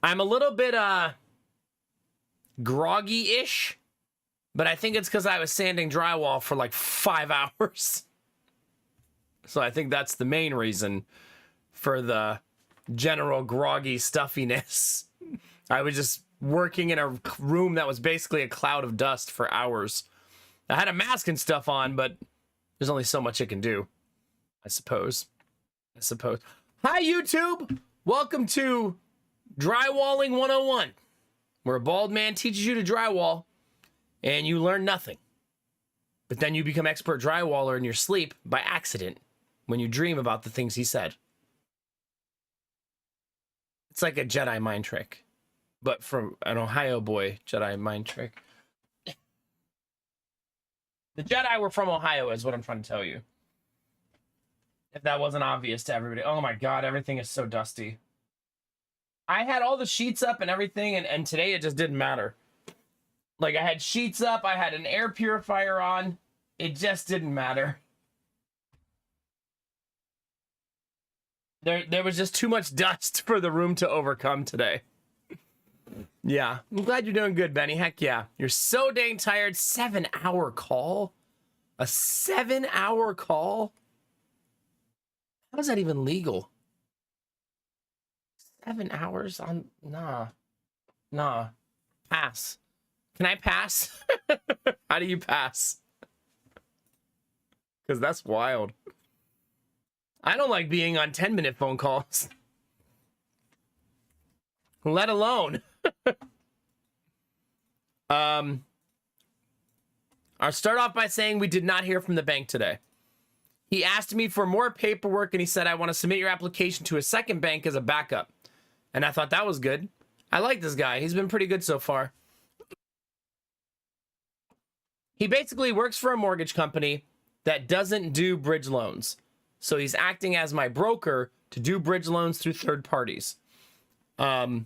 I'm a little bit groggy-ish, but I think it's because I was sanding drywall for like 5 hours. So I think that's the main reason for the general groggy stuffiness. I was just working in a room that was basically a cloud of dust for hours. I had a mask and stuff on, but there's only so much it can do, I suppose. Hi, YouTube! Welcome to Drywalling 101, where a bald man teaches you to drywall, and you learn nothing. But then you become expert drywaller in your sleep by accident when you dream about the things he said. It's like a Jedi mind trick, but from an Ohio boy Jedi mind trick. The Jedi were from Ohio is what I'm trying to tell you. If that wasn't obvious to everybody. Oh my God, everything is so dusty. I had all the sheets up and everything, and today it just didn't matter. Like, I had sheets up, I had an air purifier on. It just didn't matter. There was just too much dust for the room to overcome today. Yeah, I'm glad you're doing good, Benny. Heck yeah. You're so dang tired. 7-hour call? A 7-hour call? How is that even legal? 7 hours on... Nah. Pass. Can I pass? How do you pass? Because that's wild. I don't like being on 10-minute phone calls. Let alone. I'll start off by saying we did not hear from the bank today. He asked me for more paperwork, and he said, I want to submit your application to a second bank as a backup. And I thought that was good. I like this guy. He's been pretty good so far. He basically works for a mortgage company that doesn't do bridge loans. So he's acting as my broker to do bridge loans through third parties. But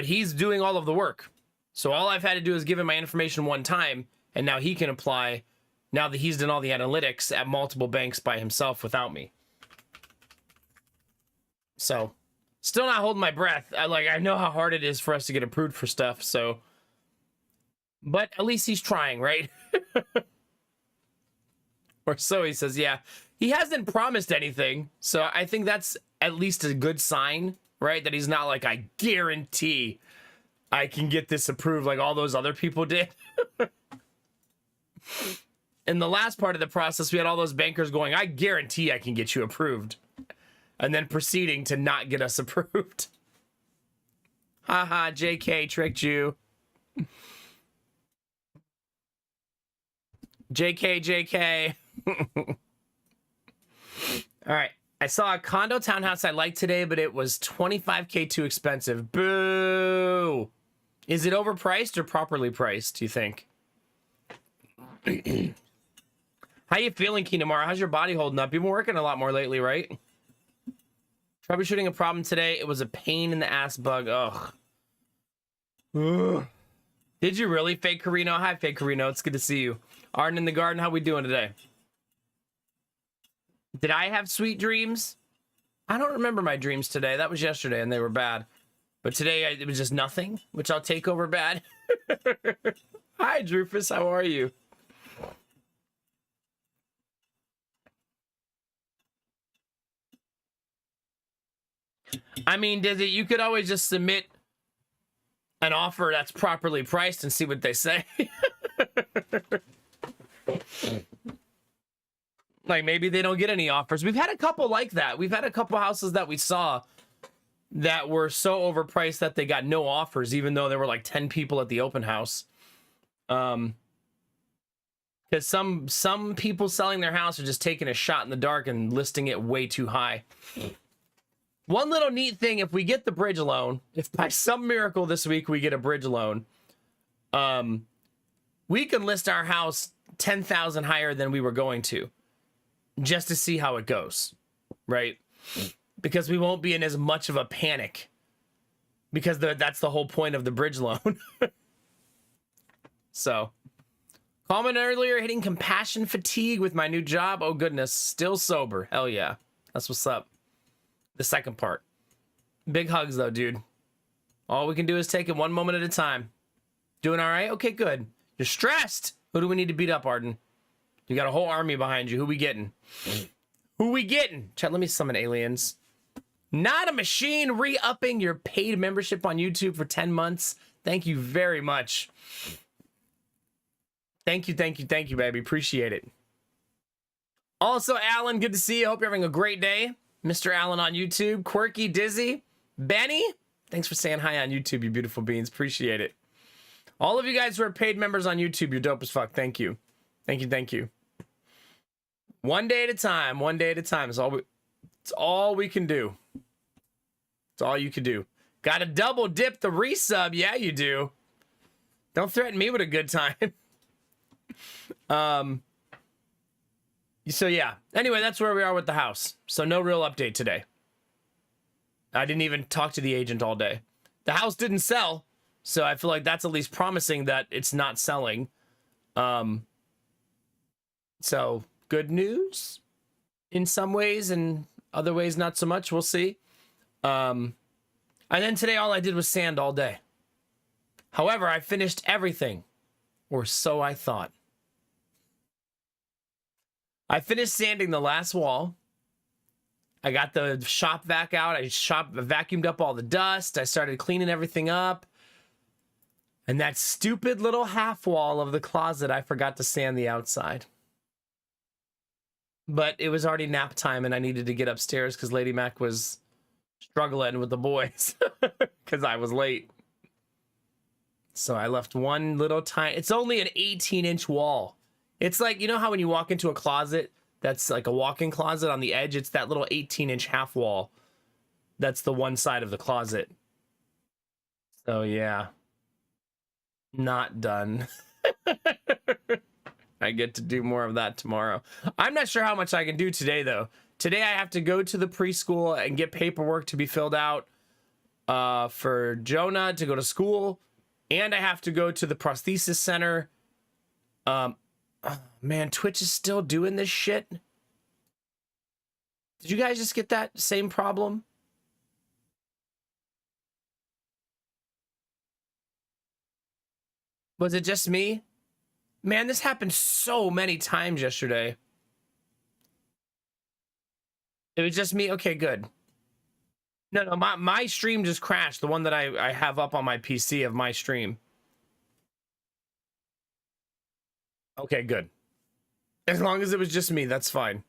he's doing all of the work. So all I've had to do is give him my information one time, and now he can apply now that he's done all the analytics at multiple banks by himself without me. So, still not holding my breath. I know how hard it is for us to get approved for stuff, so... But at least he's trying, right? Or so he says, yeah. He hasn't promised anything, so I think that's at least a good sign, right? That he's not like, I guarantee I can get this approved like all those other people did. In the last part of the process, we had all those bankers going, I guarantee I can get you approved. And then proceeding to not get us approved. Haha, JK tricked you. JK. All right. I saw a condo townhouse I liked today, but it was $25K too expensive. Boo! Is it overpriced or properly priced, do you think? How you feeling, Kinamara? How's your body holding up? You've been working a lot more lately, right? Troubleshooting a problem today. It was a pain in the ass bug. Ugh. Did you really, Fake Carino? Hi, Fake Carino. It's good to see you. Arden in the garden, how we doing today? Did I have sweet dreams? I don't remember my dreams today. That was yesterday, and they were bad. But today, it was just nothing, which I'll take over bad. Hi, Drufus. How are you? I mean, you could always just submit an offer that's properly priced and see what they say. Like, maybe they don't get any offers. We've had a couple like that. We've had a couple houses that we saw that were so overpriced that they got no offers, even though there were like 10 people at the open house. Because some people selling their house are just taking a shot in the dark and listing it way too high. One little neat thing, if we get the bridge loan, if by some miracle this week we get a bridge loan, we can list our house 10,000 higher than we were going to, just to see how it goes, right? Because we won't be in as much of a panic, because that's the whole point of the bridge loan. So, comment earlier, hitting compassion fatigue with my new job. Oh goodness, still sober. Hell yeah, that's what's up. The second part. Big hugs though, dude. All we can do is take it one moment at a time. Doing all right? Okay, good. You're stressed. Who do we need to beat up, Arden? You got a whole army behind you. Who we getting? Who we getting? Chat, let me summon aliens. Not a machine, re-upping your paid membership on YouTube for 10 months. Thank you very much. Thank you, baby. Appreciate it. Also, Alan, good to see you. Hope you're having a great day. Mr. Allen on YouTube. Quirky, Dizzy, Benny. Thanks for saying hi on YouTube, you beautiful beings. Appreciate it. All of you guys who are paid members on YouTube, you're dope as fuck. Thank you. Thank you. One day at a time. One day at a time. It's all we can do. It's all you can do. Got to double dip the resub. Yeah, you do. Don't threaten me with a good time. So yeah. Anyway, that's where we are with the house. So no real update today. I didn't even talk to the agent all day. The house didn't sell, so I feel like that's at least promising that it's not selling. So good news in some ways, and other ways not so much. We'll see. And then today all I did was sand all day. However, I finished everything, or so I thought. I finished sanding the last wall. I got the shop vac out. I vacuumed up all the dust. I started cleaning everything up. And that stupid little half wall of the closet, I forgot to sand the outside. But it was already nap time and I needed to get upstairs because Lady Mac was struggling with the boys because I was late. So I left one little tiny, it's only an 18-inch wall. It's like, you know how when you walk into a closet, that's like a walk-in closet on the edge, it's that little 18-inch half wall. That's the one side of the closet. So yeah, not done. I get to do more of that tomorrow. I'm not sure how much I can do today though. Today I have to go to the preschool and get paperwork to be filled out for Jonah to go to school. And I have to go to the prosthesis center. Man, Twitch is still doing this shit. Did you guys just get that same problem? Was it just me? Man, this happened so many times yesterday. It was just me? Okay, good. No, my stream just crashed. The one that I have up on my PC of my stream. Okay, good. As long as it was just me, that's fine.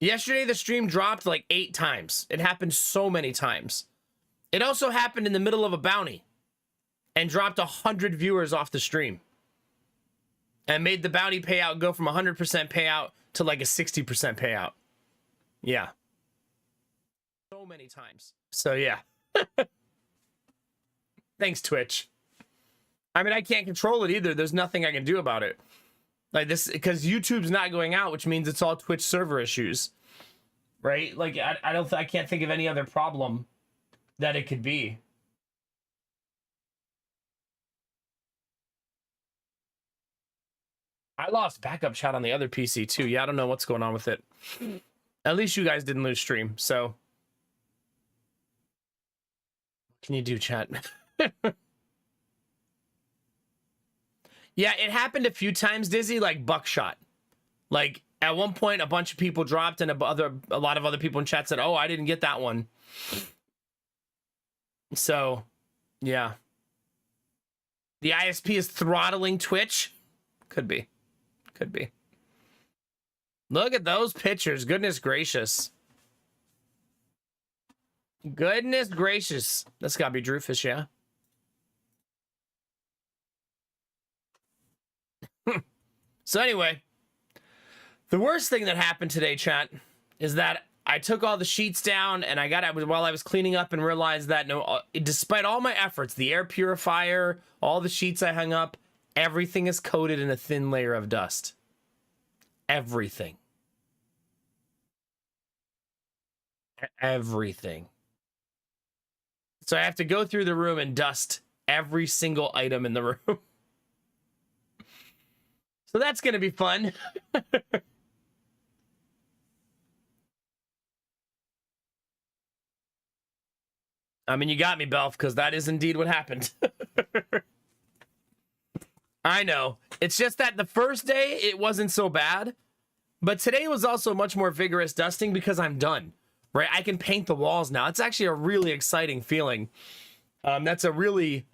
Yesterday, the stream dropped like 8 times. It happened so many times. It also happened in the middle of a bounty and dropped 100 viewers off the stream and made the bounty payout go from 100% payout to like a 60% payout. Yeah. So many times. So yeah. Thanks, Twitch. I mean, I can't control it either. There's nothing I can do about it. Like this, because YouTube's not going out, which means it's all Twitch server issues, right? Like I can't think of any other problem that it could be. I lost backup chat on the other PC too. Yeah, I don't know what's going on with it. At least you guys didn't lose stream, so. What can you do, chat? Yeah, it happened a few times, Dizzy, like buckshot. Like, at one point, a bunch of people dropped, and a lot of other people in chat said, oh, I didn't get that one. So, yeah. The ISP is throttling Twitch? Could be. Could be. Look at those pictures. Goodness gracious. Goodness gracious. That's gotta be Drewfish, yeah? So anyway, the worst thing that happened today, chat, is that I took all the sheets down and I got it while I was cleaning up and realized that despite all my efforts, the air purifier, all the sheets I hung up, everything is coated in a thin layer of dust. Everything. Everything. So I have to go through the room and dust every single item in the room. So that's going to be fun. I mean, you got me, Belf, because that is indeed what happened. I know. It's just that the first day, it wasn't so bad. But today was also much more vigorous dusting because I'm done, right? I can paint the walls now. It's actually a really exciting feeling. That's a really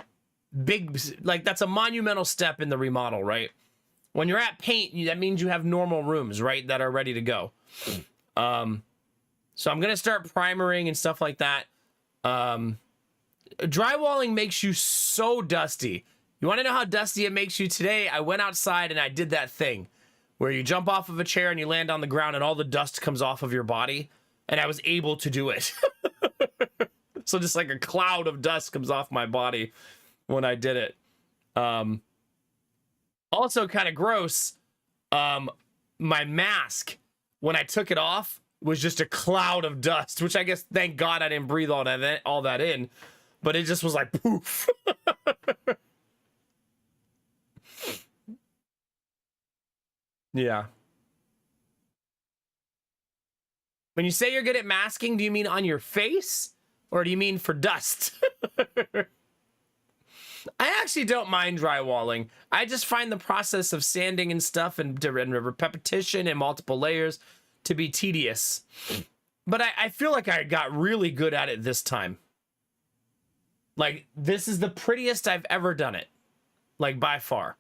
big, like, that's a monumental step in the remodel, right? When you're at paint, that means you have normal rooms, right, that are ready to go. So I'm going to start primering and stuff like that. Drywalling makes you so dusty. You want to know how dusty it makes you today? I went outside and I did that thing where you jump off of a chair and you land on the ground and all the dust comes off of your body. And I was able to do it. So just like a cloud of dust comes off my body when I did it. Also kind of gross. My mask, when I took it off, was just a cloud of dust, which I guess, thank God I didn't breathe all that in. But it just was like poof. Yeah. When you say you're good at masking, do you mean on your face or do you mean for dust? I actually don't mind drywalling. I just find the process of sanding and stuff and repetition and multiple layers to be tedious. But I feel like I got really good at it this time. Like, this is the prettiest I've ever done it. Like, by far.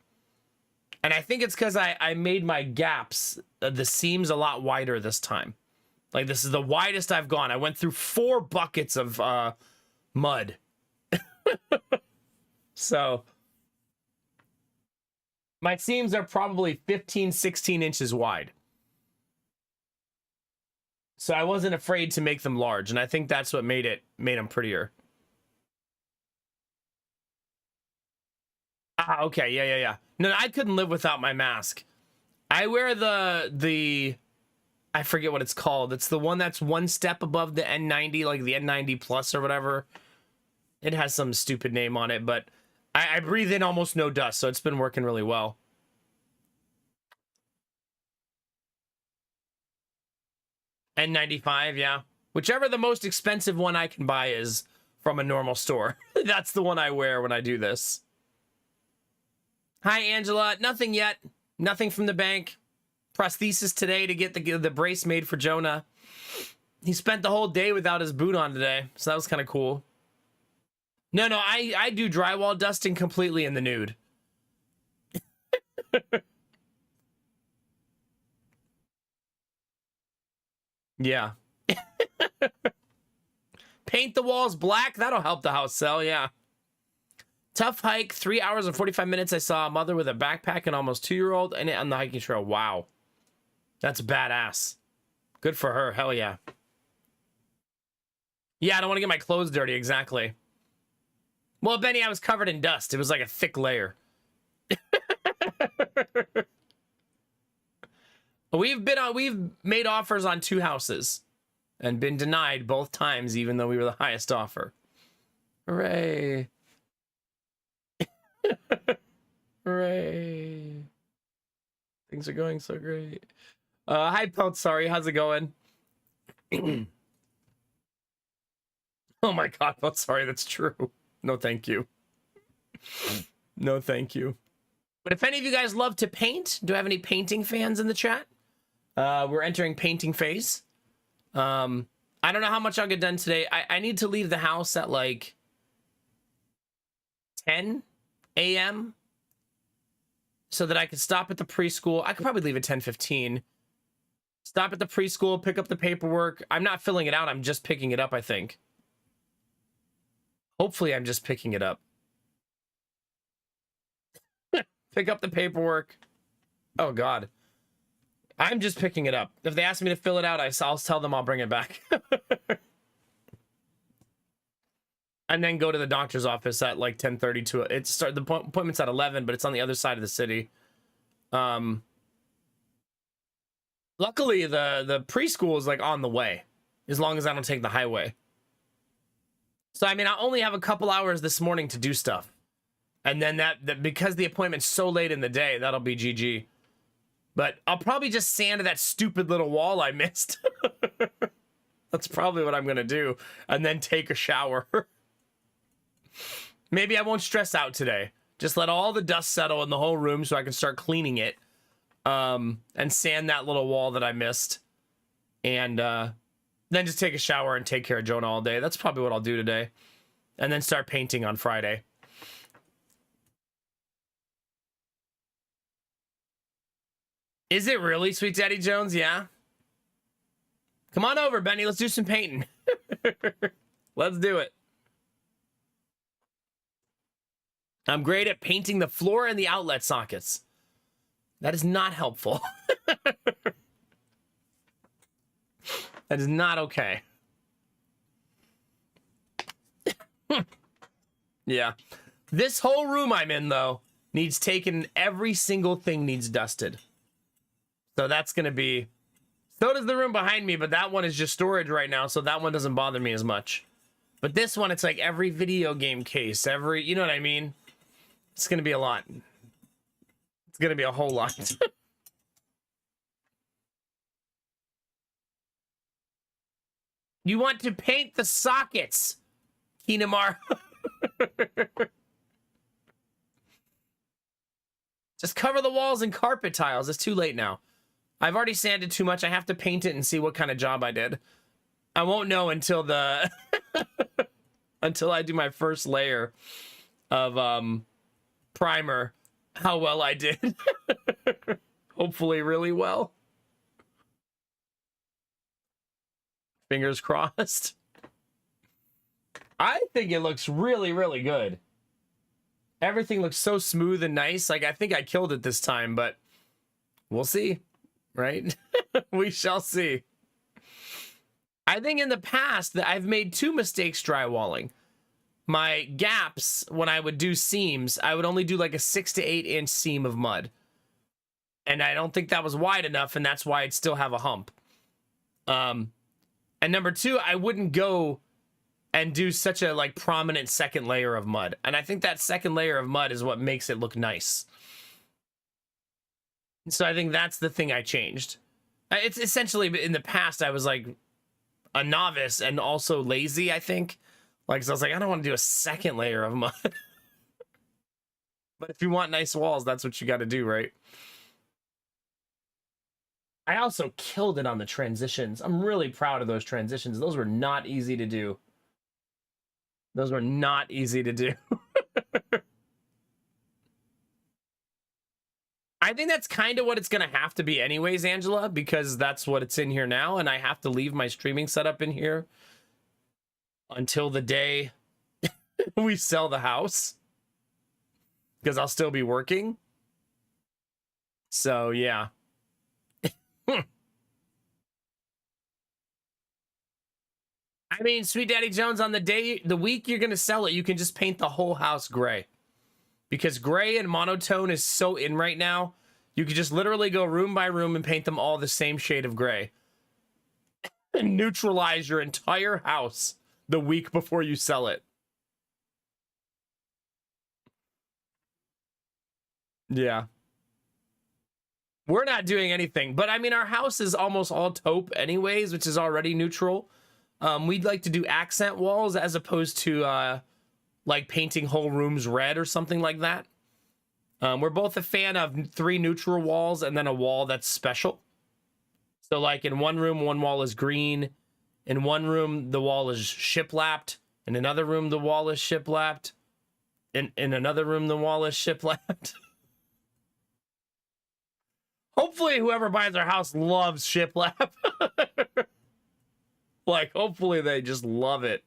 And I think it's because I made my gaps, the seams, a lot wider this time. Like, this is the widest I've gone. I went through 4 buckets of mud. So, my seams are probably 15, 16 inches wide. So I wasn't afraid to make them large, and I think that's what made them prettier. Ah, okay, yeah. No, I couldn't live without my mask. I wear the I forget what it's called. It's the one that's one step above the N90, like the N90 Plus or whatever. It has some stupid name on it, but I breathe in almost no dust, so it's been working really well. N95, yeah. Whichever the most expensive one I can buy is from a normal store. That's the one I wear when I do this. Hi, Angela. Nothing yet. Nothing from the bank. Prosthesis today to get the brace made for Jonah. He spent the whole day without his boot on today, so that was kind of cool. No, I do drywall dusting completely in the nude. Yeah. Paint the walls black. That'll help the house sell, yeah. Tough hike, 3 hours and 45 minutes. I saw a mother with a backpack and almost 2-year-old and on the hiking trail. Wow. That's badass. Good for her. Hell yeah. Yeah, I don't want to get my clothes dirty. Exactly. Well, Benny, I was covered in dust. It was like a thick layer. We've made offers on 2 houses and been denied both times, even though we were the highest offer. Hooray. Hooray. Things are going so great. Hi, Pelt. Sorry. How's it going? Oh my God, Pelt. Sorry. That's true. No, thank you. No, thank you. But if any of you guys love to paint, do I have any painting fans in the chat? We're entering painting phase. I don't know how much I'll get done today. I need to leave the house at like 10 a.m. so that I could stop at the preschool. I could probably leave at 10:15. Stop at the preschool, pick up the paperwork. I'm not filling it out. I'm just picking it up, I think. Hopefully, I'm just picking it up. Pick up the paperwork. Oh, God. I'm just picking it up. If they ask me to fill it out, I'll tell them I'll bring it back. And then go to the doctor's office at like 10:30 to it. The appointment's at 11, but it's on the other side of the city. Luckily, the preschool is like on the way, as long as I don't take the highway. So, I mean, I only have a couple hours this morning to do stuff. And then that because the appointment's so late in the day, that'll be GG. But I'll probably just sand that stupid little wall I missed. That's probably what I'm going to do. And then take a shower. Maybe I won't stress out today. Just let all the dust settle in the whole room so I can start cleaning it. And sand that little wall that I missed. And then just take a shower and take care of Jonah all day. That's probably what I'll do today. And then start painting on Friday. Is it really, Sweet Daddy Jones? Yeah. Come on over, Benny. Let's do some painting. Let's do it. I'm great at painting the floor and the outlet sockets. That is not helpful. That is not okay. Yeah. This whole room I'm in, though, needs taken. Every single thing needs dusted. So that's going to be... So does the room behind me, but that one is just storage right now, so that one doesn't bother me as much. But this one, it's like every video game case, every... You know what I mean? It's going to be a lot. It's going to be a whole lot. You want to paint the sockets, Kinamar. Just cover the walls and carpet tiles. It's too late now. I've already sanded too much. I have to paint it and see what kind of job I did. I won't know until the... until I do my first layer of primer how well I did. Hopefully really well. Fingers crossed. I think it looks really, really good. Everything looks so smooth and nice. Like, I think I killed it this time, but we'll see, right? We shall see. I think in the past that I've made 2 mistakes drywalling. My gaps, when I would do seams, I would only do like a 6 to 8 inch seam of mud. And I don't think that was wide enough, and that's why I'd still have a hump. And number 2, I wouldn't go and do such a like prominent second layer of mud. And I think that second layer of mud is what makes it look nice. So I think that's the thing I changed. It's essentially, in the past, I was like a novice and also lazy, I think. Like, so I was like, I don't want to do a second layer of mud. But if you want nice walls, that's what you got to do, right? I also killed it on the transitions. I'm really proud of those transitions. Those were not easy to do. Those were not easy to do. I think that's kind of what it's going to have to be anyways, Angela, because that's what it's in here now, and I have to leave my streaming setup in here until the day we sell the house, because I'll still be working. So, yeah. I mean, Sweet Daddy Jones, on the week you're going to sell it, you can just paint the whole house gray. Because gray and monotone is so in right now, you could just literally go room by room and paint them all the same shade of gray. And neutralize your entire house the week before you sell it. Yeah. We're not doing anything. But, I mean, our house is almost all taupe anyways, which is already neutral. We'd like to do accent walls as opposed to... like painting whole rooms red or something like that. We're both a fan of 3 neutral walls and then a wall that's special. So like in one room, one wall is green. In one room, the wall is shiplapped. In another room, the wall is shiplapped. In another room, the wall is shiplapped. Hopefully whoever buys our house loves shiplap. Like, hopefully they just love it.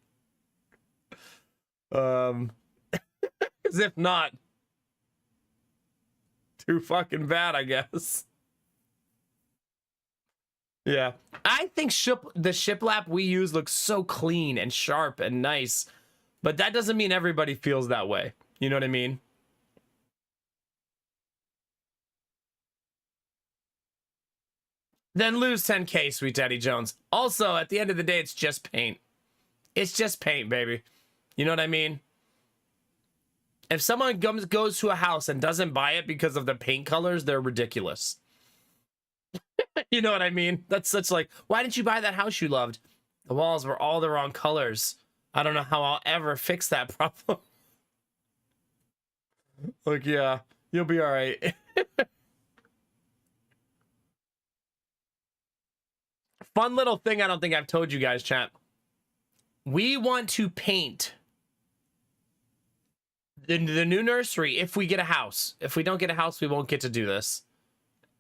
Because if not, too fucking bad, I guess. Yeah. I think the shiplap we use looks so clean and sharp and nice, but that doesn't mean everybody feels that way. You know what I mean? Then lose 10K, Sweet Daddy Jones. Also, at the end of the day, it's just paint. It's just paint, baby. You know what I mean? If someone goes to a house and doesn't buy it because of the paint colors, they're ridiculous. You know what I mean? That's such like, why didn't you buy that house you loved? The walls were all the wrong colors. I don't know how I'll ever fix that problem. Like, yeah, you'll be all right. Fun little thing I don't think I've told you guys, chat. We want to paint the new nursery if we get a house. If we don't get a house, we won't get to do this.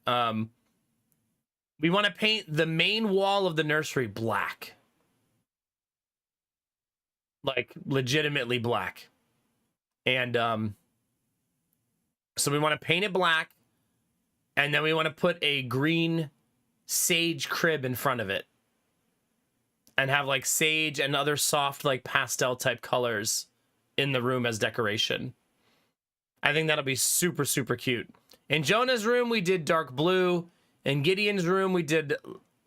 We want to paint the main wall of the nursery black. Like, legitimately black. And, so we want to paint it black. And then we want to put a green sage crib in front of it. And have, like, sage and other soft, like, pastel type colors in the room as decoration. I think that'll be super, super cute. In Jonah's room, we did dark blue. In Gideon's room, we did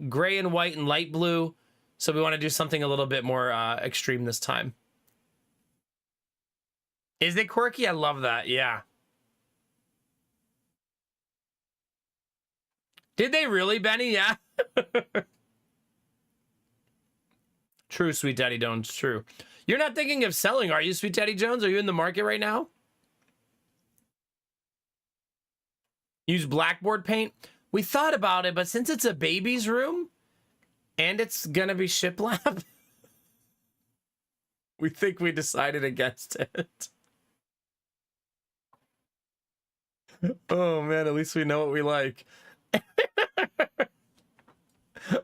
gray and white and light blue. So we want to do something a little bit more extreme this time. Is it quirky? I love that. Yeah. Did they really, Benny? Yeah. True, Sweet Daddy Jones. True. You're not thinking of selling, are you, Sweet Daddy Jones? Are you in the market right now? Use blackboard paint? We thought about it, but since it's a baby's room and it's gonna be shiplap, we think we decided against it. Oh man, at least we know what we like.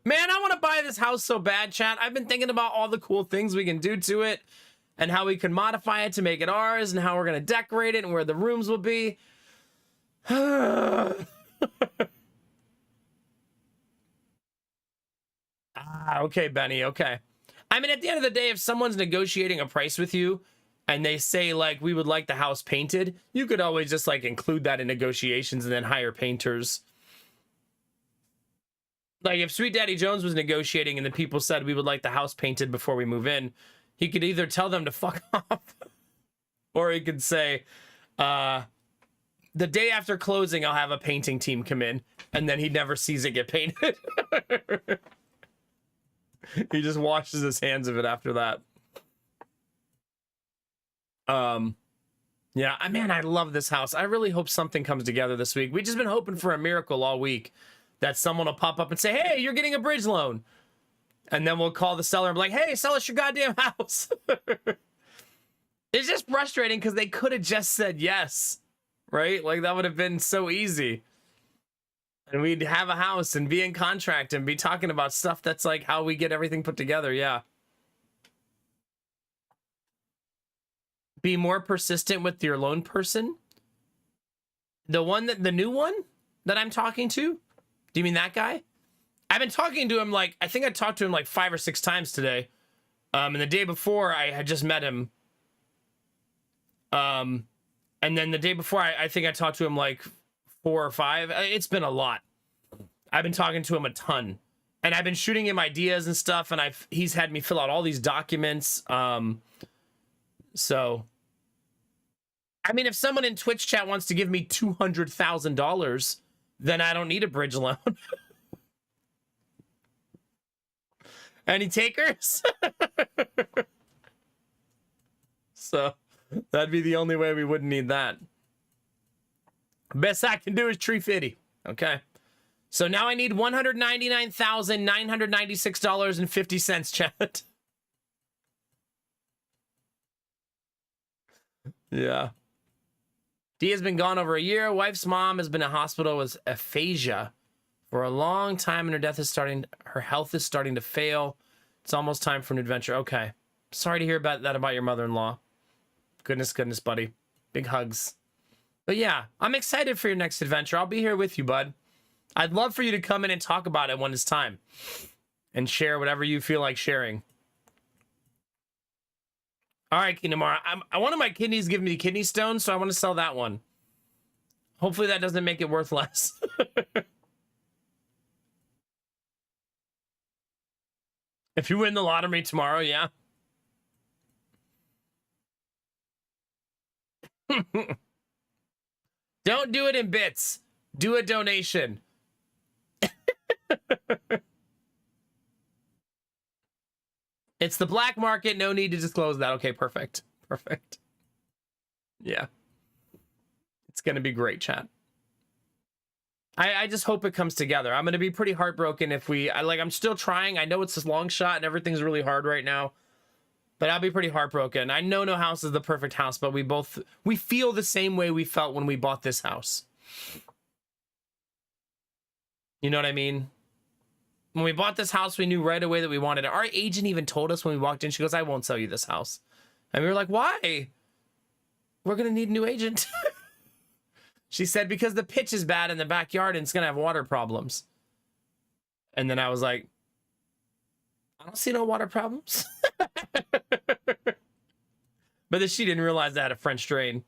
Man, I want to buy this house so bad, chat. I've been thinking about all the cool things we can do to it and how we can modify it to make it ours and how we're going to decorate it and where the rooms will be. Okay, Benny, okay. I mean, at the end of the day, if someone's negotiating a price with you and they say, like, we would like the house painted, you could always just, like, include that in negotiations and then hire painters. Like, if Sweet Daddy Jones was negotiating and the people said we would like the house painted before we move in, he could either tell them to fuck off or he could say, the day after closing, I'll have a painting team come in, and then he never sees it get painted. He just washes his hands of it after that. Yeah, man, I love this house. I really hope something comes together this week. We've just been hoping for a miracle all week. That someone will pop up and say, hey, you're getting a bridge loan. And then we'll call the seller and be like, hey, sell us your goddamn house. It's just frustrating because they could have just said yes, right? Like, that would have been so easy. And we'd have a house and be in contract and be talking about stuff that's like how we get everything put together. Yeah. Be more persistent with your loan person. The new one that I'm talking to? Do you mean that guy? I've been talking to him, like, I think I talked to him like 5 or 6 times today. And the day before I had just met him. And then the day before I think I talked to him like 4 or 5. It's been a lot. I've been talking to him a ton. And I've been shooting him ideas and stuff, and he's had me fill out all these documents. So I mean, if someone in Twitch chat wants to give me $200,000, then I don't need a bridge loan. Any takers? So that'd be the only way we wouldn't need that. Best I can do is tree fitty. Okay. So now I need $199,996.50, chat. Yeah. D has been gone over a year. Wife's mom has been in hospital with aphasia for a long time, and her health is starting to fail. It's almost time for an adventure. Okay. Sorry to hear about that about your mother-in-law. Goodness, buddy. Big hugs. But yeah, I'm excited for your next adventure. I'll be here with you, bud. I'd love for you to come in and talk about it when it's time. And share whatever you feel like sharing. All right, Kinamara. One of my kidneys giving me kidney stones, so I want to sell that one. Hopefully that doesn't make it worth less. If you win the lottery tomorrow, yeah. Don't do it in bits. Do a donation. It's the black market. No need to disclose that. Okay, perfect. Perfect. Yeah. It's going to be great, chat. I just hope it comes together. I'm going to be pretty heartbroken if I'm still trying. I know it's a long shot and everything's really hard right now, but I'll be pretty heartbroken. I know no house is the perfect house, but we feel the same way we felt when we bought this house. You know what I mean? When we bought this house, we knew right away that we wanted it. Our agent even told us when we walked in, she goes, I won't sell you this house. And we were like, why? We're going to need a new agent. She said, because the pitch is bad in the backyard and it's going to have water problems. And then I was like, I don't see no water problems. But then she didn't realize I had a French drain.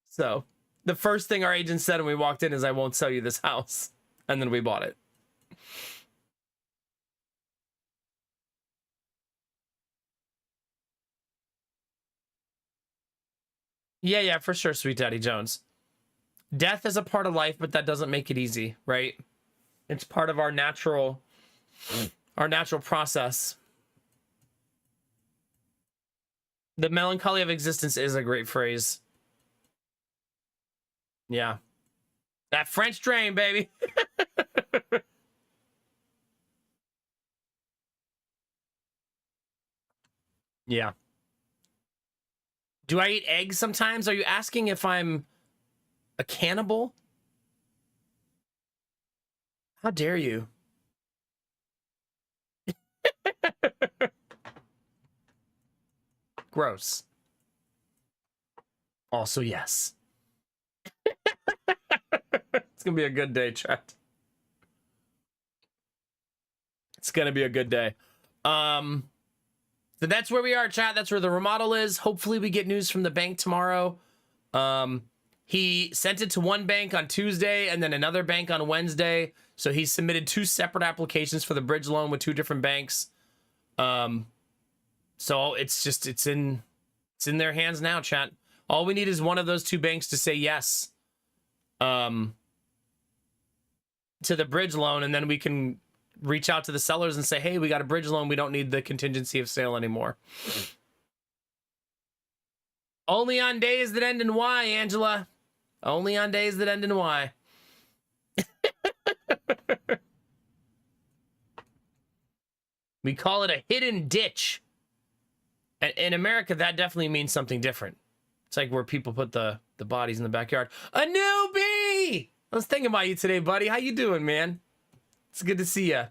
So the first thing our agent said when we walked in is, I won't sell you this house. And then we bought it. Yeah, for sure, Sweet Daddy Jones. Death is a part of life, but that doesn't make it easy, right? It's part of our natural process. The melancholy of existence is a great phrase. Yeah. That French drain, baby. Yeah. Do I eat eggs sometimes? Are you asking if I'm a cannibal? How dare you? Gross. Also, yes. It's gonna be a good day, chat. It's gonna be a good day. So that's where we are, chat. That's where the remodel is. Hopefully we get news from the bank tomorrow. He sent it to one bank on Tuesday and then another bank on Wednesday. So he submitted 2 separate applications for the bridge loan with 2 different banks. So it's in their hands now, chat. All we need is one of those 2 banks to say yes to the bridge loan, and then we can reach out to the sellers and say, hey, we got a bridge loan. We don't need the contingency of sale anymore. Only on days that end in Y, Angela. Only on days that end in Y. We call it a hidden ditch. In America, that definitely means something different. It's like where people put the bodies in the backyard. A newbie! I was thinking about you today, buddy. How you doing, man? It's good to see you.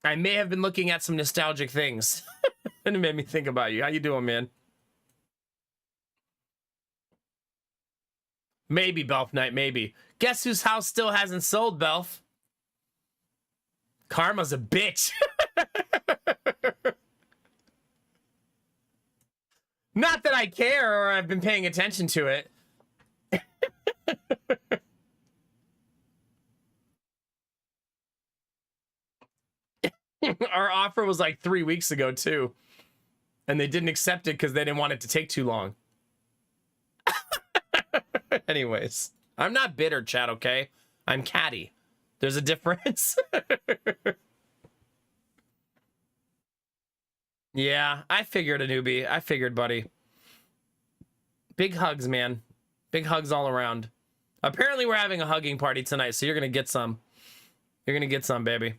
I may have been looking at some nostalgic things. And it made me think about you. How you doing, man? Maybe, Belf Knight, maybe. Guess whose house still hasn't sold, Belf? Karma's a bitch. Not that I care or I've been paying attention to it. Our offer was like 3 weeks ago, too. And they didn't accept it because they didn't want it to take too long. Anyways, I'm not bitter, chat, okay? I'm catty. There's a difference. Yeah, I figured, a newbie. I figured, buddy. Big hugs, man. Big hugs all around. Apparently, we're having a hugging party tonight, so you're going to get some. You're going to get some, baby.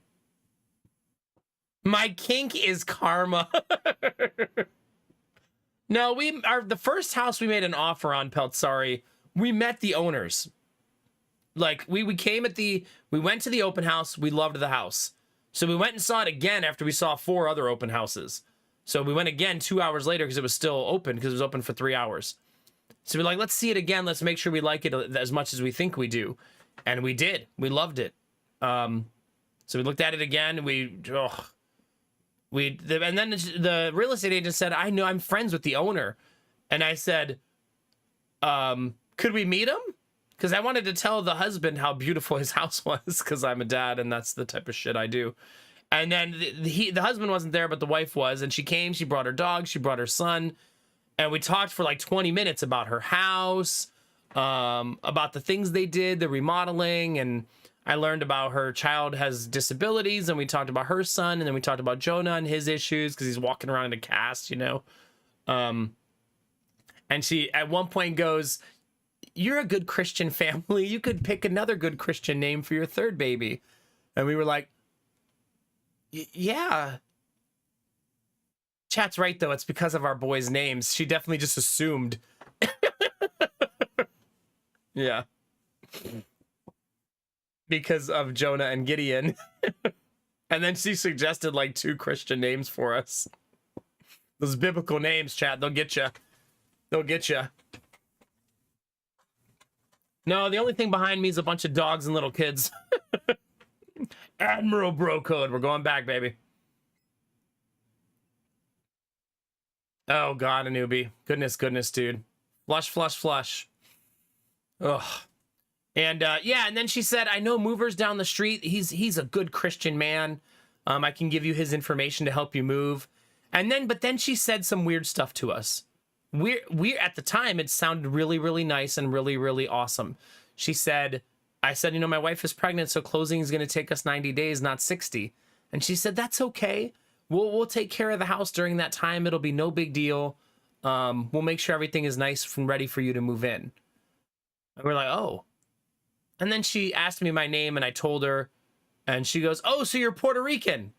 My kink is karma. No, the first house we made an offer on, Peltzari, we met the owners. Like, we went to the open house, we loved the house. So we went and saw it again after we saw 4 other open houses. So we went again 2 hours later because it was still open, because it was open for 3 hours. So we're like, let's see it again, let's make sure we like it as much as we think we do. And we did. We loved it. So we looked at it again, and and then the real estate agent said, I know, I'm friends with the owner. And I said, could we meet him? Because I wanted to tell the husband how beautiful his house was, because I'm a dad and that's the type of shit I do. And then the husband wasn't there, but the wife was. And she came, she brought her dog, she brought her son. And we talked for like 20 minutes about her house, about the things they did, the remodeling. And I learned about her child has disabilities, and we talked about her son, and then we talked about Jonah and his issues because he's walking around in a cast, you know. And she at one point goes, "You're a good Christian family. You could pick another good Christian name for your third baby." And we were like, "Yeah." Chat's right, though. It's because of our boys' names. She definitely just assumed. Yeah. Because of Jonah and Gideon. And then she suggested like 2 Christian names for us. Those biblical names, chat, they'll get you. They'll get you. No, the only thing behind me is a bunch of dogs and little kids. Admiral Bro Code. We're going back, baby. Oh, God, a newbie. Goodness, dude. Flush, flush, flush. Ugh. And yeah, and then she said, "I know movers down the street. He's a good Christian man. I can give you his information to help you move." But then she said some weird stuff to us. We at the time, it sounded really, really nice and really, really awesome. She said, "I said, my wife is pregnant, so closing is going to take us 90 days, not 60." And she said, "That's okay. We'll take care of the house during that time. It'll be no big deal. We'll make sure everything is nice and ready for you to move in." And we're like, "Oh." And then she asked me my name, and I told her, and she goes, "Oh, so you're Puerto Rican?"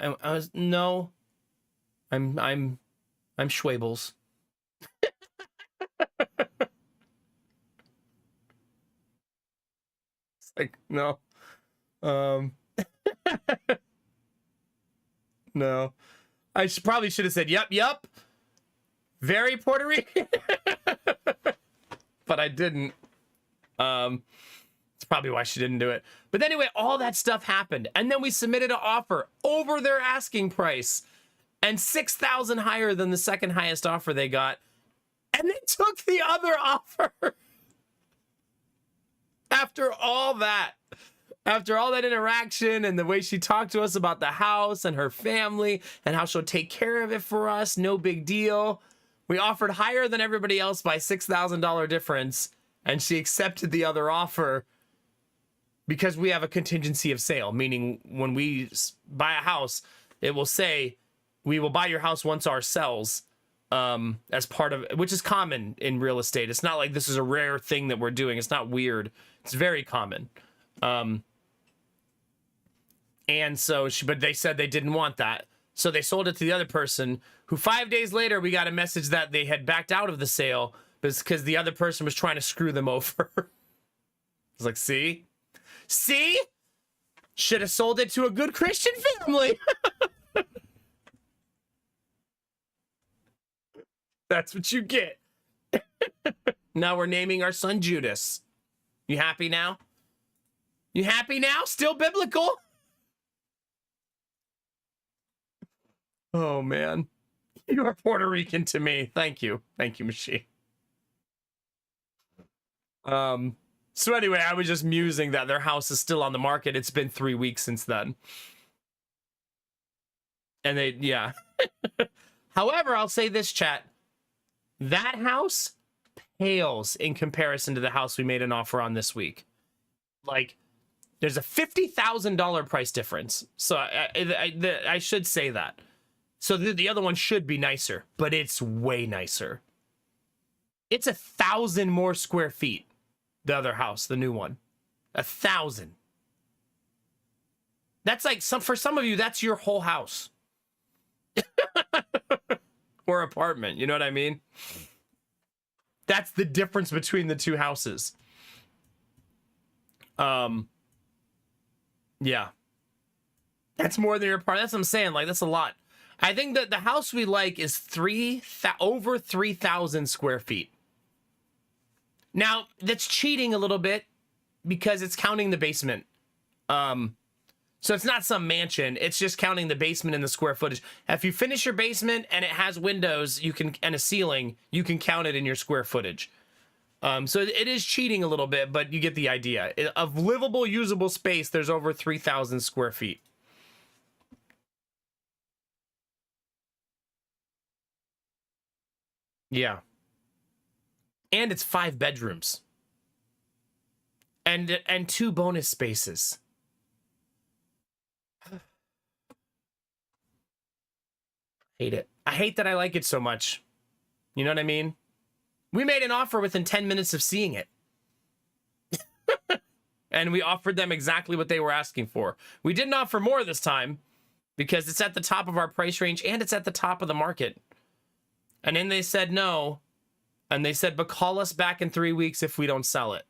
I was, "No, I'm Schwabels." It's like, no, no. I probably should have said, "Yep, very Puerto Rican," but I didn't. It's probably why she didn't do it. But anyway, all that stuff happened, and then we submitted an offer over their asking price, and $6,000 higher than the second highest offer they got, and they took the other offer. After all that interaction and the way she talked to us about the house and her family and how she'll take care of it for us, no big deal. We offered higher than everybody else by $6,000 difference, and she accepted the other offer because we have a contingency of sale, meaning when we buy a house, it will say, "We will buy your house once ours sells," as part of, which is common in real estate. It's not like this is a rare thing that we're doing. It's not weird. It's very common. And so but they said they didn't want that. So they sold it to the other person, who 5 days later, we got a message that they had backed out of the sale because the other person was trying to screw them over. I was like, see? Should have sold it to a good Christian family. That's what you get. Now we're naming our son Judas. You happy now? You happy now? Still biblical? Oh, man. You are Puerto Rican to me. Thank you. Thank you, machine. So anyway, I was just musing that their house is still on the market. It's been 3 weeks since then. And yeah. However, I'll say this, chat. That house pales in comparison to the house we made an offer on this week. Like, there's a $50,000 price difference. So I should say that. So the other one should be nicer, but it's way nicer. It's 1,000 more square feet. The other house, the new one, 1,000. That's like for some of you, that's your whole house or apartment. You know what I mean? That's the difference between the two houses. Yeah, that's more than your apartment. That's what I'm saying. Like, that's a lot. I think that the house we like is over 3,000 square feet. Now, that's cheating a little bit because it's counting the basement. So it's not some mansion. It's just counting the basement and the square footage. If you finish your basement and it has windows, and a ceiling, you can count it in your square footage. So it is cheating a little bit, but you get the idea. Of livable, usable space, there's over 3,000 square feet. Yeah. And it's 5 bedrooms. And 2 bonus spaces. Hate it. I hate that I like it so much. You know what I mean? We made an offer within 10 minutes of seeing it. And we offered them exactly what they were asking for. We didn't offer more this time because it's at the top of our price range and it's at the top of the market. And then they said no. And they said, but call us back in 3 weeks if we don't sell it.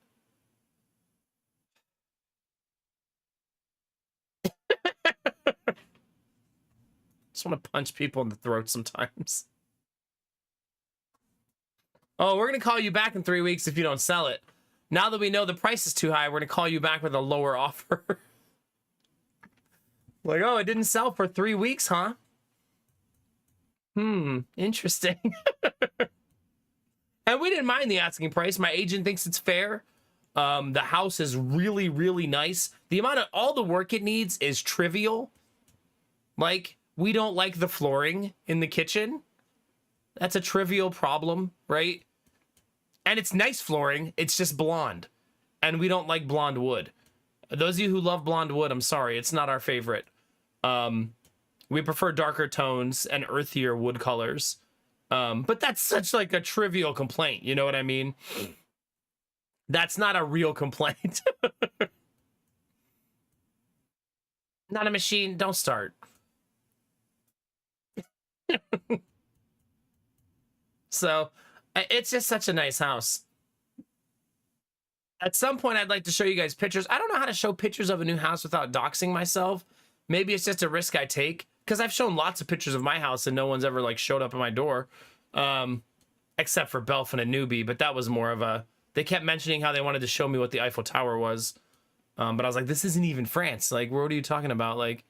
Just want to punch people in the throat sometimes. Oh, we're going to call you back in 3 weeks if you don't sell it. Now that we know the price is too high, we're going to call you back with a lower offer. Like, oh, it didn't sell for 3 weeks, huh? Interesting. And we didn't mind the asking price. My agent thinks it's fair. The house is really, really nice. The amount of all the work it needs is trivial. Like, we don't like the flooring in the kitchen. That's a trivial problem, right? And it's nice flooring. It's just blonde. And we don't like blonde wood. Those of you who love blonde wood, I'm sorry. It's not our favorite. We prefer darker tones and earthier wood colors. But that's such like a trivial complaint. You know what I mean? That's not a real complaint. Not a machine. Don't start. So it's just such a nice house. At some point, I'd like to show you guys pictures. I don't know how to show pictures of a new house without doxing myself. Maybe it's just a risk I take, because I've shown lots of pictures of my house and no one's ever like showed up at my door, except for Belf and a newbie. But that was more of a, they kept mentioning how they wanted to show me what the Eiffel Tower was. But I was like, this isn't even France. Like, what are you talking about? Like,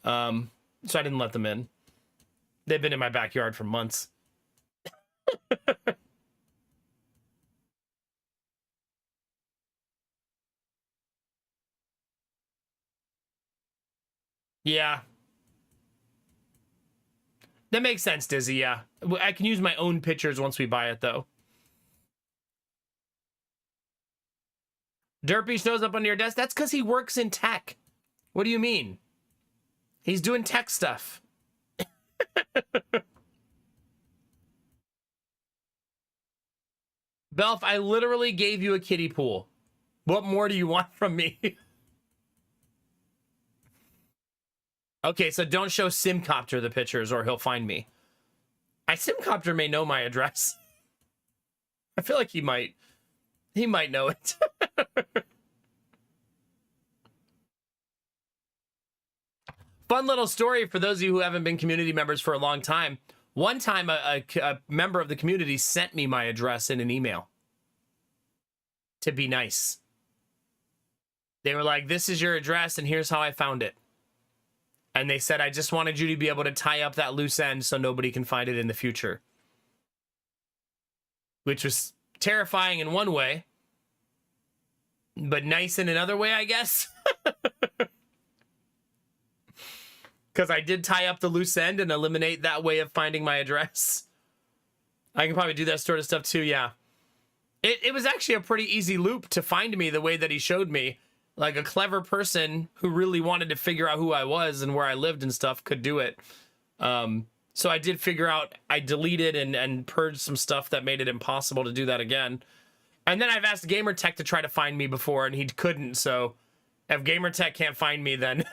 so I didn't let them in. They've been in my backyard for months. Yeah. That makes sense, Dizzy, yeah. I can use my own pictures once we buy it, though. Derpy shows up on your desk. That's because he works in tech. What do you mean? He's doing tech stuff. Belf, I literally gave you a kiddie pool. What more do you want from me? Okay, so don't show Simcopter the pictures or he'll find me. Simcopter may know my address. I feel like he might. He might know it. Fun little story for those of you who haven't been community members for a long time. One time, a member of the community sent me my address in an email. To be nice. They were like, this is your address and here's how I found it. And they said, I just wanted you to be able to tie up that loose end so nobody can find it in the future. Which was terrifying in one way, but nice in another way, I guess. Because I did tie up the loose end and eliminate that way of finding my address. I can probably do that sort of stuff too, yeah. It was actually a pretty easy loop to find me the way that he showed me. Like a clever person who really wanted to figure out who I was and where I lived and stuff could do it. So I did figure out, I deleted and purged some stuff that made it impossible to do that again. And then I've asked Gamertech to try to find me before and he couldn't. So if Gamertech can't find me, then,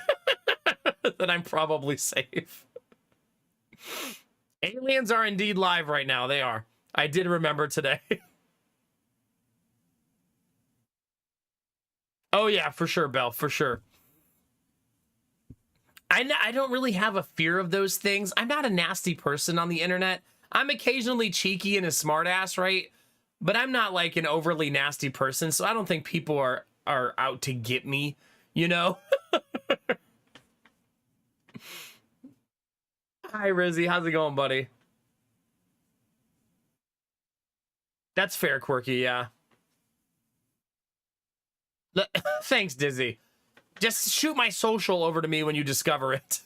then I'm probably safe. Aliens are indeed live right now. They are. I did remember today. Oh, yeah, for sure, Belle, for sure. I don't really have a fear of those things. I'm not a nasty person on the internet. I'm occasionally cheeky and a smartass, right? But I'm not like an overly nasty person, so I don't think people are out to get me, you know? Hi, Rizzy. How's it going, buddy? That's fair, Quirky, yeah. Thanks, Dizzy. Just shoot my social over to me when you discover it.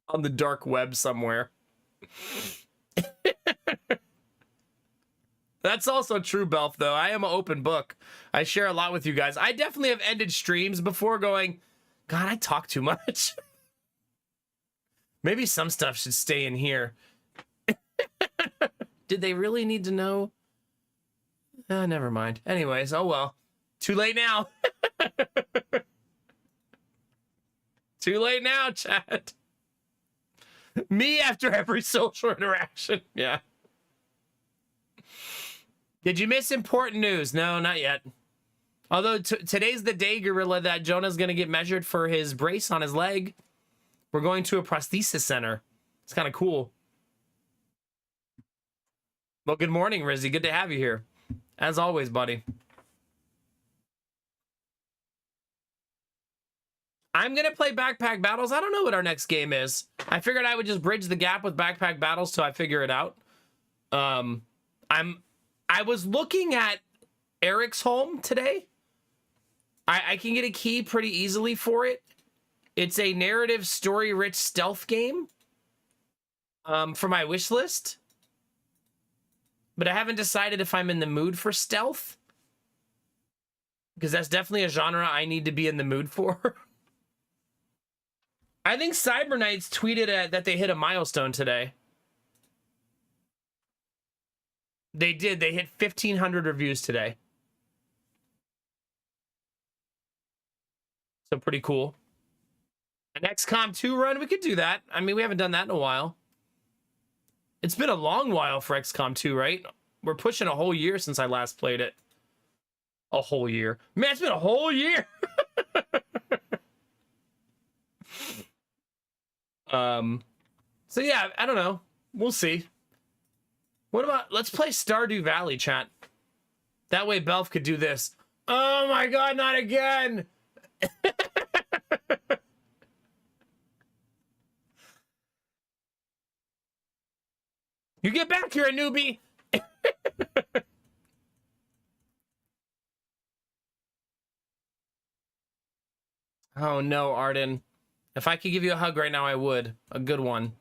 On the dark web somewhere. That's also true, Belf, though. I am an open book. I share a lot with you guys. I definitely have ended streams before going, God, I talk too much. Maybe some stuff should stay in here. Did they really need to know? Never mind. Anyways, oh well. Too late now. Too late now, chat. Me after every social interaction. Yeah. Did you miss important news? No, not yet. Although today's the day, Gorilla, that Jonah's going to get measured for his brace on his leg. We're going to a prosthesis center. It's kind of cool. Well, good morning, Rizzy. Good to have you here. As always, buddy. I'm going to play Backpack Battles. I don't know what our next game is. I figured I would just bridge the gap with Backpack Battles till I figure it out. I was looking at Eric's home today. I can get a key pretty easily for it. It's a narrative, story-rich stealth game for my wish list. But I haven't decided if I'm in the mood for stealth. Because that's definitely a genre I need to be in the mood for. I think Cyber Knights tweeted that they hit a milestone today. They did. They hit 1,500 reviews today. So pretty cool. An XCOM 2 run, we could do that. I mean, we haven't done that in a while. It's been a long while for XCOM 2, right? We're pushing a whole year since I last played it. A whole year. Man, it's been a whole year. So yeah, I don't know. We'll see. What about, let's play Stardew Valley, chat. That way Belf could do this. Oh my god, not again! You get back here, newbie! Oh no, Arden. If I could give you a hug right now, I would. A good one.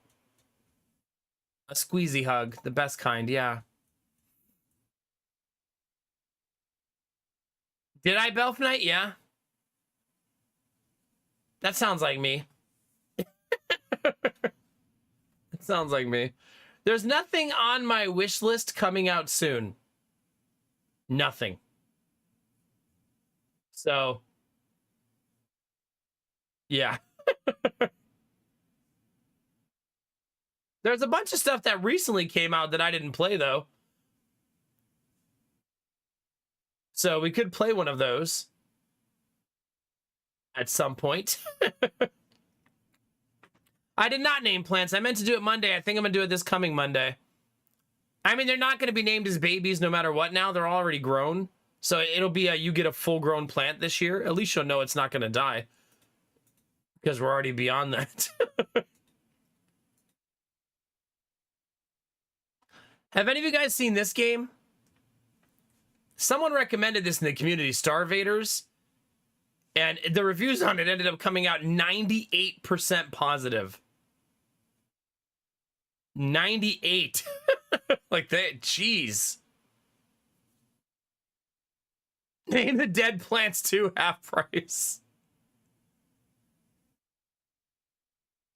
A squeezy hug. The best kind, yeah. Did I Belf Night? Yeah. That sounds like me. It sounds like me. There's nothing on my wish list coming out soon. Nothing. So, yeah. There's a bunch of stuff that recently came out that I didn't play, though. So we could play one of those at some point. I did not name plants. I meant to do it Monday. I think I'm going to do it this coming Monday. I mean, they're not going to be named as babies no matter what now. They're already grown. So it'll be you get a full-grown plant this year. At least you'll know it's not going to die. Because we're already beyond that. Have any of you guys seen this game? Someone recommended this in the community, Starvaders. And the reviews on it ended up coming out 98% positive. 98. Like that, jeez. Name the dead plants too, half price.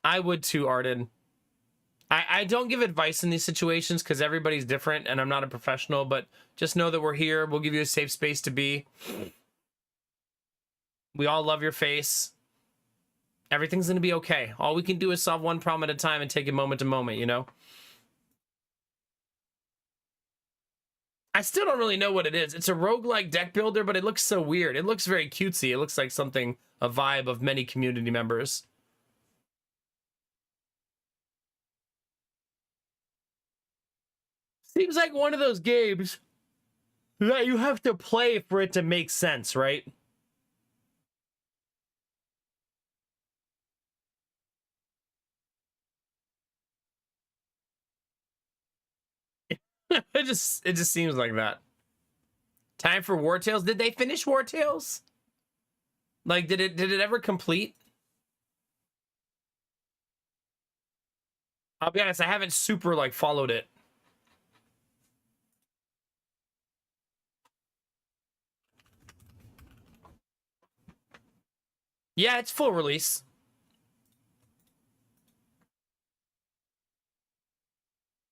I would too, Arden. I don't give advice in these situations because everybody's different and I'm not a professional, but just know that we're here. We'll give you a safe space to be. We all love your face. Everything's going to be okay. All we can do is solve one problem at a time and take it moment to moment, you know? I still don't really know what it is. It's a roguelike deck builder, but it looks so weird. It looks very cutesy. It looks like something, a vibe of many community members. Seems like one of those games that you have to play for it to make sense, right? it just seems like that. Time for War Tales. Did they finish War Tales? Like, did it ever complete? I'll be honest, I haven't super like followed it. Yeah, it's full release.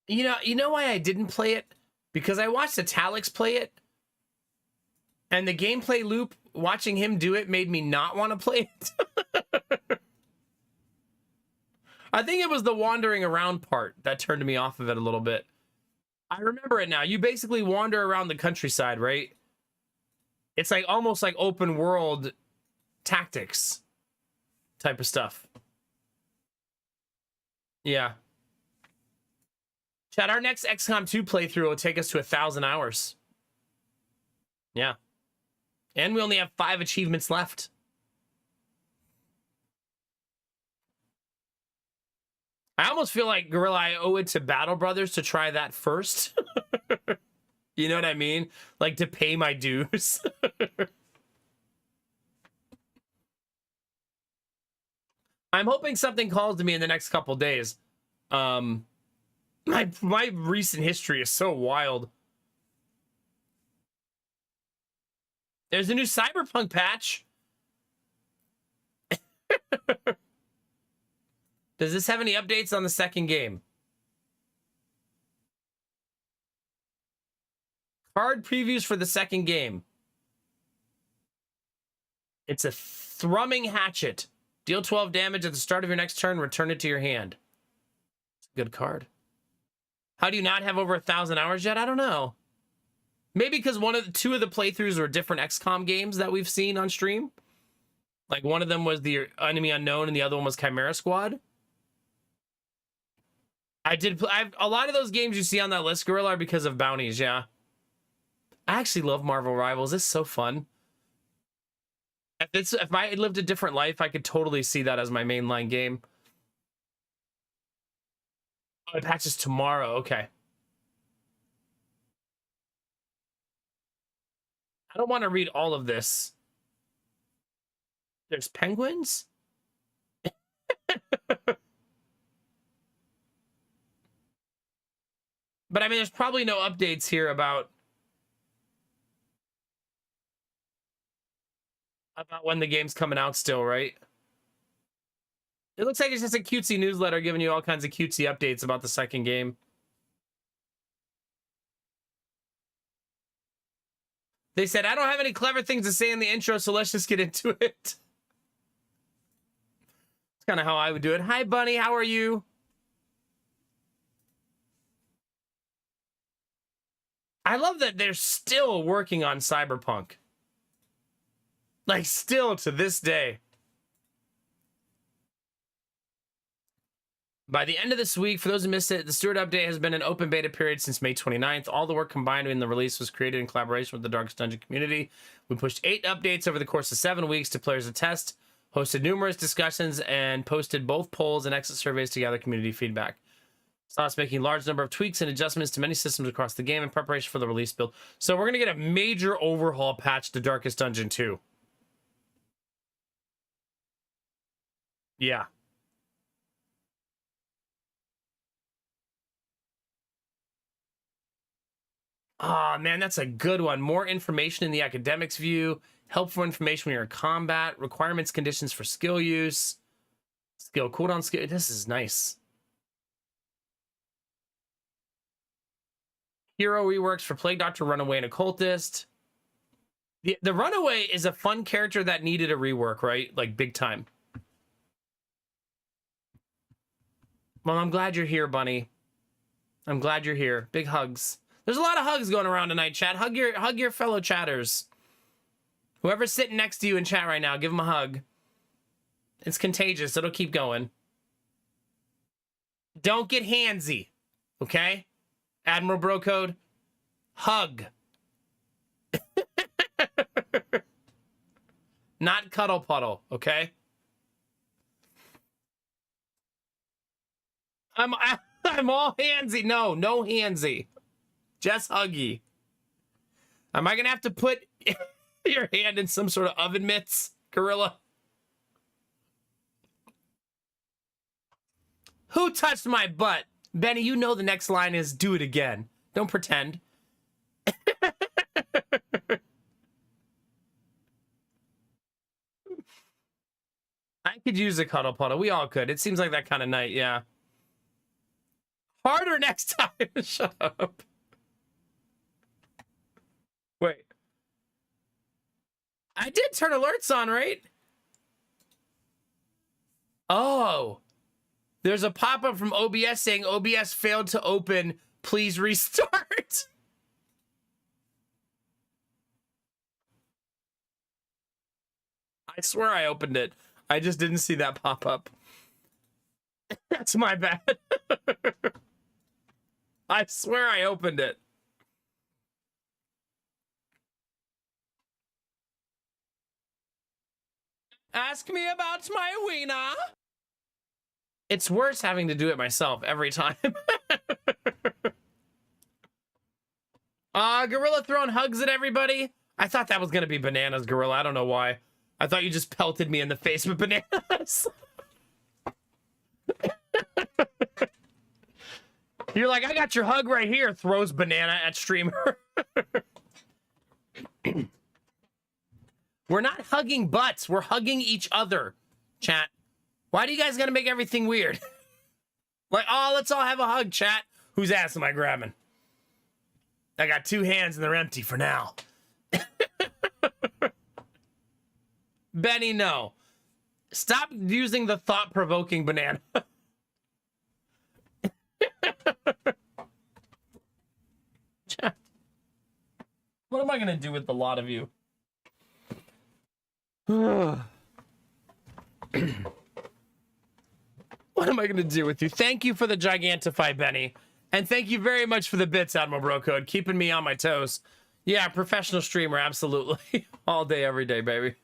You know why I didn't play it? Because I watched Alex play it, and the gameplay loop, watching him do it, made me not want to play it. I think it was the wandering around part that turned me off of it a little bit. I remember it now. You basically wander around the countryside, right? It's like almost like open world tactics type of stuff. Yeah. Chat, our next XCOM 2 playthrough will take us to 1,000 hours. Yeah. And we only have 5 achievements left. I almost feel like, Gorilla, I owe it to Battle Brothers to try that first. You know what I mean? Like, to pay my dues. I'm hoping something calls to me in the next couple days. My recent history is so wild. There's a new Cyberpunk patch. Does this have any updates on the second game? Card previews for the second game. It's a thrumming hatchet. Deal 12 damage at the start of your next turn. Return it to your hand. It's a good card. How do you not have over 1,000 hours yet? I don't know. Maybe because two of the playthroughs were different XCOM games that we've seen on stream. Like one of them was the Enemy Unknown and the other one was Chimera Squad. A lot of those games you see on that list, Gorilla, are because of bounties, yeah. I actually love Marvel Rivals. It's so fun. If I had lived a different life, I could totally see that as my mainline game. Oh, it patches tomorrow. Okay. I don't want to read all of this. There's penguins? But I mean, there's probably no updates here about when the game's coming out still, right? It looks like it's just a cutesy newsletter giving you all kinds of cutesy updates about the second game. They said, I don't have any clever things to say in the intro, so let's just get into it. It's kind of how I would do it. Hi, Bunny. How are you? I love that they're still working on Cyberpunk. Like, still to this day. By the end of this week, for those who missed it, the Steward update has been an open beta period since May 29th. All the work combined in the release was created in collaboration with the Darkest Dungeon community. We pushed 8 updates over the course of 7 weeks to players to test, hosted numerous discussions, and posted both polls and exit surveys to gather community feedback. Saw us making a large number of tweaks and adjustments to many systems across the game in preparation for the release build. So we're going to get a major overhaul patch to Darkest Dungeon 2. Yeah. Oh, man, that's a good one. More information in the academics view, helpful information when you're in combat, requirements, conditions for skill use, skill cooldown skill. This is nice. Hero reworks for Plague Doctor, Runaway, and Occultist. The Runaway is a fun character that needed a rework, right? Like, big time. Well, I'm glad you're here, Bunny. I'm glad you're here. Big hugs. There's a lot of hugs going around tonight, chat. Hug your fellow chatters. Whoever's sitting next to you in chat right now, give them a hug. It's contagious. It'll keep going. Don't get handsy, okay? Admiral Bro Code, hug. Not cuddle puddle, okay? I'm all handsy. No handsy. Just huggy. Am I gonna have to put your hand in some sort of oven mitts, Gorilla? Who touched my butt? Benny, you know the next line is do it again. Don't pretend. I could use a cuddle puddle. We all could. It seems like that kind of night, yeah. Harder next time. Shut up. Wait. I did turn alerts on, right? Oh. There's a pop-up from OBS saying OBS failed to open. Please restart. I swear I opened it. I just didn't see that pop-up. That's my bad. I swear I opened it. Ask me about my wiener. It's worse having to do it myself every time. Gorilla throwing hugs at everybody. I thought that was going to be bananas, Gorilla. I don't know why. I thought you just pelted me in the face with bananas. You're like, I got your hug right here. Throws banana at streamer. We're not hugging butts. We're hugging each other, chat. Why do you guys gotta make everything weird? Like, oh, let's all have a hug, chat. Whose ass am I grabbing? I got 2 hands and they're empty for now. Benny, no. Stop using the thought-provoking banana. Chat. What am I gonna do with the lot of you? What am I going to do with you? Thank you for the Gigantify, Benny. And thank you very much for the bits, Admiral Bro Code. Keeping me on my toes. Yeah, professional streamer, absolutely. All day, every day, baby.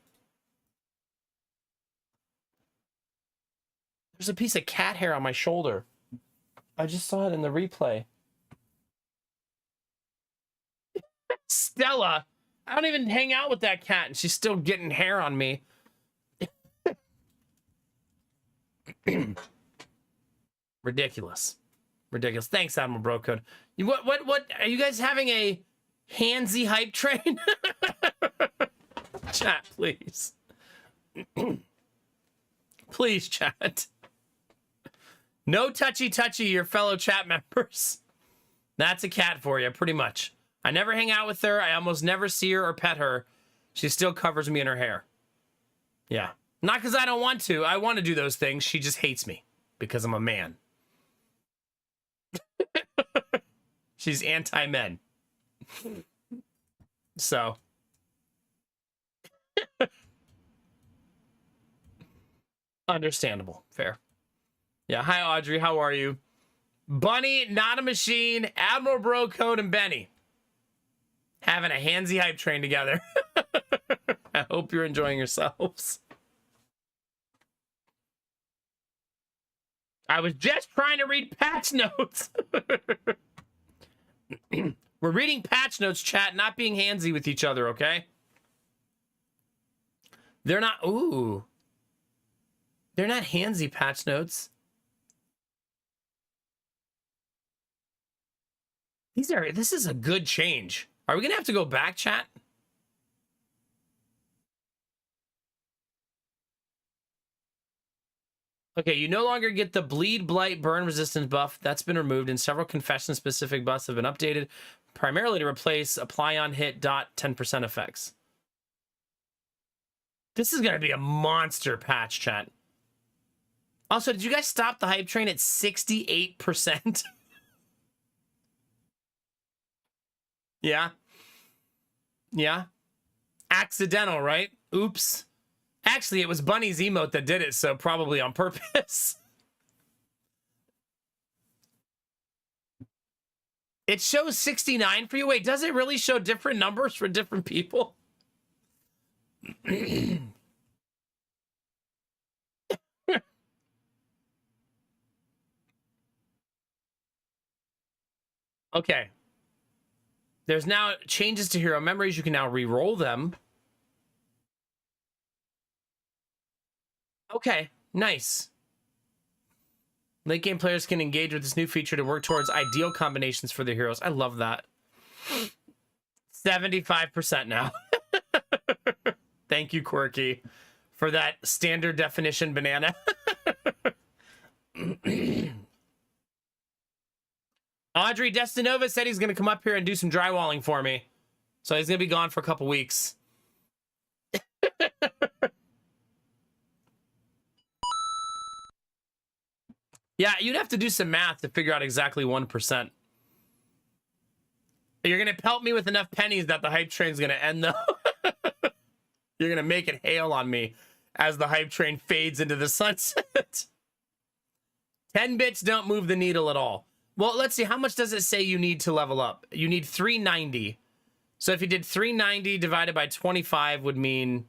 There's a piece of cat hair on my shoulder. I just saw it in the replay. Stella. I don't even hang out with that cat, and she's still getting hair on me. Ridiculous. Ridiculous. Thanks, Admiral Bro Code. What are you guys having a handsy hype train? Chat, please. Please, chat. No touchy, your fellow chat members. That's a cat for you, pretty much. I never hang out with her. I almost never see her or pet her. She still covers me in her hair. Yeah. Not because I don't want to. I want to do those things. She just hates me because I'm a man. She's anti-men. So. Understandable. Fair. Yeah. Hi, Audrey. How are you? Bunny, Not a Machine, Admiral Bro Code, and Benny. Having a handsy hype train together. I hope you're enjoying yourselves. I was just trying to read patch notes. We're reading patch notes, chat, not being handsy with each other, okay? They're not, ooh. They're not handsy patch notes. This is a good change. Are we gonna have to go back, chat? Okay, you no longer get the bleed, blight, burn resistance buff. That's been removed, and several confession-specific buffs have been updated, primarily to replace apply on hit dot 10% effects. This is gonna be a monster patch, chat. Also, did you guys stop the hype train at 68%? Yeah. Yeah. Accidental, right? Oops. Actually, it was Bunny's emote that did it, so probably on purpose. It shows 69 for you. Wait, does it really show different numbers for different people? Okay. There's now changes to hero memories. You can now re-roll them. Okay, nice. Late game players can engage with this new feature to work towards ideal combinations for their heroes. I love that. 75% now. Thank you, Quirky, for that standard definition banana. Audrey Destinova said he's going to come up here and do some drywalling for me. So he's going to be gone for a couple weeks. Yeah, you'd have to do some math to figure out exactly 1%. You're going to pelt me with enough pennies that the hype train's going to end, though. You're going to make it hail on me as the hype train fades into the sunset. 10 bits don't move the needle at all. Well, let's see. How much does it say you need to level up? You need 390. So if you did 390 divided by 25 would mean...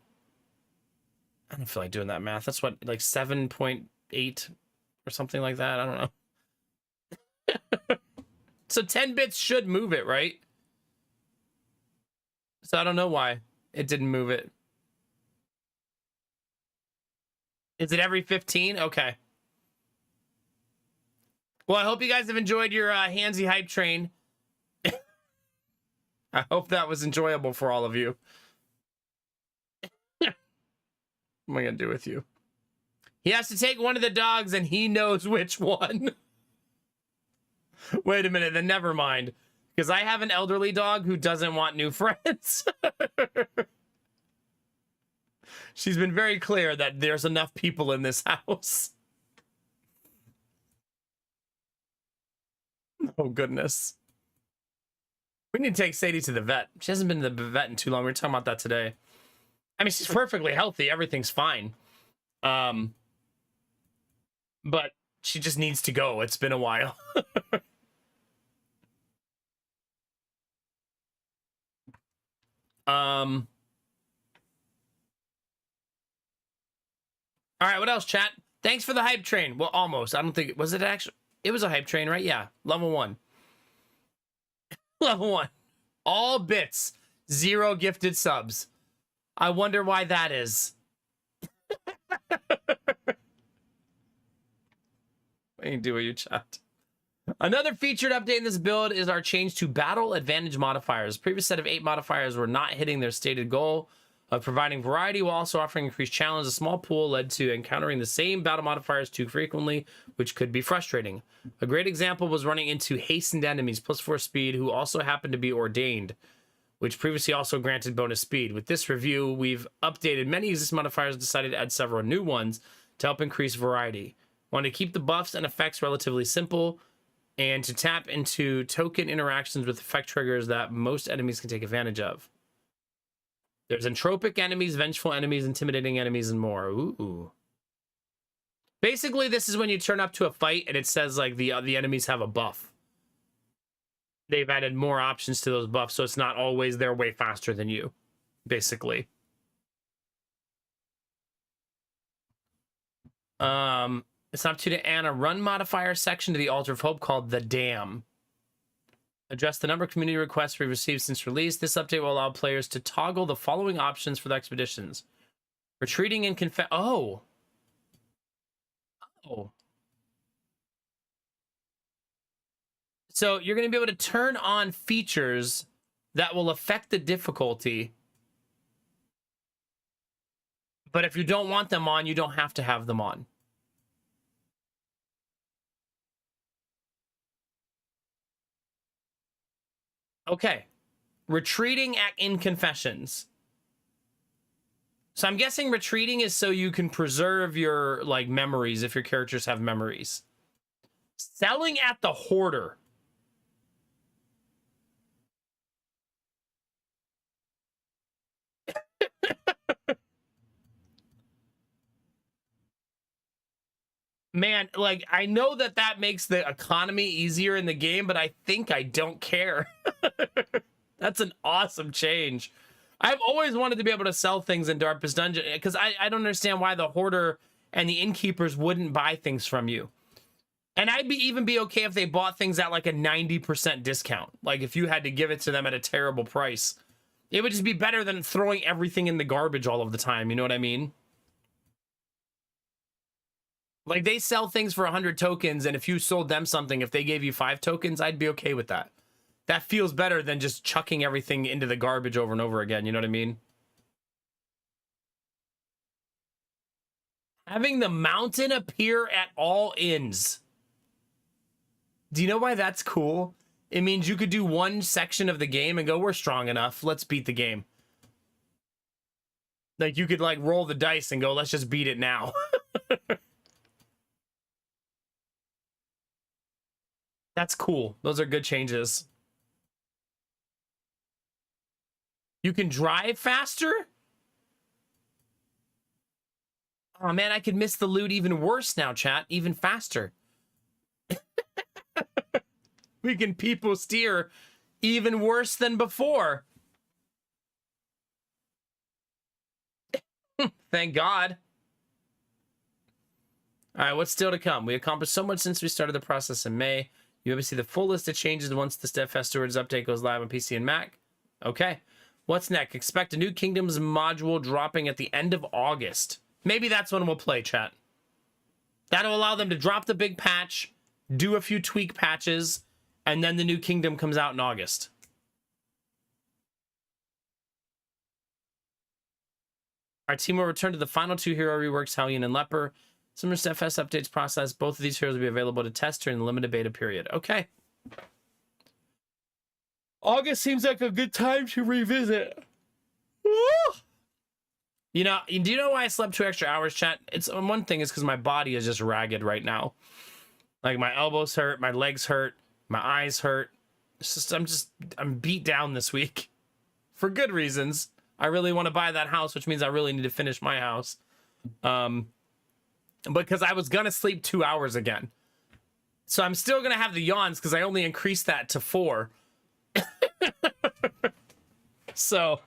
I don't feel like doing that math. That's what, like 7.8 or something like that? I don't know. So 10 bits should move it, right? So I don't know why it didn't move it. Is it every 15? Okay. Well, I hope you guys have enjoyed your Handsy Hype Train. I hope that was enjoyable for all of you. What am I going to do with you? He has to take one of the dogs and he knows which one. Wait a minute, then never mind. Because I have an elderly dog who doesn't want new friends. She's been very clear that there's enough people in this house. Oh, goodness. We need to take Sadie to the vet. She hasn't been to the vet in too long. We were talking about that today. I mean, she's perfectly healthy. Everything's fine. But she just needs to go. It's been a while. All right, what else, chat? Thanks for the hype train. Well, almost. I don't think... Was it actually... It was a hype train, right? Yeah. Level 1. Level 1. All bits. 0 gifted subs. I wonder why that is. What do you do with your chat? Another featured update in this build is our change to battle advantage modifiers. The previous set of 8 modifiers were not hitting their stated goal of providing variety while also offering increased challenge. A small pool led to encountering the same battle modifiers too frequently, which could be frustrating. A great example was running into hastened enemies +4 speed who also happened to be ordained, which previously also granted bonus speed. With this review, we've updated many existing modifiers and decided to add several new ones to help increase variety. Want to keep the buffs and effects relatively simple and to tap into token interactions with effect triggers that most enemies can take advantage of. There's entropic enemies, vengeful enemies, intimidating enemies, and more. Ooh. Basically, this is when you turn up to a fight and it says like the enemies have a buff. They've added more options to those buffs, so it's not always they're way faster than you, basically. It's up to add a run modifier section to the Altar of Hope called the Dam. Address the number of community requests we've received since release. This update will allow players to toggle the following options for the expeditions. Retreating and Oh. So you're going to be able to turn on features that will affect the difficulty. But if you don't want them on, you don't have to have them on. Okay. Retreating in confessions. So I'm guessing retreating is so you can preserve your like memories if your characters have memories. Selling at the Hoarder. Man, like, I know that that makes the economy easier in the game, but I think I don't care. That's an awesome change. I've always wanted to be able to sell things in Darkest Dungeon, because I don't understand why the Hoarder and the Innkeepers wouldn't buy things from you. And I'd even be okay if they bought things at like a 90% discount. Like, if you had to give it to them at a terrible price. It would just be better than throwing everything in the garbage all of the time, you know what I mean? Like, they sell things for 100 tokens, and if you sold them something, if they gave you 5 tokens, I'd be okay with that. That feels better than just chucking everything into the garbage over and over again, you know what I mean? Having the mountain appear at all inns. Do you know why that's cool? It means you could do one section of the game and go, we're strong enough. Let's beat the game. Like, you could, like, roll the dice and go, let's just beat it now. That's cool. Those are good changes. You can drive faster? Oh, man, I could miss the loot even worse now, chat. Even faster. We can people steer even worse than before. Thank God. All right, what's still to come? We accomplished so much since we started the process in May. You will see the full list of changes once the Steadfast Stewards update goes live on PC and Mac. Okay. What's next? Expect a new Kingdoms module dropping at the end of August. Maybe that's when we'll play, chat. That'll allow them to drop the big patch, do a few tweak patches, and then the new Kingdom comes out in August. Our team will return to the final two hero reworks, Hellion and Leper. Summer Steadfast updates process. Both of these heroes will be available to test during the limited beta period. Okay. August seems like a good time to revisit. Woo! You know, do you know why I slept 2 extra hours, chat? It's one thing is because my body is just ragged right now. Like, my elbows hurt, my legs hurt, my eyes hurt. It's just, I'm beat down this week. For good reasons. I really want to buy that house, which means I really need to finish my house. Because I was going to sleep 2 hours again. So I'm still going to have the yawns because I only increased that to 4. So,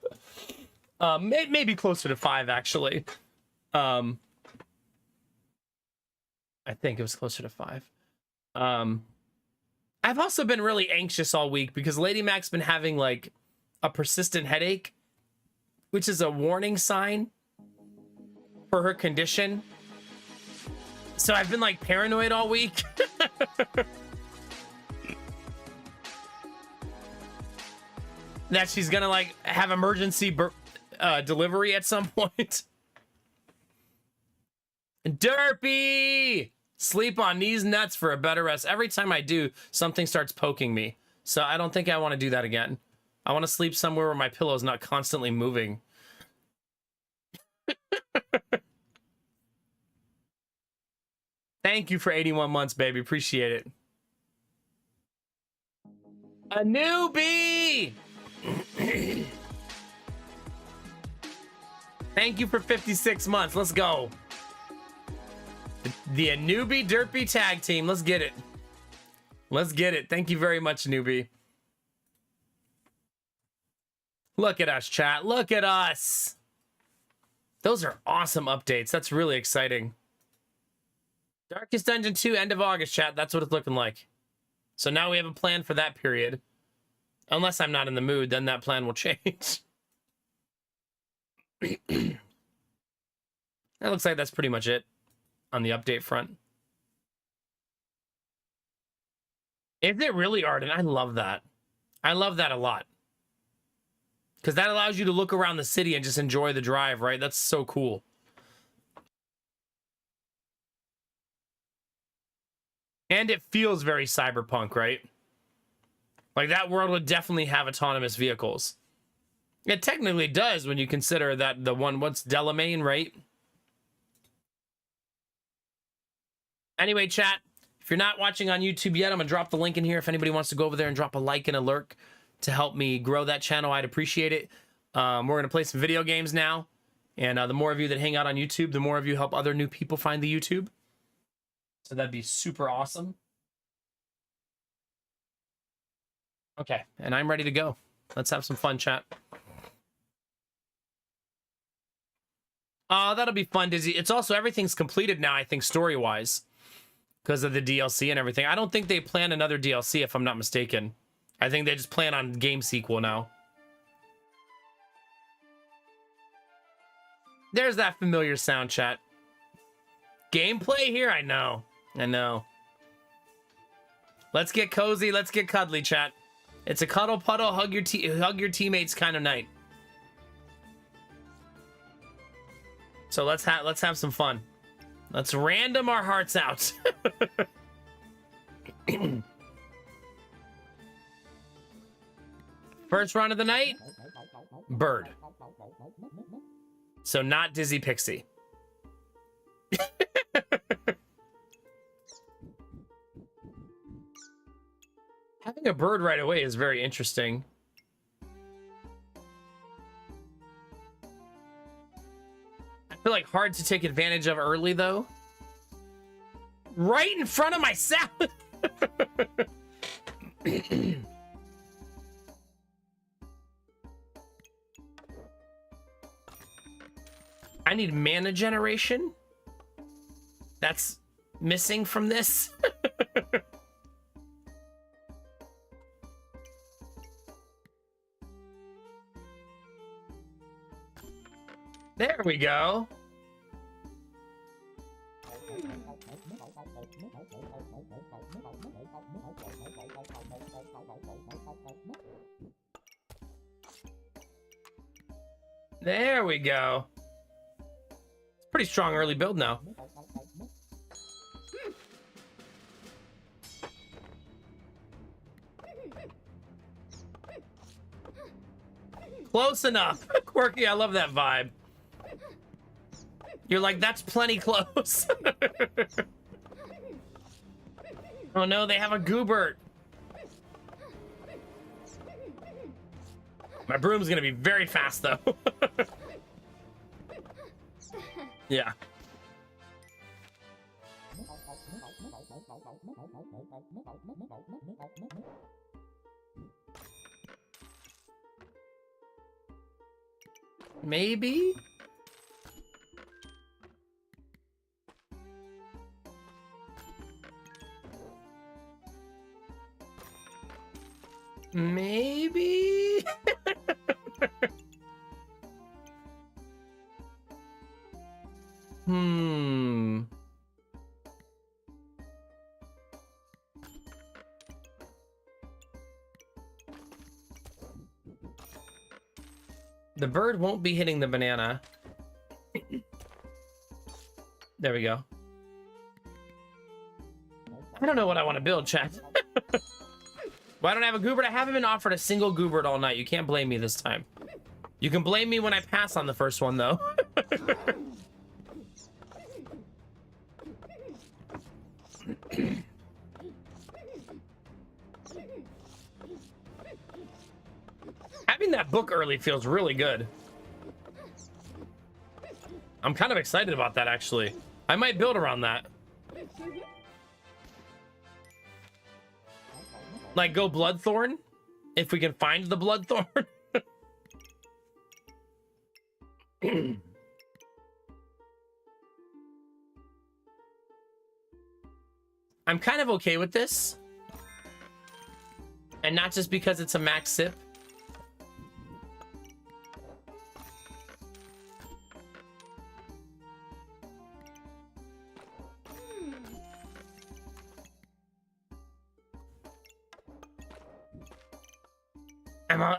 maybe closer to 5, actually. I think it was closer to 5. I've also been really anxious all week because Lady Mac's been having, like, a persistent headache, which is a warning sign for her condition. So I've been, like, paranoid all week. That she's gonna, like, have emergency delivery at some point. Derpy! Sleep on these nuts for a better rest. Every time I do, something starts poking me. So I don't think I want to do that again. I want to sleep somewhere where my pillow is not constantly moving. Thank you for 81 months, baby. Appreciate it. A newbie! Thank you for 56 months. Let's go. The newbie derpy tag team. Let's get it. Let's get it. Thank you very much, newbie. Look at us, chat. Look at us. Those are awesome updates. That's really exciting. Darkest Dungeon 2, end of August, chat. That's what it's looking like. So now we have a plan for that period. Unless I'm not in the mood, then that plan will change. That looks like that's pretty much it on the update front. Is it really, Arden? I love that. I love that a lot. Because that allows you to look around the city and just enjoy the drive, right? That's so cool. And it feels very cyberpunk, right? Like, that world would definitely have autonomous vehicles. It technically does when you consider that the one, what's Delamain, right? Anyway, chat, if you're not watching on YouTube yet, I'm going to drop the link in here. If anybody wants to go over there and drop a like and a lurk to help me grow that channel, I'd appreciate it. We're going to play some video games now. And the more of you that hang out on YouTube, the more of you help other new people find the YouTube. So that'd be super awesome. Okay, and I'm ready to go. Let's have some fun, chat. That'll be fun, Dizzy. It's also, everything's completed now, I think, story-wise. Because of the DLC and everything. I don't think they plan another DLC, if I'm not mistaken. I think they just plan on game sequel now. There's that familiar sound, chat. Gameplay here? I know. I know. Let's get cozy. Let's get cuddly, chat. It's a cuddle puddle, hug your teammates kind of night. So let's have some fun. Let's random our hearts out. First run of the night, bird. So not Dizzy Pixie. Having a bird right away is very interesting. I feel like hard to take advantage of early, though. Right in front of my salad. I need mana generation. That's missing from this. There we go. There we go. It's pretty strong early build now. Close enough. Quirky, I love that vibe. You're like, that's plenty close. Oh no, they have a Goobert. My broom's gonna be very fast though. Yeah. Maybe? Maybe? The bird won't be hitting the banana. There we go. I don't know what I want to build, chat. Well, I don't have a Goobert. I haven't been offered a single Goobert all night. You can't blame me this time. You can blame me when I pass on the first one, though. Having that book early feels really good. I'm kind of excited about that, actually. I might build around that. Like, go Bloodthorn? If we can find the Bloodthorn. I'm kind of okay with this. And not just because it's a max sip.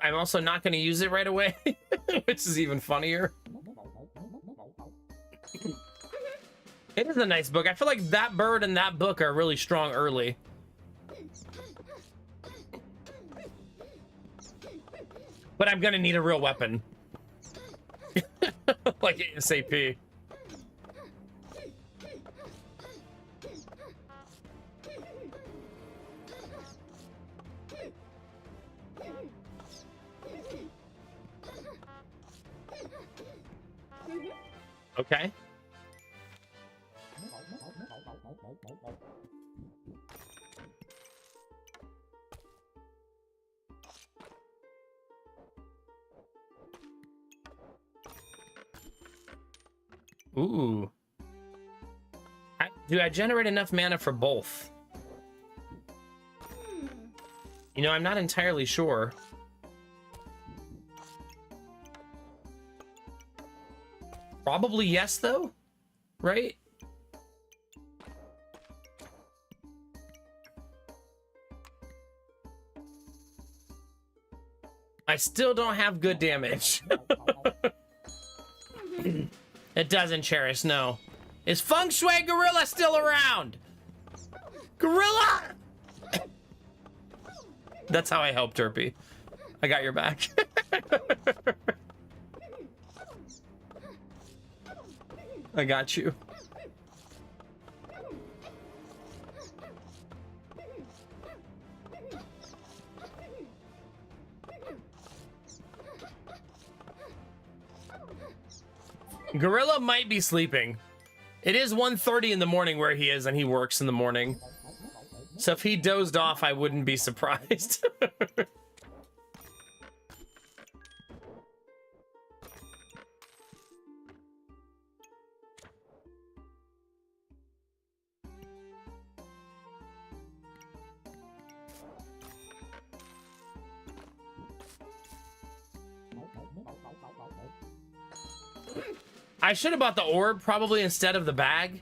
I'm also not going to use it right away, which is even funnier. It is a nice book. I feel like that bird and that book are really strong early. But I'm going to need a real weapon. Like ASAP. Okay. Ooh. Do I generate enough mana for both? You know, I'm not entirely sure. Probably yes, though, right? I still don't have good damage. It doesn't, Cherish, no. Is Feng Shui Gorilla still around? Gorilla! That's how I help Derpy. I got your back. I got you. Gorilla might be sleeping. It is 1:30 in the morning where he is, and he works in the morning. So if he dozed off, I wouldn't be surprised. I should have bought the orb probably instead of the bag.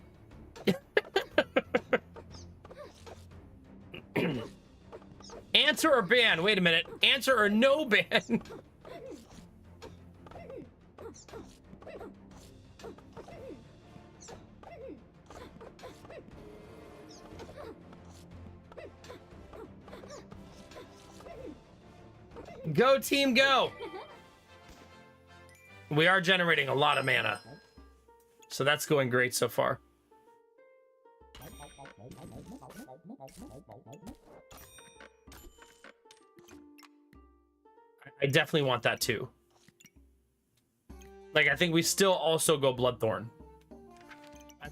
Answer or ban? Wait a minute. Answer or no ban? Go team, go! We are generating a lot of mana. So that's going great so far. I definitely want that too. Like, I think we still also go Bloodthorn.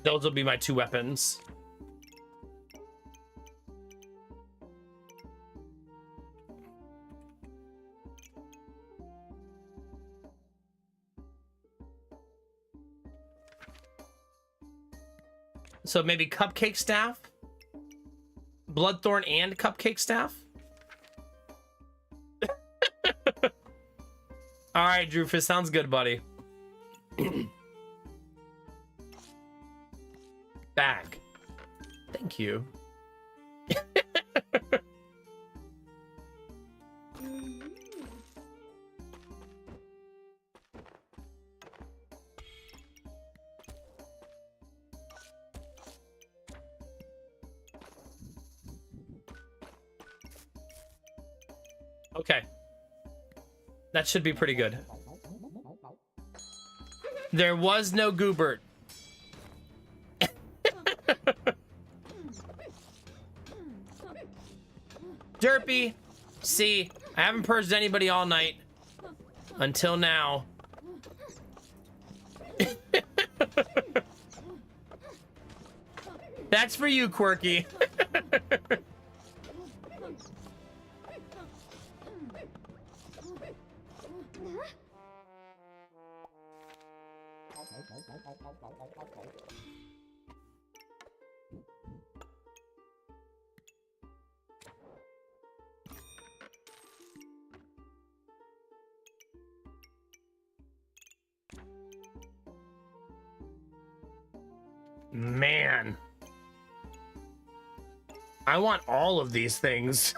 Those will be my 2 weapons. So maybe Cupcake Staff? Bloodthorn and Cupcake Staff? All right, Drufus, sounds good, buddy. Bag. Thank you. Okay. That should be pretty good. There was no Goobert. Derpy. See, I haven't purged anybody all night. Until now. That's for you, Quirky. Man. I want all of these things.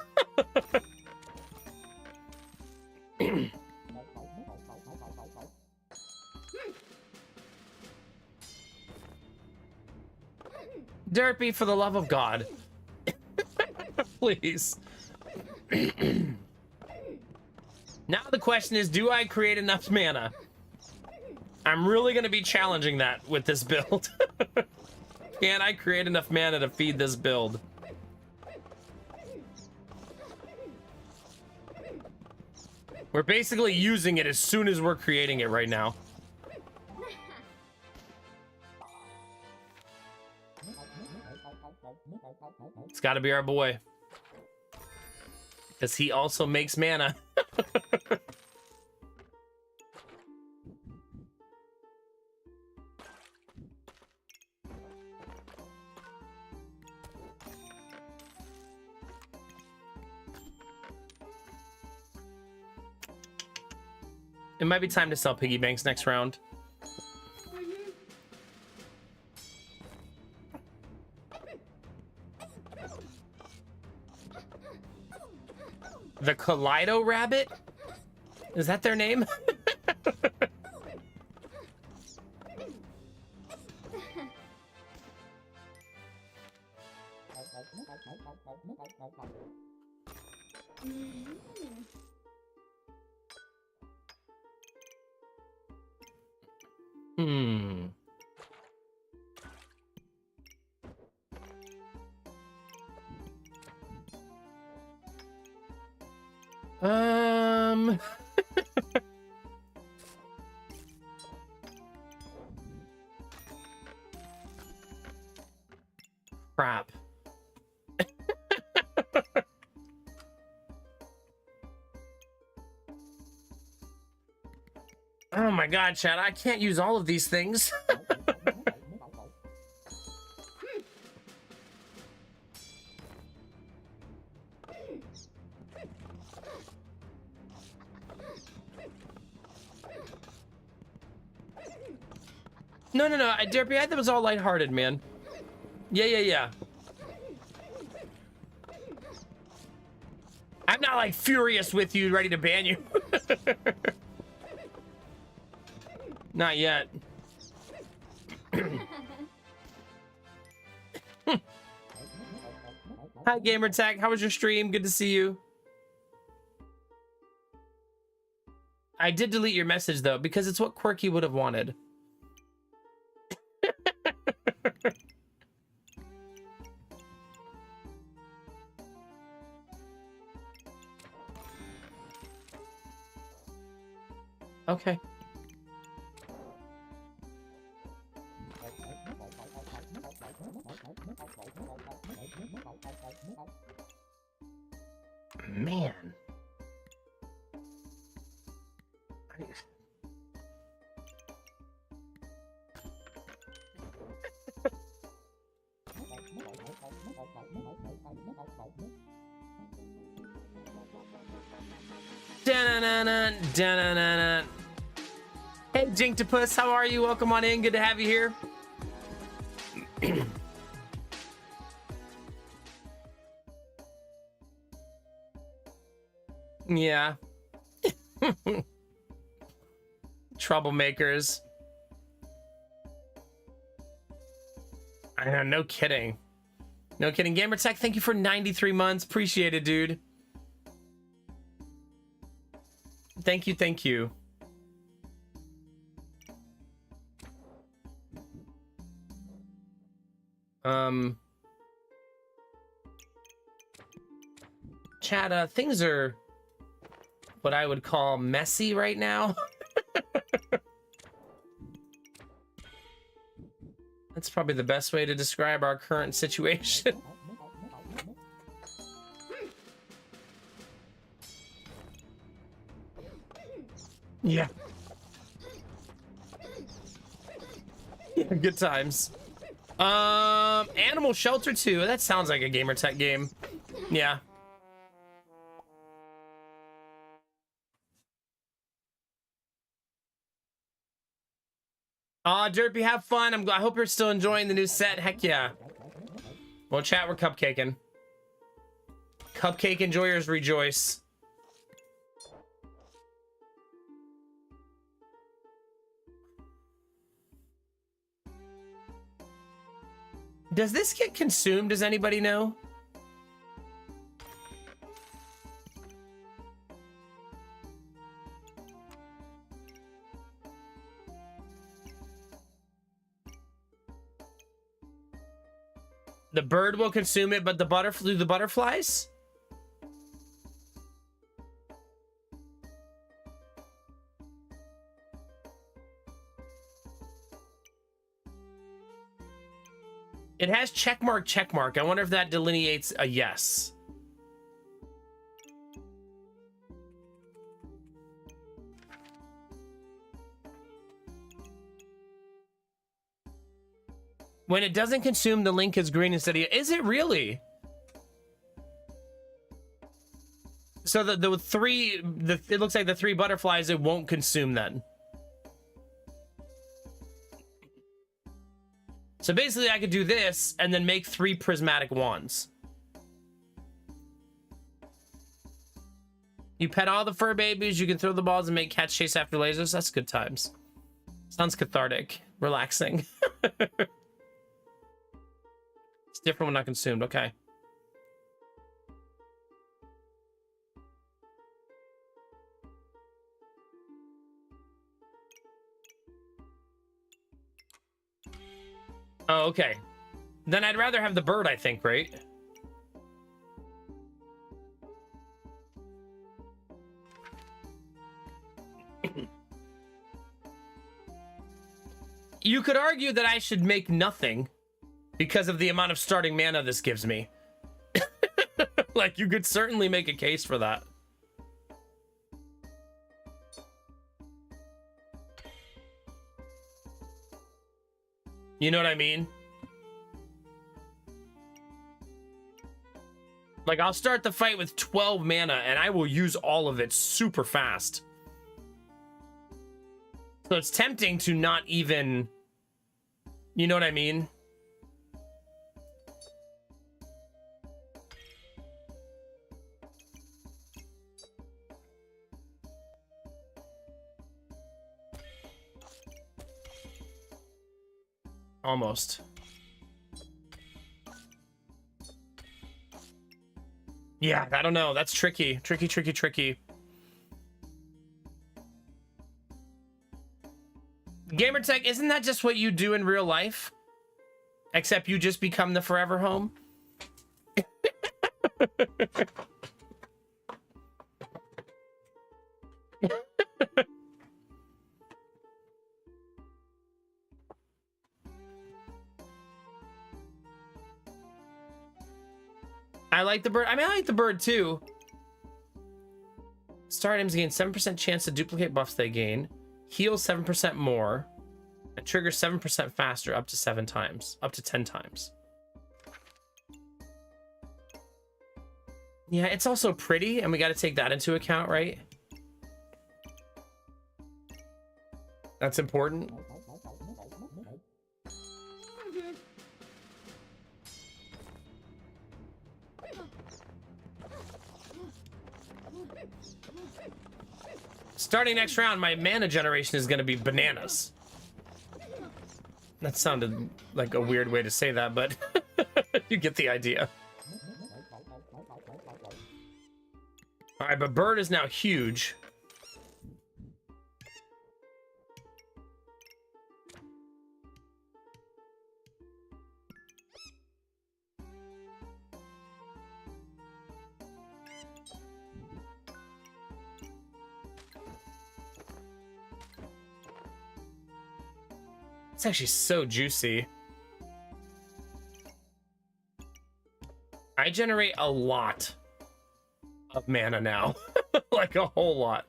Derpy, for the love of God. Please. Now the question is, do I create enough mana? I'm really going to be challenging that with this build. Can I create enough mana to feed this build? We're basically using it as soon as we're creating it right now. It's got to be our boy. Because he also makes mana. It might be time to sell piggy banks next round. The Kaleido Rabbit? Is that their name? Hmm. Um. Crap. Oh my god, Chad, I can't use all of these things. No, Derpy, I thought it was all lighthearted, man. Yeah. I'm not like furious with you, ready to ban you. Not yet. Hi, Gamertag. How was your stream? Good to see you. I did delete your message, though, because it's what Quirky would have wanted. Okay. Man. Da-na-na-na. Hey, Jinktopus, how are you? Welcome on in. Good to have you here. Yeah. Troublemakers. I know, no kidding. No kidding. Gamertech, thank you for 93 months. Appreciate it, dude. Thank you. Chad, things are what I would call messy right now. That's probably the best way to describe our current situation. Yeah. Good times. Animal Shelter 2. That sounds like a Gamertech game. Yeah. Derpy, have fun. I hope you're still enjoying the new set. Heck yeah. Well, chat, we're cupcaking. Cupcake enjoyers rejoice. Does this get consumed? Does anybody know? The bird will consume it, but the butterflies? It has checkmark. I wonder if that delineates a yes. When it doesn't consume, the link is green instead of... Is it really? So it looks like the 3 butterflies, it won't consume then. So basically I could do this and then make 3 prismatic wands. You pet all the fur babies, you can throw the balls and make cats chase after lasers. That's good times. Sounds cathartic, relaxing. It's different when not consumed, okay. Oh, okay. Then I'd rather have the bird, I think, right? You could argue that I should make nothing because of the amount of starting mana this gives me. Like, you could certainly make a case for that. You know what I mean? Like, I'll start the fight with 12 mana, and I will use all of it super fast. So it's tempting to not even... You know what I mean? Almost. Yeah, I don't know. That's tricky. Tricky. Gamertech, isn't that just what you do in real life? Except you just become the forever home? I like the bird. I mean, I like the bird too. Star items gain 7% chance to duplicate buffs they gain. Heal 7% more. And trigger 7% faster up to 7 times. Up to 10 times. Yeah, it's also pretty, and we got to take that into account, right? That's important. Starting next round, my mana generation is going to be bananas. That sounded like a weird way to say that, but you get the idea. All right, but bird is now huge. It's actually so juicy. I generate a lot of mana now. Like a whole lot.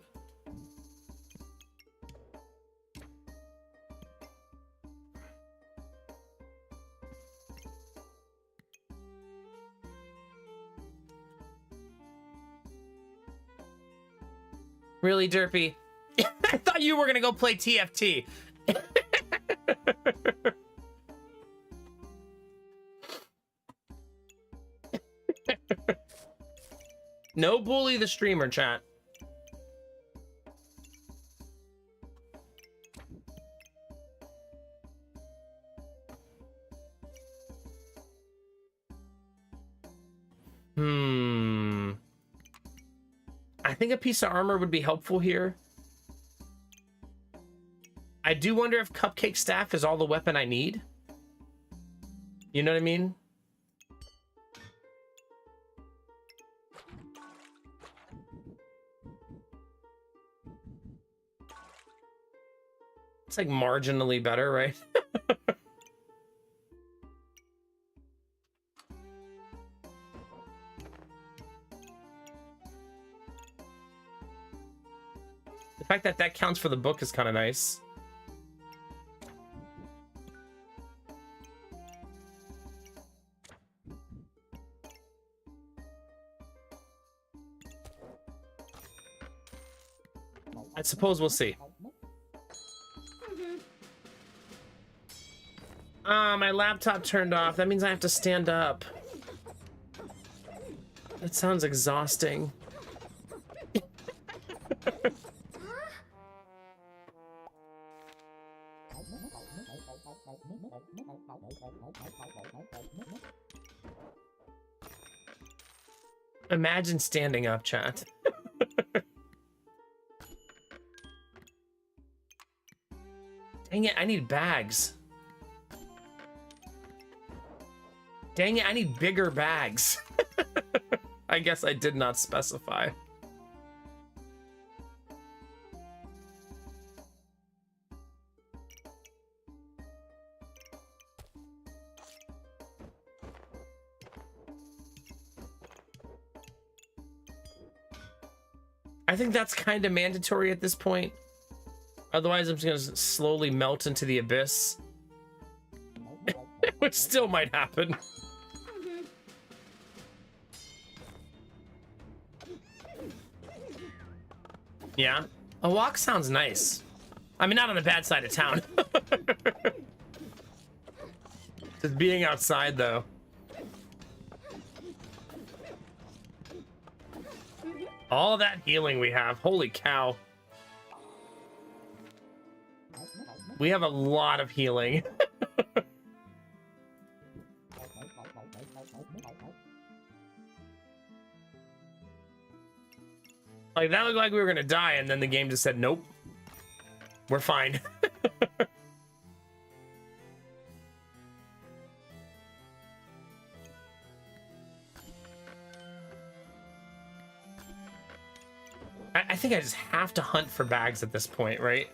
Really, Derpy? I thought you were gonna go play TFT. No bully the streamer, chat. I think a piece of armor would be helpful here. I do wonder if Cupcake Staff is all the weapon I need. You know what I mean? It's like marginally better, right? The fact that that counts for the book is kind of nice. I suppose we'll see. Ah, my laptop turned off. That means I have to stand up. That sounds exhausting. Imagine standing up, chat. Dang it, I need bags. Dang it, I need bigger bags. I guess I did not specify. I think that's kind of mandatory at this point. Otherwise, I'm just going to slowly melt into the abyss. Which still might happen. Yeah. A walk sounds nice. I mean, not on the bad side of town. Just being outside, though. All that healing we have. Holy cow. We have a lot of healing. Like, that looked like we were gonna die, and then the game just said, nope. We're fine. I think I just have to hunt for bags at this point, right?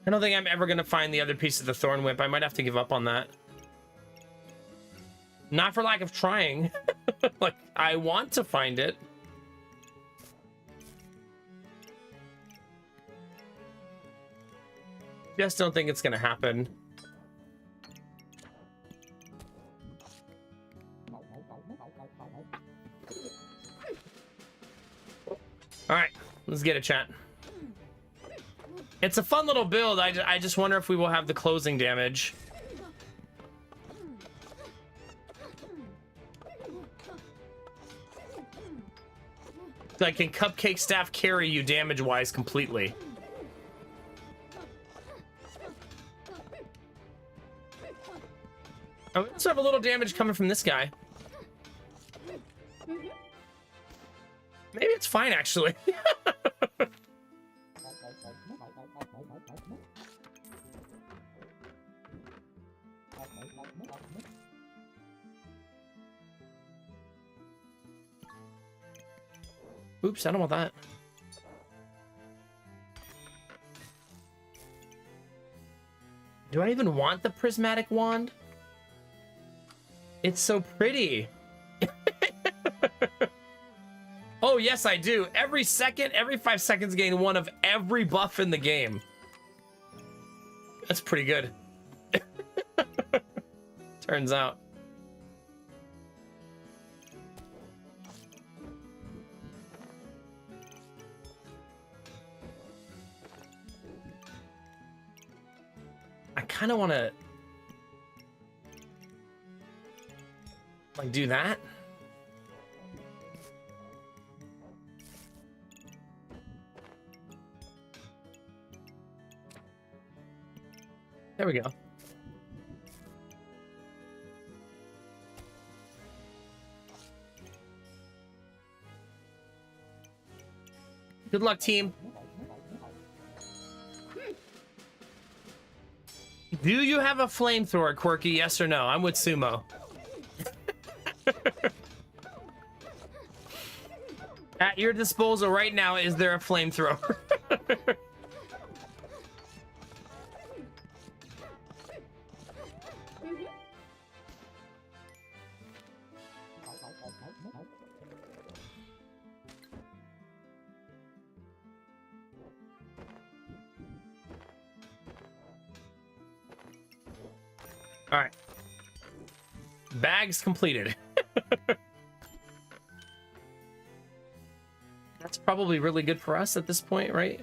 I don't think I'm ever going to find the other piece of the thorn whip. I might have to give up on that. Not for lack of trying. Like, I want to find it. Just don't think it's going to happen. All right, let's get it, chat. It's a fun little build. I just wonder if we will have the closing damage. Like, can Cupcake Staff carry you damage-wise completely? Oh, we also have a little damage coming from this guy. Maybe it's fine, actually. Oops, I don't want that. Do I even want the prismatic wand? It's so pretty. Oh, yes, I do. Every 5 seconds, gain one of every buff in the game. That's pretty good. Turns out. I kind of want to like do that. There we go. Good luck, team. Do you have a flamethrower, Quirky? Yes or no? I'm with Sumo. At your disposal right now, is there a flamethrower? All right. Bags completed. That's probably really good for us at this point, right?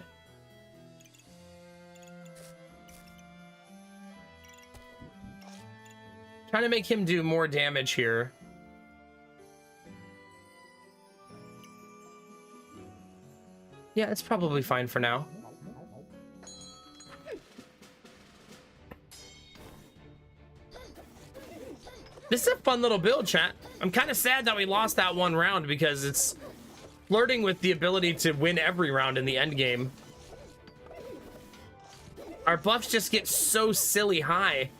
Trying to make him do more damage here. Yeah, it's probably fine for now. This is a fun little build, chat. I'm kind of sad that we lost that one round because it's flirting with the ability to win every round in the end game. Our buffs just get so silly high.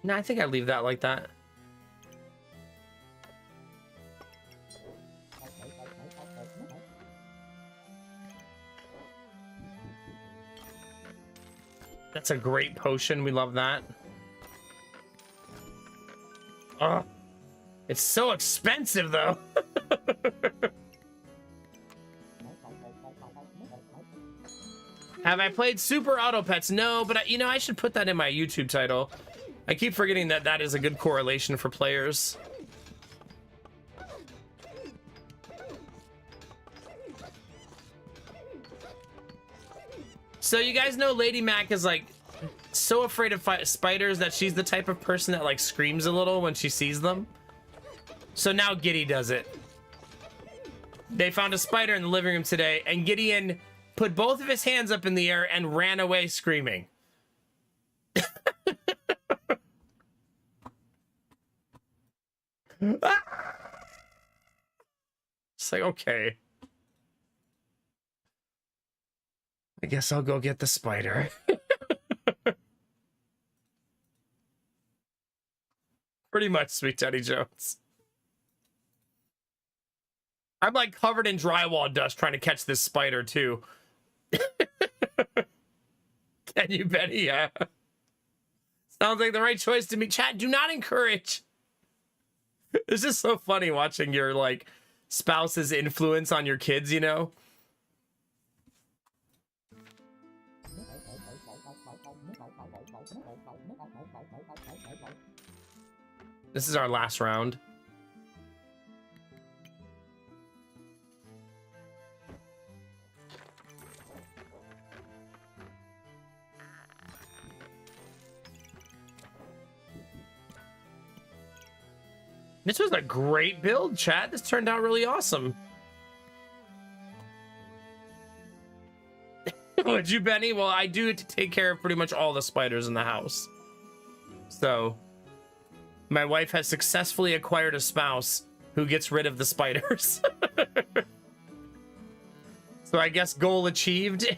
No, I think I leave that like that. That's a great potion. We love that. Oh, it's so expensive though. Have I played Super Auto Pets? No, but you know, I should put that in my YouTube title. I keep forgetting that that is a good correlation for players. So you guys know Lady Mac is like so afraid of spiders that she's the type of person that like screams a little when she sees them. So now Giddy does it. They found a spider in the living room today, and Gideon put both of his hands up in the air and ran away screaming. It's like, okay. I guess I'll go get the spider. Pretty much, Sweet Teddy Jones. I'm like covered in drywall dust trying to catch this spider too. Can you, Betty? Yeah. Sounds like the right choice to me. Chat, do not encourage. It's just so funny watching your like spouse's influence on your kids, you know? This is our last round. This was a great build, chat. This turned out really awesome. Would you, Benny? Well, I do take care of pretty much all the spiders in the house. So, my wife has successfully acquired a spouse who gets rid of the spiders. So I guess goal achieved.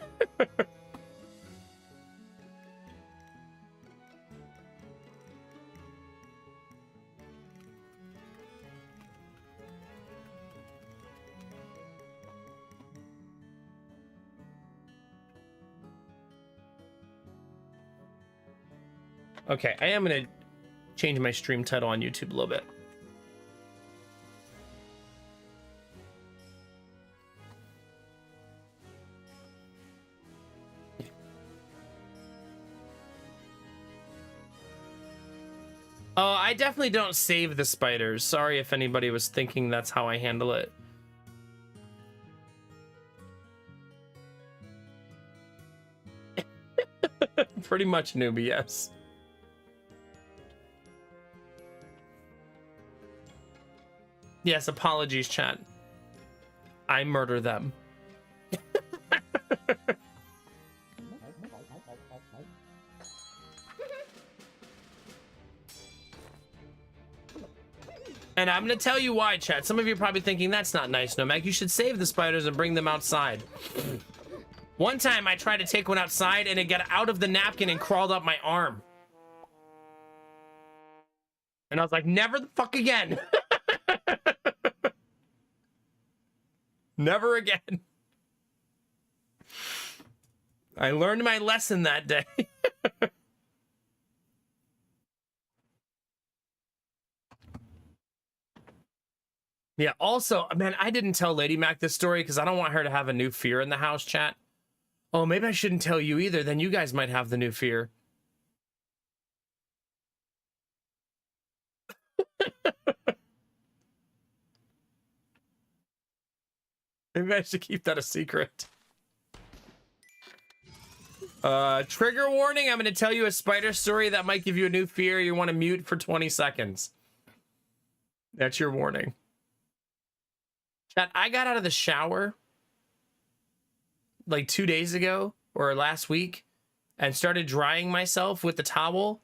Okay, I am gonna change my stream title on YouTube a little bit. Oh, I definitely don't save the spiders. Sorry if anybody was thinking that's how I handle it. Pretty much, newbie, yes. Yes, apologies, chat. I murder them. And I'm gonna tell you why, chat. Some of you are probably thinking that's not nice, Nomag. You should save the spiders and bring them outside. One time I tried to take one outside and it got out of the napkin and crawled up my arm. And I was like, never the fuck again. Never again. I learned my lesson that day. Yeah, also, man, I didn't tell Lady Mac this story because I don't want her to have a new fear in the house, chat. Oh, maybe I shouldn't tell you either. Then you guys might have the new fear. Maybe I should keep that a secret. Trigger warning, I'm going to tell you a spider story that might give you a new fear. You want to mute for 20 seconds. That's your warning. Chat, I got out of the shower like 2 days ago or last week and started drying myself with the towel.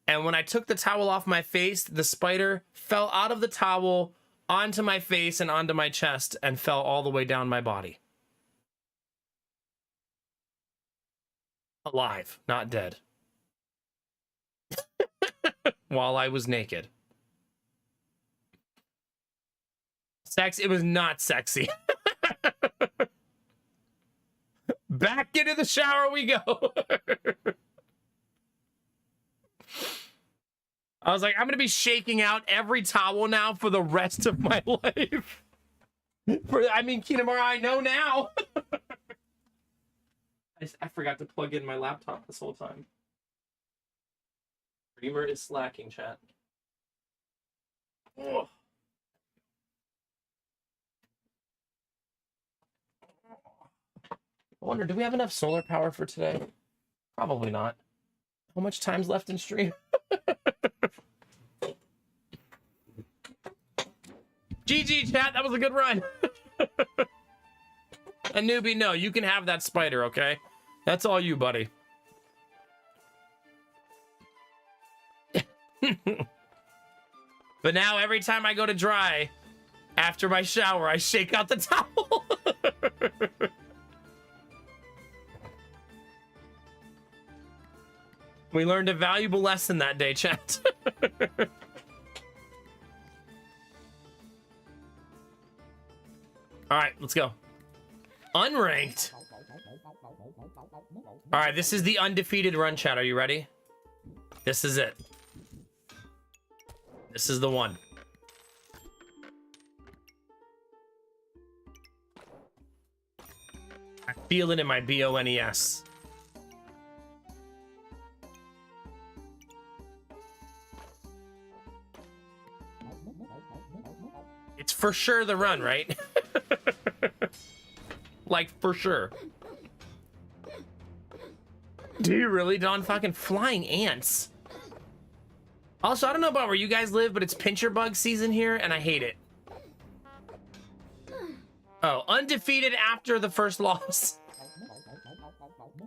And when I took the towel off my face, the spider fell out of the towel onto my face and onto my chest and fell all the way down my body. Alive, not dead. While I was naked. Sex, it was not sexy. Back into the shower we go. I was like, I'm gonna be shaking out every towel now for the rest of my life. I mean, Kinamara, I know now. I forgot to plug in my laptop this whole time. Reamer is slacking, chat. Ugh. I wonder, do we have enough solar power for today? Probably not. How much time's left in stream? GG, chat. That was a good run. A newbie, no. You can have that spider, okay? That's all you, buddy. But now, every time I go to dry, after my shower, I shake out the towel. We learned a valuable lesson that day, chat. All right, let's go. Unranked. All right, this is the undefeated run, chat. Are you ready? This is it. This is the one. I feel it in my BONES. It's for sure the run, right? Like, for sure. Do you really, Don? Fucking flying ants. Also, I don't know about where you guys live, but it's pincher bug season here, and I hate it. Oh, undefeated after the first loss.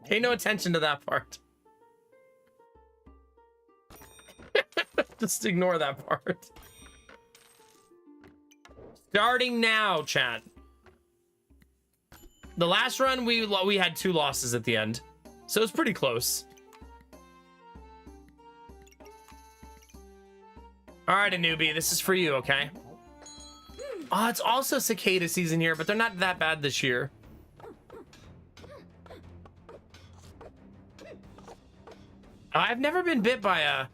Pay no attention to that part. Just ignore that part. Starting now, chat. The last run, we had 2 losses at the end. So it's pretty close. All right, a newbie, this is for you, okay? Oh, it's also cicada season here, but they're not that bad this year. I've never been bit by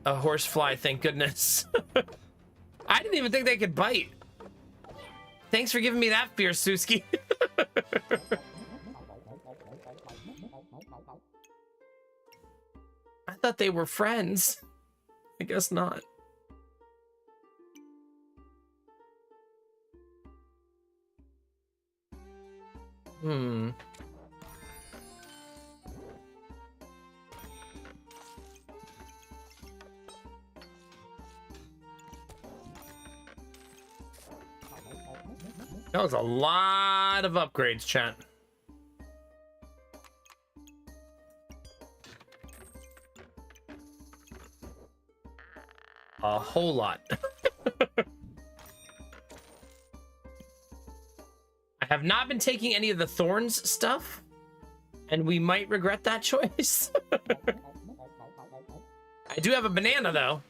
a horsefly, thank goodness. I didn't even think they could bite. Thanks for giving me that fear, Suski. I thought they were friends. I guess not. That was a lot of upgrades, chat. A whole lot. I have not been taking any of the thorns stuff, and we might regret that choice. I do have a banana, though.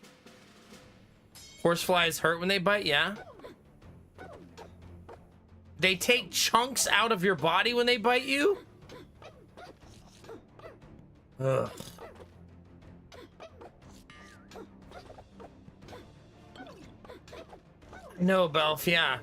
Horseflies hurt when they bite, yeah. They take chunks out of your body when they bite you? Ugh. No, Belf, yeah.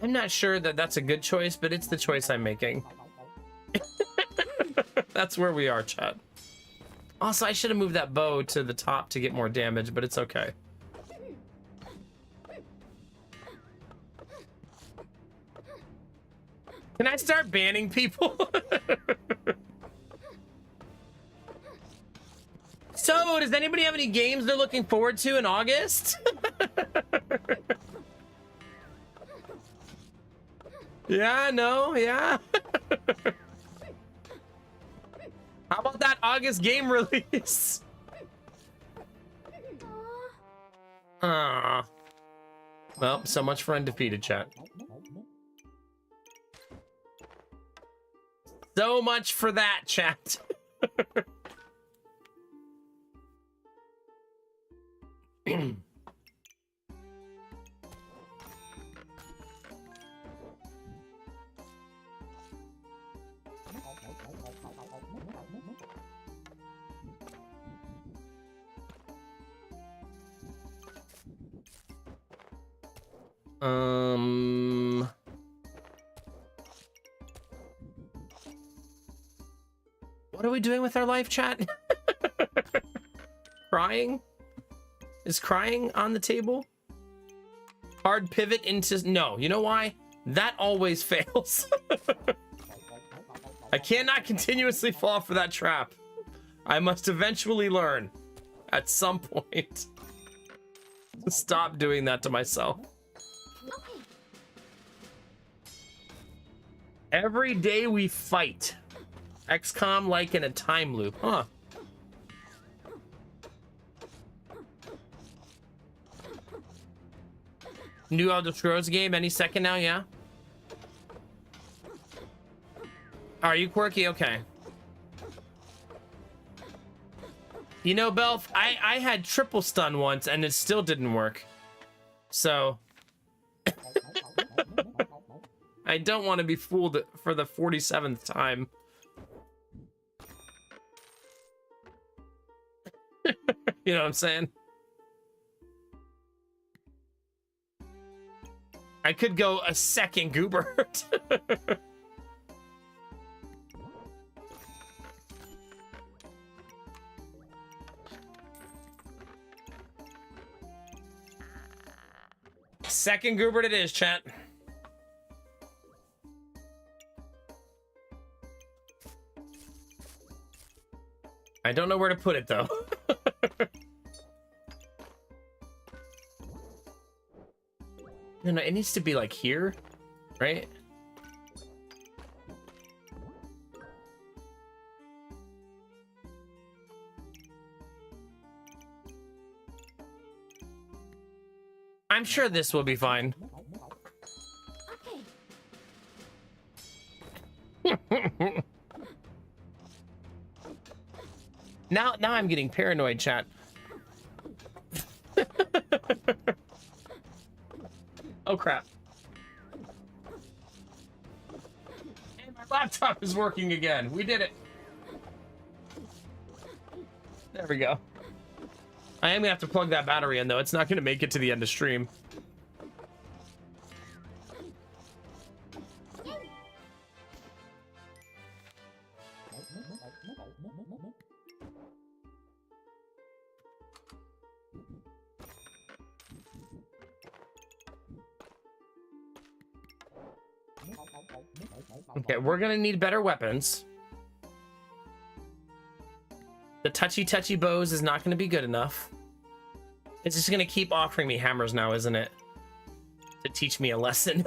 I'm not sure that that's a good choice, but it's the choice I'm making. That's where we are, chat. Also, I should have moved that bow to the top to get more damage, but it's okay. Can I start banning people? So, does anybody have any games they're looking forward to in August? Yeah, no, yeah. How about that August game release? Ah. Well, so much for undefeated, chat. So much for that, chat. What are we doing with our live chat? Crying? Is crying on the table? Hard pivot into... No, you know why? That always fails. I cannot continuously fall for that trap. I must eventually learn at some point to stop doing that to myself. Every day we fight. XCOM like in a time loop, huh? New Elder Scrolls game any second now, yeah? Are you quirky? Okay. You know, Belf, I had triple stun once and it still didn't work. So... I don't want to be fooled for the 47th time. You know what I'm saying? I could go a second Goobert. Second Goobert it is, chat. I don't know where to put it, though. No, it needs to be like here, right? I'm sure this will be fine. Okay. Now I'm getting paranoid, chat. Oh crap. And my laptop is working again. We did it. There we go. I am gonna have to plug that battery in though. It's not gonna make it to the end of stream. Okay, we're gonna need better weapons. The touchy bows is not gonna be good enough. It's just gonna keep offering me hammers now, isn't it? To teach me a lesson.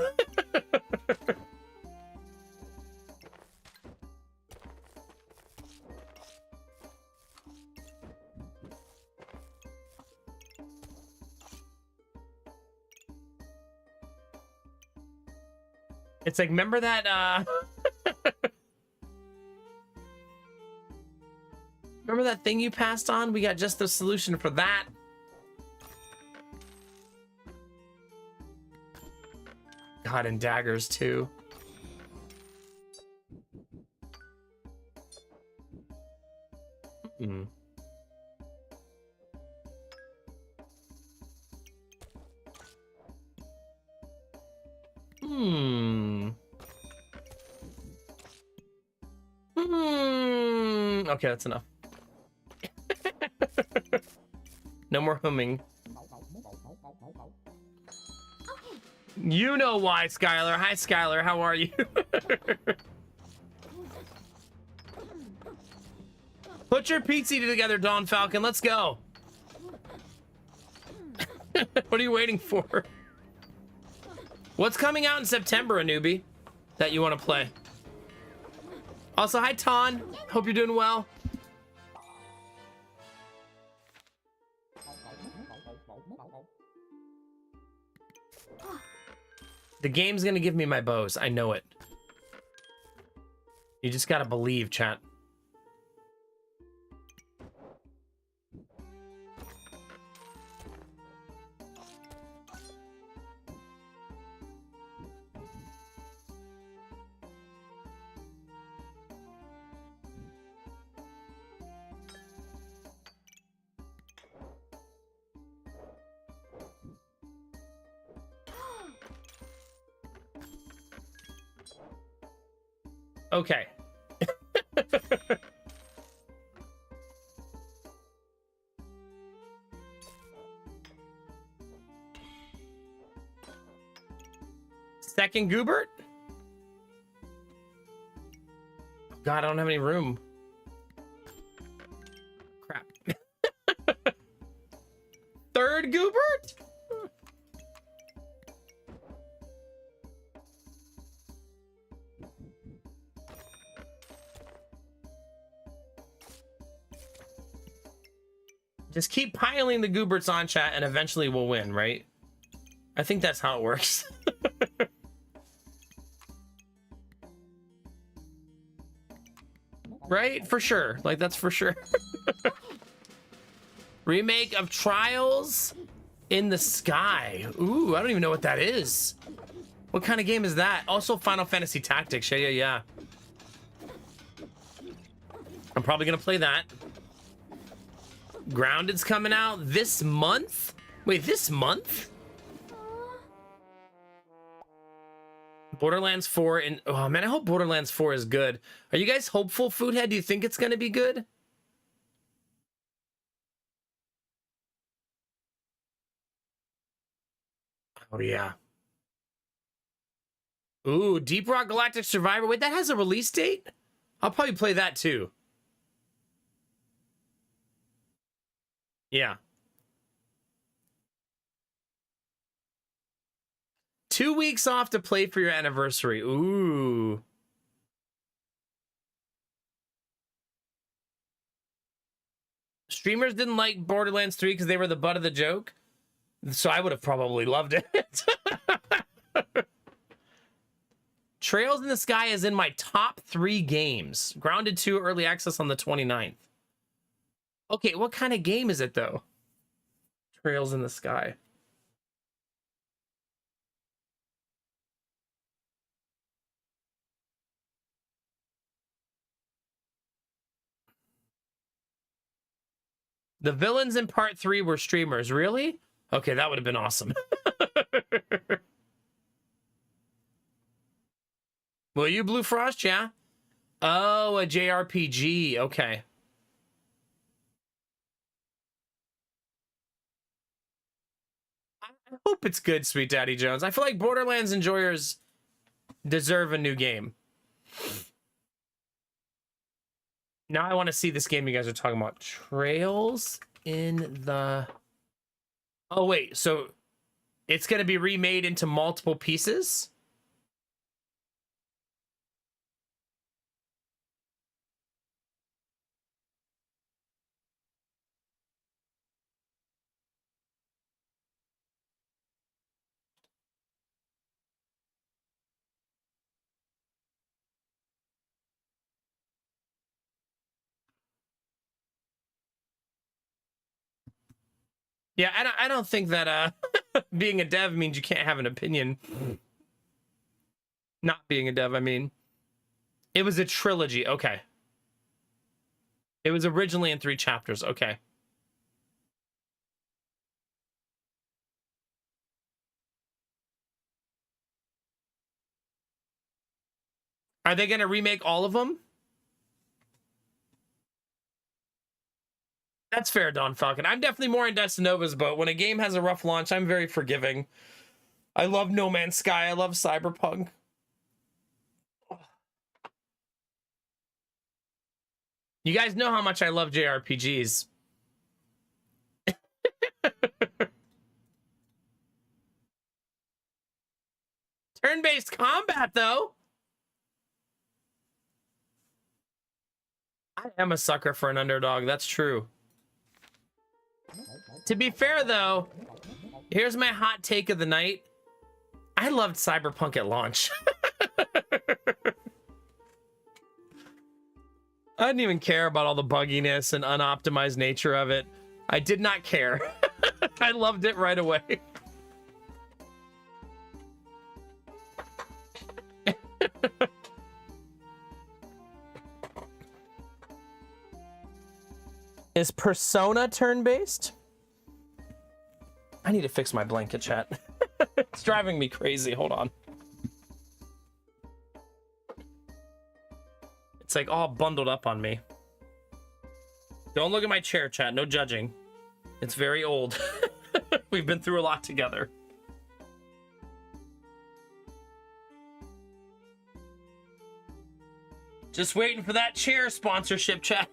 It's like, remember that, remember that thing you passed on? We got just the solution for that. God, and daggers, too. Hmm. Hmm. Okay, that's enough. No more humming. You know why, Skylar. Hi, Skylar. How are you? Put your pizza together, Dawn Falcon. Let's go. What are you waiting for? What's coming out in September, a newbie, that you want to play? Also, hi, Ton. Hope you're doing well. The game's gonna give me my bows. I know it. You just gotta believe, chat. Okay. Second Goobert? God, I don't have any room. Crap. Third Goobert? Just keep piling the Gooberts on, chat, and eventually we'll win, right? I think that's how it works. Right? For sure. Like, that's for sure. Remake of Trials in the Sky. Ooh, I don't even know what that is. What kind of game is that? Also, Final Fantasy Tactics. Yeah. I'm probably gonna play that. Grounded's coming out this month? Wait, this month? Borderlands 4 and oh man, I hope Borderlands 4 is good. Are you guys hopeful, Foodhead? Do you think it's gonna be good? Oh yeah. Ooh, Deep Rock Galactic Survivor. Wait, that has a release date? I'll probably play that too. Yeah. 2 weeks off to play for your anniversary. Ooh. Streamers didn't like Borderlands 3 because they were the butt of the joke. So I would have probably loved it. Trails in the Sky is in my top 3 games. Grounded 2 early access on the 29th. Okay, what kind of game is it though? Trails in the Sky. The villains in part 3 were streamers. Really? Okay, that would have been awesome. Will you, Blue Frost? Yeah. Oh, a JRPG. Okay. I hope it's good, Sweet Daddy Jones. I feel like Borderlands enjoyers deserve a new game. Now I want to see this game you guys are talking about. Trails in the... Oh, wait. So it's going to be remade into multiple pieces? Yeah, I don't think that being a dev means you can't have an opinion. Not being a dev, I mean. It was a trilogy. Okay. It was originally in 3 chapters. Okay. Are they going to remake all of them? That's fair, Don Falcon. I'm definitely more in Destinova's boat. When a game has a rough launch, I'm very forgiving. I love No Man's Sky. I love Cyberpunk. You guys know how much I love JRPGs. Turn-based combat, though. I am a sucker for an underdog. That's true. To be fair, though, here's my hot take of the night. I loved Cyberpunk at launch. I didn't even care about all the bugginess and unoptimized nature of it. I did not care. I loved it right away. Is Persona turn-based? I need to fix my blanket, chat. It's driving me crazy. Hold on. It's like all bundled up on me. Don't look at my chair, chat. No judging. It's very old. We've been through a lot together. Just waiting for that chair sponsorship, chat.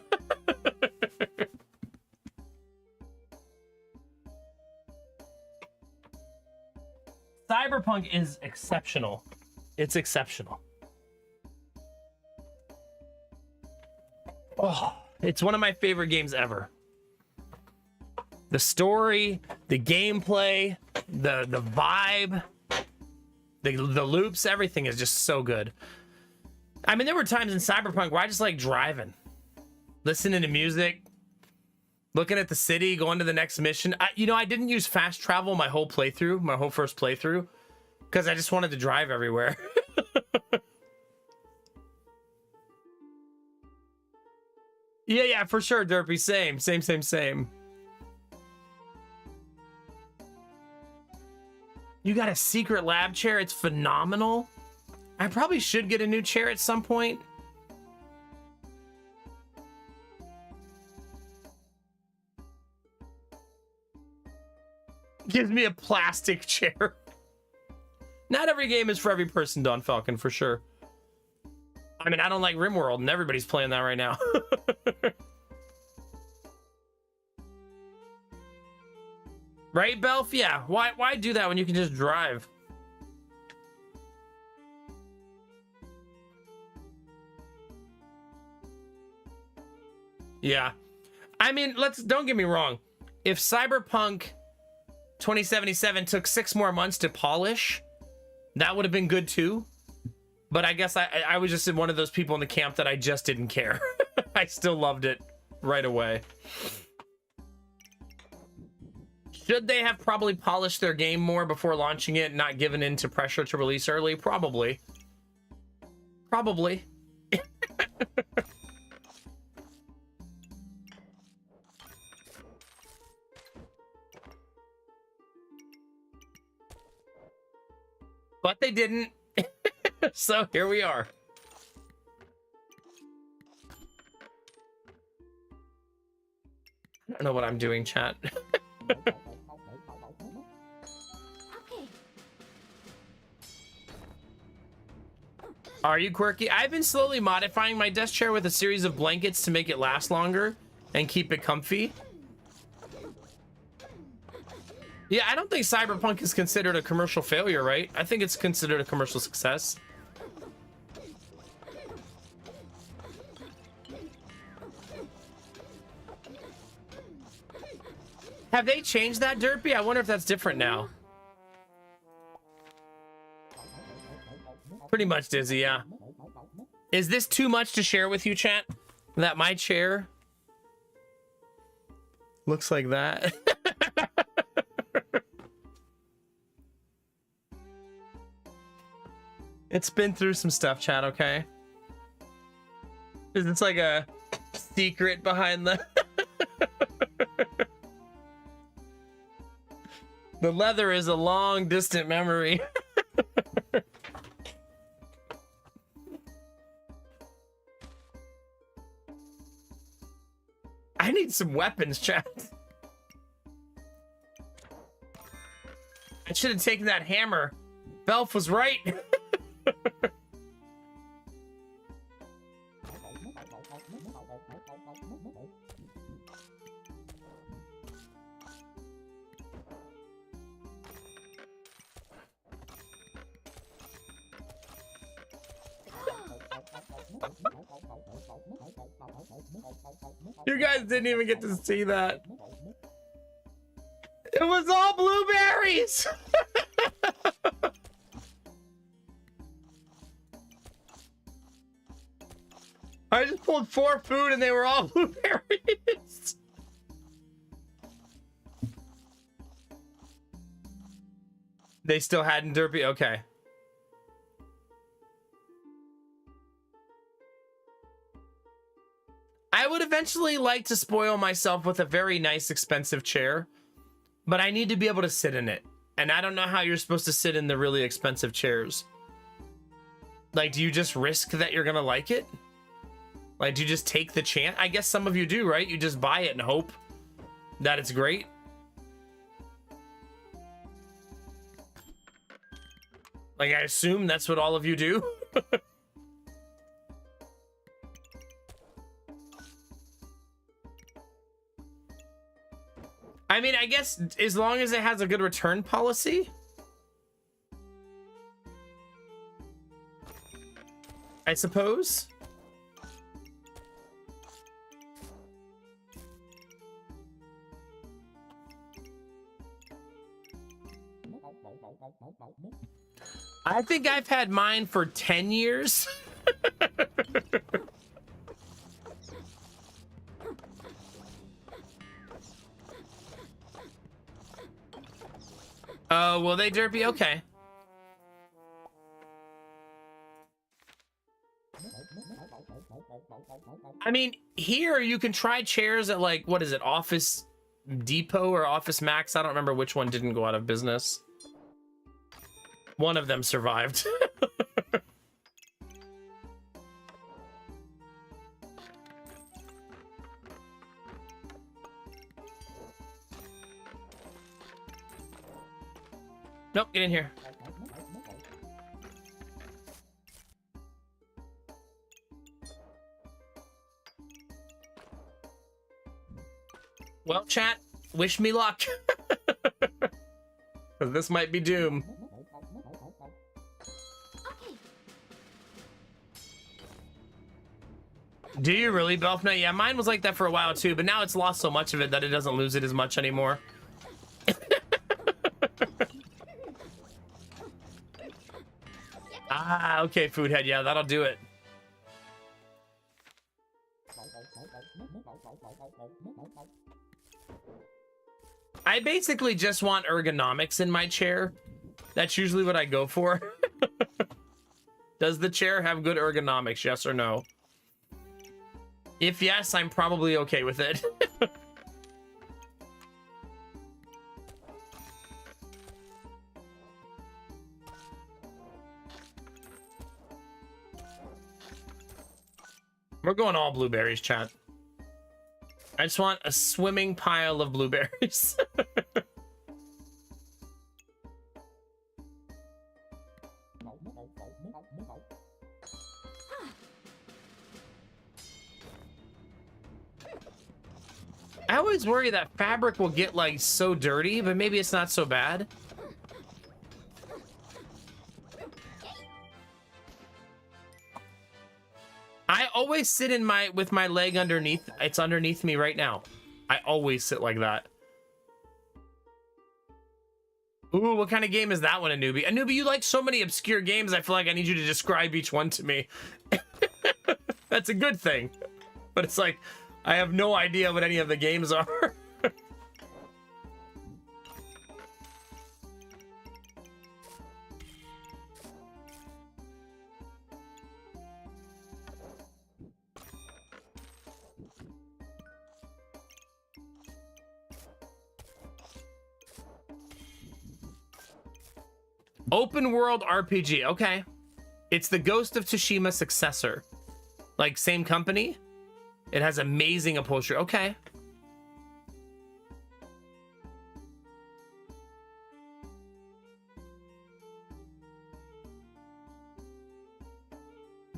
Cyberpunk is exceptional. It's exceptional. Oh, it's one of my favorite games ever. The story, the gameplay, the vibe, the loops, everything is just so good. I mean, there were times in Cyberpunk where I just like driving, listening to music, looking at the city, going to the next mission. I didn't use fast travel my whole playthrough, my whole first playthrough, because I just wanted to drive everywhere. Yeah, for sure, Derpy. Same. You got a secret lab chair. It's phenomenal. I probably should get a new chair at some point. Gives me a plastic chair. Not every game is for every person, Don Falcon, for sure. I mean, I don't like RimWorld, and everybody's playing that right now. Right, Belf? Yeah. Why do that when you can just drive? Yeah. I mean, don't get me wrong. If Cyberpunk 2077 took 6 more months to polish, that would have been good too. But I guess I was just in one of those people in the camp that I just didn't care. I still loved it right away. Should they have probably polished their game more before launching it, not given in to pressure to release early? Probably. But they didn't. So here we are. I don't know what I'm doing, chat. Are you quirky? I've been slowly modifying my desk chair with a series of blankets to make it last longer and keep it comfy. Yeah, I don't think Cyberpunk is considered a commercial failure, right? I think it's considered a commercial success. Have they changed that, Derpy? I wonder if that's different now. Pretty much, Dizzy, yeah. Is this too much to share with you, chat? That my chair looks like that? It's been through some stuff, chat, okay? It's like a secret behind the... The leather is a long, distant memory. I need some weapons, chat. I should have taken that hammer. Belf was right. You guys didn't even get to see that. It was all blueberries. I just pulled 4 food and they were all blueberries. They still hadn't derpy. Okay. I would eventually like to spoil myself with a very nice, expensive chair, but I need to be able to sit in it. And I don't know how you're supposed to sit in the really expensive chairs. Like, do you just risk that you're gonna like it? Like, do you just take the chance? I guess some of you do, right? You just buy it and hope that it's great. Like, I assume that's what all of you do. I mean, I guess as long as it has a good return policy. I suppose. I think I've had mine for 10 years. Oh, will they derpy? Okay. I mean, here you can try chairs at, like, what is it, Office Depot or Office Max? I don't remember which one didn't go out of business. One of them survived. Nope, get in here. Well, chat, wish me luck. 'Cause this might be doom. Do you really, Belfna? Yeah, mine was like that for a while too, but now it's lost so much of it that it doesn't lose it as much anymore. Ah, okay, Foodhead. Yeah, that'll do it. I basically just want ergonomics in my chair. That's usually what I go for. Does the chair have good ergonomics? Yes or no? If yes, I'm probably okay with it. We're going all blueberries, chat. I just want a swimming pile of blueberries. I always worry that fabric will get, like, so dirty, but maybe it's not so bad. I always sit in with my leg underneath. It's underneath me right now. I always sit like that. Ooh, what kind of game is that one, Anubi? Anubi, you like so many obscure games, I feel like I need you to describe each one to me. That's a good thing. But it's like, I have no idea what any of the games are. Open world RPG. Okay. It's the Ghost of Tsushima successor. Like, same company. It has amazing upholstery. Okay.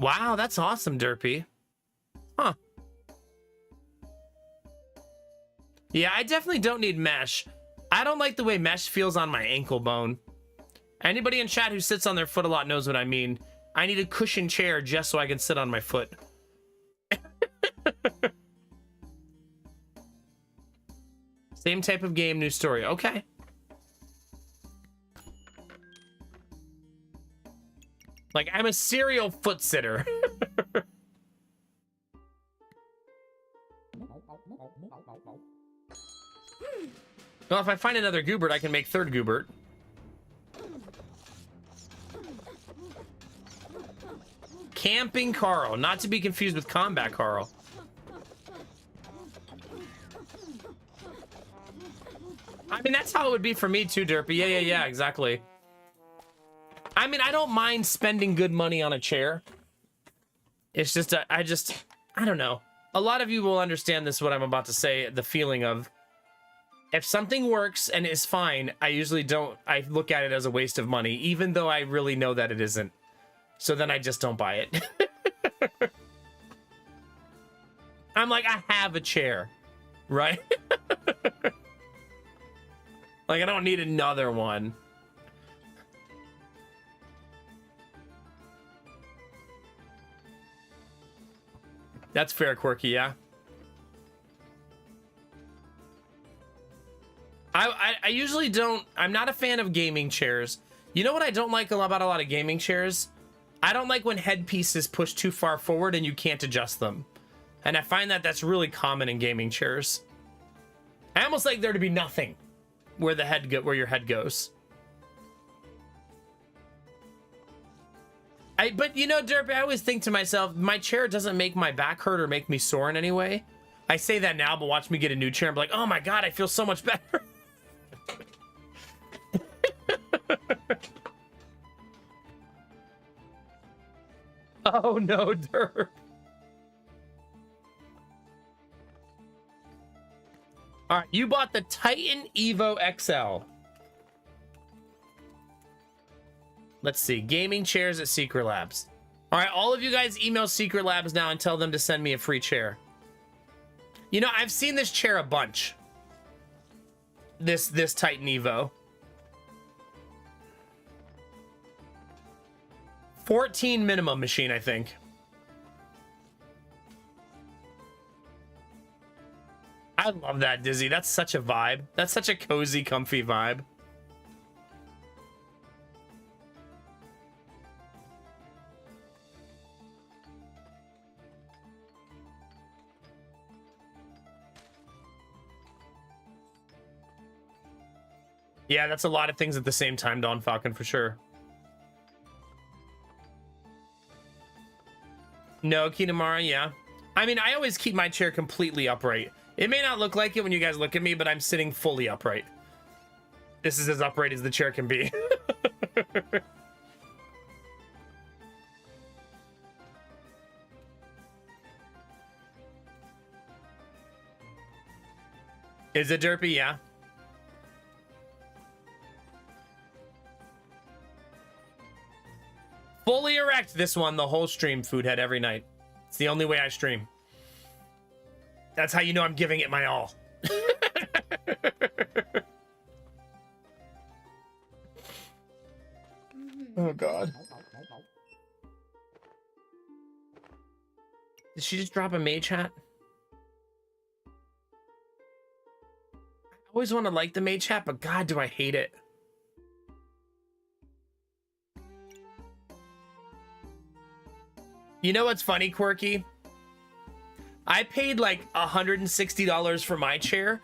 Wow, that's awesome, Derpy. Huh. Yeah, I definitely don't need mesh. I don't like the way mesh feels on my ankle bone. Anybody in chat who sits on their foot a lot knows what I mean. I need a cushion chair just so I can sit on my foot. Same type of game, new story. Okay. Like, I'm a serial foot sitter. Well, if I find another Goobert, I can make third Goobert. Camping Carl, not to be confused with Combat Carl. I mean, that's how it would be for me too, Derpy. Yeah, exactly. I mean, I don't mind spending good money on a chair. It's just, I don't know. A lot of you will understand this, what I'm about to say, the feeling of, if something works and is fine, I usually don't, I look at it as a waste of money, even though I really know that it isn't. So then I just don't buy it. I'm like, I have a chair, right? Like, I don't need another one. That's fair, Quirky, yeah. I usually don't, I'm not a fan of gaming chairs. You know what I don't like about a lot of gaming chairs? I don't like when headpieces push too far forward and you can't adjust them. And I find that that's really common in gaming chairs. I almost like there to be nothing where the head where your head goes. But you know, Derpy, I always think to myself, my chair doesn't make my back hurt or make me sore in any way. I say that now, but watch me get a new chair and be like, oh my god, I feel so much better. Oh no, Derp. All right, you bought the Titan Evo XL. Let's see, gaming chairs at Secret Labs. All right, all of you guys email Secret Labs now and tell them to send me a free chair. You know, I've seen this chair a bunch. This Titan Evo. 14 minimum machine, I think. I love that, Dizzy. That's such a vibe. That's such a cozy, comfy vibe. Yeah, that's a lot of things at the same time, Dawn Falcon, for sure. No, Kinamara, yeah. I mean, I always keep my chair completely upright. It may not look like it when you guys look at me, but I'm sitting fully upright. This is as upright as the chair can be. Is it Derpy? Yeah. Fully erect, this one, the whole stream, Foodhead, every night. It's the only way I stream. That's how you know I'm giving it my all. Oh, God. Did she just drop a mage hat? I always want to like the mage hat, but God, do I hate it. You know what's funny, Quirky? I paid like $160 for my chair,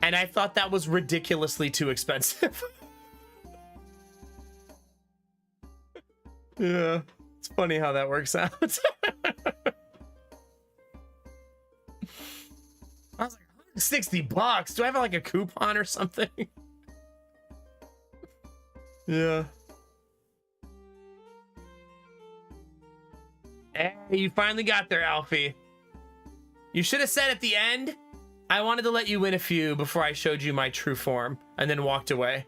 and I thought that was ridiculously too expensive. Yeah, it's funny how that works out. I was like, $160? Do I have like a coupon or something? Yeah. Hey, you finally got there, Alfie. You should have said at the end, I wanted to let you win a few before I showed you my true form, and then walked away.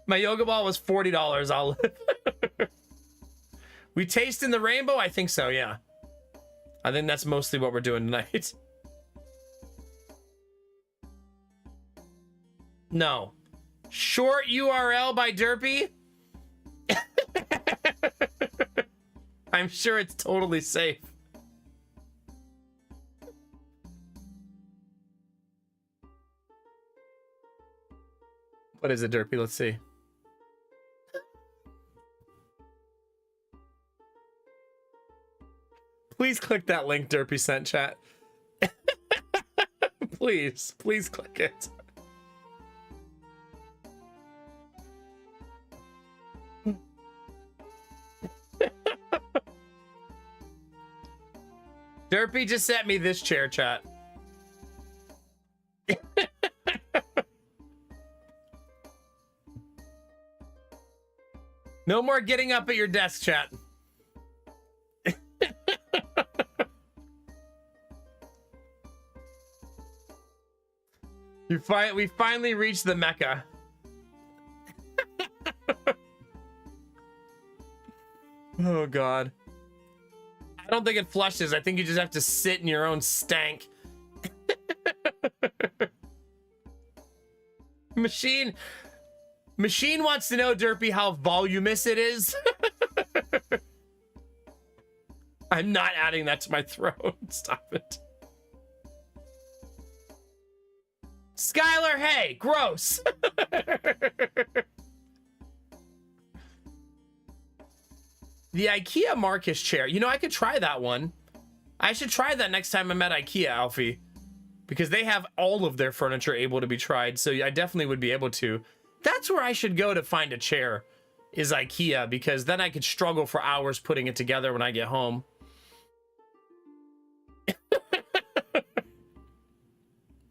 My yoga ball was $40. I'll live. We tasting the rainbow? I think so, yeah. I think that's mostly what we're doing tonight. No. Short URL by Derpy? I'm sure it's totally safe. What is it, Derpy? Let's see. Please click that link Derpy sent, chat. Please click it. Derpy just sent me this chair, chat. No more getting up at your desk, chat. We finally reached the Mecca. Oh, God. I don't think it flushes. I think you just have to sit in your own stank. Machine wants to know, Derpy, how voluminous it is. I'm not adding that to my throat. Stop it. Skylar, hey, gross. The IKEA Marcus chair. You know, I could try that one. I should try that next time I'm at IKEA, Alfie. Because they have all of their furniture able to be tried. So I definitely would be able to. That's where I should go to find a chair, is IKEA. Because then I could struggle for hours putting it together when I get home.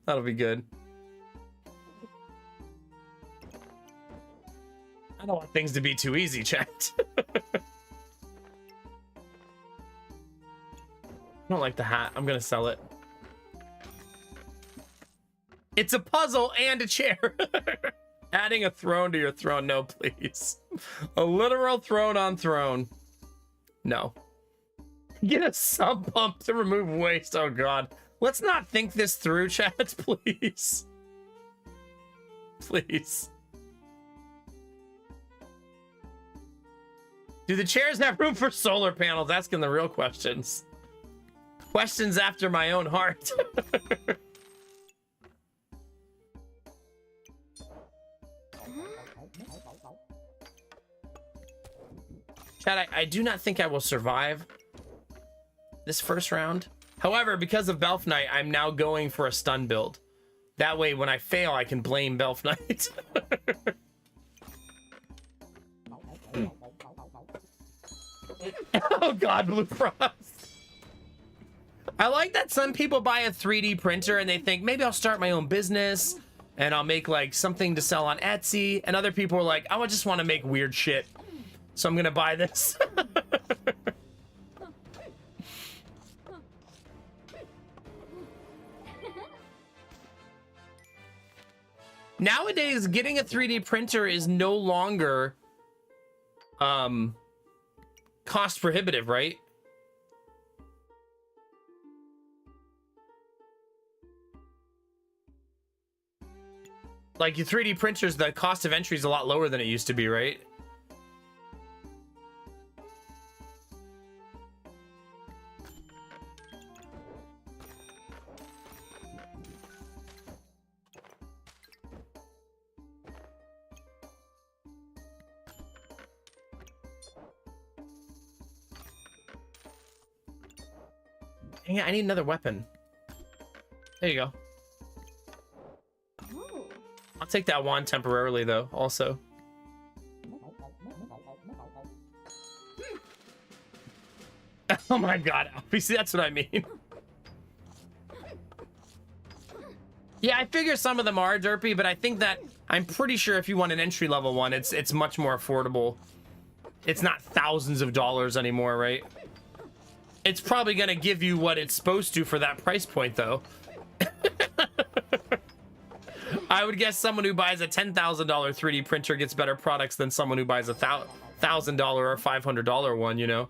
That'll be good. I don't want things to be too easy, chat. I don't like the hat. I'm gonna sell it. It's a puzzle and a chair. Adding a throne to your throne. No, please. A literal throne on throne. No. Get a sub pump to remove waste. Oh, God. Let's not think this through, chat, please. Please. Do the chairs have room for solar panels? Asking the real questions. Questions after my own heart. Chat, I do not think I will survive this first round. However, because of Belf Knight, I'm now going for a stun build. That way, when I fail, I can blame Belf Knight. Oh, God, Blue Frost. I like that some people buy a 3D printer and they think, maybe I'll start my own business and I'll make like something to sell on Etsy. And other people are like, I just want to make weird shit, so I'm gonna buy this. Nowadays, getting a 3D printer is no longer cost prohibitive, right? Like your 3D printers, the cost of entry is a lot lower than it used to be, right? Dang it, I need another weapon. There you go. I'll take that wand temporarily, though, also. Oh my God, obviously that's what I mean. Yeah, I figure some of them are derpy, but I think that I'm pretty sure if you want an entry-level one, it's much more affordable. It's not thousands of dollars anymore, right? It's probably gonna give you what it's supposed to for that price point, though. I would guess someone who buys a $10,000 3D printer gets better products than someone who buys a $1,000 or $500 one, you know?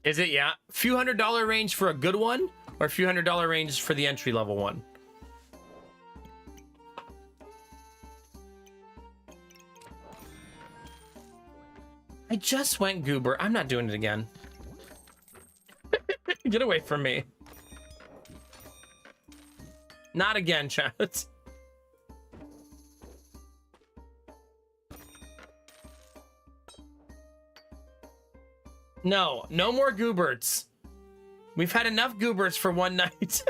Is it? Yeah. Few $100 range for a good one, or a few $100 range for the entry level one? I just went goober. I'm not doing it again. Get away from me. Not again, chat. No, no more gooberts. We've had enough gooberts for one night.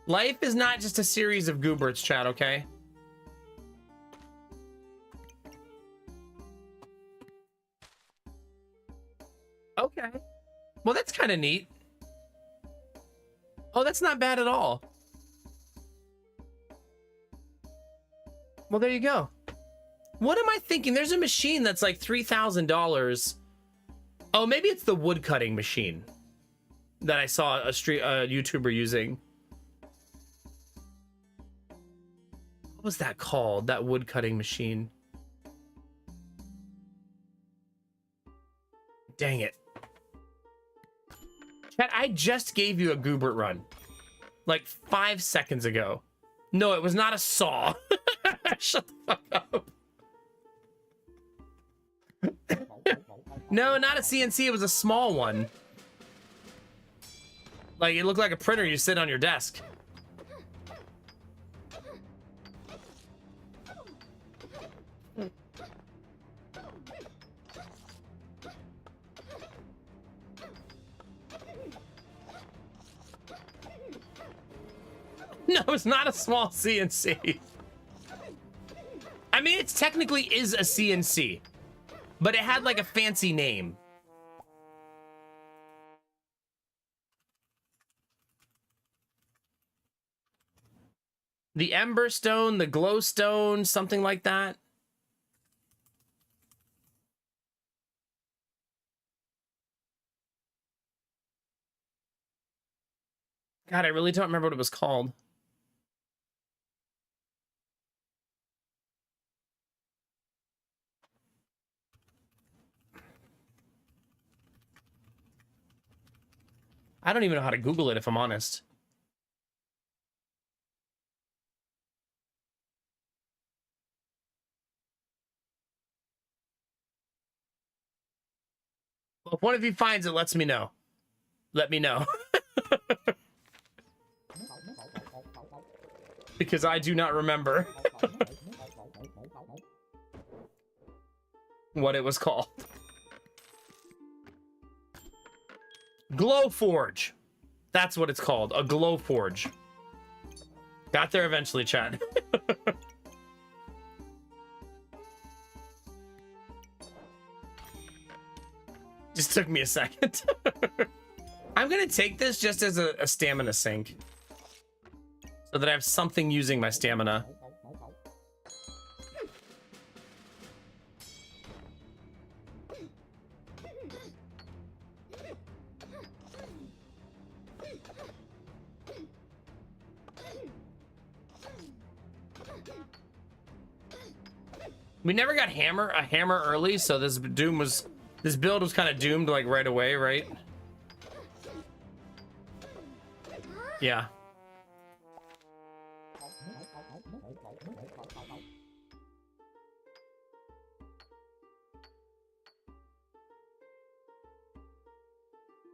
Life is not just a series of gooberts, chat, okay? Okay. Well, that's kind of neat. Oh, that's not bad at all. Well, there you go. What am I thinking? There's a machine that's like $3,000. Oh, maybe it's the wood cutting machine that I saw a YouTuber using. What was that called? That wood cutting machine. Dang it. Chat, I just gave you a goobert run. Like 5 seconds ago. No, it was not a saw. Shut the fuck up. No, not a CNC. It was a small one. Like, it looked like a printer you sit on your desk. No, it's not a small CNC. I mean, it technically is a CNC, but it had like a fancy name. The Ember Stone, the Glow Stone, something like that. God, I really don't remember what it was called. I don't even know how to Google it, if I'm honest. Well, if one of you finds it, lets me know. Let me know. Because I do not remember what it was called. Glowforge. That's what it's called. A Glowforge. Got there eventually, chat. Just took me a second. I'm gonna take this just as a stamina sink, so that I have something using my stamina. We never got a hammer early, so this build was kind of doomed like right away, right? Yeah.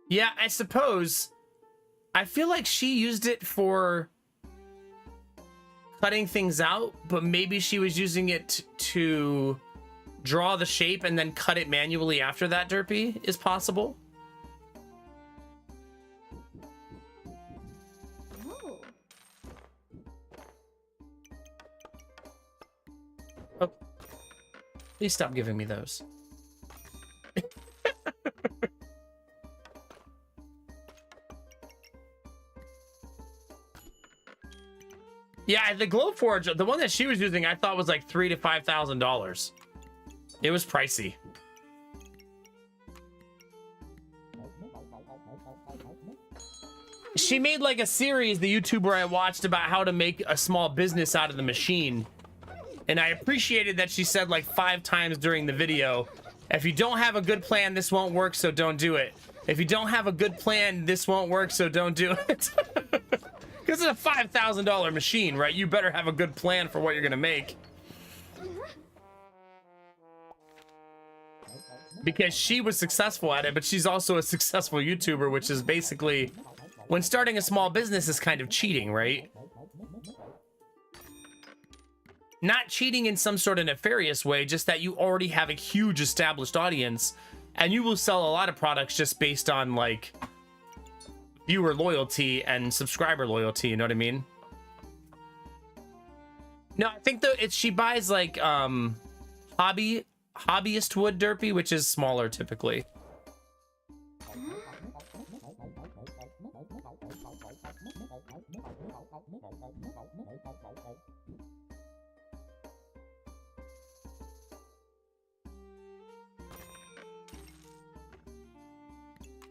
Yeah, I suppose. I feel like she used it for cutting things out, but maybe she was using it to draw the shape and then cut it manually after that. Derpy is possible. Oh, please stop giving me those. Yeah, the Glowforge, the one that she was using, I thought was like $3,000 to $5,000. It was pricey. She made like a series, the YouTuber I watched, about how to make a small business out of the machine. And I appreciated that she said like 5 times during the video, if you don't have a good plan, this won't work, so don't do it. If you don't have a good plan, this won't work, so don't do it. Because it's a $5,000 machine, right? You better have a good plan for what you're gonna make. Because she was successful at it, but she's also a successful YouTuber, which is basically, when starting a small business is kind of cheating, right? Not cheating in some sort of nefarious way, just that you already have a huge established audience, and you will sell a lot of products just based on, like, viewer loyalty and subscriber loyalty, you know what I mean? No, I think though she buys like hobbyist wood derpy, which is smaller typically.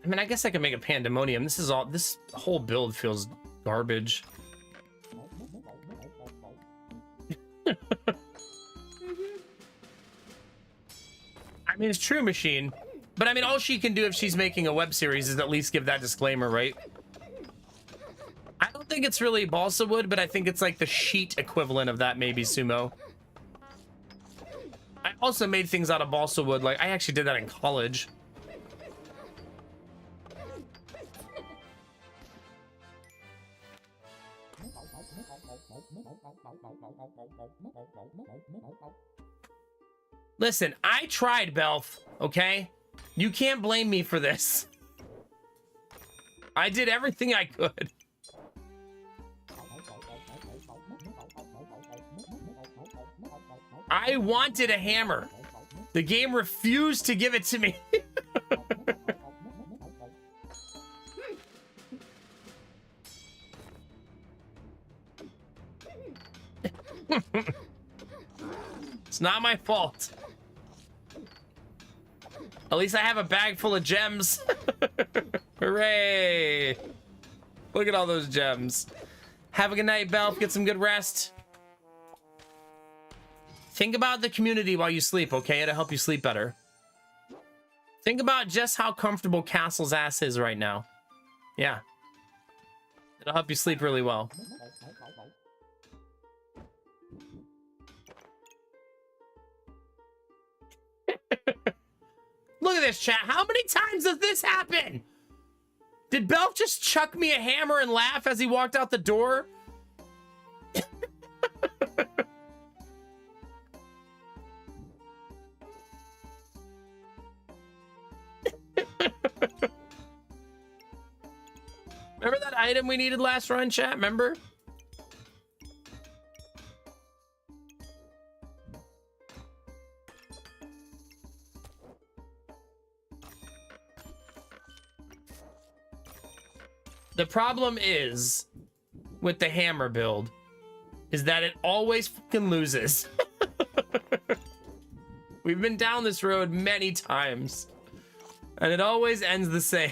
I mean, I guess I could make a pandemonium. This whole build feels garbage. I mean, it's true machine, but I mean, all she can do if she's making a web series is at least give that disclaimer, right? I don't think it's really balsa wood, but I think it's like the sheet equivalent of that, maybe, Sumo. I also made things out of balsa wood. Like, I actually did that in college. Listen, I tried, Belf, okay? You can't blame me for this. I did everything I could. I wanted a hammer. The game refused to give it to me. It's not my fault. At least I have a bag full of gems. Hooray! Look at all those gems. Have a good night, Belf. Get some good rest. Think about the community while you sleep, okay? It'll help you sleep better. Think about just how comfortable Castle's ass is right now. Yeah. It'll help you sleep really well. Look at this, chat. How many times does this happen? Did Belf just chuck me a hammer and laugh as he walked out the door? Remember that item we needed last run, chat? Remember? The problem is with the hammer build is that it always fucking loses. We've been down this road many times and it always ends the same.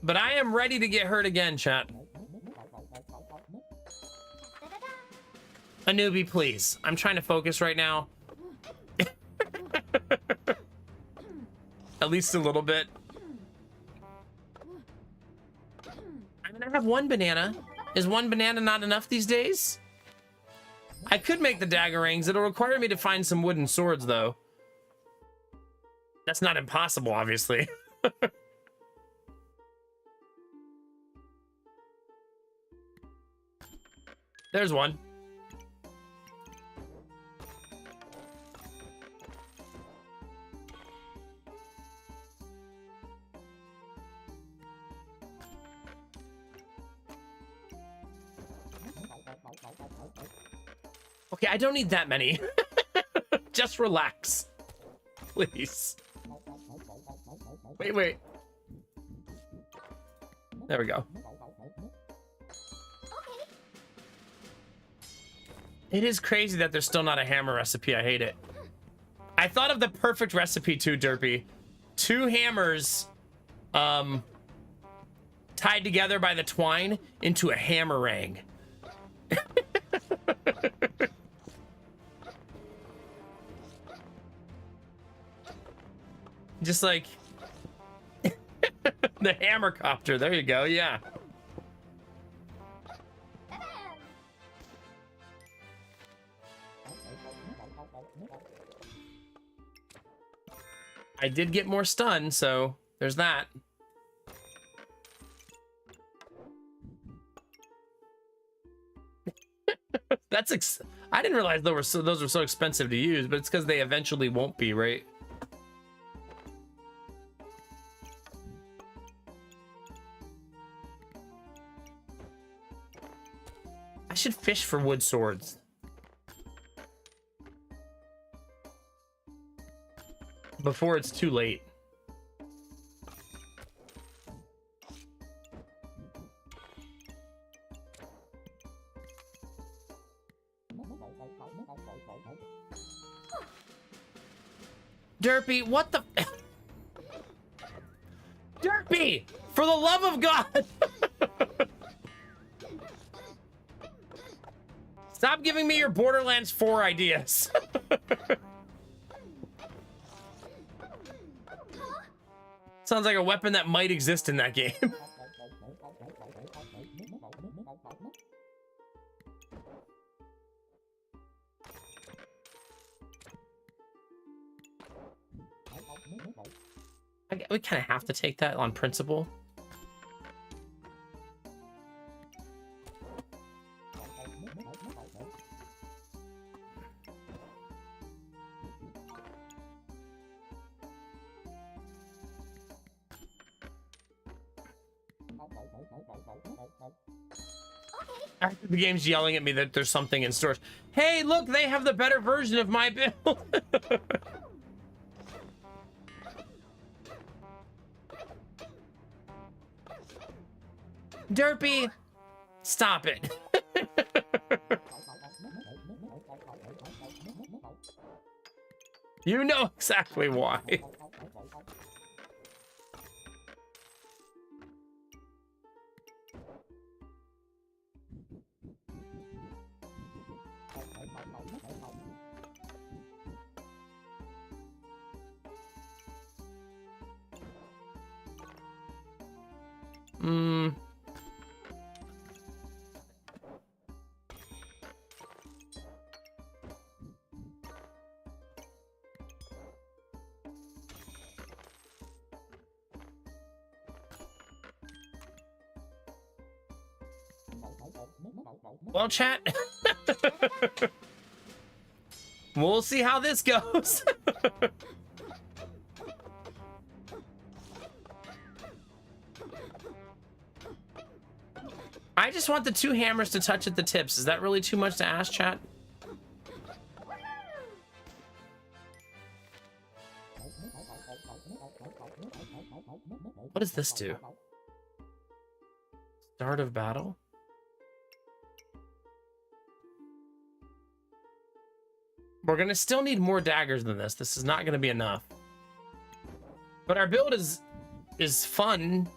But I am ready to get hurt again, chat. A newbie, please. I'm trying to focus right now. At least a little bit. I mean, I have one banana. Is one banana not enough these days? I could make the dagger rings. It'll require me to find some wooden swords, though. That's not impossible, obviously. There's one. Okay, I don't need that many. Just relax. please. Wait. There we go. It is crazy that there's still not a hammer recipe. I hate it. I thought of the perfect recipe too, Derpy. 2 hammers tied together by the twine into a hammerang. Just like the hammer copter. There you go. Yeah. I did get more stun, so there's that. I didn't realize those were so expensive to use, but it's because they eventually won't be, right? I should fish for wood swords. Before it's too late. Derpy, what the... Derpy! For the love of God! Stop giving me your Borderlands 4 ideas. Sounds like a weapon that might exist in that game. We kind of have to take that on principle. The game's yelling at me that there's something in storage. Hey, look, they have the better version of my build. Derpy, stop it. You know exactly why. Well, chat. We'll see how this goes. I just want the 2 hammers to touch at the tips. Is that really too much to ask, chat? What does this do? Start of battle? We're gonna still need more daggers than this. This is not gonna be enough. But our build is fun.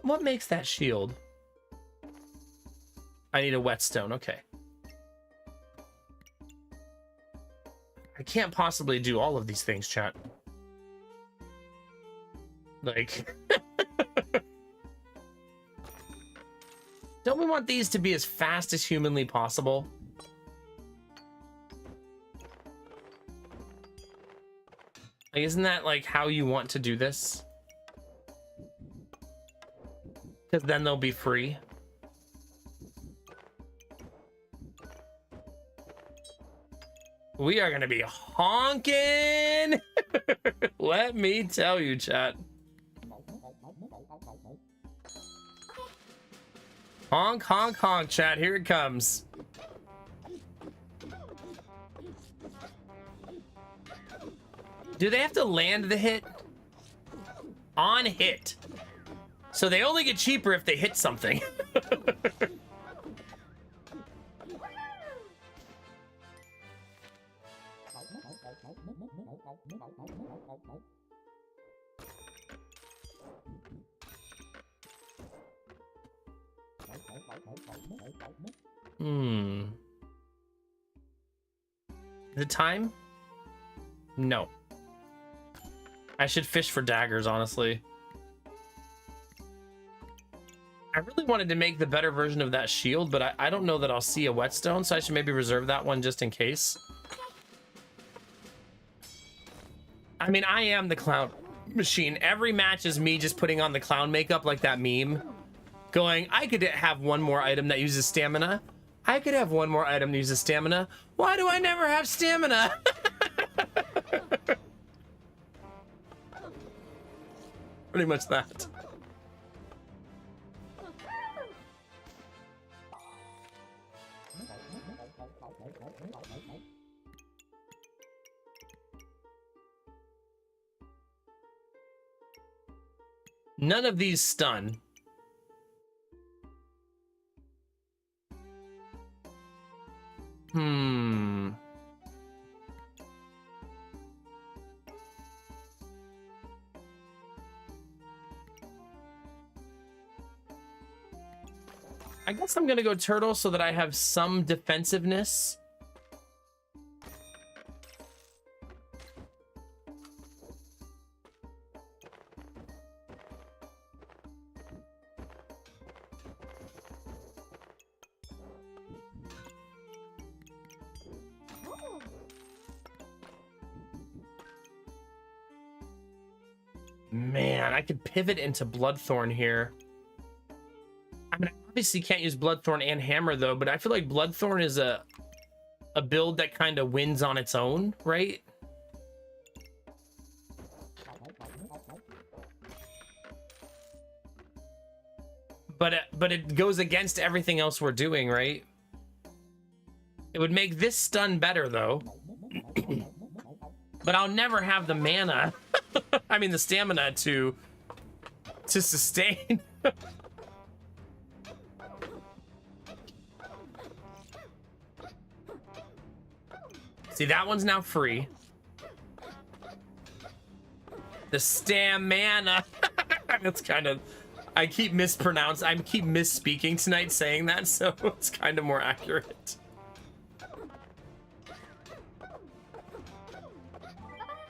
What makes that shield? I need a whetstone. Okay. I can't possibly do all of these things, chat. Like... Don't we want these to be as fast as humanly possible? Like, isn't that like how you want to do this? Because then they'll be free. We are gonna be honking. Let me tell you, chat. Honk, honk, honk, chat. Here it comes. Do they have to land the hit? On hit. So they only get cheaper if they hit something. The time? No. I should fish for daggers, honestly. I really wanted to make the better version of that shield, but I don't know that I'll see a whetstone, so I should maybe reserve that one just in case. I mean, I am the clown machine. Every match is me just putting on the clown makeup like that meme. Going, I could have one more item that uses stamina. I could have one more item that uses stamina. Why do I never have stamina? Pretty much that. None of these stun. I guess I'm gonna go turtle so that I have some defensiveness. Man, I could pivot into Bloodthorn here. I mean, I obviously can't use Bloodthorn and Hammer though, but I feel like Bloodthorn is a build that kind of wins on its own, right? But it goes against everything else we're doing, right? It would make this stun better though. But I'll never have the mana. I mean the stamina to sustain. See, that one's now free. The stamina. That's kind of, I keep misspeaking tonight saying that, so it's kind of more accurate.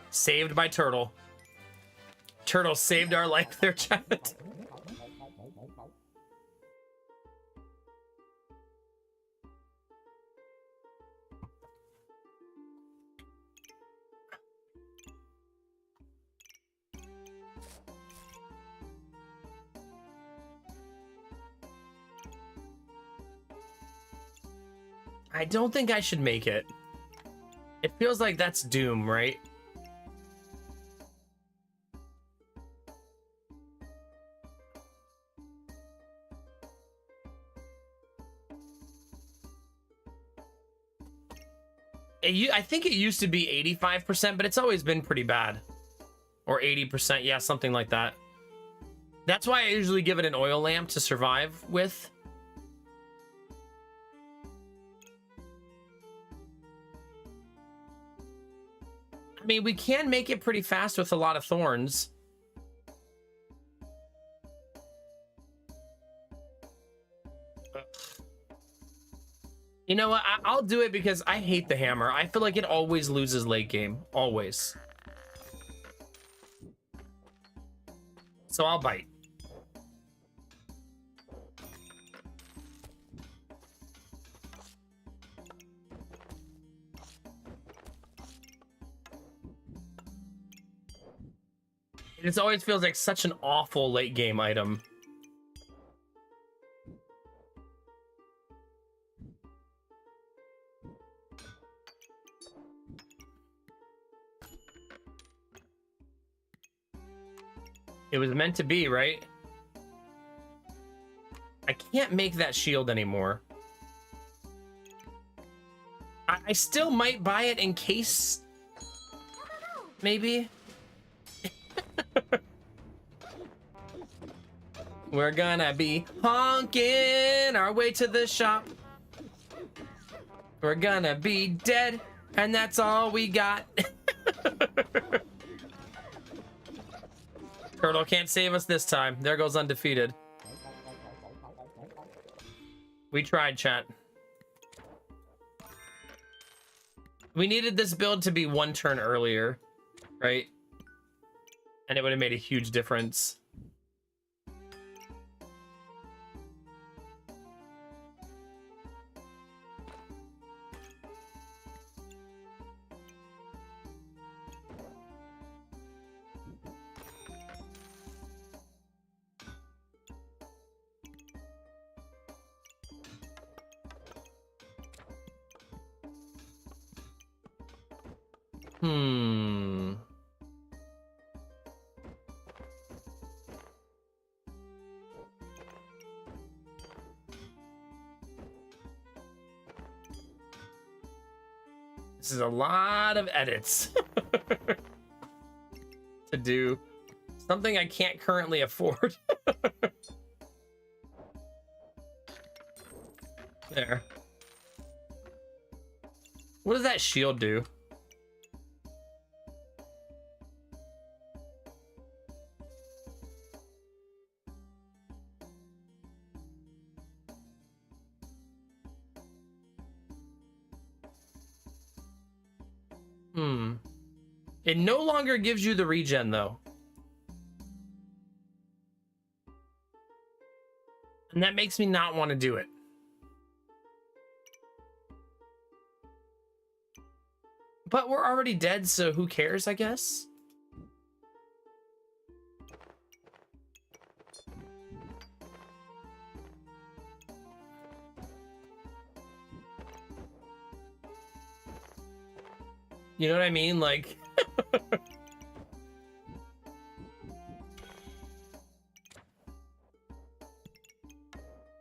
Saved by Turtle. Turtle saved our life there, chat. I don't think I should make it. It feels like that's doom, right? I think it used to be 85%, but it's always been pretty bad. Or 80%, yeah, something like that. That's why I usually give it an oil lamp to survive with. I mean, we can make it pretty fast with a lot of thorns. You know what? I'll do it because I hate the hammer. I feel like it always loses late game. Always. So I'll bite. It always feels like such an awful late game item. It was meant to be, right? I can't make that shield anymore. I still might buy it in case. Maybe. We're gonna be honking our way to the shop. We're gonna be dead, and that's all we got. Turtle can't save us this time. There goes undefeated. We tried, chat. We needed this build to be one turn earlier, right? And it would have made a huge difference. This is a lot of edits to do. Something I can't currently afford. There. What does that shield do? It no longer gives you the regen, though. And that makes me not want to do it. But we're already dead, so who cares, I guess? You know what I mean? Like...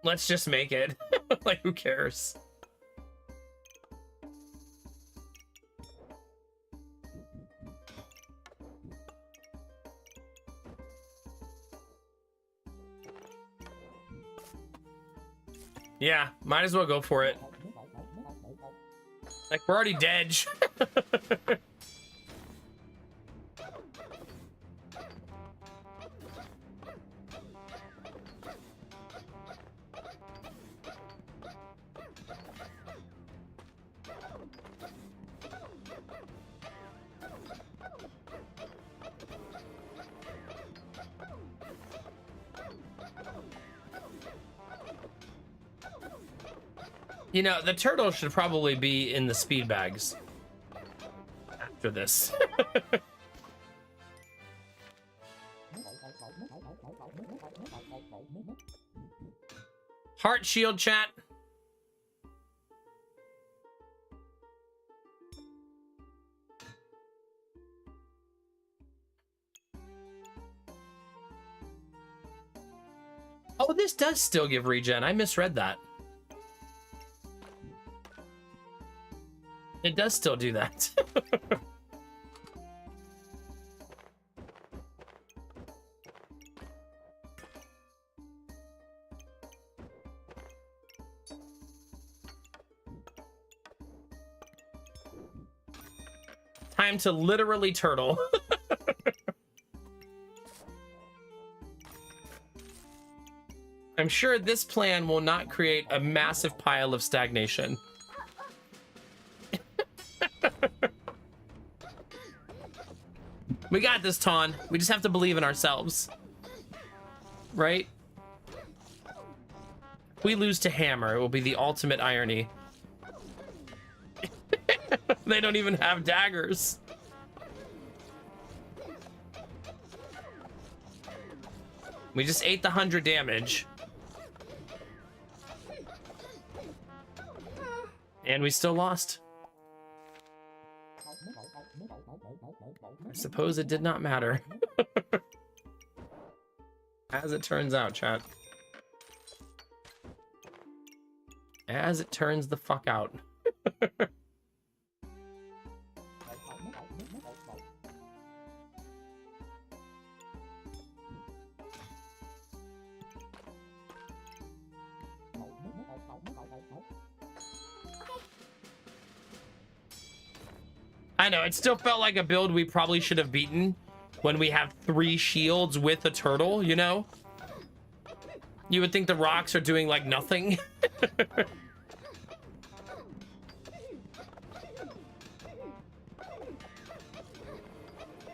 Let's just make it. Like, who cares? Yeah, might as well go for it. Like, we're already dead. You know, the turtle should probably be in the speed bags after this. Heart shield, chat. Oh, this does still give regen. I misread that. It does still do that. Time to literally turtle. I'm sure this plan will not create a massive pile of stagnation. We got this, Tawn. We just have to believe in ourselves. Right? If we lose to Hammer, it will be the ultimate irony. They don't even have daggers. We just ate the 100 damage. And we still lost. I suppose it did not matter. As it turns out, chat. As it turns the fuck out. I know, it still felt like a build we probably should have beaten when we have 3 shields with a turtle, you know? You would think the rocks are doing like nothing.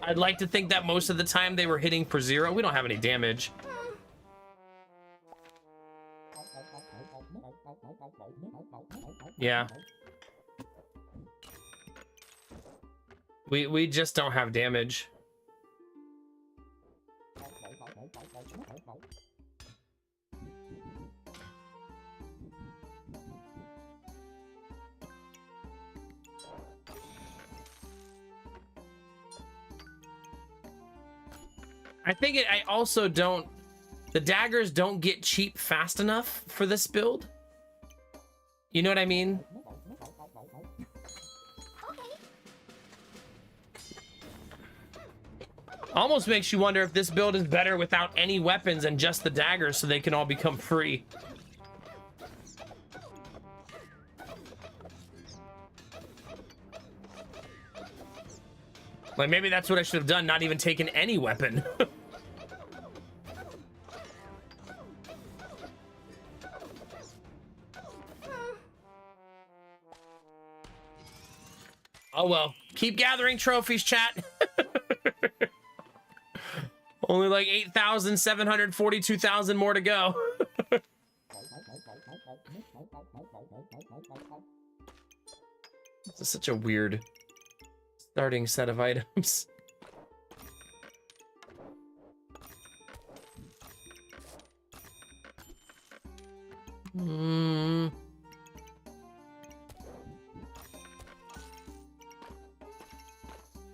I'd like to think that most of the time they were hitting for 0. We don't have any damage. Yeah. We just don't have damage. I think I also don't... The daggers don't get cheap fast enough for this build. You know what I mean? Almost makes you wonder if this build is better without any weapons and just the daggers so they can all become free. Like, maybe that's what I should have done, not even taken any weapon. Oh well, keep gathering trophies, chat. Only like 8,742,000 more to go. This is such a weird starting set of items. I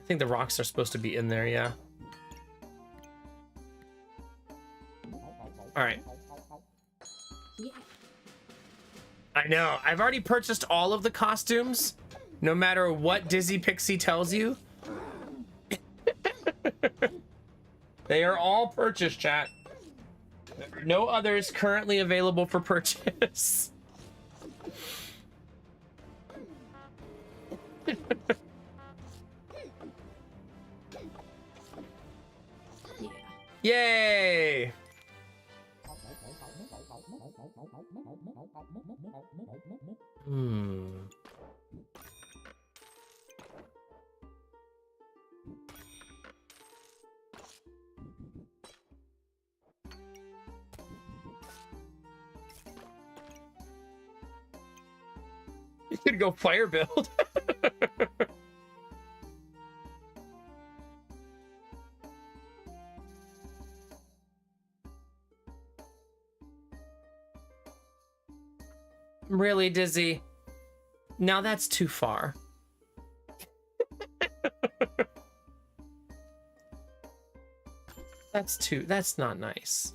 think the rocks are supposed to be in there, yeah. All right. I know. I've already purchased all of the costumes, no matter what Dizzy Pixie tells you. They are all purchased, chat. There are no others currently available for purchase. Yay! You could go fire build. Really, Dizzy? Now that's too far. That's not nice.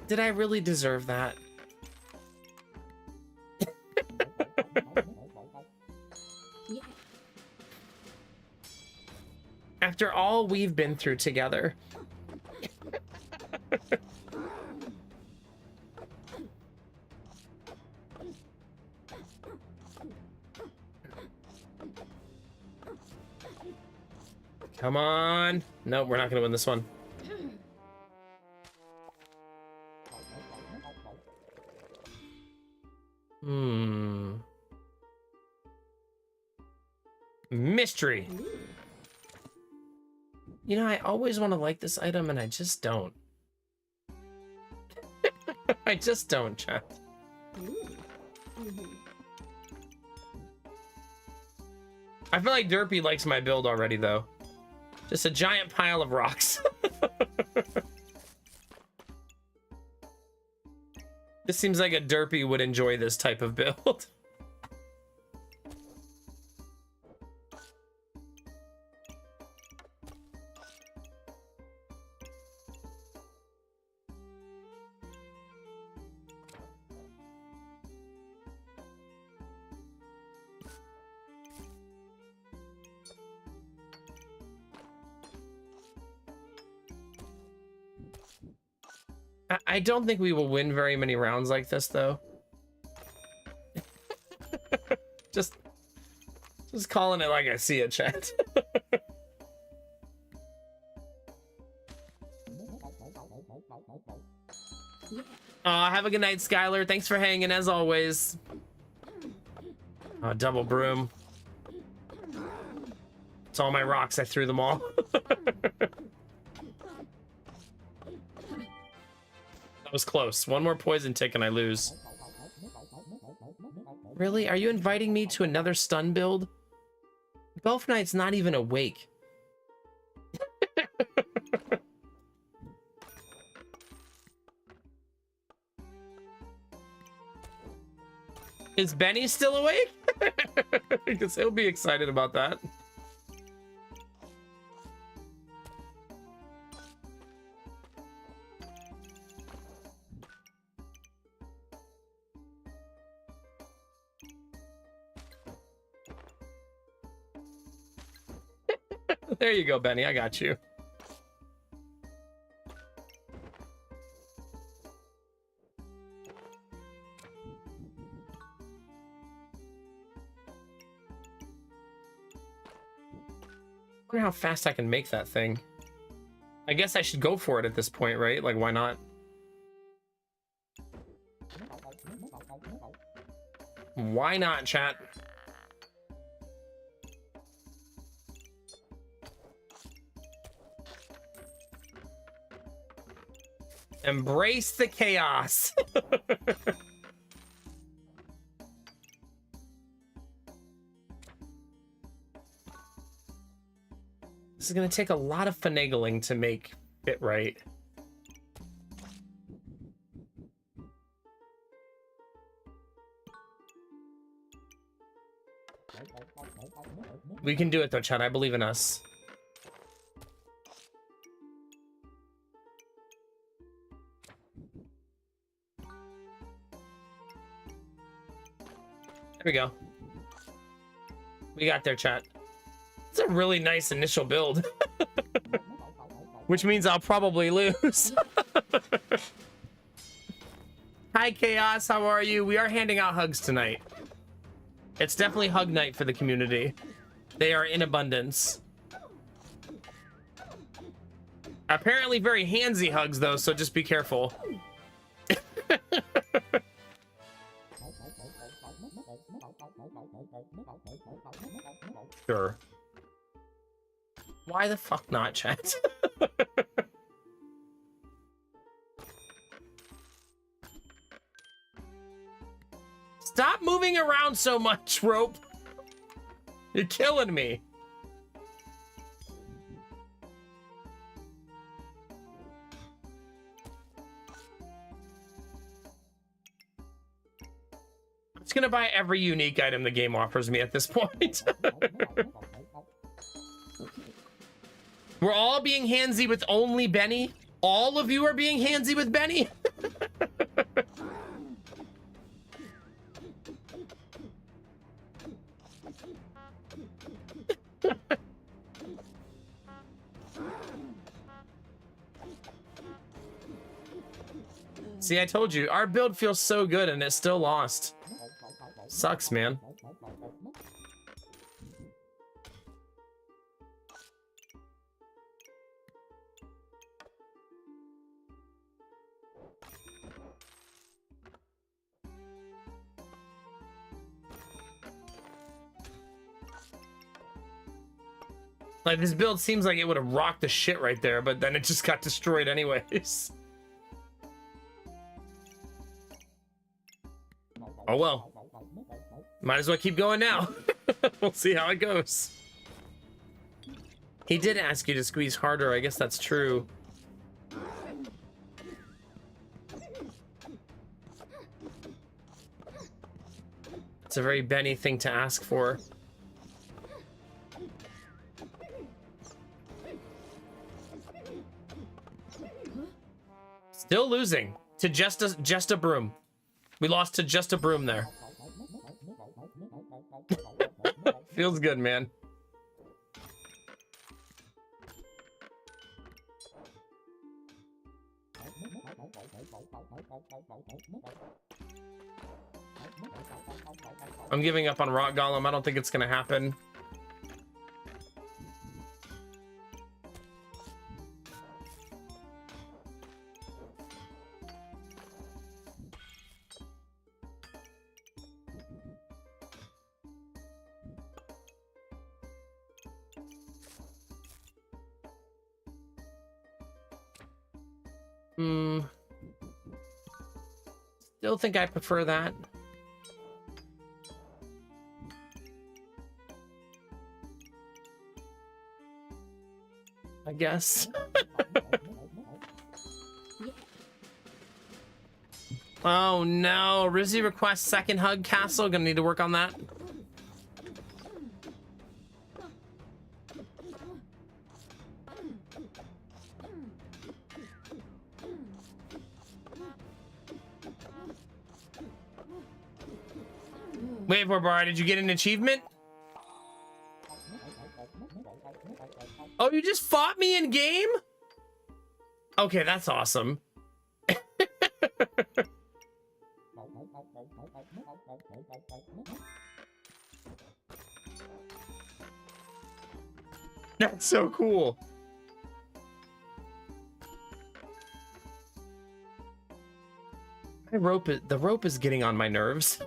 Did I really deserve that? After all we've been through together. Come on. Nope, we're not gonna win this one. Mystery. You know, I always want to like this item and I just don't. I just don't, chat. I feel like Derpy likes my build already, though. Just a giant pile of rocks. This seems like a Derpy would enjoy this type of build. I don't think we will win very many rounds like this, though. just calling it like I see it, chat. Have a good night, Skylar. Thanks for hanging, as always. Double broom. It's all my rocks. I threw them all. That was close. One more poison tick and I lose. Really? Are you inviting me to another stun build? Golf Knight's not even awake. Is Benny still awake? Because he'll be excited about that. There you go, Benny. I got you. I wonder how fast I can make that thing. I guess I should go for it at this point, right? Like, why not? Why not, chat? Embrace the chaos. This is gonna take a lot of finagling to make it right. We can do it though, Chad. I believe in us. There we go. We got there, chat. It's a really nice initial build. Which means I'll probably lose. Hi, Chaos. How are you? We are handing out hugs tonight. It's definitely hug night for the community. They are in abundance. Apparently very handsy hugs, though, so just be careful. Sure. Why the fuck not, chat? Stop moving around so much, Rope. You're killing me. I'm just gonna buy every unique item the game offers me at this point. We're all being handsy with only Benny? All of you are being handsy with Benny? See, I told you, our build feels so good and it's still lost. Sucks, man. Like, this build seems like it would have rocked the shit right there, but then it just got destroyed anyways. Oh well. Might as well keep going now. We'll see how it goes. He did ask you to squeeze harder. I guess that's true. It's a very Benny thing to ask for. Still losing to just a broom. We lost to just a broom there. Feels good, man. I'm giving up on Rock Golem. I don't think it's gonna happen. Still think I prefer that. I guess. Oh no, Rizzy requests second hug castle. Gonna need to work on that. Wait, Barbar, did you get an achievement? Oh, you just fought me in game? Okay, that's awesome. That's so cool. The rope is getting on my nerves.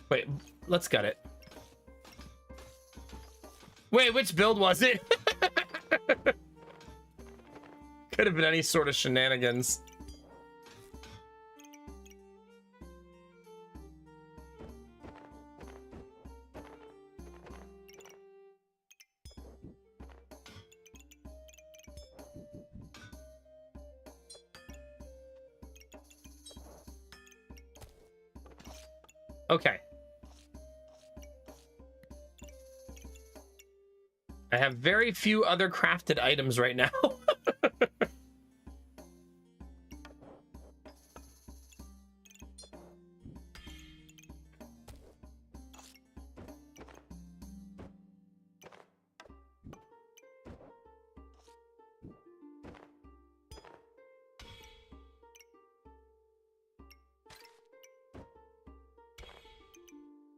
Wait, let's gut it. Wait, which build was it? Could have been any sort of shenanigans. Okay. I have very few other crafted items right now.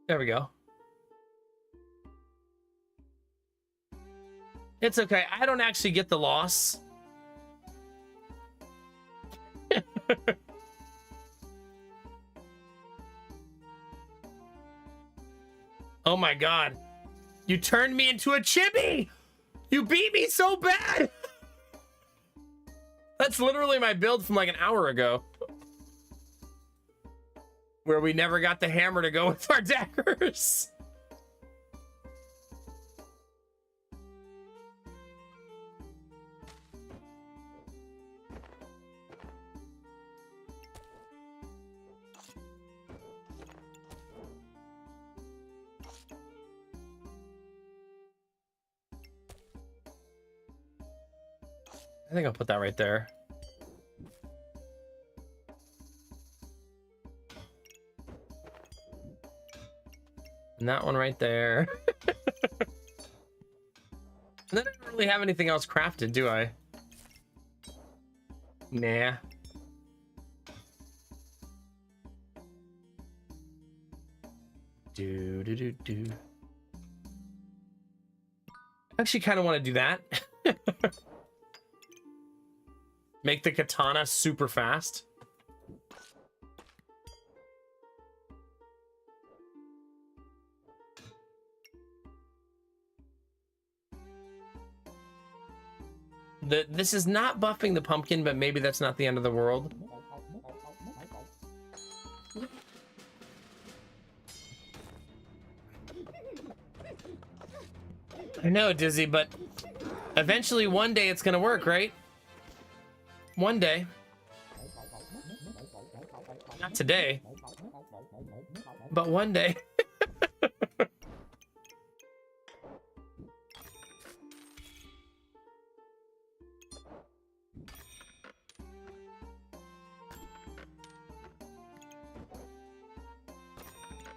There we go. It's okay. I don't actually get the loss. Oh my god. You turned me into a chibi! You beat me so bad! That's literally my build from like an hour ago. Where we never got the hammer to go with our daggers. I think I'll put that right there. And that one right there. And then I don't really have anything else crafted, do I? Nah. Do. I actually kind of want to do that. Make the katana super fast. This is not buffing the pumpkin, but maybe that's not the end of the world. I know, Dizzy, but eventually one day it's gonna work, right? One day. Not today. But one day.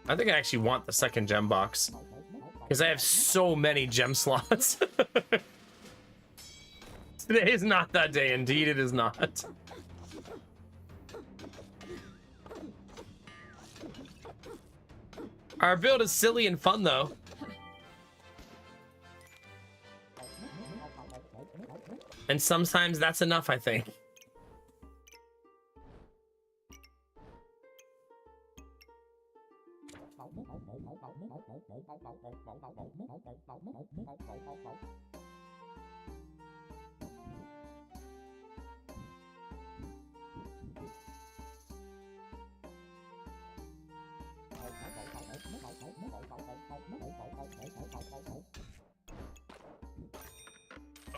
I think I actually want the second gem box because I have so many gem slots. Today is not that day. Indeed, it is not. Our build is silly and fun, though. And sometimes that's enough, I think.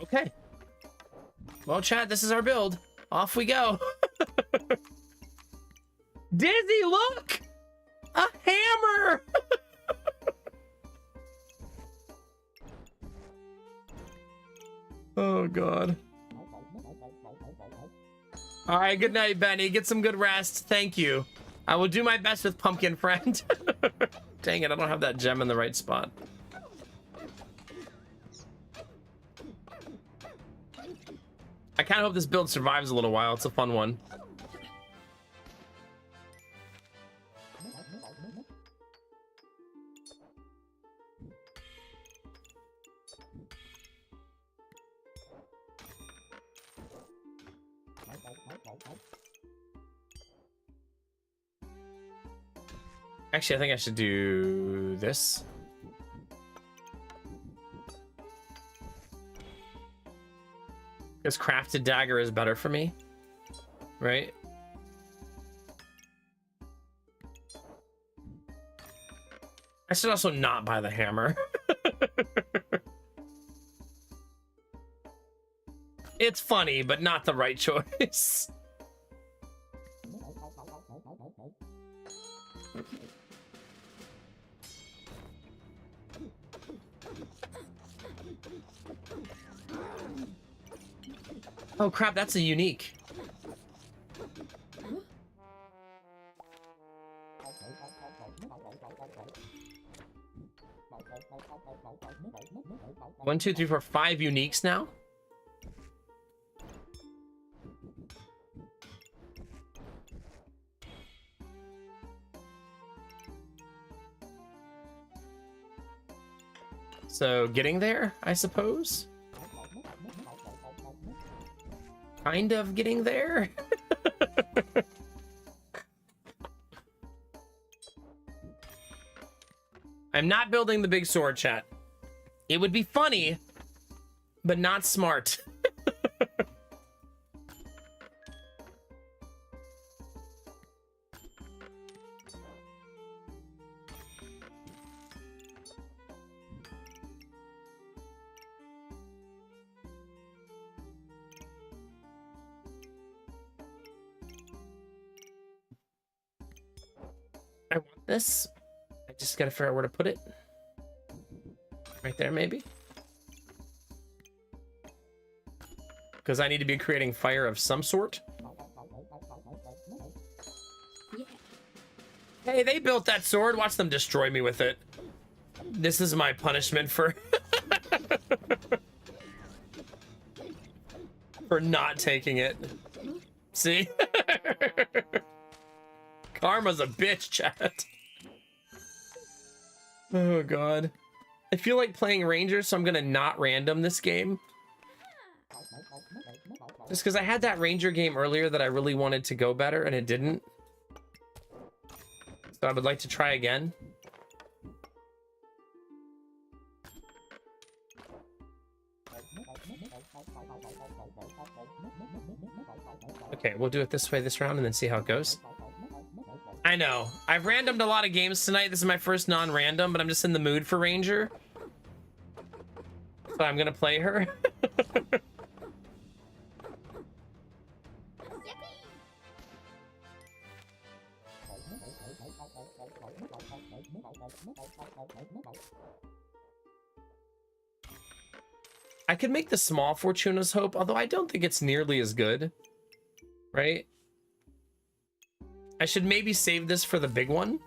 Okay. Well, chat, this is our build. Off we go. Dizzy, look! A hammer! Oh, God. All right, good night, Benny. Get some good rest. Thank you. I will do my best with Pumpkin Friend. Dang it, I don't have that gem in the right spot. I kind of hope this build survives a little while. It's a fun one. Actually, I think I should do this. Because crafted dagger is better for me, right? I should also not buy the hammer. It's funny, but not the right choice. Oh crap, that's a unique. One, two, three, four, 5 uniques now. So getting there, I suppose. Kind of getting there. I'm not building the big sword, chat. It would be funny, but not smart. I want this. I just gotta figure out where to put it. Right there, maybe. Because I need to be creating fire of some sort. Hey, they built that sword. Watch them destroy me with it. This is my punishment for... for not taking it. See? Karma's a bitch, chat. Oh, God. I feel like playing Ranger, so I'm gonna not random this game. Just because I had that Ranger game earlier that I really wanted to go better, and it didn't. So I would like to try again. Okay, we'll do it this way this round and then see how it goes. I know. I've randomed a lot of games tonight. This is my first non-random, but I'm just in the mood for Ranger. So I'm gonna play her. I could make the small Fortuna's Hope, although I don't think it's nearly as good. Right? I should maybe save this for the big one.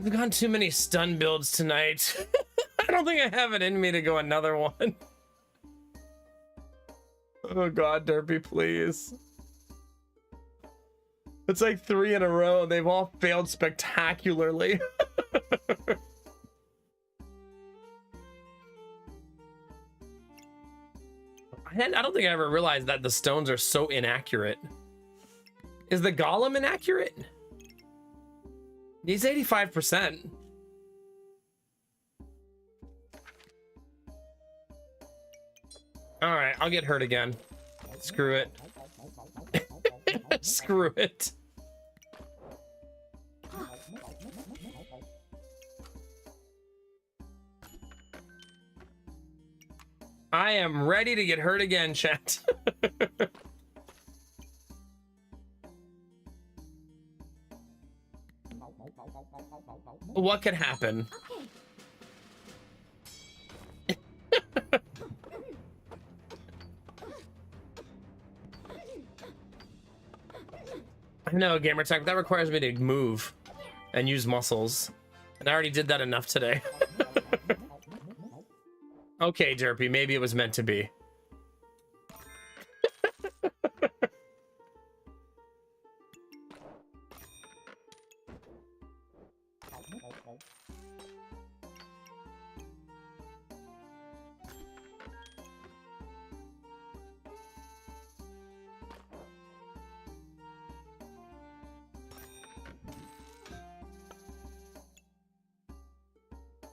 I've gone too many stun builds tonight. I don't think I have it in me to go another one. Oh god, Derpy, please. It's like 3 in a row. They've all failed spectacularly. I don't think I ever realized that the stones are so inaccurate. Is the golem inaccurate? He's 85%. All right, I'll get hurt again. Screw it. Screw it. I am ready to get hurt again, chat. What could happen? I know, gamer tech, that requires me to move and use muscles. And I already did that enough today. Okay, Derpy, maybe it was meant to be.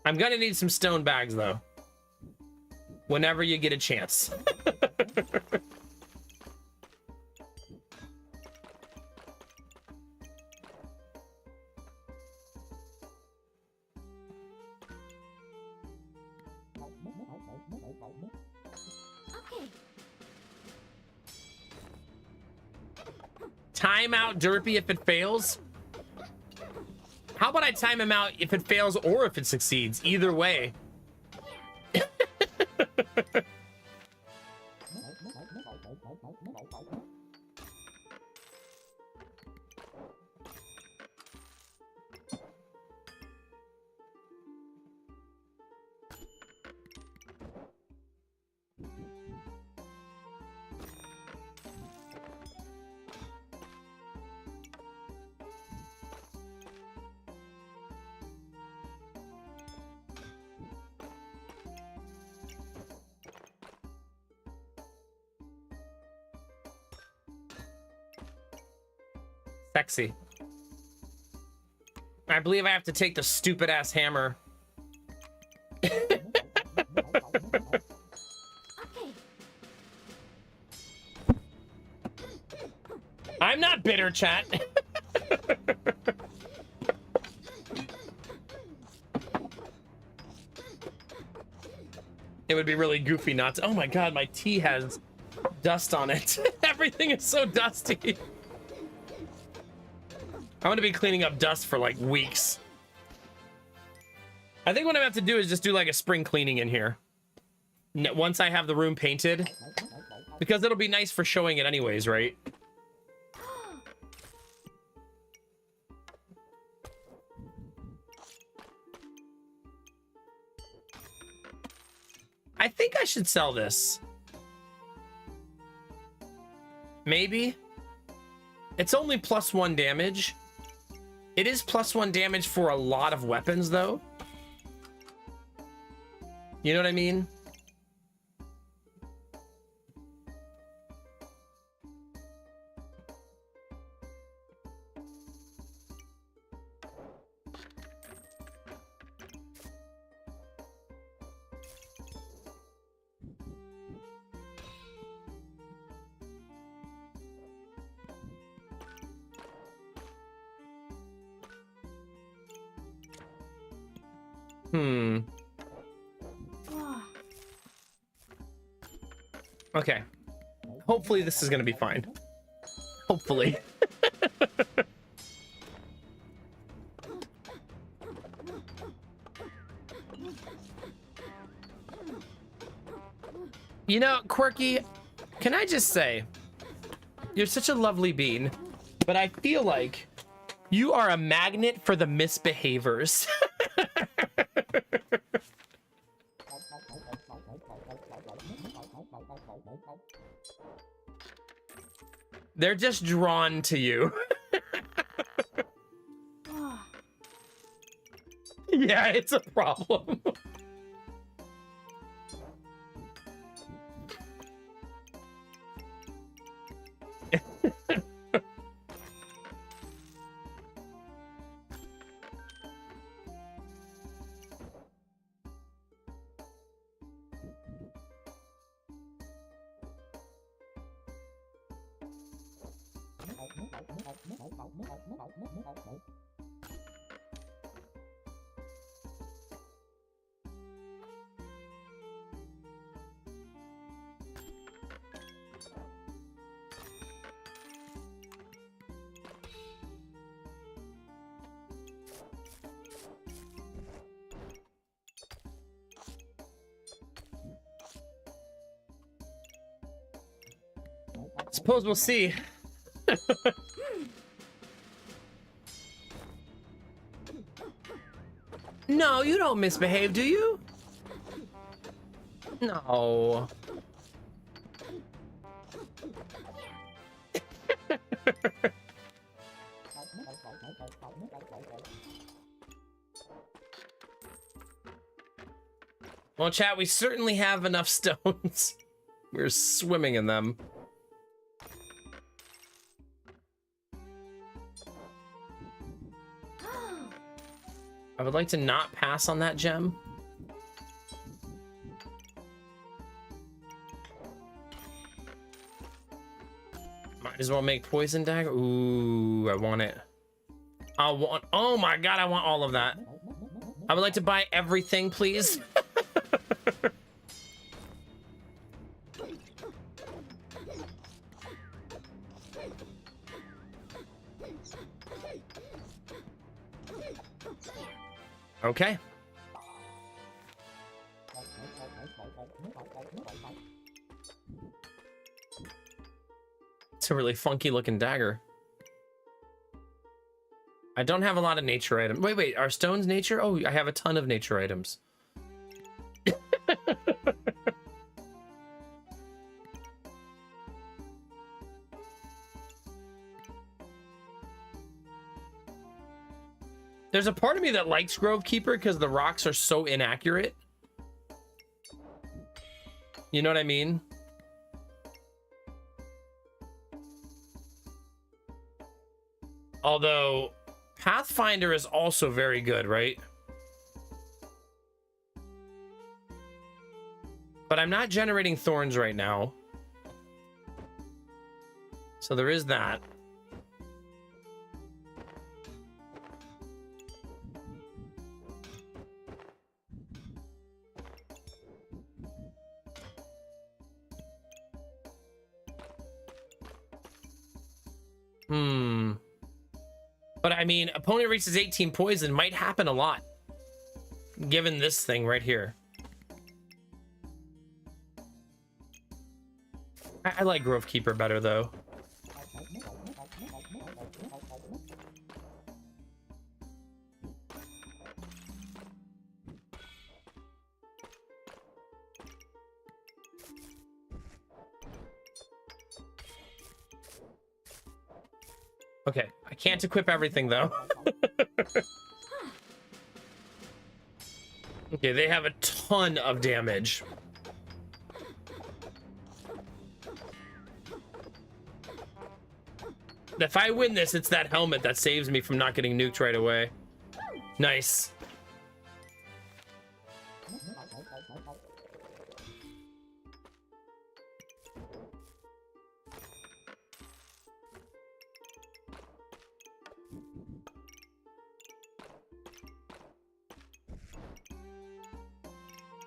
I'm gonna need some stone bags, though. Whenever you get a chance. Time out Derpy if it fails. How about I time him out if it fails or if it succeeds? Either way. Sexy. I believe I have to take the stupid ass hammer. I'm not bitter, chat. It would be really goofy not to. Oh my god, my tea has dust on it. Everything is so dusty. I'm gonna be cleaning up dust for like weeks. I think what I have to do is just do like a spring cleaning in here. Once I have the room painted. Because it'll be nice for showing it anyways, right? I think I should sell this. Maybe. It's only +1 damage. It is +1 damage for a lot of weapons, though. You know what I mean? Okay. Hopefully this is gonna be fine. Hopefully. You know, Quirky, can I just say, you're such a lovely bean, but I feel like You are a magnet for the misbehaviors. They're just drawn to you. Yeah, it's a problem. Suppose we'll see. No, you don't misbehave, do you? No. Well, chat, we certainly have enough stones. We're swimming in them. I would like to not pass on that gem. Might as well make poison dagger. Ooh, I want it. Oh my god, I want all of that. I would like to buy everything, please. Okay. It's a really funky looking dagger. I don't have a lot of nature items. Wait, are stones nature? Oh, I have a ton of nature items. There's a part of me that likes Grove Keeper because the rocks are so inaccurate. You know what I mean? Although Pathfinder is also very good, right? But I'm not generating thorns right now. So there is that. But I mean, opponent reaches 18 poison might happen a lot. Given this thing right here. I like Grove Keeper better though. Okay, I can't equip everything though. Okay, they have a ton of damage. If I win this, it's that helmet that saves me from not getting nuked right away. Nice.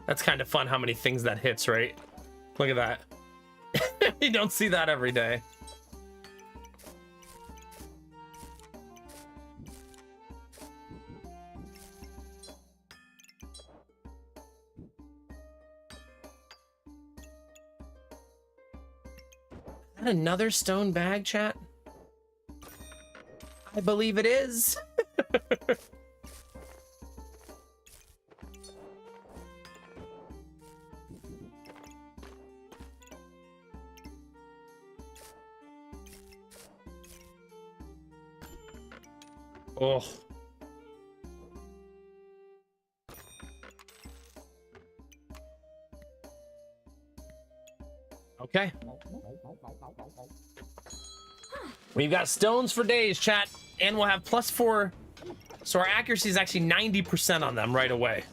That's kind of fun how many things that hits, right? Look at that. You don't see that every day. Is that another stone bag, chat? I believe it is. Oh. Okay. We've got stones for days, chat, and we'll have +4. So our accuracy is actually 90% on them right away.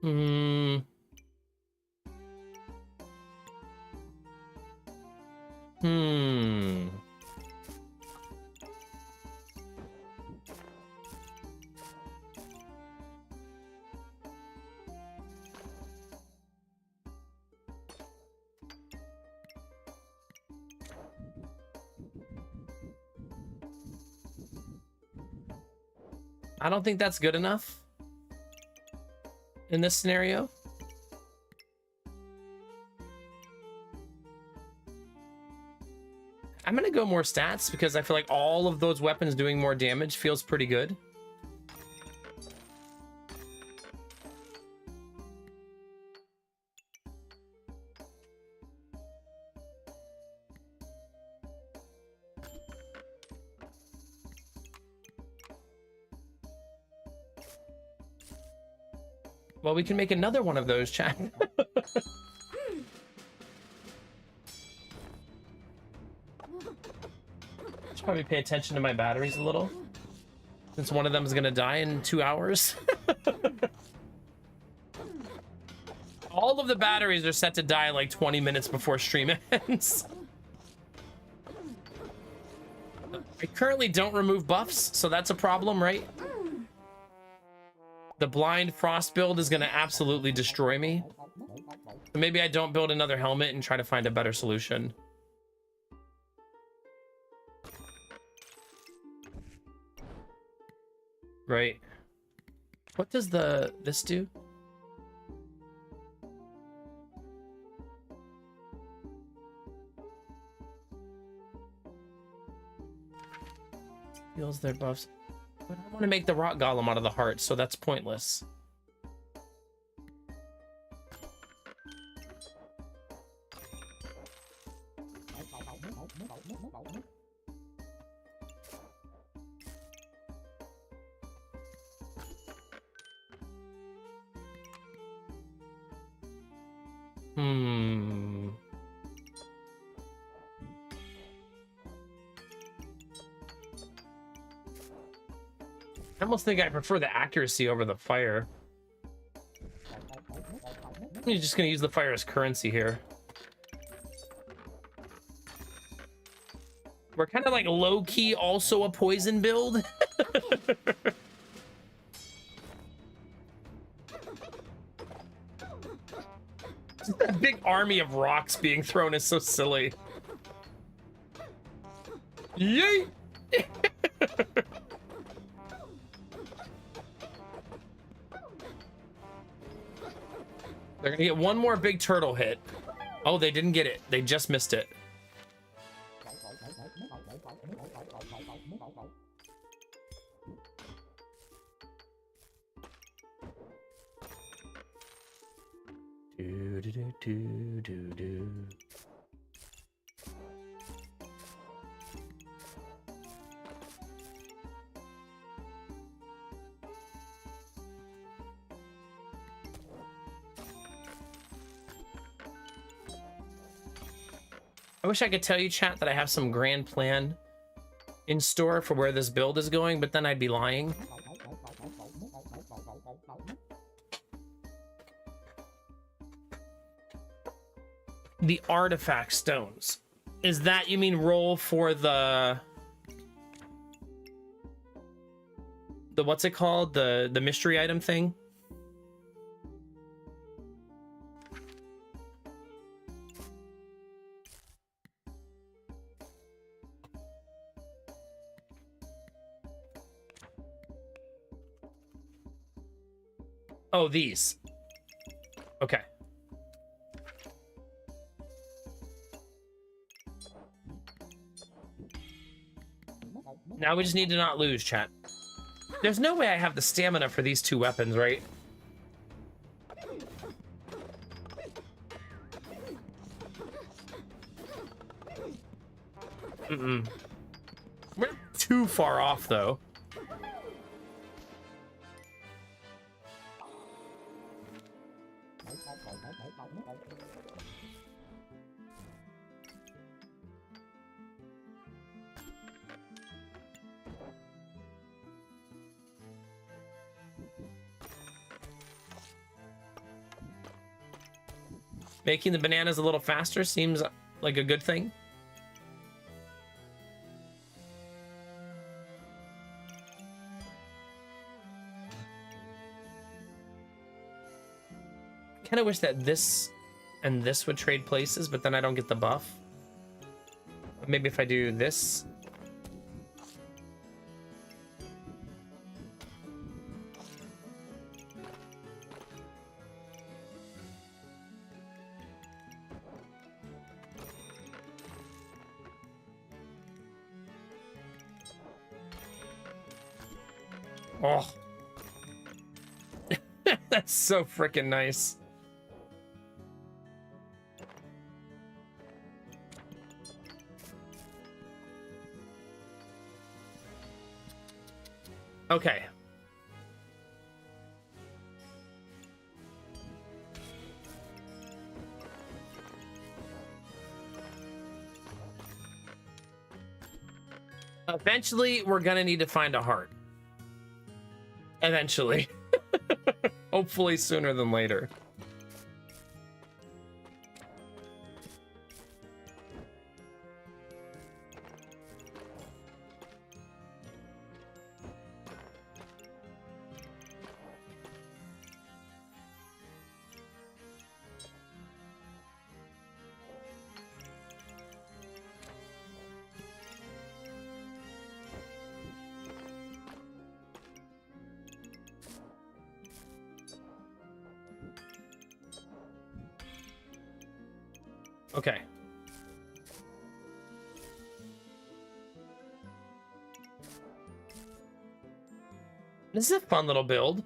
Hmm. Hmm. I don't think that's good enough in this scenario. I'm gonna go more stats because I feel like all of those weapons doing more damage feels pretty good. Well, we can make another one of those, chat. Should probably pay attention to my batteries a little, since one of them is gonna die in 2 hours. All of the batteries are set to die like 20 minutes before stream ends. I currently don't remove buffs, so that's a problem, right? The blind frost build is gonna absolutely destroy me. So maybe I don't build another helmet and try to find a better solution. Right. What does this do? Heals their buffs. But I want to make the rock golem out of the heart, so that's pointless. Hmm. I almost think I prefer the accuracy over the fire. I'm just gonna use the fire as currency here. We're kind of like low-key also a poison build. That big army of rocks being thrown is so silly. Yay! They're gonna get one more big turtle hit. Oh, they didn't get it. They just missed it. Do, do, do, do, do, do. I wish I could tell you, chat, that I have some grand plan in store for where this build is going, but then I'd be lying. The artifact stones. Is that, you mean, roll for the what's it called? The mystery item thing? Oh, these. Okay. Now we just need to not lose, chat. There's no way I have the stamina for these two weapons, right? Mm-mm. We're not too far off, though. Making the bananas a little faster seems like a good thing. Kind of wish that this and this would trade places, but then I don't get the buff. Maybe if I do this. Oh. That's so freaking nice. Okay. Eventually, we're gonna need to find a heart. Eventually. Hopefully sooner than later. Okay. This is a fun little build.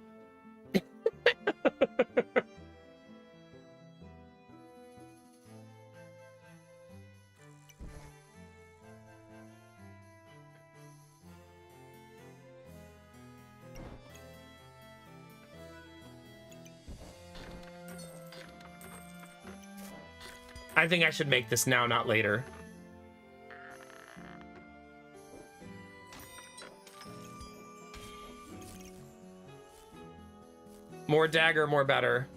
I think I should make this now, not later. More dagger, more better.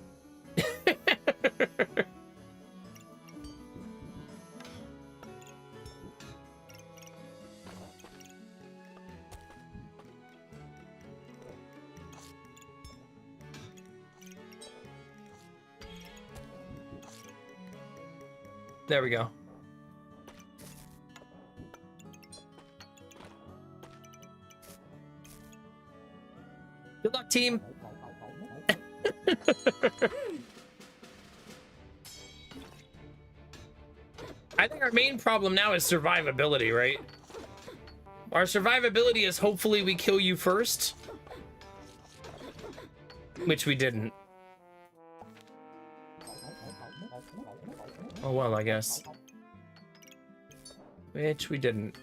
There we go. Good luck, team. I think our main problem now is survivability, right? Our survivability is hopefully we kill you first. Which we didn't. Oh, well, I guess. Which we didn't.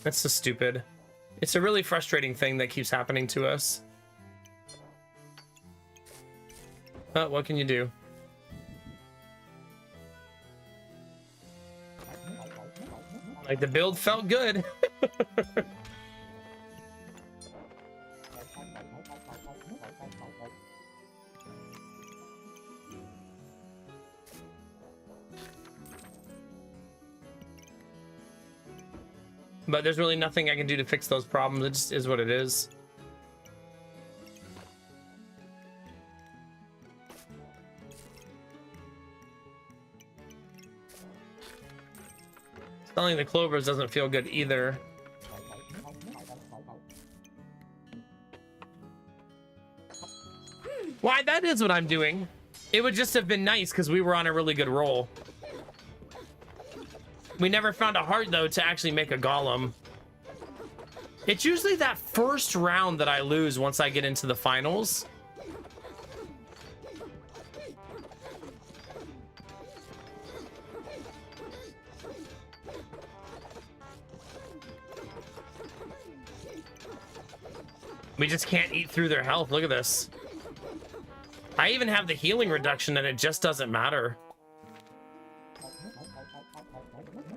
That's so stupid. It's a really frustrating thing that keeps happening to us. But what can you do? Like, the build felt good. But there's really nothing I can do to fix those problems. It just is what it is. Selling the clovers doesn't feel good either. is what I'm doing. It would just have been nice because we were on a really good roll. We never found a heart, though, to actually make a golem. It's usually that first round that I lose once I get into the finals. We just can't eat through their health. Look at this. I even have the healing reduction and it just doesn't matter.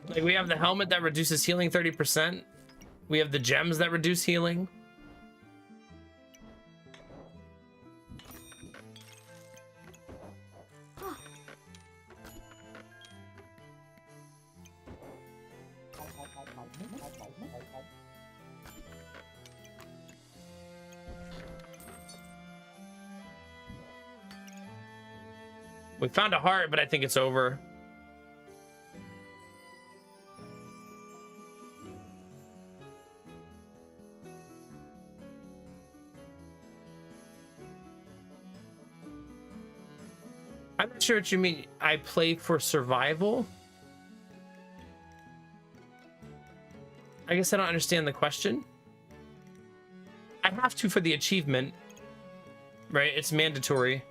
Like, we have the helmet that reduces healing 30%. We have the gems that reduce healing. We found a heart, but I think it's over. I'm not sure what you mean. I play for survival? I guess I don't understand the question. I have to for the achievement, right? It's mandatory.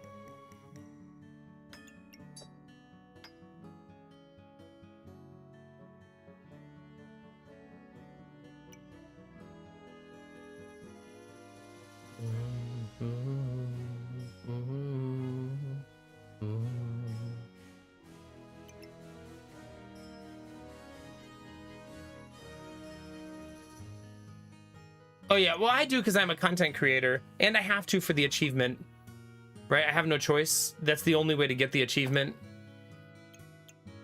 Oh yeah, well I do because I'm a content creator and I have to for the achievement, right? I have no choice. That's the only way to get the achievement.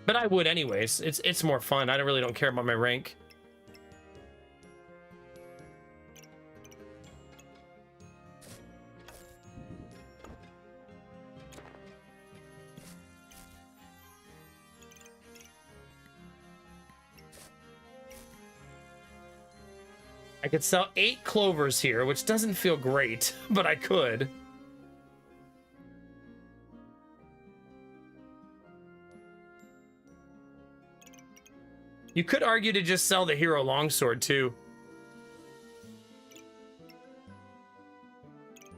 But I would anyways. It's more fun. I really don't care about my rank. I could sell 8 clovers here, which doesn't feel great, but I could. You could argue to just sell the hero longsword too.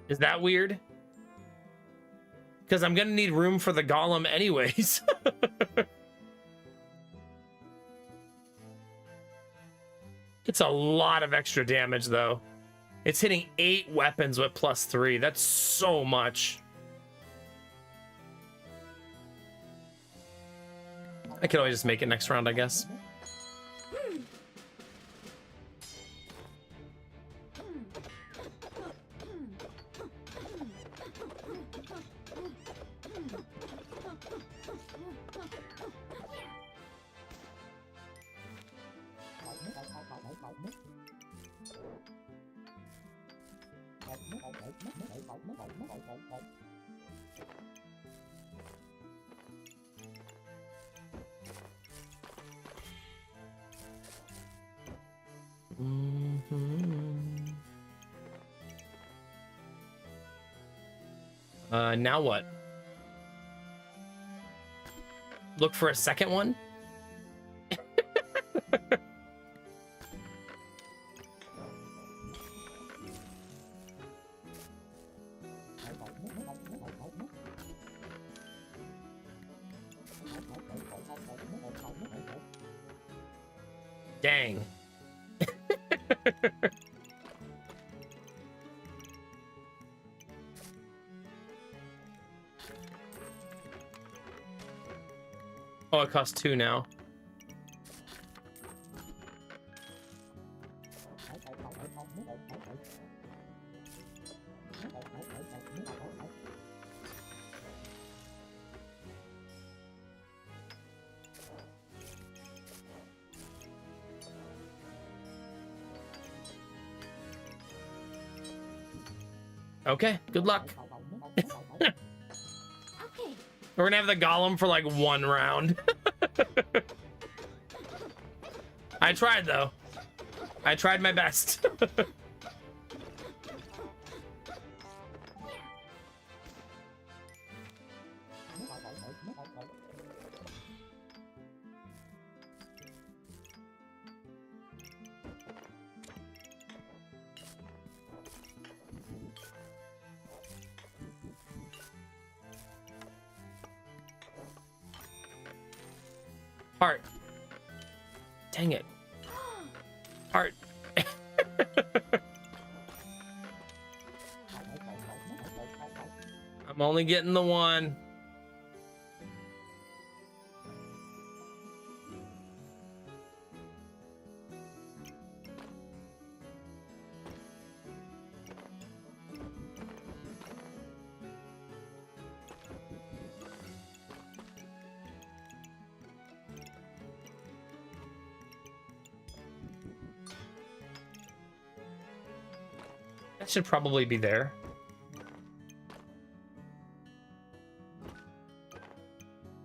Is that weird? Because I'm gonna need room for the golem anyways. It's a lot of extra damage, though. It's hitting 8 weapons with +3. That's so much. I can always just make it next round, I guess. Now what? Look for a second one? Dang. Oh, it costs 2 now. Okay, good luck. Okay. We're gonna have the golem for like 1 round. I tried though. I tried my best. Heart. Dang it. Heart. I'm only getting the one. That should probably be there.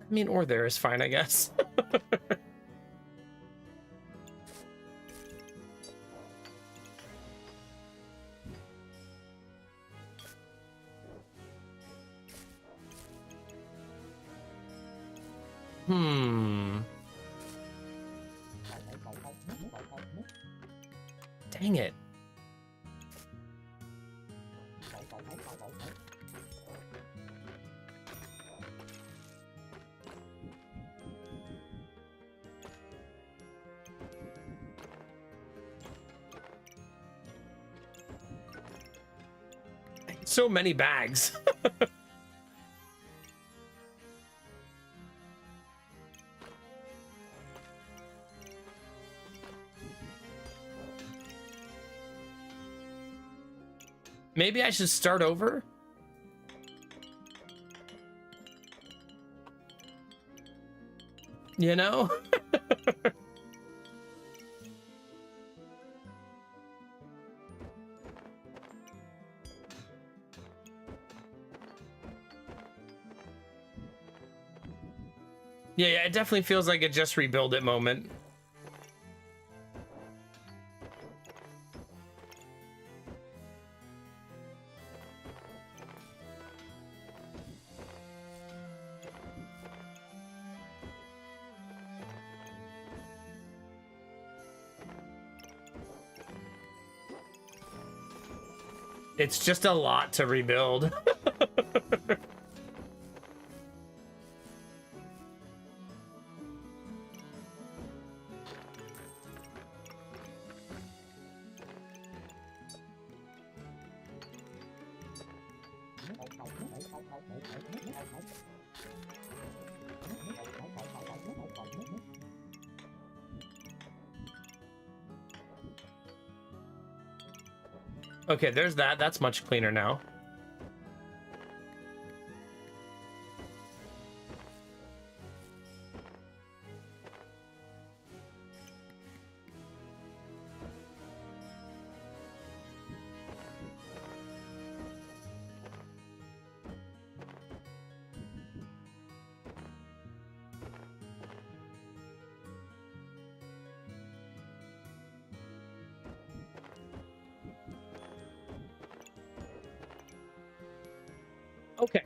I mean, or there is fine, I guess. Dang it. So many bags. Maybe I should start over? You know? Yeah, it definitely feels like a just rebuild it moment. It's just a lot to rebuild. Okay, there's that. That's much cleaner now. Okay.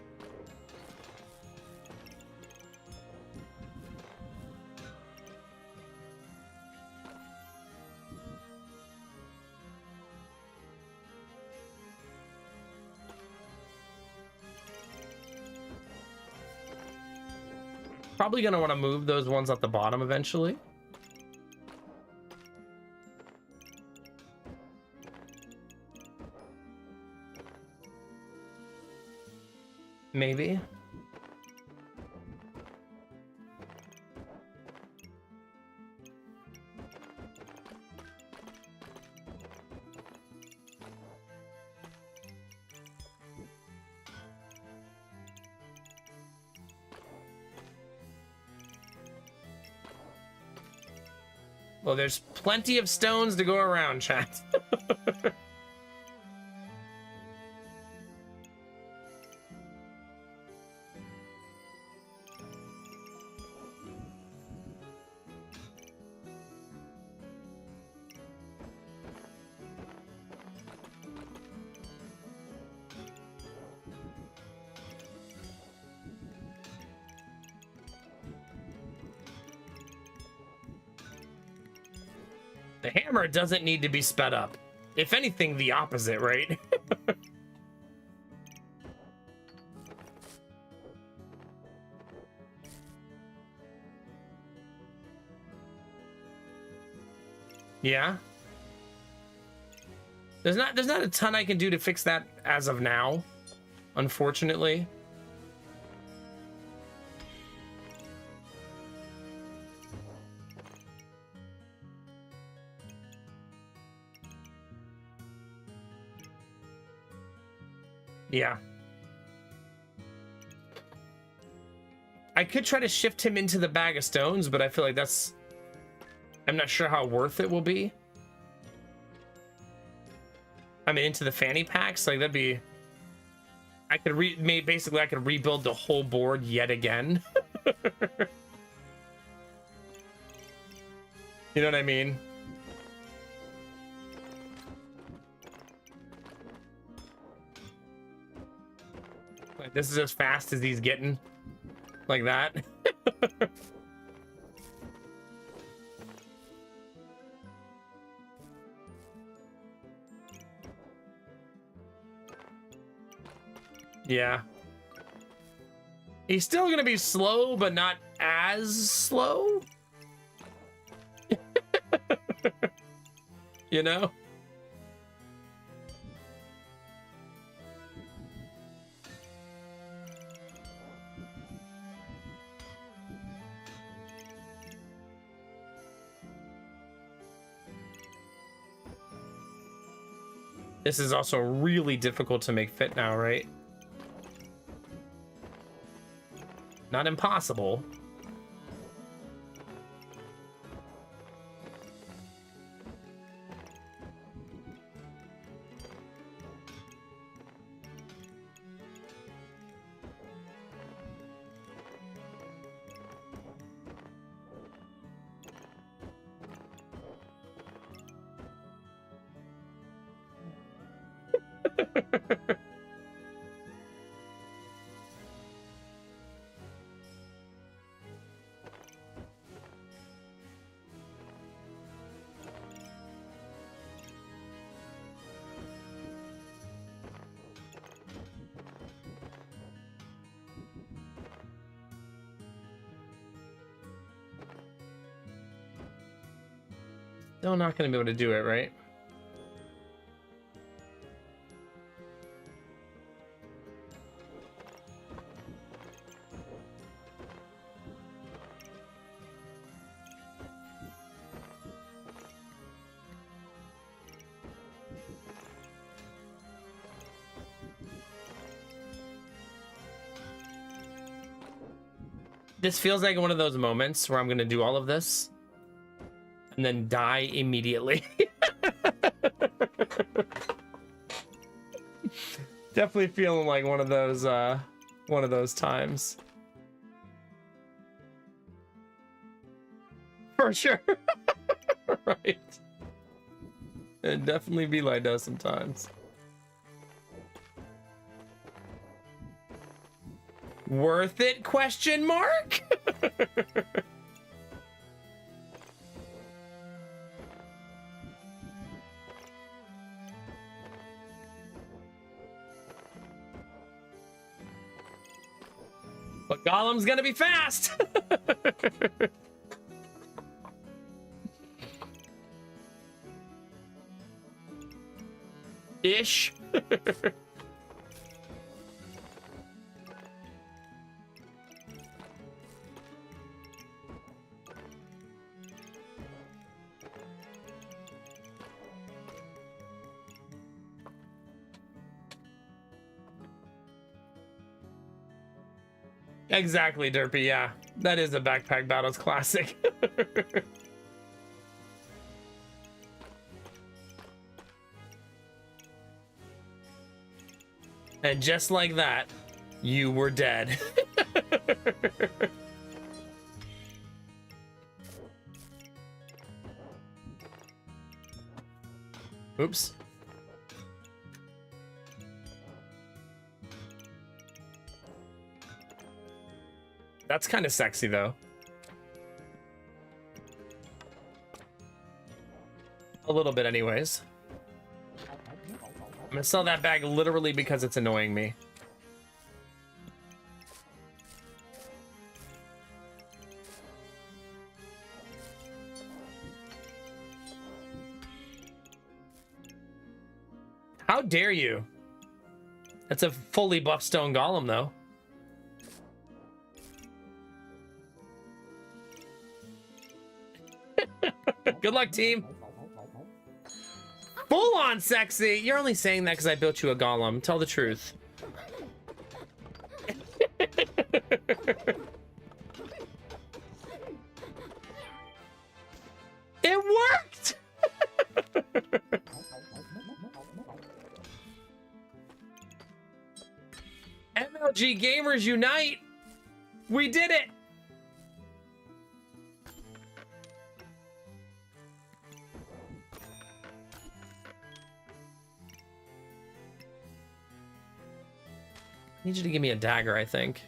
Probably gonna want to move those ones at the bottom eventually. Maybe. Well, there's plenty of stones to go around, chat. The hammer doesn't need to be sped up. If anything, the opposite, right? Yeah. There's not a ton I can do to fix that as of now, unfortunately. Yeah. I could try to shift him into the bag of stones, but I feel like I'm not sure how worth it will be. I mean, into the fanny packs, like that'd be... I could basically I could rebuild the whole board yet again. You know what I mean? Like, this is as fast as he's getting. Like that. Yeah. He's still gonna be slow, but not as slow. You know? This is also really difficult to make fit now, right? Not impossible. Still not going to be able to do it, right? This feels like one of those moments where I'm going to do all of this and then die immediately. Definitely feeling like one of those times. For sure. Right. It'd definitely be like that sometimes. Worth it? Question mark? But Golem's gonna be fast. Ish. Exactly, Derpy, yeah. That is a Backpack Battles classic. And just like that, you were dead. Oops. That's kind of sexy, though. A little bit, anyways. I'm gonna sell that bag literally because it's annoying me. How dare you? That's a fully buffed stone golem, though. Good luck, team. Full on sexy. You're only saying that because I built you a golem. Tell the truth. It worked. MLG Gamers Unite. We did it. I need you to give me a dagger, I think.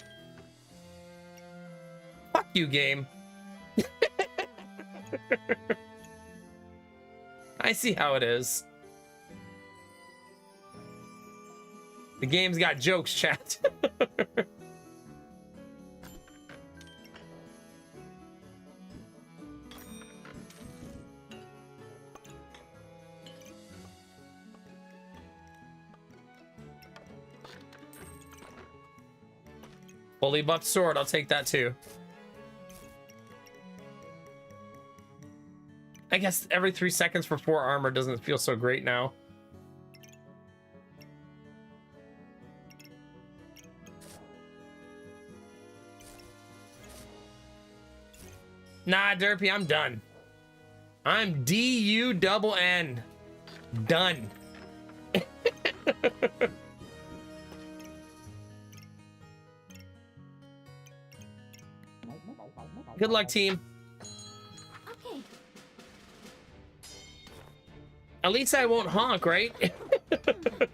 Fuck you, game. I see how it is. The game's got jokes, chat. Fully buffed sword, I'll take that too. I guess every 3 seconds for 4 armor doesn't feel so great now. Nah, Derpy, I'm done. I'm D-U-double-N. Done. Good luck, team. Okay. At least I won't honk, right?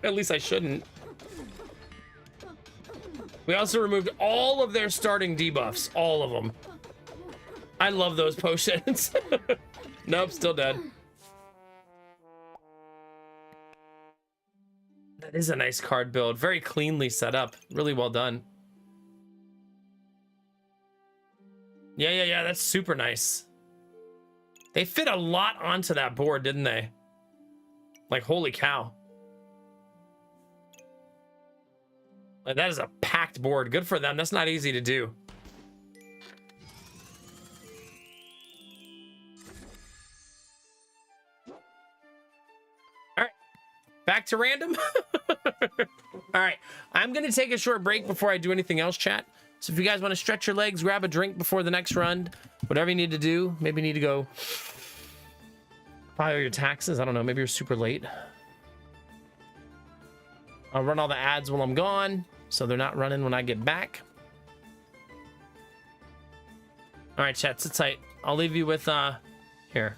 At least I shouldn't. We also removed all of their starting debuffs. All of them. I love those potions. Nope, still dead. That is a nice card build. Very cleanly set up. Really well done. Yeah, that's super nice. They fit a lot onto that board, didn't they? Like, holy cow. Like, that is a packed board. Good for them. That's not easy to do. All right, back to random. All right, I'm gonna take a short break before I do anything else, chat. So if you guys want to stretch your legs, grab a drink before the next run, whatever you need to do. Maybe you need to go file your taxes. I don't know. Maybe you're super late. I'll run all the ads while I'm gone, so they're not running when I get back. All right, chat, sit tight. I'll leave you with here,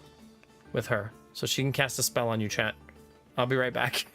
with her, so she can cast a spell on you, chat. I'll be right back.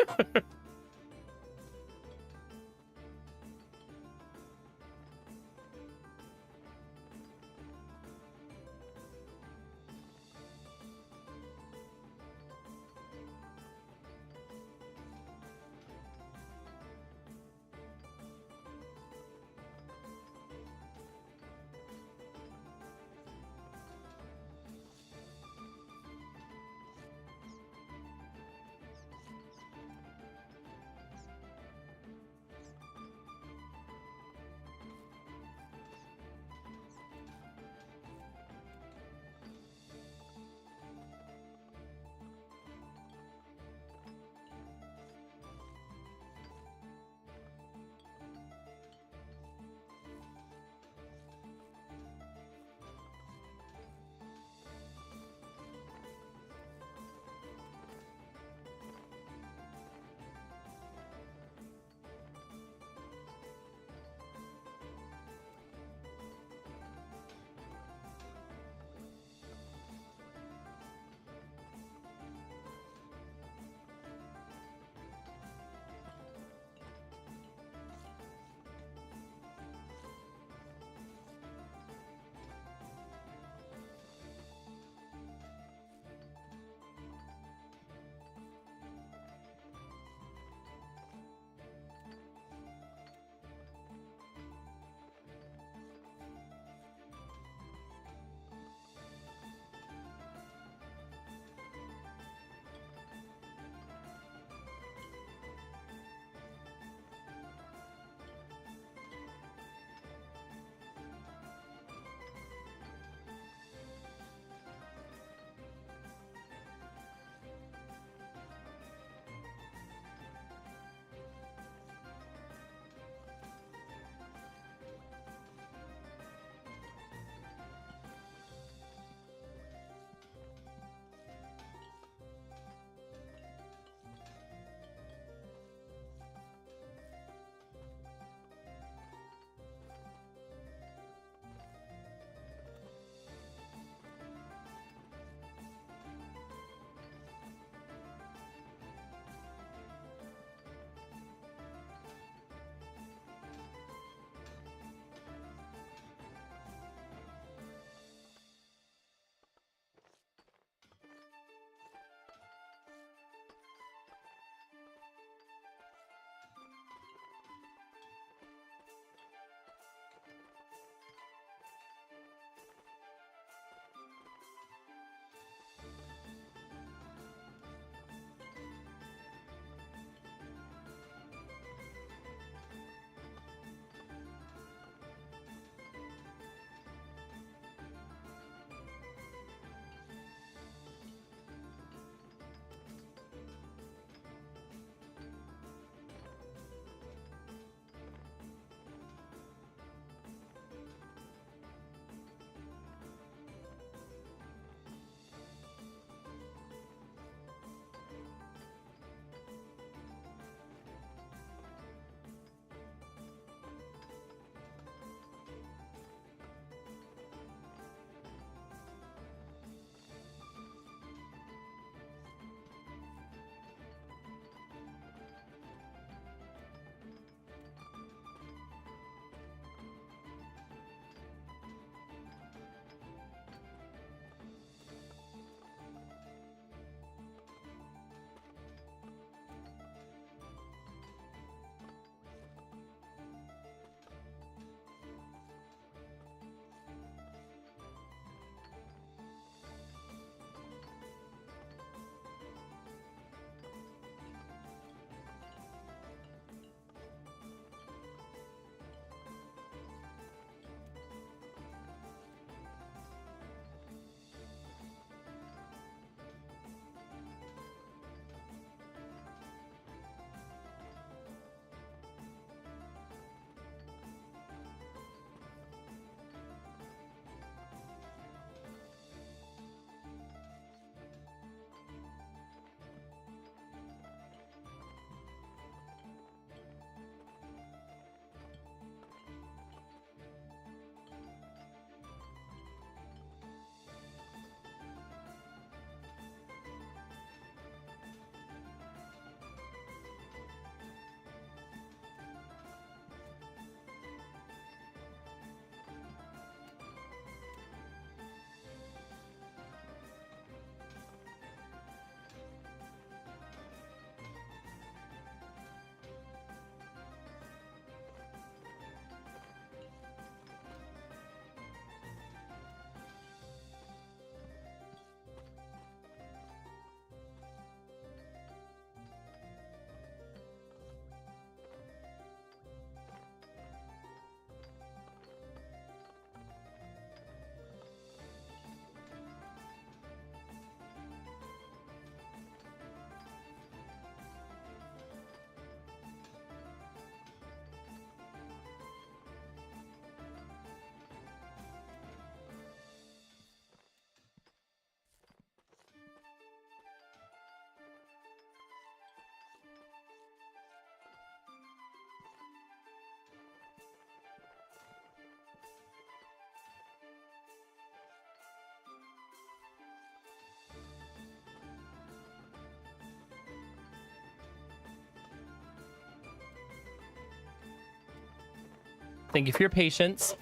Thank you for your patience.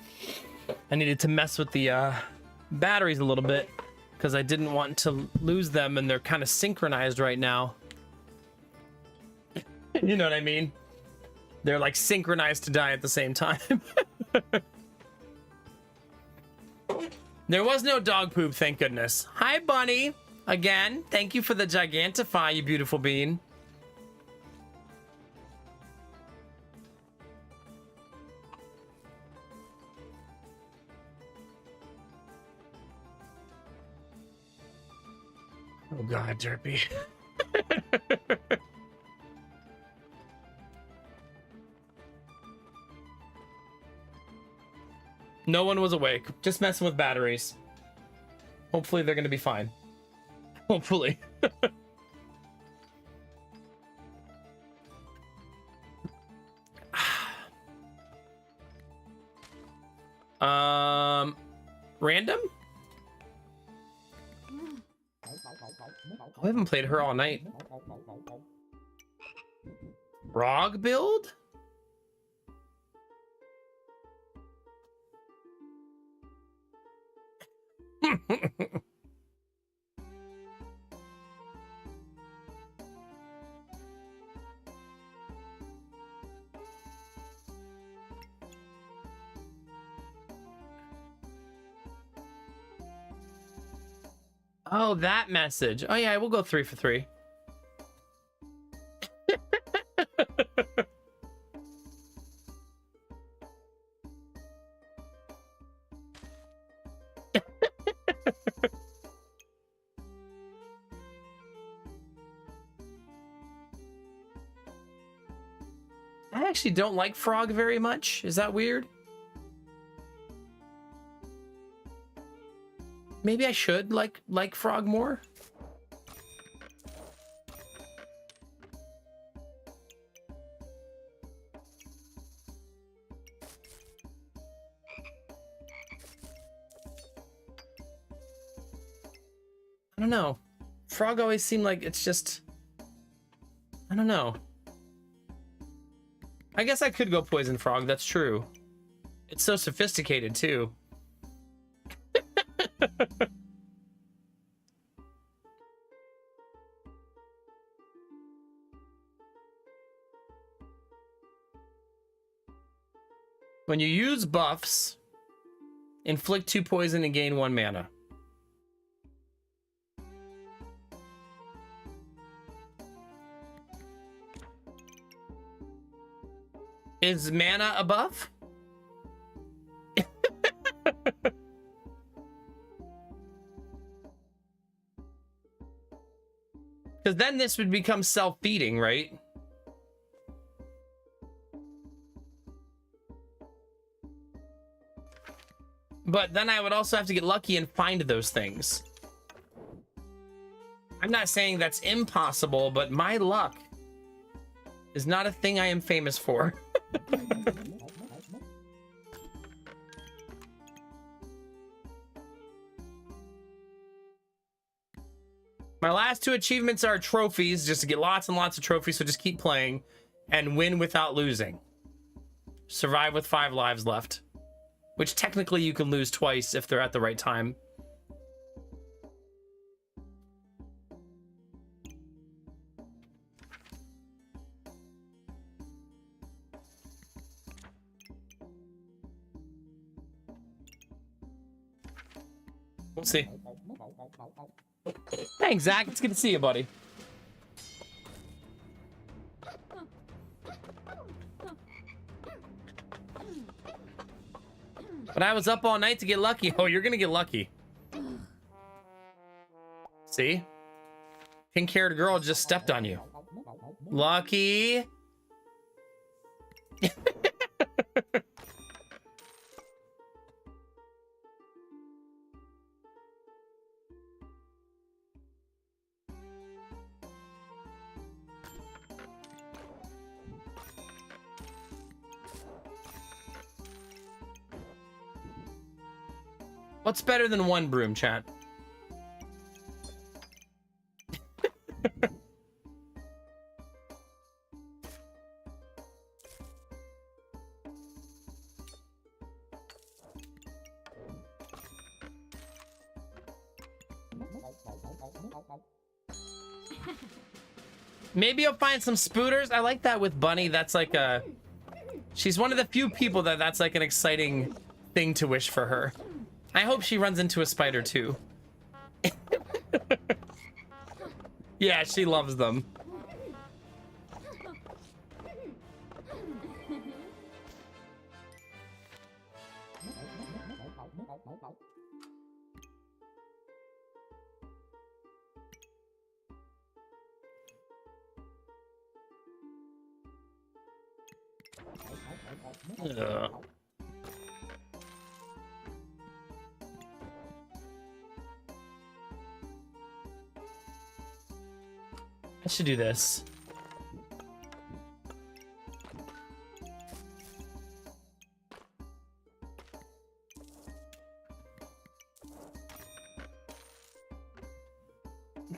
I needed to mess with the batteries a little bit because I didn't want to lose them, and they're kind of synchronized right now. You know what I mean? They're like synchronized to die at the same time. There was no dog poop, thank goodness. Hi, Bunny. Again, thank you for the Gigantify, you beautiful bean. Oh God, Derpy. No one was awake. Just messing with batteries. Hopefully they're gonna be fine. Hopefully. Random? I haven't played her all night. Frog build? Oh, that message. Oh yeah, we'll go 3 for 3. I actually don't like Frog very much. Is that weird? Maybe I should like Frog more. I don't know. Frog always seemed like it's just... I don't know. I guess I could go Poison Frog, that's true. It's so sophisticated, too. When you use buffs, inflict 2 poison and gain 1 mana. Is mana a buff? Because then this would become self-feeding, right? But then I would also have to get lucky and find those things. I'm not saying that's impossible, but my luck is not a thing I am famous for. My last 2 achievements are trophies, just to get lots and lots of trophies, so just keep playing. And win without losing. Survive with 5 lives left. Which technically you can lose twice if they're at the right time. We'll see. Thanks, Zach. It's good to see you, buddy. But I was up all night to get lucky. Oh, you're gonna get lucky. See? Pink-haired girl just stepped on you. Lucky. What's better than 1 broom, chat? Maybe you'll find some spooters. I like that with Bunny. That's like a... She's one of the few people that's like an exciting thing to wish for her. I hope she runs into a spider too. Yeah, she loves them. Ugh. I should do this.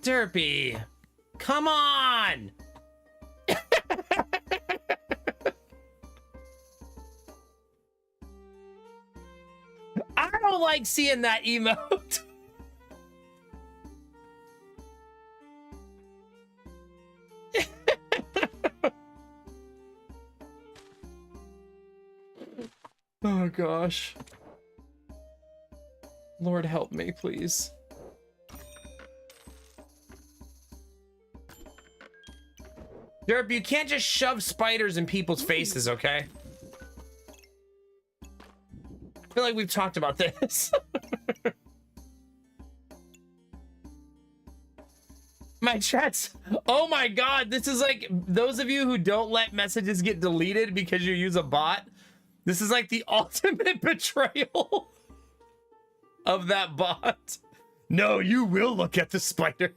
Derpy, come on! I don't like seeing that emote. Oh gosh. Lord help me, please. Derp, you can't just shove spiders in people's faces, okay? I feel like we've talked about this. My chat's... Oh my god, this is like... Those of you who don't let messages get deleted because you use a bot, this is like the ultimate betrayal of that bot. No, you will look at the spider.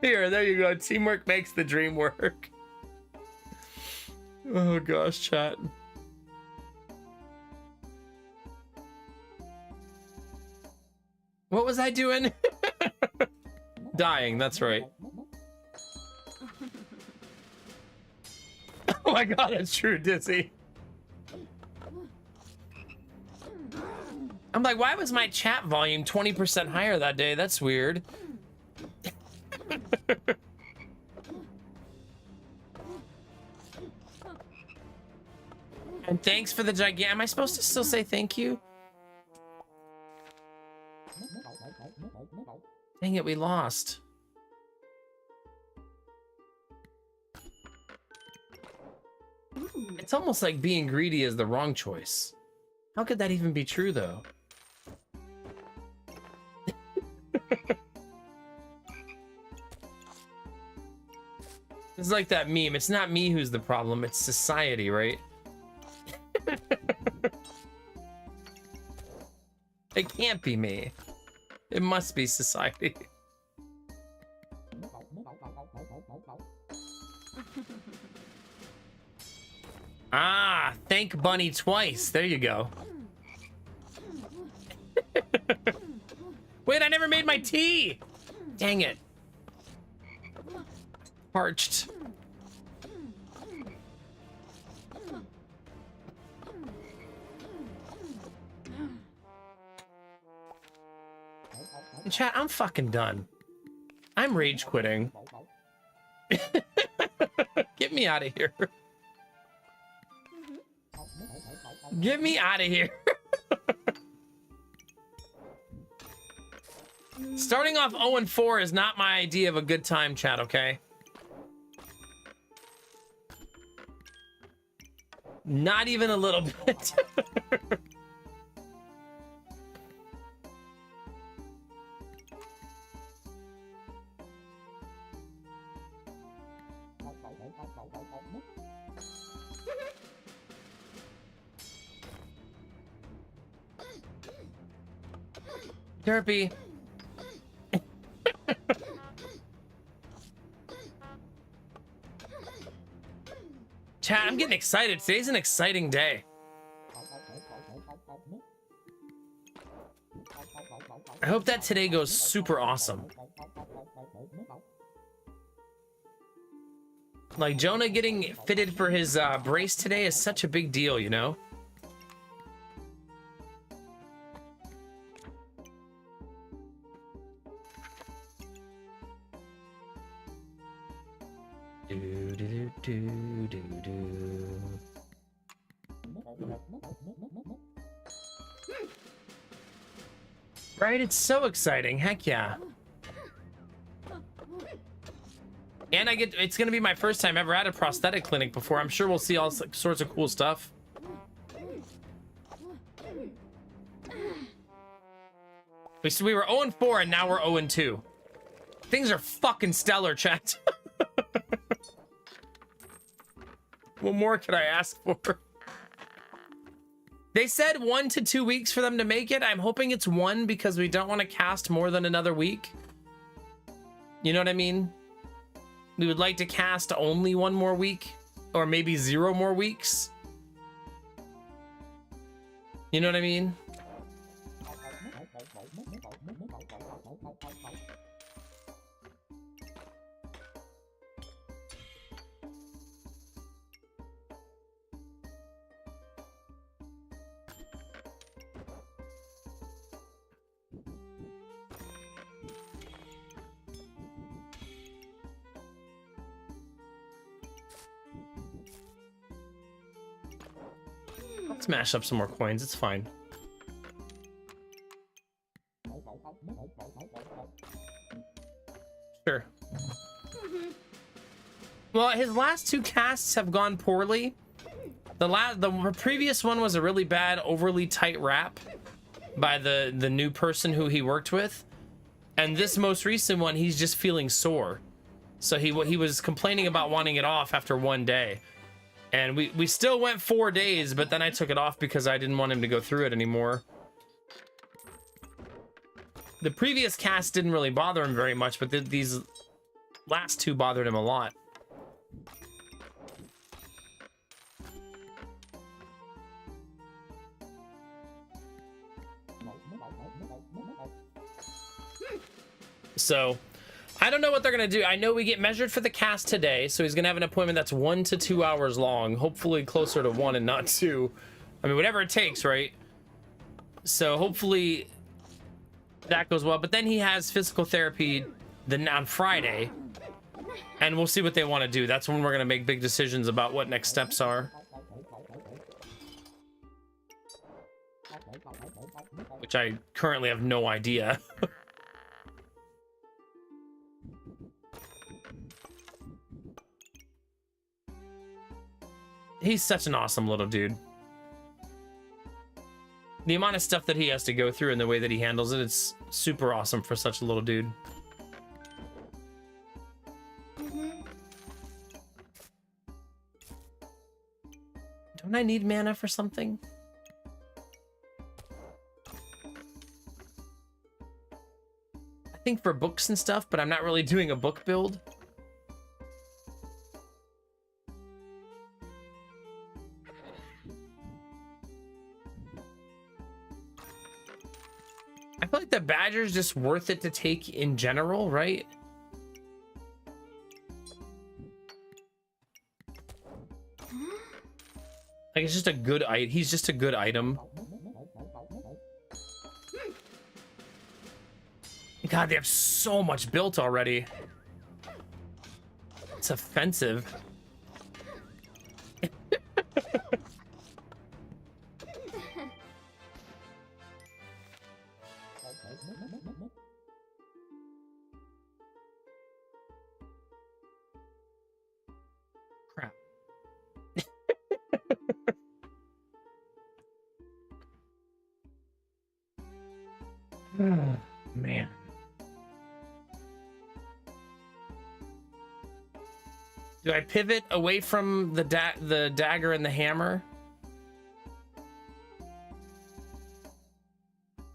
Here, there you go. Teamwork makes the dream work. Oh gosh, chat. What was I doing? Dying, that's right. Oh my god, that's true, Dizzy. I'm like, why was my chat volume 20% higher that day? That's weird. And thanks for the gigantic... Am I supposed to still say thank you? Dang it, we lost. It's almost like being greedy is the wrong choice. How could that even be true, though? It's like that meme. It's not me who's the problem. It's society, right? It can't be me. It must be society. Ah, thank Bunny twice. There you go. Wait, I never made my tea. Dang it. Parched. Chat, I'm fucking done. I'm rage quitting. Get me out of here. Get me out of here. Starting off 0-4 is not my idea of a good time, chat, okay? Not even a little bit. Derpy. Chat, I'm getting excited. Today's an exciting day. I hope that today goes super awesome. Like, Jonah getting fitted for his brace today is such a big deal, you know? Right? It's so exciting. Heck yeah. And it's going to be my first time ever at a prosthetic clinic before. I'm sure we'll see all sorts of cool stuff. We were 0-4 and now we're 0-2. Things are fucking stellar, chat. What more could I ask for? They said 1 to 2 weeks for them to make it. I'm hoping it's 1 because we don't want to cast more than another week. You know what I mean? We would like to cast only 1 more week or maybe 0 more weeks. You know what I mean? Let's mash up some more coins. It's fine. Sure. Well, his last 2 casts have gone poorly. The previous one was a really bad, overly tight wrap by the new person who he worked with, and this most recent one, he's just feeling sore. So he was complaining about wanting it off after 1 day. And we still went 4 days, but then I took it off because I didn't want him to go through it anymore. The previous cast didn't really bother him very much, but these last 2 bothered him a lot. So I don't know what they're gonna do. I know we get measured for the cast today, so he's gonna have an appointment that's 1 to 2 hours long, hopefully closer to 1 and not 2. I mean, whatever it takes, right? So hopefully that goes well. But then he has physical therapy on Friday, and we'll see what they want to do. That's when we're gonna make big decisions about what next steps are, which I currently have no idea. He's such an awesome little dude. The amount of stuff that he has to go through and the way that he handles it, it's super awesome for such a little dude. Don't I need mana for something? I think for books and stuff, but I'm not really doing a book build. I feel like the badger's just worth it to take in general, right? Like, it's just a good item. He's just a good item. God, they have so much built already. It's offensive. Crap. Man. Do I pivot away from the dagger and the hammer?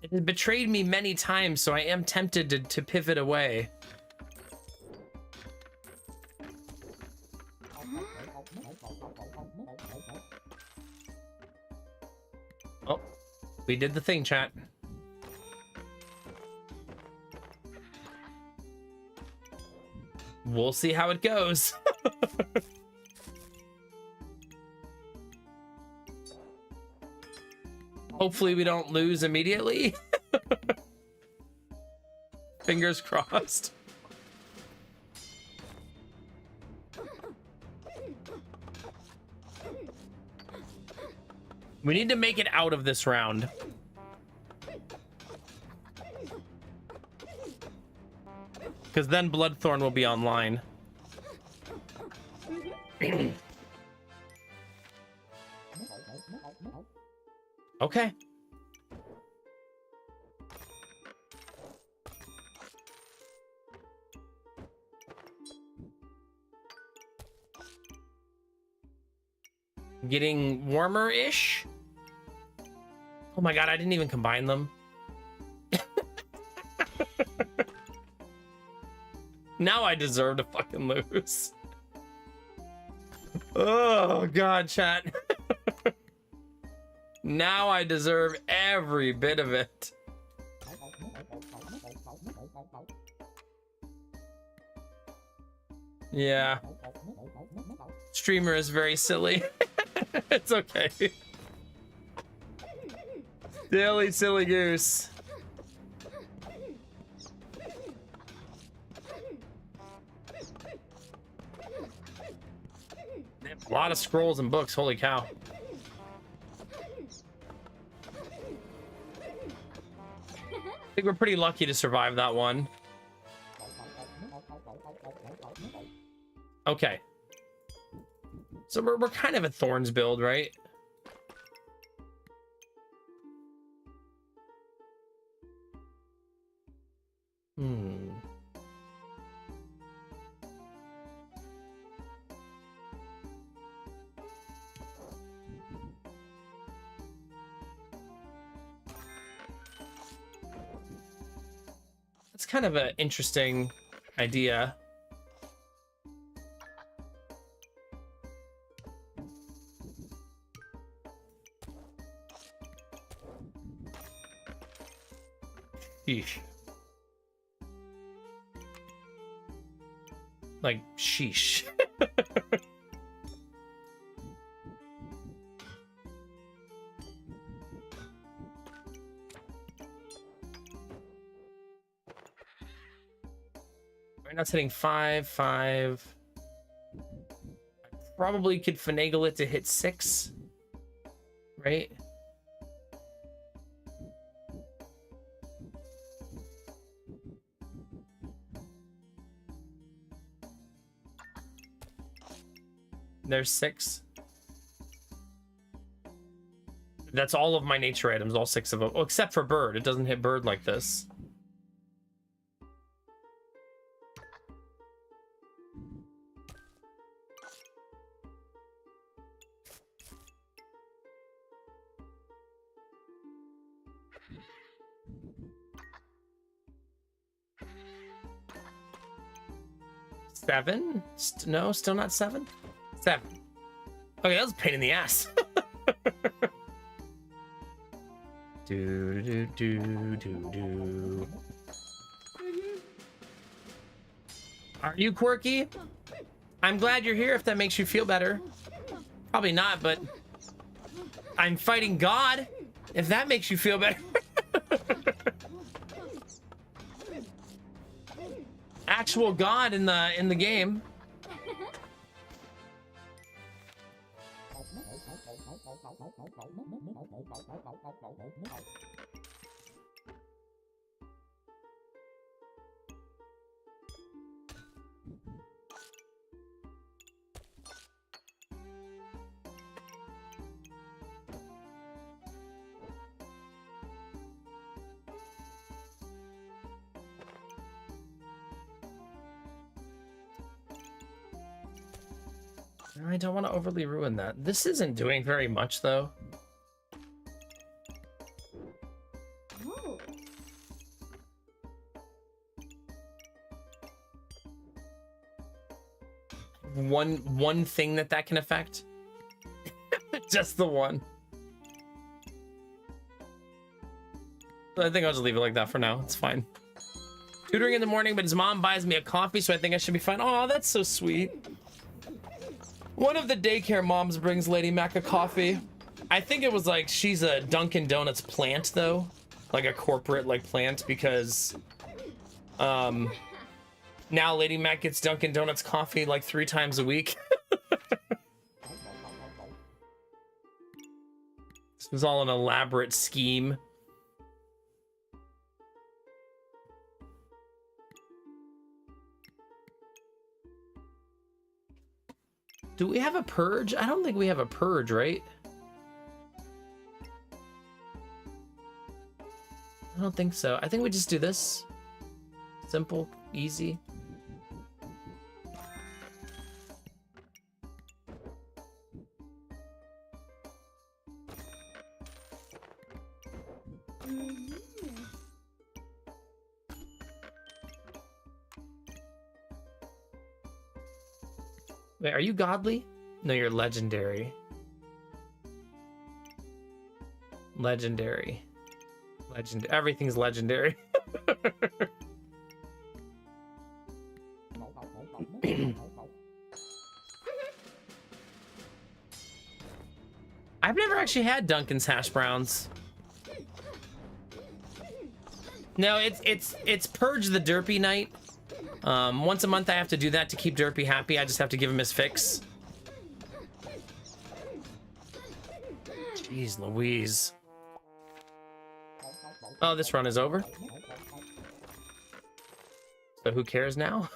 It has betrayed me many times, so I am tempted to pivot away. Oh, we did the thing, chat. We'll see how it goes. Hopefully we don't lose immediately. Fingers crossed. We need to make it out of this round. Because then Bloodthorn will be online. Okay. Getting warmer-ish. Oh my god, I didn't even combine them. Now I deserve to fucking lose. Oh god, chat. Now I deserve every bit of it. Yeah. Streamer is very silly. It's okay. Silly, silly goose. They have a lot of scrolls and books, holy cow. I think we're pretty lucky to survive that one. Okay. So we're kind of a Thorns build, right? That's kind of an interesting idea. Sheesh. Like, sheesh. Right now it's hitting 5, 5. I probably could finagle it to hit 6. Right? There's 6. That's all of my nature items, all 6 of them. Oh, except for bird. It doesn't hit bird like this. Seven? No, still not 7? 7. Okay, that was a pain in the ass. do do do do do. Are you quirky? I'm glad you're here if that makes you feel better. Probably not, but I'm fighting God if that makes you feel better. Actual God in the game. I don't want to overly ruin that. This isn't doing very much, though. Oh. One thing that can affect. Just the one. I think I'll just leave it like that for now. It's fine. Tutoring in the morning, but his mom buys me a coffee, so I think I should be fine. Oh, that's so sweet. One of the daycare moms brings Lady Mac a coffee. I think it was like she's a Dunkin' Donuts plant though, like a corporate like plant, because now Lady Mac gets Dunkin' Donuts coffee like 3 times a week. This was all an elaborate scheme. Do we have a purge? I don't think we have a purge, right? I don't think so. I think we just do this. Simple, easy. Wait, are you godly? No, you're legendary. Legendary. Everything's legendary. I've never actually had Dunkin's hash browns. No, it's purge the derpy night. Once a month I have to do that to keep Derpy happy. I just have to give him his fix. Jeez Louise. Oh, this run is over. So who cares now?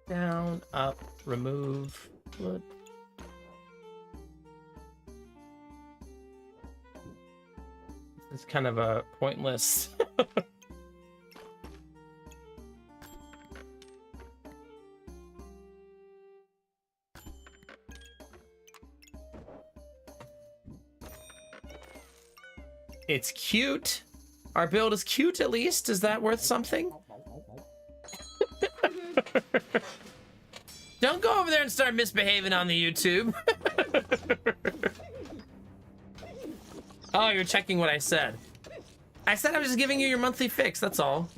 Down, up, remove, look. It's kind of a pointless. It's cute. Our build is cute, at least. Is that worth something? Don't go over there and start misbehaving on the YouTube. Oh, you're checking what I said. I said I was just giving you your monthly fix, that's all.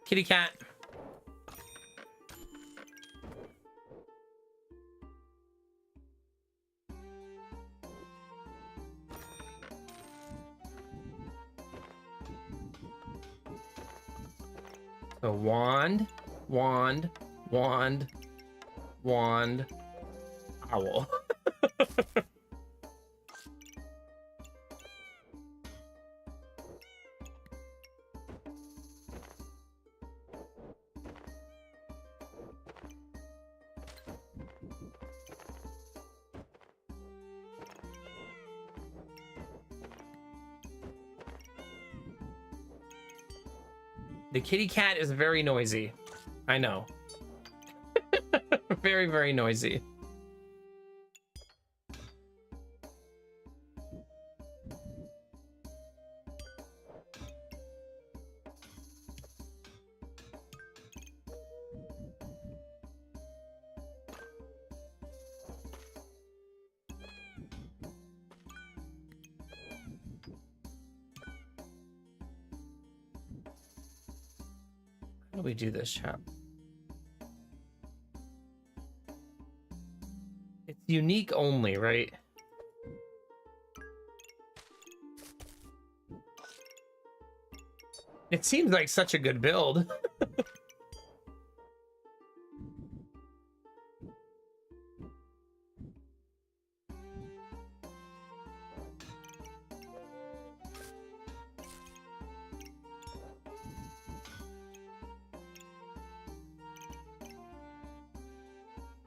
Kitty cat. So wand, wand, wand, wand, owl. The kitty cat is very noisy. I know. Very, very noisy. How do we do this, chap? It's unique only, right? It seems like such a good build.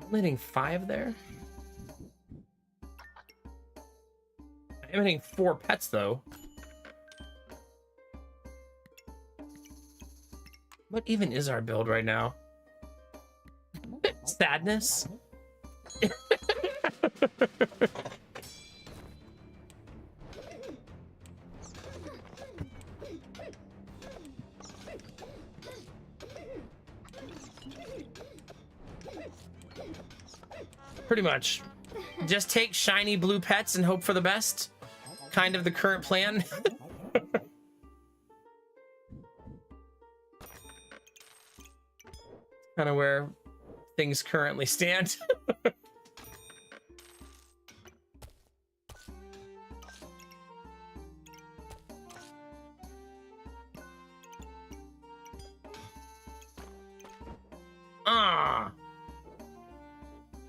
I'm hitting 5 there. I'm hitting 4 pets though. What even is our build right now? Sadness? Pretty much. Just take shiny blue pets and hope for the best. Kind of the current plan. Kind of where things currently stand.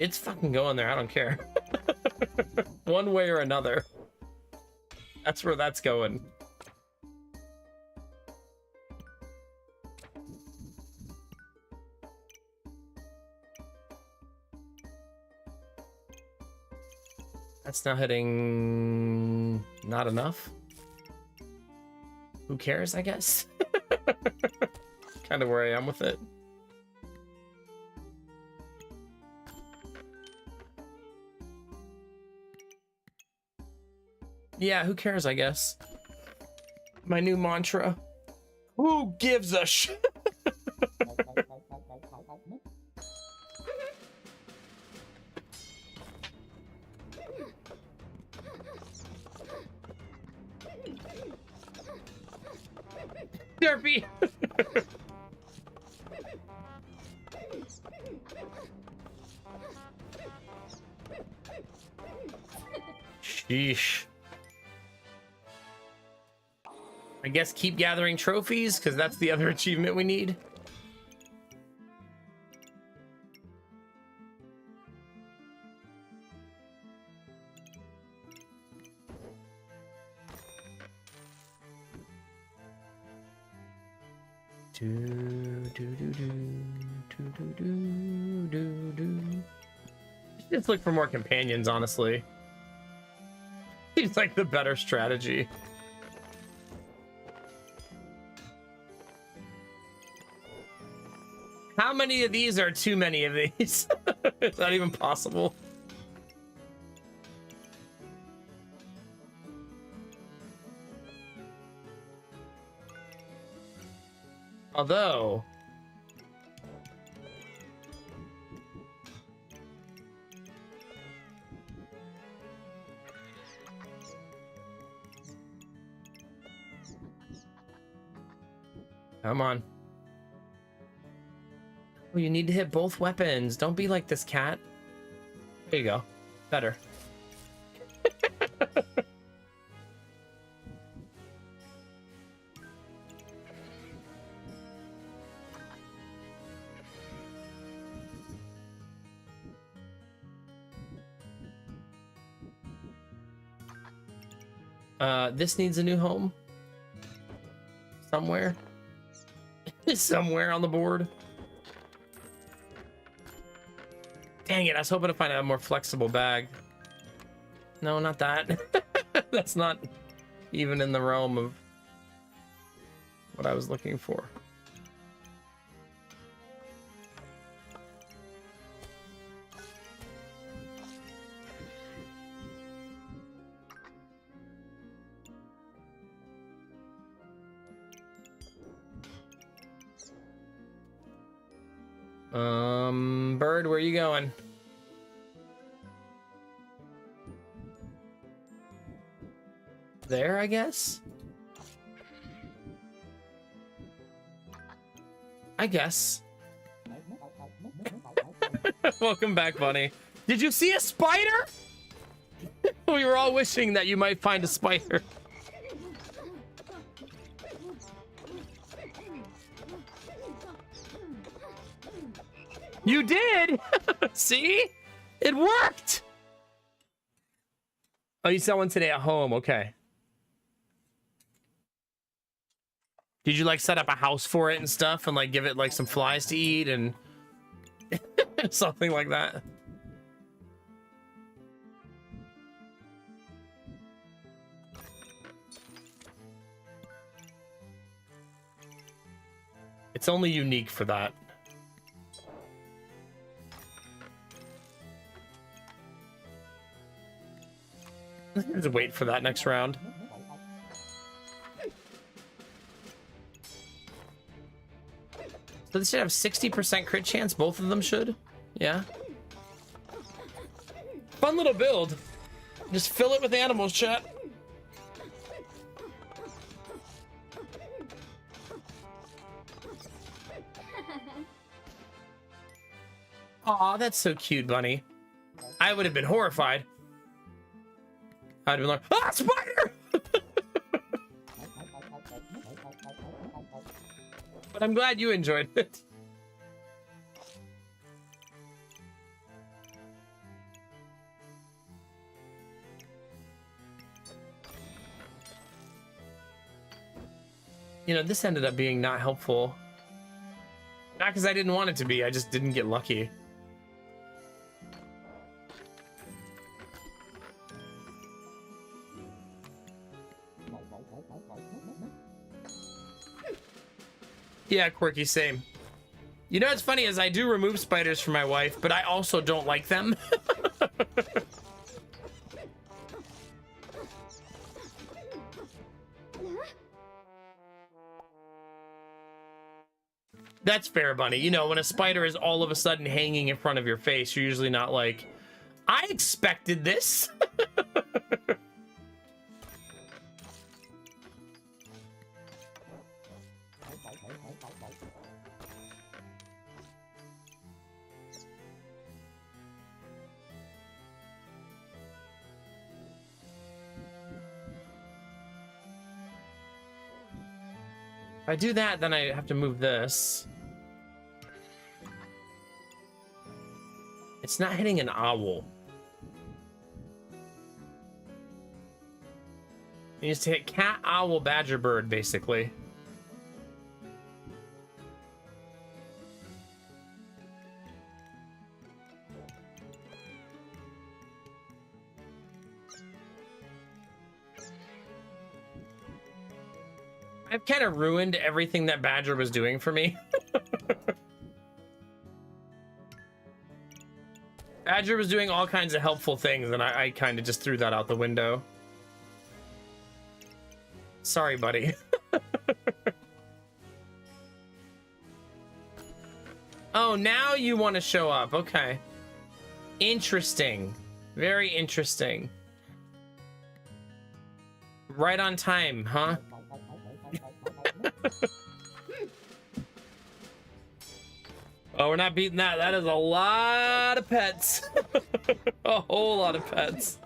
It's fucking going there. I don't care. One way or another. That's where that's going. That's not hitting... not enough. Who cares, I guess? Kind of where I am with it. Yeah, who cares, I guess. My new mantra. Who gives a shit? Derpy. Sheesh. I guess keep gathering trophies, because that's the other achievement we need. Just look for more companions, honestly. Seems like the better strategy. How many of these are too many of these? Is that even possible? Although... come on. Oh, you need to hit both weapons. Don't be like this, cat. There you go. Better. This needs a new home. Somewhere. Somewhere on the board. Dang it, I was hoping to find a more flexible bag. No, not that. That's not even in the realm of what I was looking for. Bird, where are you going? There, I guess? I guess. Welcome back, Bunny. Did you see a spider? We were all wishing that you might find a spider. You did! See? It worked! Oh, you saw one today at home. Okay. Did you, like, set up a house for it and stuff and, like, give it, like, some flies to eat and... Something like that. It's only unique for that. Just wait for that next round. So they should have 60% crit chance. Both of them should. Yeah. Fun little build. Just fill it with animals, chat. Aw, that's so cute, Bunny. I would have been horrified. I'd have been like, ah, spider! But I'm glad you enjoyed it. You know, this ended up being not helpful. Not because I didn't want it to be, I just didn't get lucky. Yeah, Quirky, same. You know what's funny is I do remove spiders for my wife, but I also don't like them. That's fair, Bunny. You know, when a spider is all of a sudden hanging in front of your face, you're usually not like, I expected this. If I do that, then I have to move this. It's not hitting an owl. It needs to hit cat, owl, badger, bird, basically. I've kind of ruined everything that Badger was doing for me. Badger was doing all kinds of helpful things, and I kind of just threw that out the window. Sorry, buddy. Oh, now you want to show up. Okay. Interesting. Very interesting. Right on time, huh? Oh, we're not beating that. That is a lot of pets. A whole lot of pets.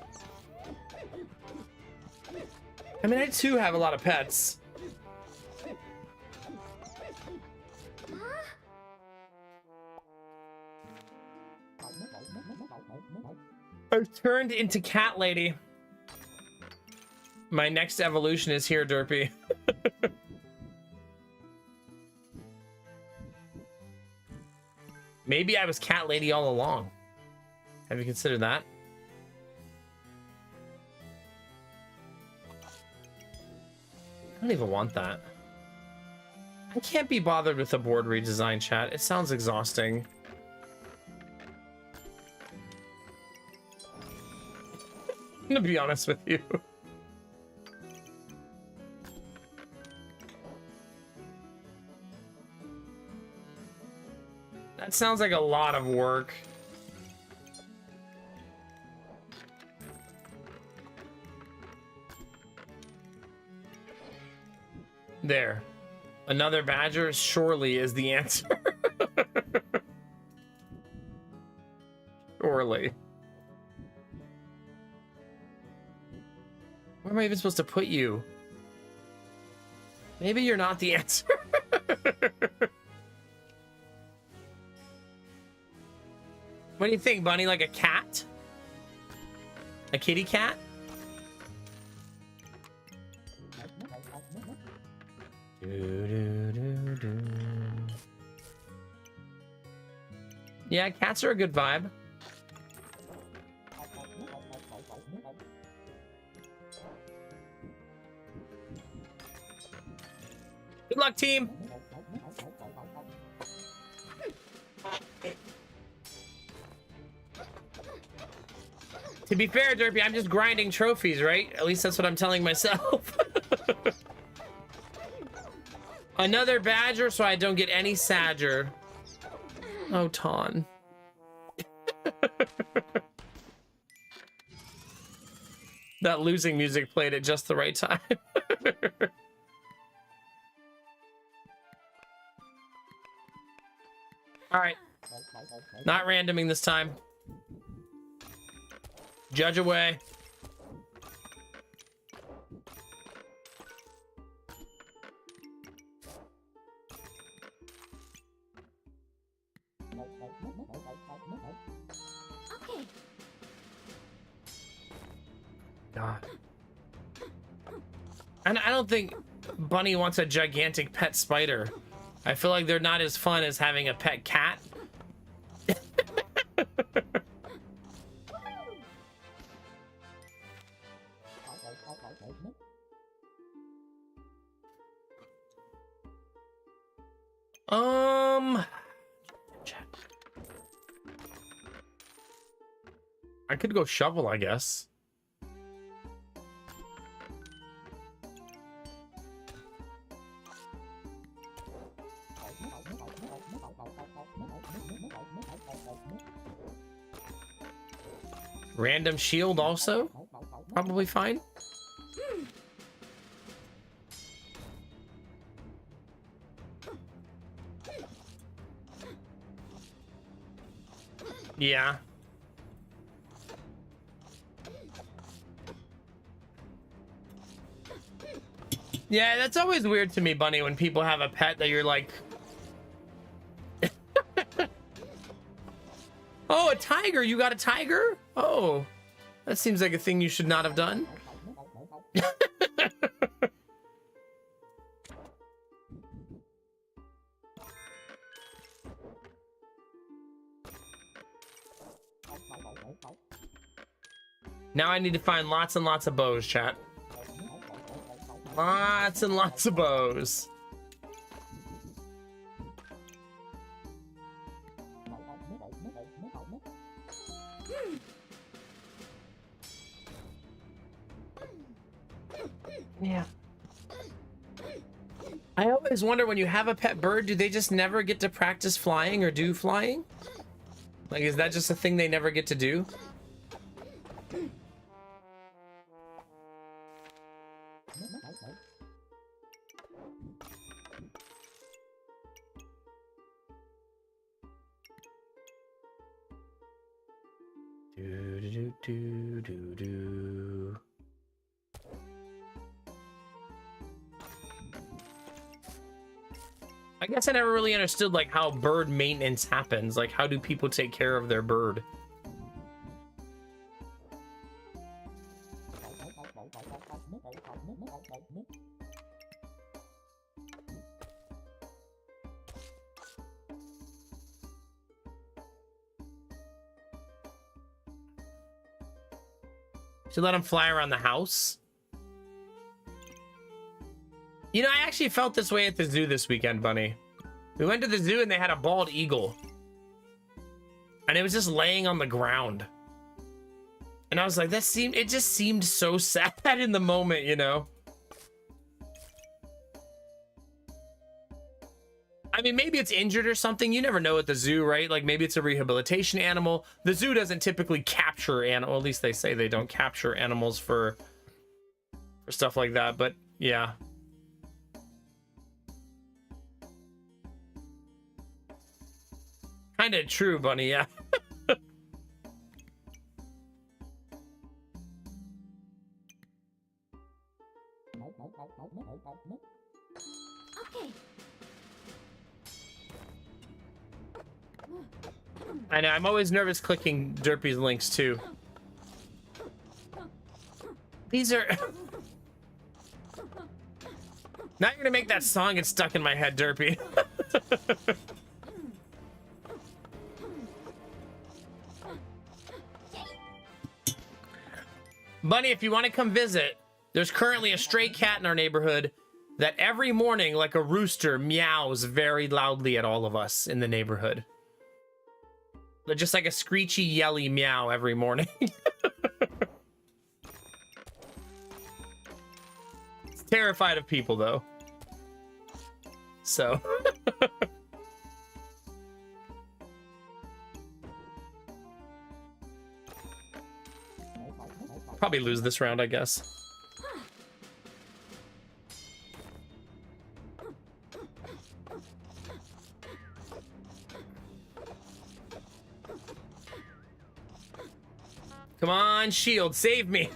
I mean, I too have a lot of pets. I've turned into cat lady. My next evolution is here, Derpy. Maybe I was cat lady all along. Have you considered that? I don't even want that. I can't be bothered with a board redesign, chat. It sounds exhausting. I'm gonna be honest with you. That sounds like a lot of work. There. Another badger surely is the answer. Surely. Where am I even supposed to put you? Maybe you're not the answer. What do you think, Bunny? Like a cat? A kitty cat? Yeah, cats are a good vibe. Good luck, team. To be fair, Derpy, I'm just grinding trophies, right? At least that's what I'm telling myself. Another badger so I don't get any sadger. Oh, Ton. That losing music played at just the right time. All right. Not randoming this time. Judge away. Okay. God. And I don't think Bunny wants a gigantic pet spider. I feel like they're not as fun as having a pet cat. I could go shovel, I guess. Random shield also? Probably fine. Yeah. Yeah, that's always weird to me, Bunny, when people have a pet that you're like... Oh, a tiger! You got a tiger? Oh, that seems like a thing you should not have done. Now I need to find lots and lots of bows, chat. Lots and lots of bows. Yeah. I always wonder, when you have a pet bird, do they just never get to practice flying or do flying? Like, is that just a thing they never get to do? Do. I guess I never really understood like how bird maintenance happens. Like, how do people take care of their bird? Should let him fly around the house. You know, I actually felt this way at the zoo this weekend, Bunny. We went to the zoo and they had a bald eagle. And it was just laying on the ground. And I was like, it just seemed so sad in the moment, you know? I mean, maybe it's injured or something. You never know at the zoo, right? Like, maybe it's a rehabilitation animal. The zoo doesn't typically capture animals. At least they say they don't capture animals for stuff like that. But, yeah. Kind of true, Bunny, yeah. Okay. I know, I'm always nervous clicking Derpy's links, too. These are... Now you're gonna make that song get stuck in my head, Derpy. Bunny, if you want to come visit, there's currently a stray cat in our neighborhood that every morning, like a rooster, meows very loudly at all of us in the neighborhood. Just like a screechy, yelly meow every morning. It's terrified of people, though. So... Probably lose this round, I guess. Come on, shield, save me.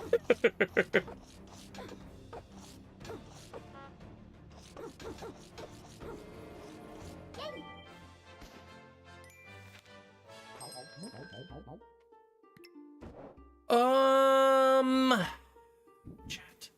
Chat.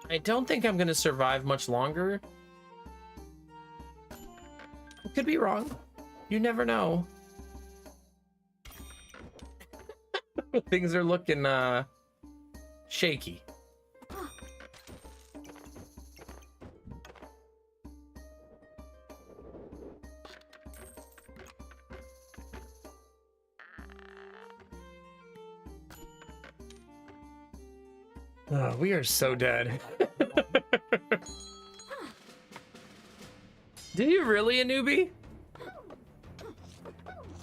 I don't think I'm gonna survive much longer. I could be wrong. You never know. Things are looking shaky. Oh, we are so dead. Did you really, a newbie?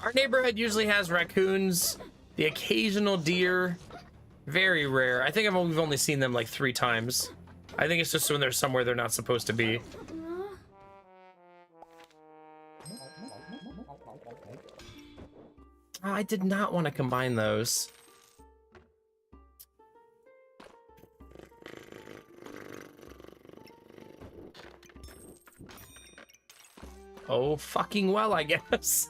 Our neighborhood usually has raccoons, the occasional deer. Very rare. I think we've only seen them like 3 times. I think it's just when they're somewhere they're not supposed to be. Oh, I did not want to combine those. Oh, fucking well, I guess.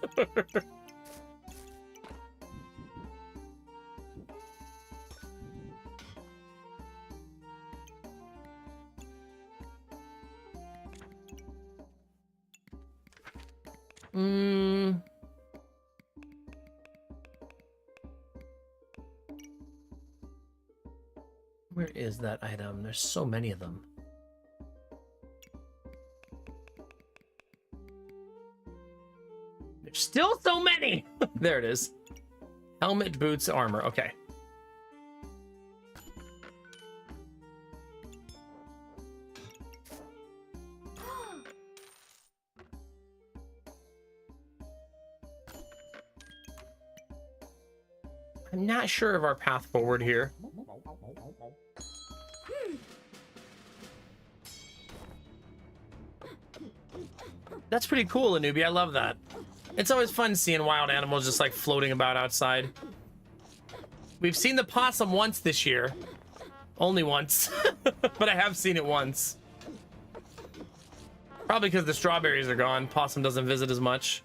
Where is that item? There's so many of them. There's still so many! There it is. Helmet, boots, armor. Okay. I'm not sure of our path forward here. That's pretty cool, Anubi. I love that. It's always fun seeing wild animals just like floating about outside. We've seen the possum once this year. Only once. But I have seen it once. Probably because the strawberries are gone. Possum doesn't visit as much.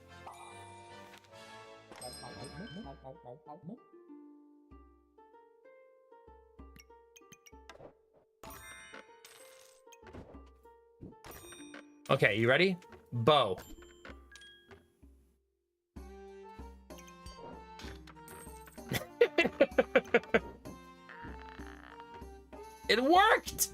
Okay, you ready? Bow. It worked!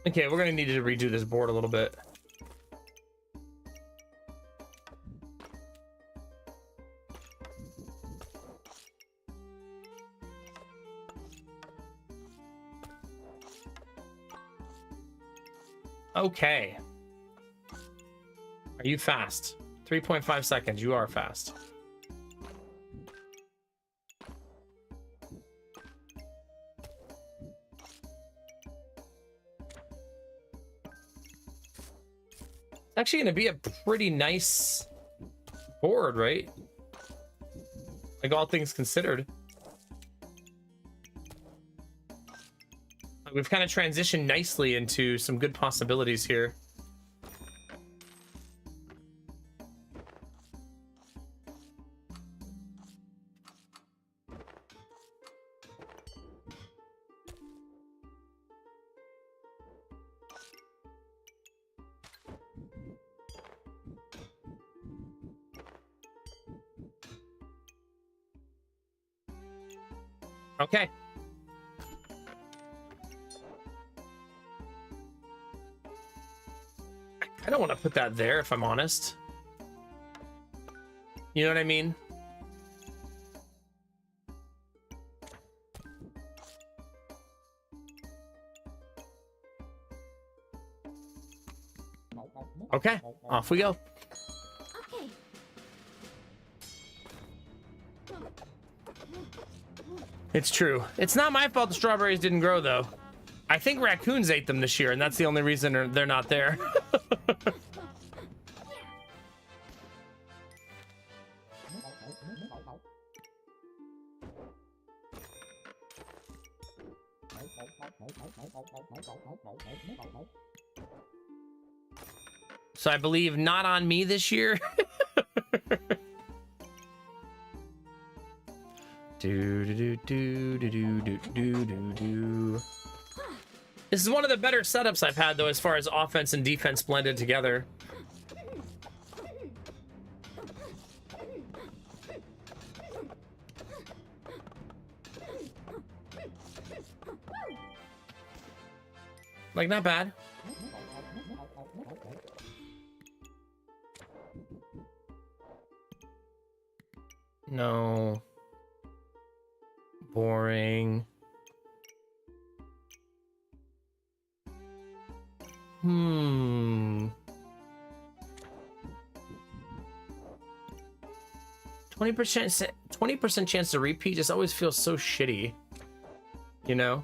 Okay, we're gonna need to redo this board a little bit. Okay. Are you fast? 3.5 seconds. You are fast. It's actually going to be a pretty nice board, right? Like all things considered. We've kind of transitioned nicely into some good possibilities here. Okay. I don't want to put that there, if I'm honest. You know what I mean? Okay, off we go. Okay. It's true. It's not my fault the strawberries didn't grow, though. I think raccoons ate them this year, and that's the only reason they're not there. So I believe not on me this year. This is one of the better setups I've had, though, as far as offense and defense blended together. Like, not bad. No. Boring. 20% chance to repeat just always feels so shitty. You know?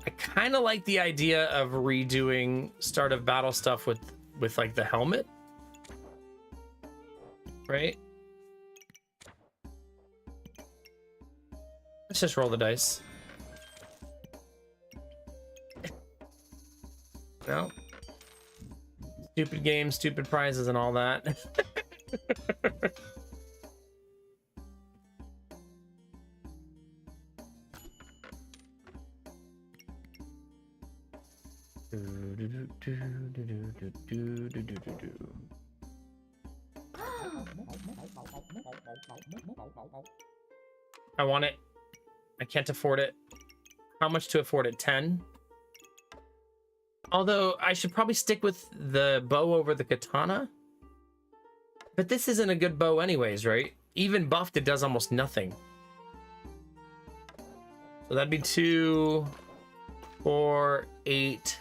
I kind of like the idea of redoing start of battle stuff with like the helmet, right? Let's just roll the dice. No. Stupid games, stupid prizes, and all that. I want it. I can't afford it. How much to afford it? 10? Although I should probably stick with the bow over the katana. But this isn't a good bow anyways, right? Even buffed, it does almost nothing. So that'd be 2, 4, 8.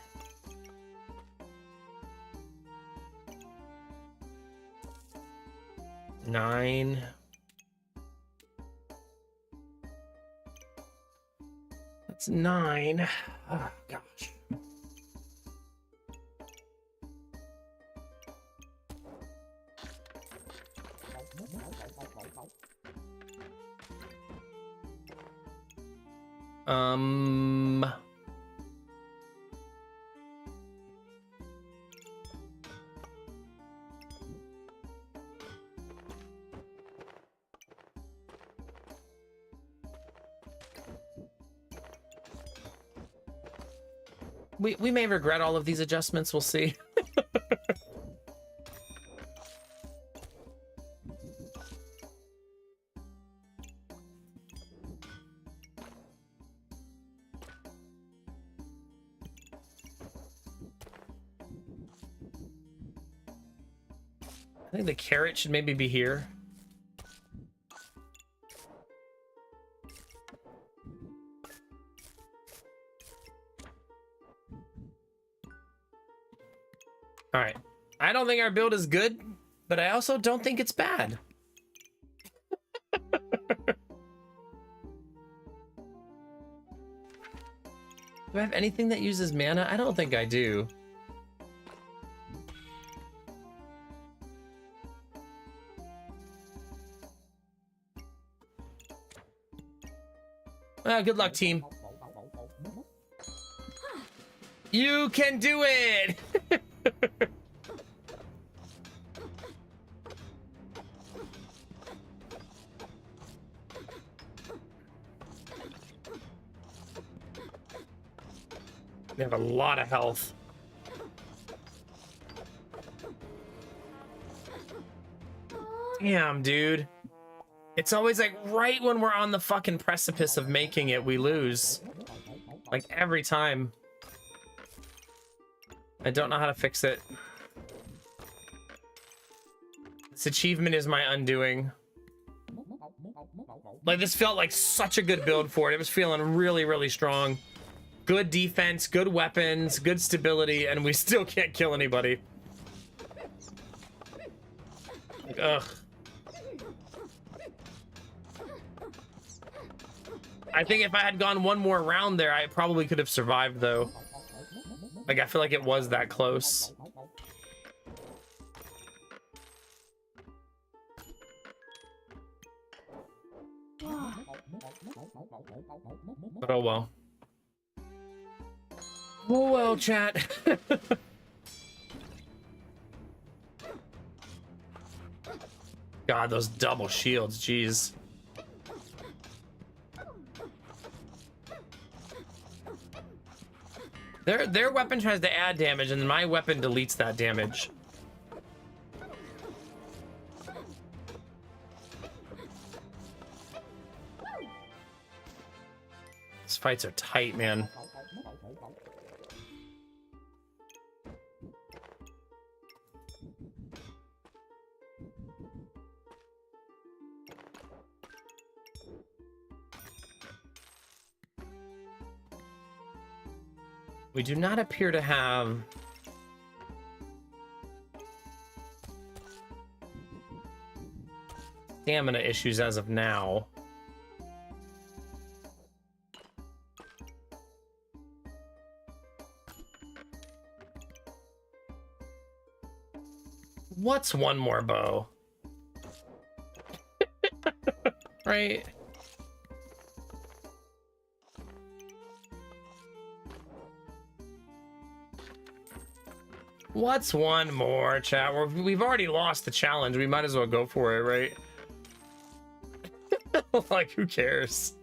Nine. That's 9. Oh, gosh. We may regret all of these adjustments. We'll see. I think the carrot should maybe be here. All right. I don't think our build is good, but I also don't think it's bad. Do I have anything that uses mana? I don't think I do. Well, good luck, team. You can do it! They have a lot of health. Damn, dude. It's always like right when we're on the fucking precipice of making it, we lose. Like every time. I don't know how to fix it. This achievement is my undoing. Like, this felt like such a good build for it. It was feeling really, really strong. Good defense, good weapons, good stability, and we still can't kill anybody. Like, ugh. I think if I had gone one more round there, I probably could have survived, though. Like, I feel like it was that close. But oh well. Oh well, chat. God, those double shields, jeez. Their weapon tries to add damage, and my weapon deletes that damage. These fights are tight, man. We do not appear to have stamina issues as of now. What's one more bow? Right? What's one more, chat? We've already lost the challenge. We might as well go for it, right? Like, who cares?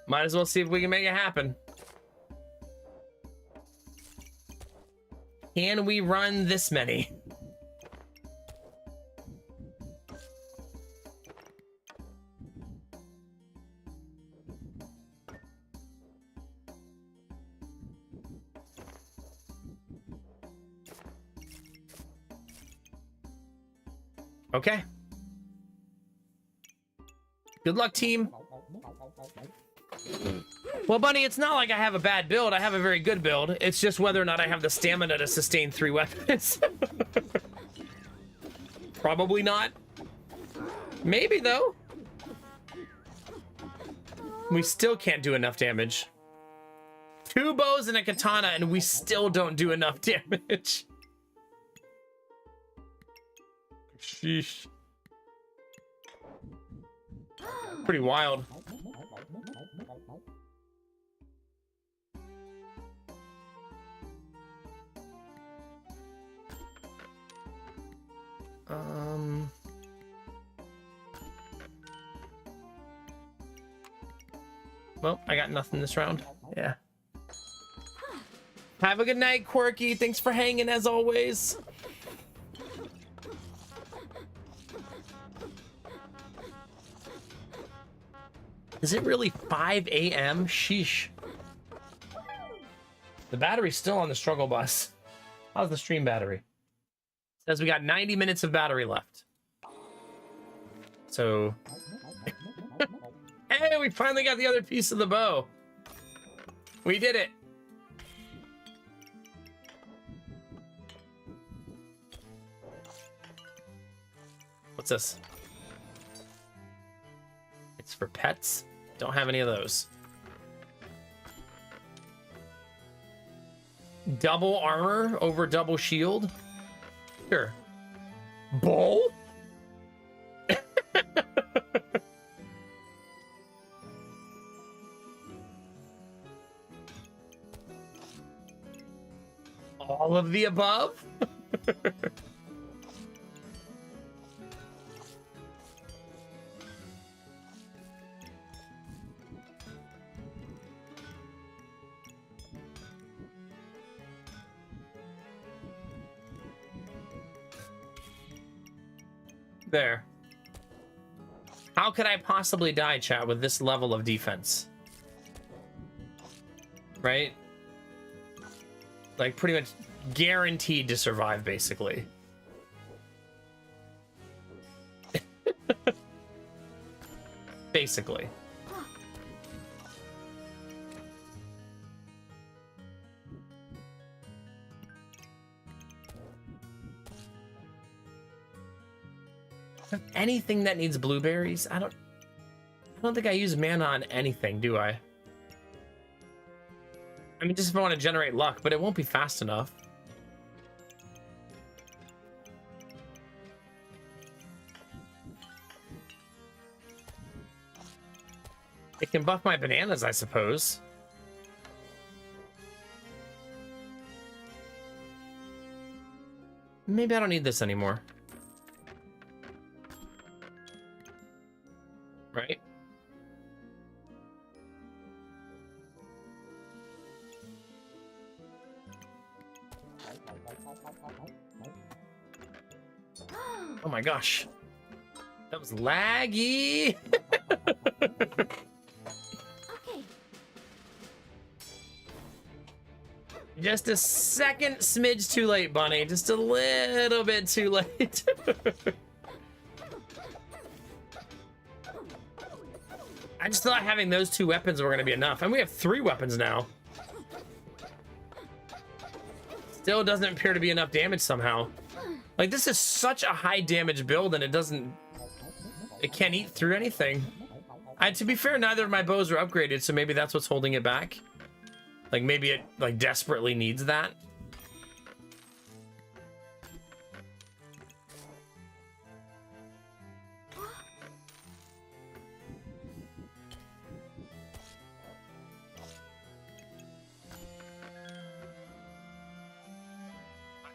Might as well see if we can make it happen. Can we run this many? Okay. Good luck, team. Well, Bunny, it's not like I have a bad build. I have a very good build. It's just whether or not I have the stamina to sustain 3 weapons. Probably not. Maybe, though. We still can't do enough damage. 2 bows and a katana, and we still don't do enough damage. Sheesh. Pretty wild. Well, I got nothing this round. Yeah. Have a good night, Quirky. Thanks for hanging as always. Is it really 5 a.m.? Sheesh. The battery's still on the struggle bus. How's the stream battery? Says we got 90 minutes of battery left. So... Hey, we finally got the other piece of the bow. We did it. What's this? It's for pets. Don't have any of those. Double armor over double shield. Sure. Bowl? All of the above? There. How could I possibly die, chat, with this level of defense? Right? Like, pretty much guaranteed to survive, basically. Basically. Anything that needs blueberries? I don't think I use mana on anything, do I? I mean, just if I want to generate luck, but it won't be fast enough. It can buff my bananas, I suppose. Maybe I don't need this anymore. Right? Oh my gosh. That was laggy. Okay. Just a second smidge too late, Bunny. Just a little bit too late. I just thought having those two weapons were going to be enough. And we have 3 weapons now. Still doesn't appear to be enough damage somehow. Like, this is such a high damage build and it can't eat through anything. To be fair, neither of my bows are upgraded, so maybe that's what's holding it back. Like, maybe it, like, desperately needs that.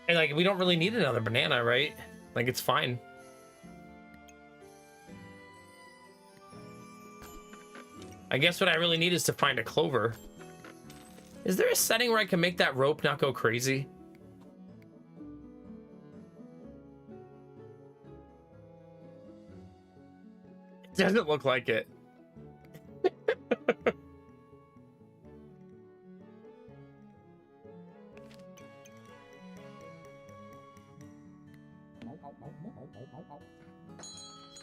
And, like, we don't really need another banana, right? Like, it's fine. I guess what I really need is to find a clover. Is there a setting where I can make that rope not go crazy? It doesn't look like it.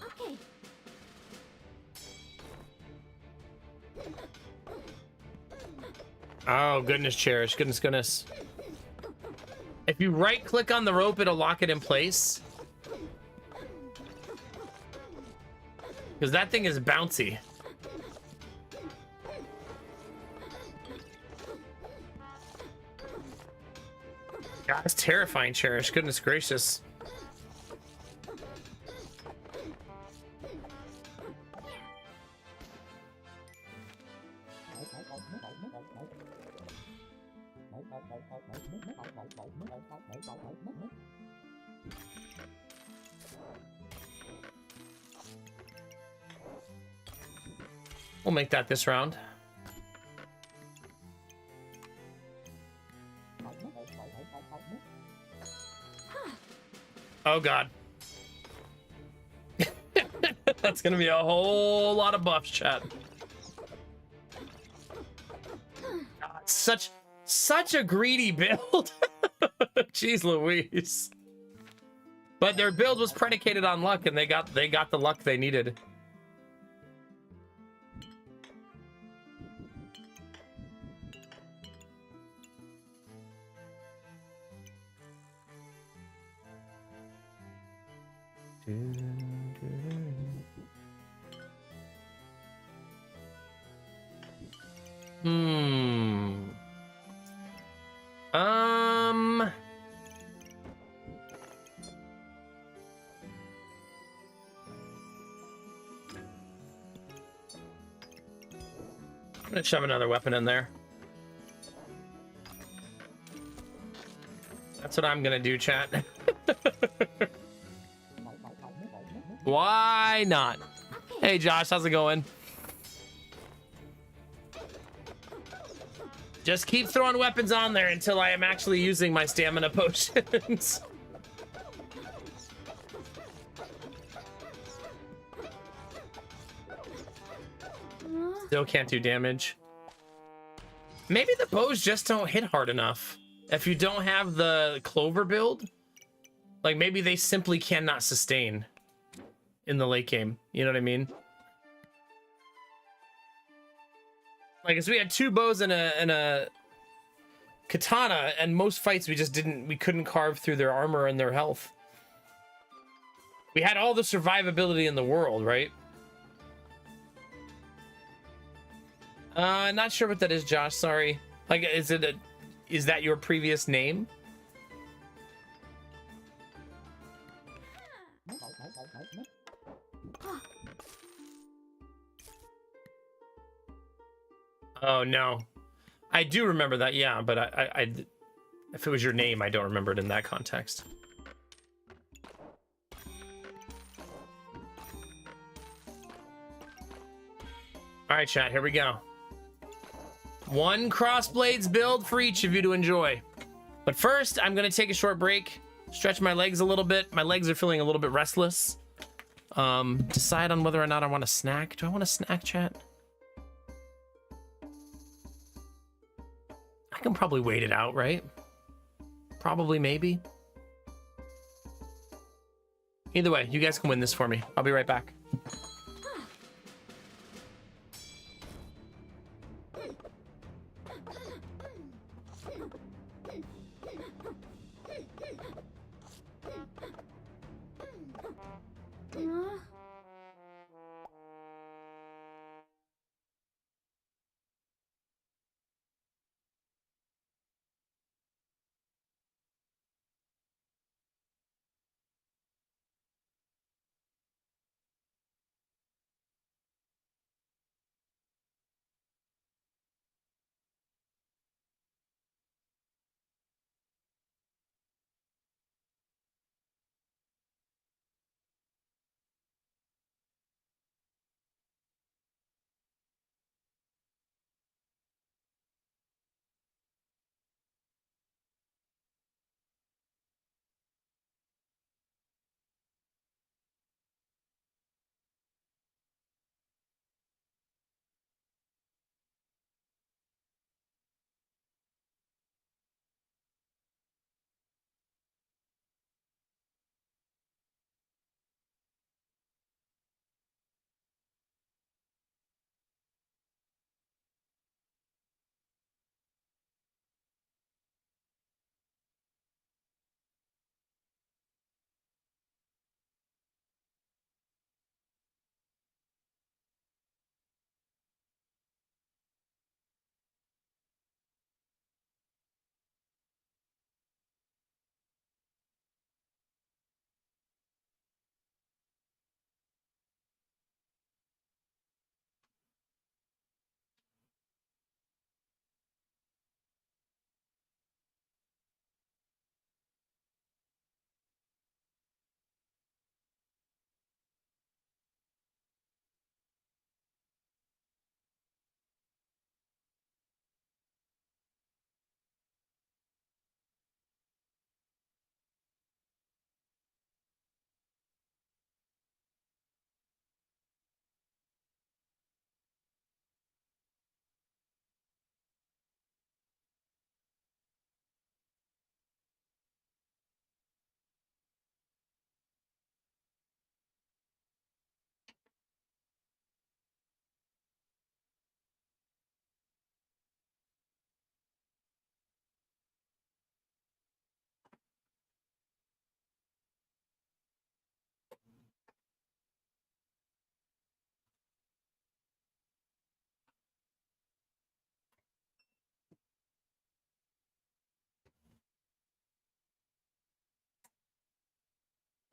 Okay. Oh, goodness, Cherish. Goodness. If you right-click on the rope, it'll lock it in place. Because that thing is bouncy. God, that's terrifying, Cherish. Goodness gracious. We'll make that this round. Oh God. That's gonna be a whole lot of buffs, chat. God, such a greedy build. Jeez Louise. But their build was predicated on luck, and they got the luck they needed. I'm gonna shove another weapon in there. That's what I'm gonna do, chat. Why not? Hey Josh, how's it going? Just keep throwing weapons on there until I am actually using my stamina potions. Still can't do damage. Maybe the bows just don't hit hard enough. If you don't have the clover build, like maybe they simply cannot sustain in the late game. You know what I mean? Like, as we had 2 bows and a katana, and most fights we couldn't carve through their armor and their health. We had all the survivability in the world, right? Not sure what that is, Josh. Sorry. Like, is that your previous name? Oh no, I do remember that. Yeah, but I if it was your name, I don't remember it in that context. All right, chat. Here we go. 1 crossblades build for each of you to enjoy. But first, I'm gonna take a short break, stretch my legs a little bit. My legs are feeling a little bit restless. Decide on whether or not I want a snack. Do I want a snack, chat? I can probably wait it out, right? Probably, maybe. Either way, you guys can win this for me. I'll be right back.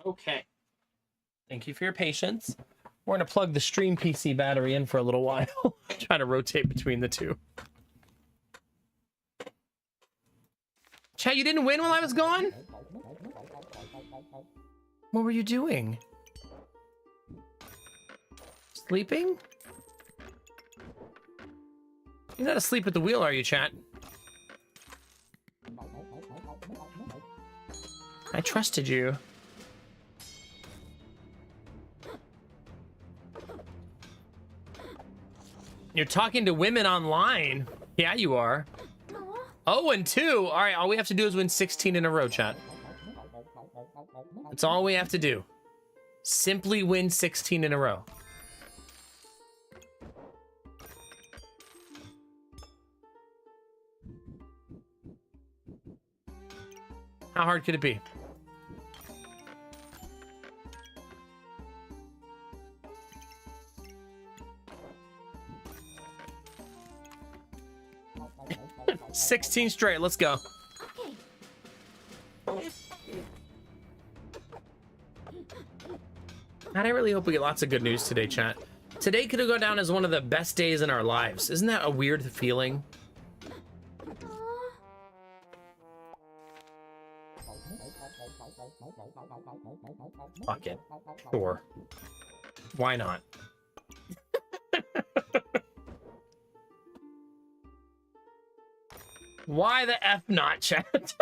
Okay. Thank you for your patience. We're going to plug the Stream PC battery in for a little while. Trying to rotate between the two. Chat, you didn't win while I was gone? What were you doing? Sleeping? You're not asleep at the wheel, are you, chat? I trusted you. You're talking to women online. Yeah, you are. Aw. 0-2. All right, all we have to do is win 16 in a row, chat. That's all we have to do. Simply win 16 in a row. How hard could it be? Okay. 16 straight. Let's go. God, I really hope we get lots of good news today, chat. Today could have gone down as one of the best days in our lives. Isn't that a weird feeling? Fuck it. Sure. Why not? Why the F not, chat?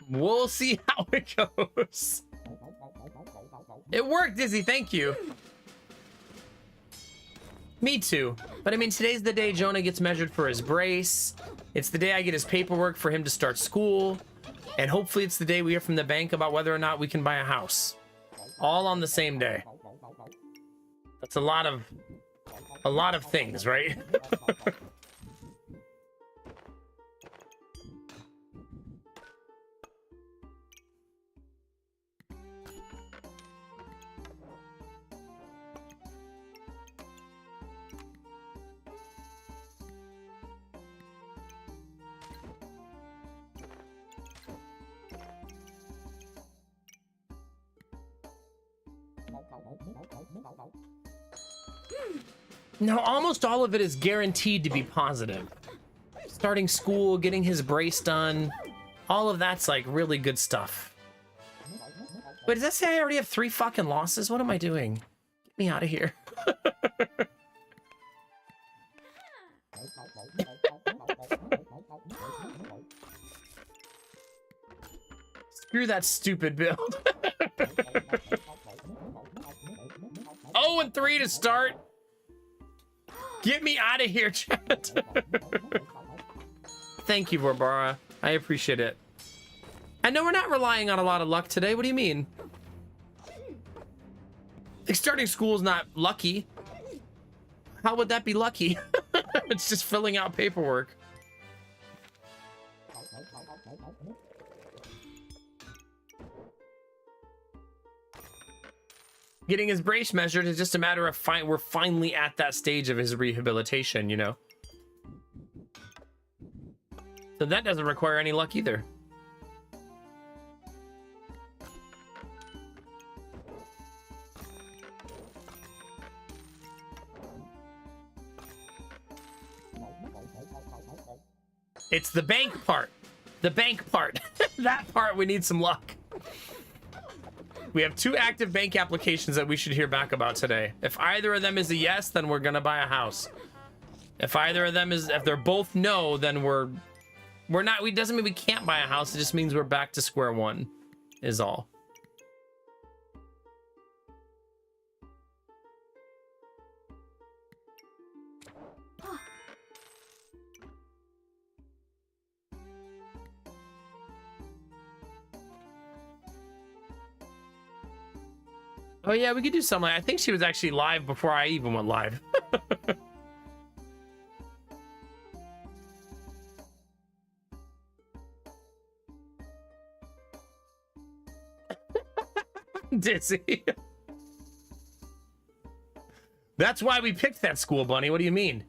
We'll see how it goes. It worked, Dizzy. Thank you. Me too. But I mean, today's the day Jonah gets measured for his brace. It's the day I get his paperwork for him to start school. And hopefully it's the day we hear from the bank about whether or not we can buy a house. All on the same day. That's a lot of things, right? Now, almost all of it is guaranteed to be positive. Starting school, getting his brace done, all of that's like really good stuff. Wait, does that say I already have 3 fucking losses? What am I doing? Get me out of here. Screw that stupid build. 0-3 to start. Get me out of here, chat. Thank you, Barbara. I appreciate it. I know we're not relying on a lot of luck today. What do you mean? Like, starting school is not lucky. How would that be lucky? It's just filling out paperwork. Getting his brace measured is just a matter of we're finally at that stage of his rehabilitation, you know? So that doesn't require any luck either. It's the bank part. The bank part. That part we need some luck. We have 2 active bank applications that we should hear back about today. If either of them is a yes, then we're gonna buy a house. If either of them if they're both no, then we're not. It doesn't mean we can't buy a house. It just means we're back to square one, is all. Oh yeah, we could do something. I think she was actually live before I even went live. Dizzy. That's why we picked that school, Bunny. What do you mean?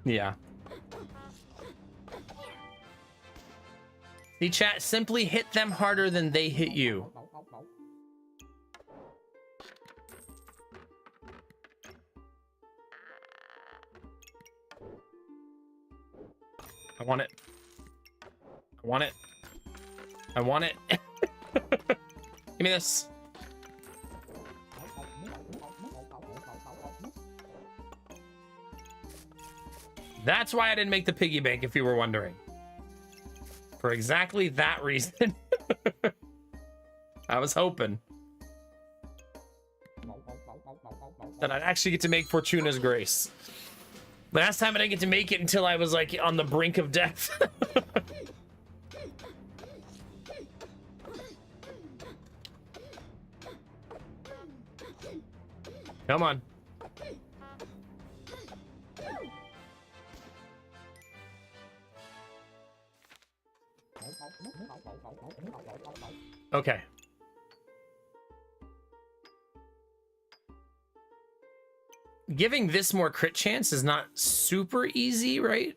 Yeah. The chat, simply hit them harder than they hit you. I want it. I want it. I want it. Give me this. That's why I didn't make the piggy bank, if you were wondering. For exactly that reason. I was hoping that I'd actually get to make Fortuna's Grace. Last time I didn't get to make it until I was like on the brink of death. Come on. Okay. Giving this more crit chance is not super easy, right?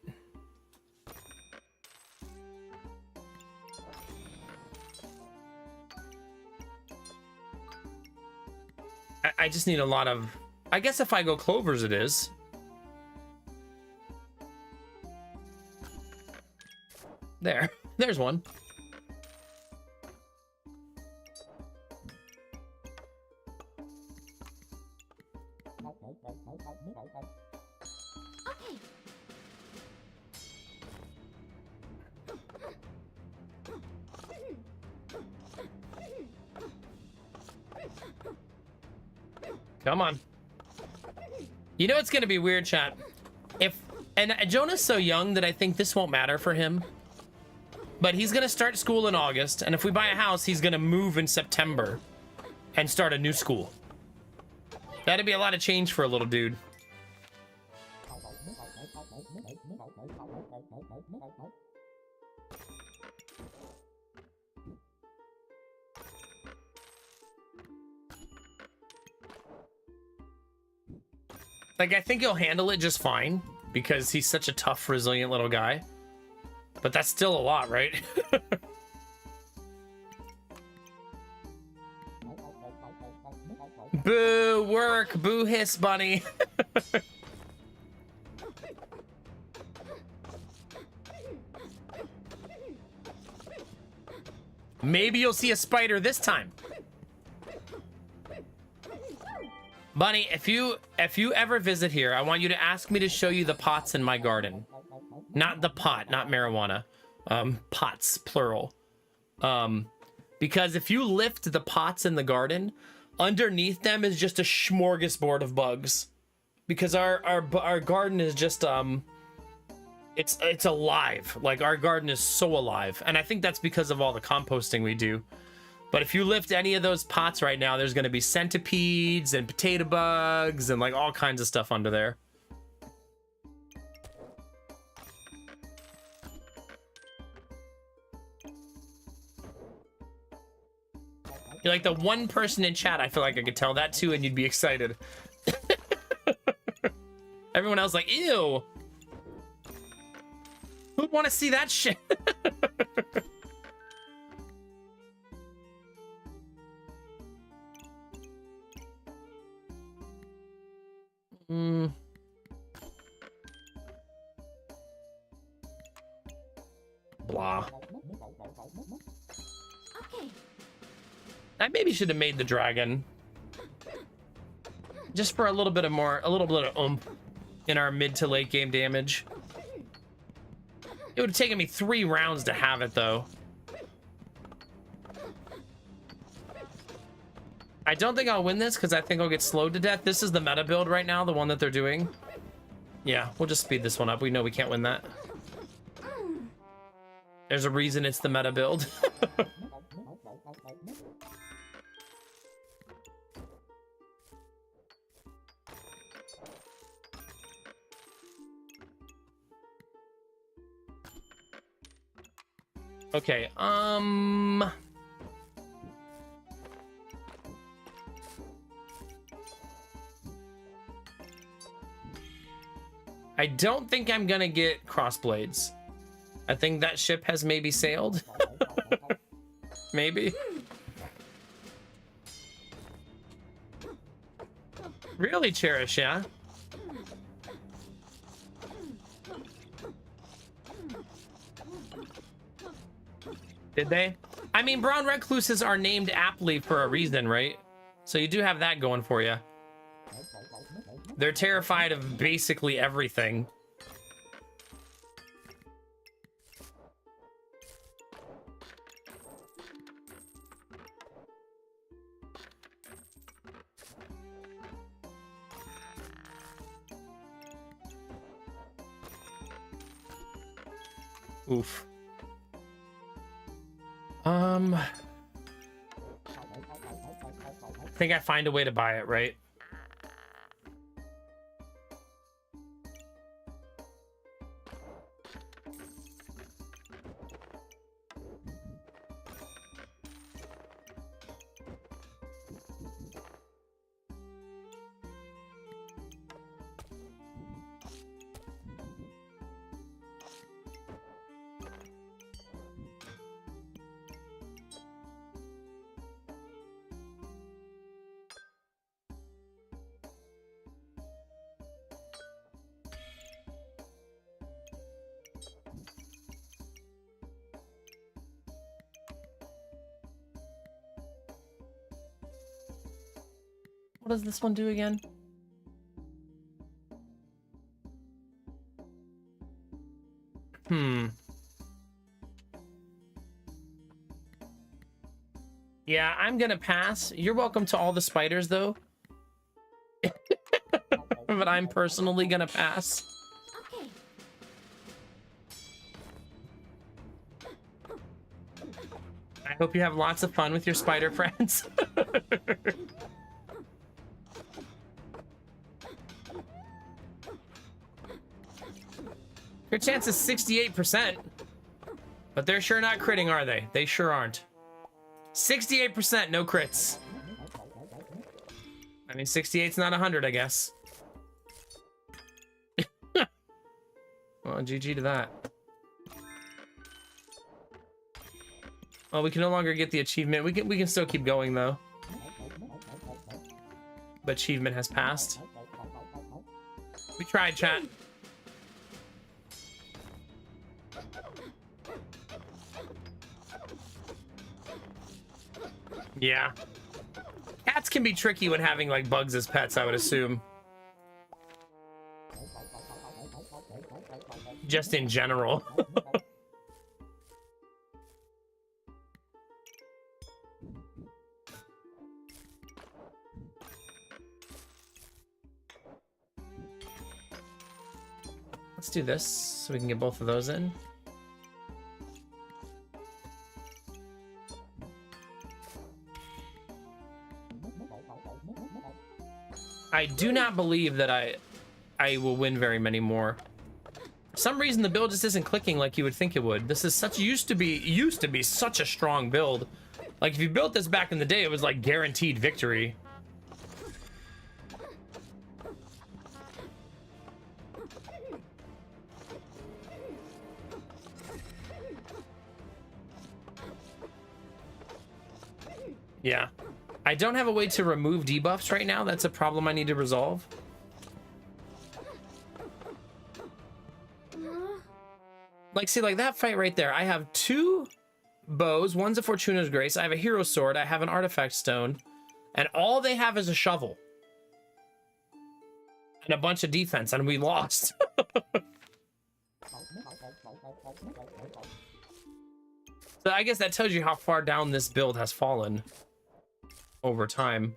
I just need a lot of... I guess if I go clovers, it is. There. There's one. Okay. Come on. You know it's gonna be weird, chat. And Jonah's so young that I think this won't matter for him. But he's gonna start school in August, and if we buy a house, he's gonna move in September and start a new school. That'd be a lot of change for a little dude. Like, I think he'll handle it just fine because he's such a tough, resilient little guy. But that's still a lot, right? Boo, work, boo hiss, bunny. Maybe you'll see a spider this time. Bunny, if you ever visit here, I want you to ask me to show you the pots in my garden. Not the pot, not marijuana. Pots, plural. Because if you lift the pots in the garden, underneath them is just a smorgasbord of bugs. Because our garden is just it's alive. Like, our garden is so alive. And I think that's because of all the composting we do. But if you lift any of those pots right now, there's going to be centipedes and potato bugs and like all kinds of stuff under there. You're like the one person in chat I feel like I could tell that to and you'd be excited. Everyone else like, ew. Who'd want to see that shit? Blah. Okay. I maybe should have made the dragon. Just for a little bit of oomph in our mid to late game damage. It would have taken me 3 rounds to have it, though. I don't think I'll win this because I think I'll get slowed to death. This is the meta build right now, the one that they're doing. Yeah, we'll just speed this one up. We know we can't win that. There's a reason it's the meta build. Okay, I I don't think I'm gonna get crossblades. I think that ship has maybe sailed. Maybe. Really, Cherish, yeah? Did they? I mean, brown recluses are named aptly for a reason, right? So you do have that going for you. They're terrified of basically everything. Oof. I think I find a way to buy it, right? What does this one do again? Yeah, I'm gonna pass. You're welcome to all the spiders, though. But I'm personally gonna pass. Okay. I hope you have lots of fun with your spider friends. Your chance is 68%. But they're sure not critting, are they? They sure aren't. 68%, no crits. I mean, 68's not 100, I guess. Well, GG to that. Well, we can no longer get the achievement. We can still keep going, though. The achievement has passed. We tried, chat. Yeah. Cats can be tricky when having, like, bugs as pets, I would assume. Just in general. Let's do this so we can get both of those in. I do not believe that I will win very many more. For some reason the build just isn't clicking like you would think it would. This is such used to be such a strong build. Like if you built this back in the day, it was like guaranteed victory. Yeah. I don't have a way to remove debuffs right now. That's a problem I need to resolve. Like, see, like that fight right there. I have 2 bows. One's a Fortuna's Grace. I have a hero sword. I have an artifact stone. And all they have is a shovel. And a bunch of defense. And we lost. So I guess that tells you how far down this build has fallen over time.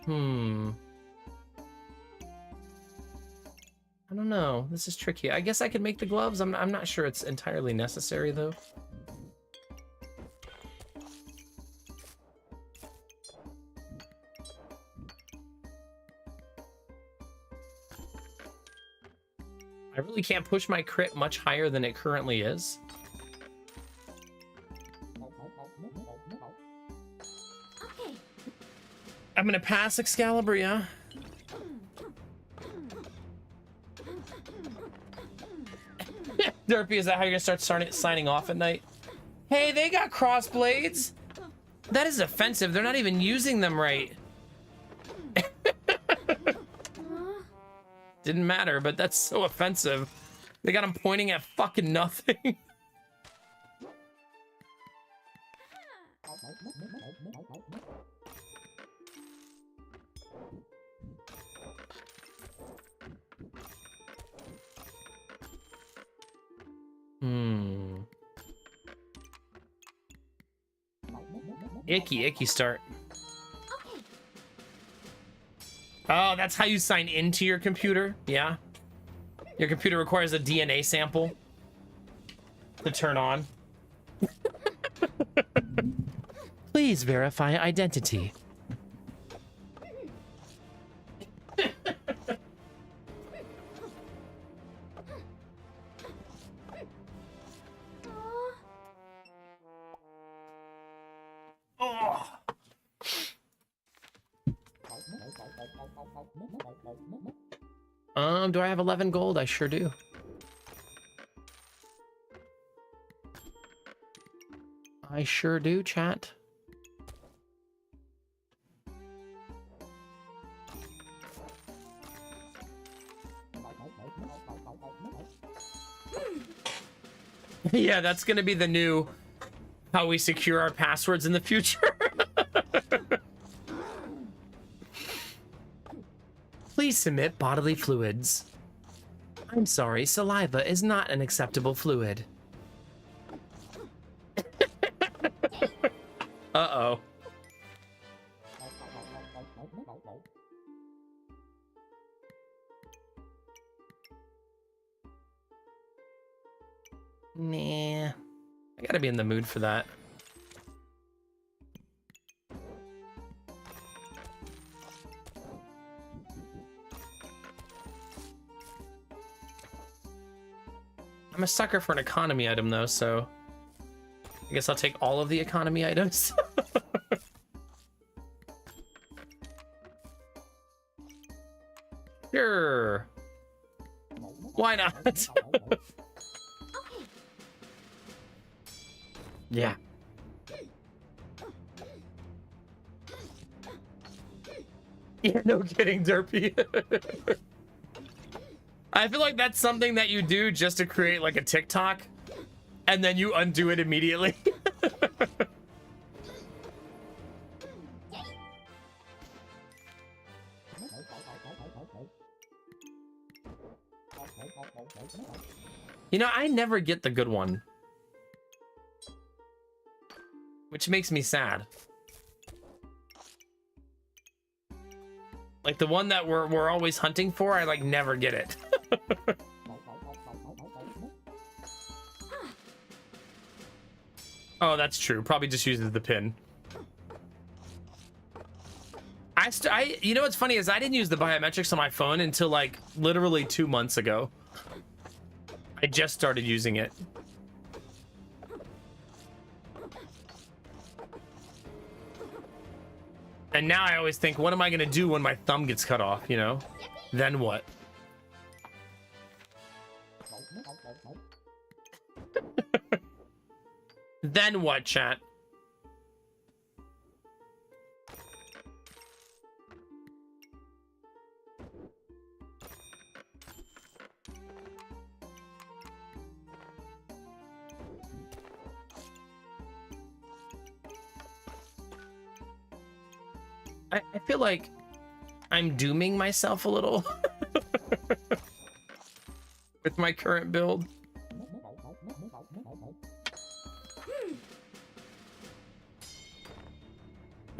I don't know. This is tricky. I guess I could make the gloves. I'm not sure it's entirely necessary, though. I really can't push my crit much higher than it currently is. Okay. I'm gonna pass Excalibur, yeah. Derpy, is that how you're gonna start signing off at night? Hey, they got cross blades. That is offensive. They're not even using them right. Didn't matter, but that's so offensive. They got them pointing at fucking nothing. Icky start. Oh, that's how you sign into your computer? Yeah. Your computer requires a DNA sample to turn on. Please verify identity. Do I have 11 gold? I sure do. I sure do, chat. Yeah, that's gonna be the new how we secure our passwords in the future. Please submit bodily fluids. I'm sorry, saliva is not an acceptable fluid. Uh-oh. Nah. I gotta be in the mood for that. I'm a sucker for an economy item, though, so I guess I'll take all of the economy items. Sure. Why not? Yeah. Yeah, no kidding, Derpy. I feel like that's something that you do just to create like a TikTok, and then you undo it immediately. You know, I never get the good one, which makes me sad. Like the one that we're always hunting for, I like never get it. Oh, that's true. Probably just uses the pin. You know what's funny is I didn't use the biometrics on my phone until like literally 2 months ago. I just started using it. And now I always think, what am I gonna do when my thumb gets cut off, you know? Then what? Then what, chat? I feel like I'm dooming myself a little with my current build.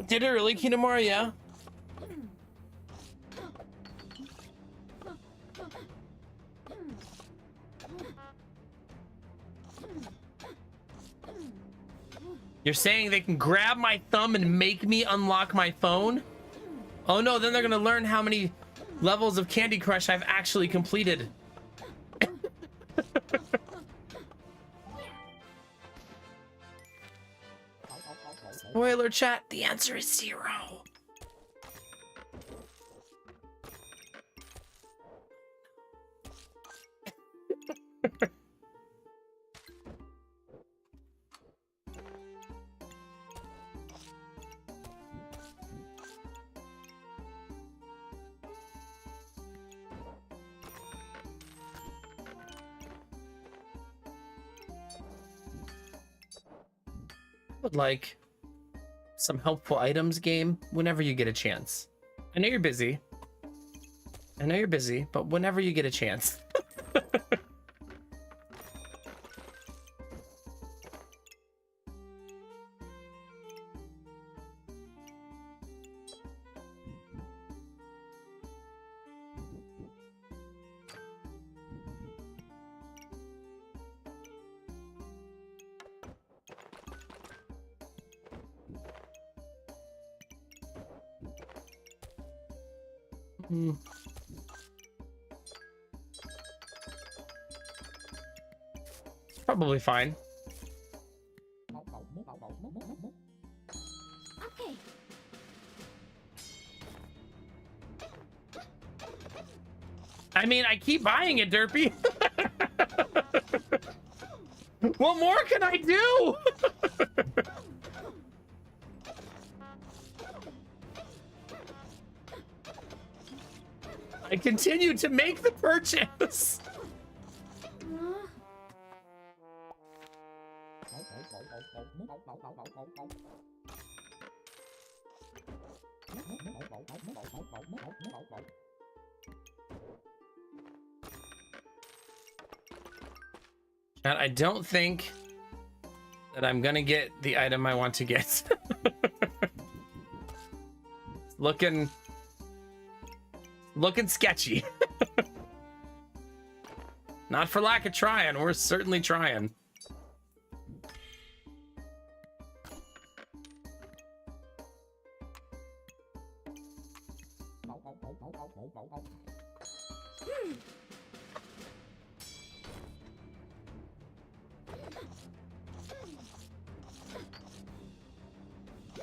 Did it really, Kinemura? Yeah. You're saying they can grab my thumb and make me unlock my phone? Oh no, then they're gonna learn how many levels of Candy Crush I've actually completed. Spoiler chat, the answer is 0. Would like some helpful items game whenever you get a chance. I know you're busy. I know you're busy, but whenever you get a chance. Probably fine. Okay. I mean, I keep buying it, Derpy. What more can I do? I continue to make the purchase. And I don't think that I'm gonna get the item I want to get. Looking sketchy. Not for lack of trying, we're certainly trying.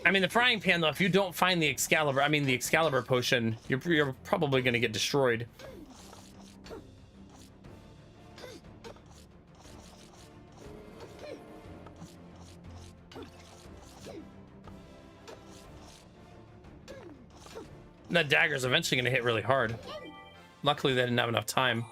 I mean, the frying pan, though, if you don't find the Excalibur potion, you're probably going to get destroyed. And that dagger's eventually going to hit really hard. Luckily, they didn't have enough time.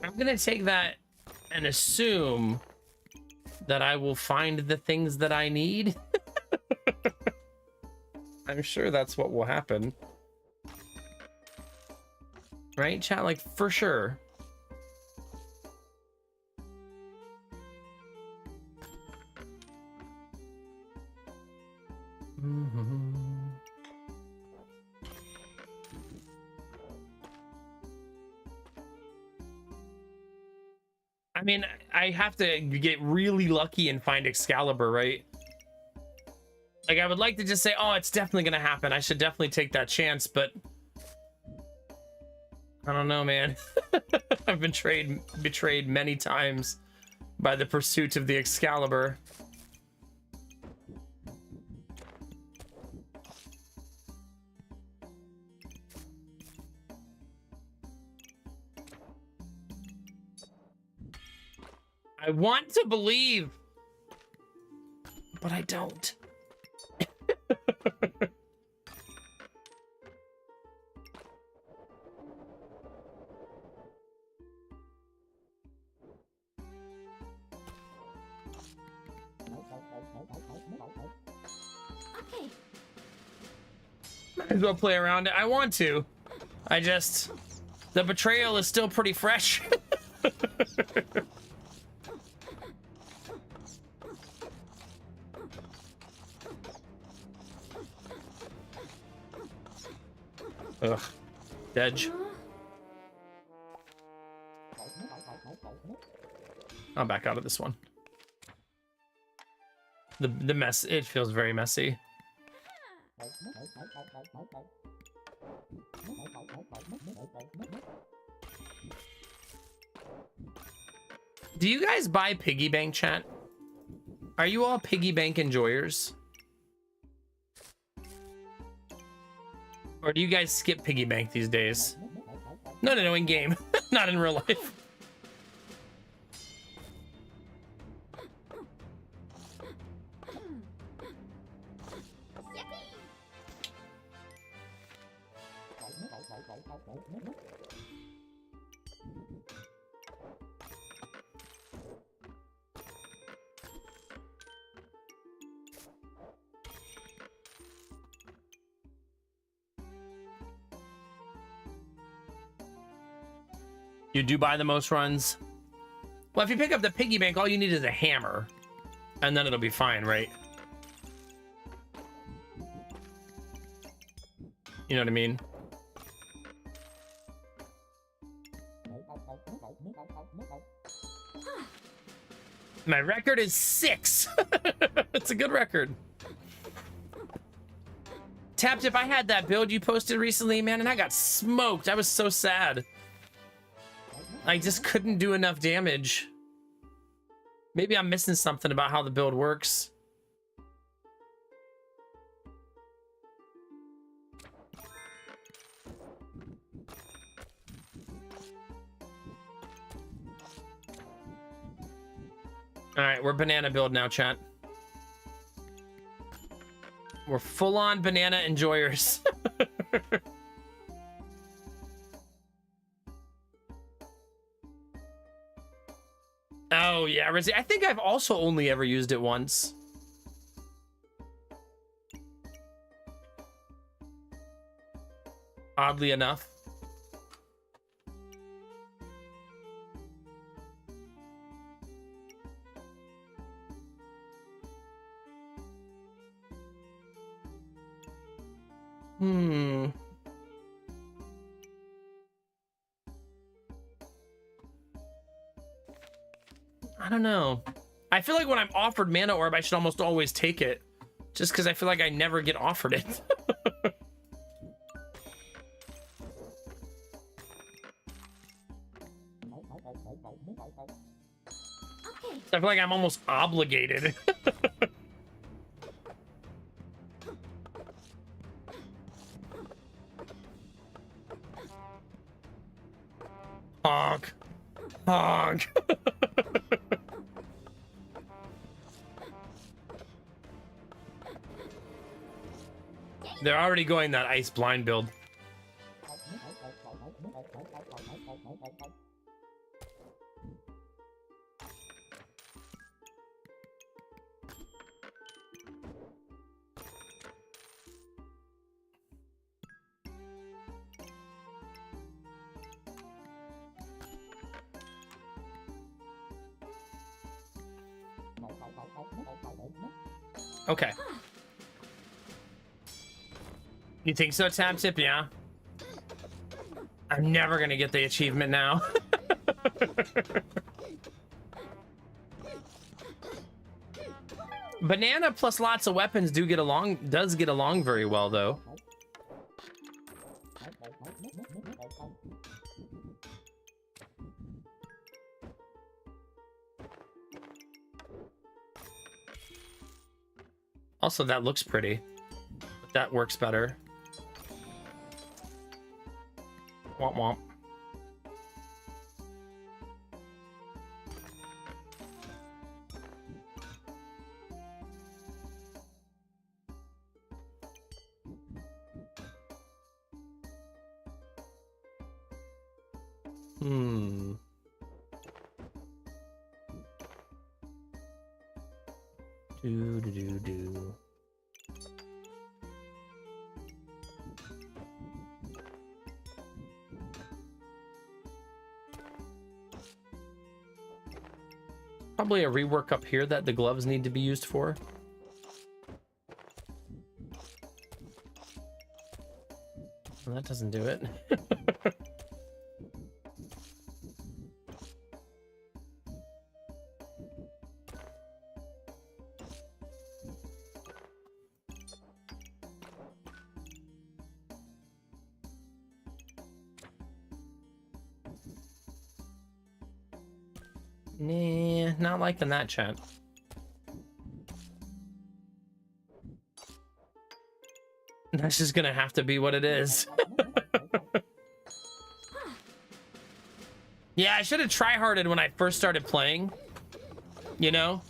I'm gonna take that and assume that I will find the things that I need. I'm sure that's what will happen. Right, chat? Like, for sure. I mean, I have to get really lucky and find Excalibur, right? Like, I would like to just say, oh, it's definitely gonna happen. I should definitely take that chance, but I don't know, man. I've been betrayed many times by the pursuit of the Excalibur. I want to believe, but I don't. Okay. Might as well play around it. I want to. The betrayal is still pretty fresh. Ugh. Edge. I'll back out of this one. The mess, it feels very messy. Do you guys buy piggy bank, chat? Are you all piggy bank enjoyers? Or do you guys skip piggy bank these days? No, in game, not in real life. You do buy the most runs? Well, if you pick up the piggy bank, all you need is a hammer. And then it'll be fine, right? You know what I mean? My record is 6. It's a good record. Tapped, if I had that build you posted recently, man, and I got smoked. I was so sad. I just couldn't do enough damage. Maybe I'm missing something about how the build works. All right, we're banana build now, chat. We're full-on banana enjoyers. Oh, yeah, I think I've also only ever used it once. Oddly enough. I don't know. I feel like when I'm offered mana orb, I should almost always take it. Just because I feel like I never get offered it. I feel like I'm almost obligated. Honk. Honk. They're already going that ice blind build. Okay. You think so, Tab Tip? Yeah. I'm never gonna get the achievement now. Banana plus lots of weapons does get along very well, though. Also, that looks pretty. But that works better. Womp womp. Do. Probably a rework up here that the gloves need to be used for. Well, that doesn't do it. Nah, not liking that, chat. That's just gonna have to be what it is. Yeah, I should have tryharded when I first started playing. You know?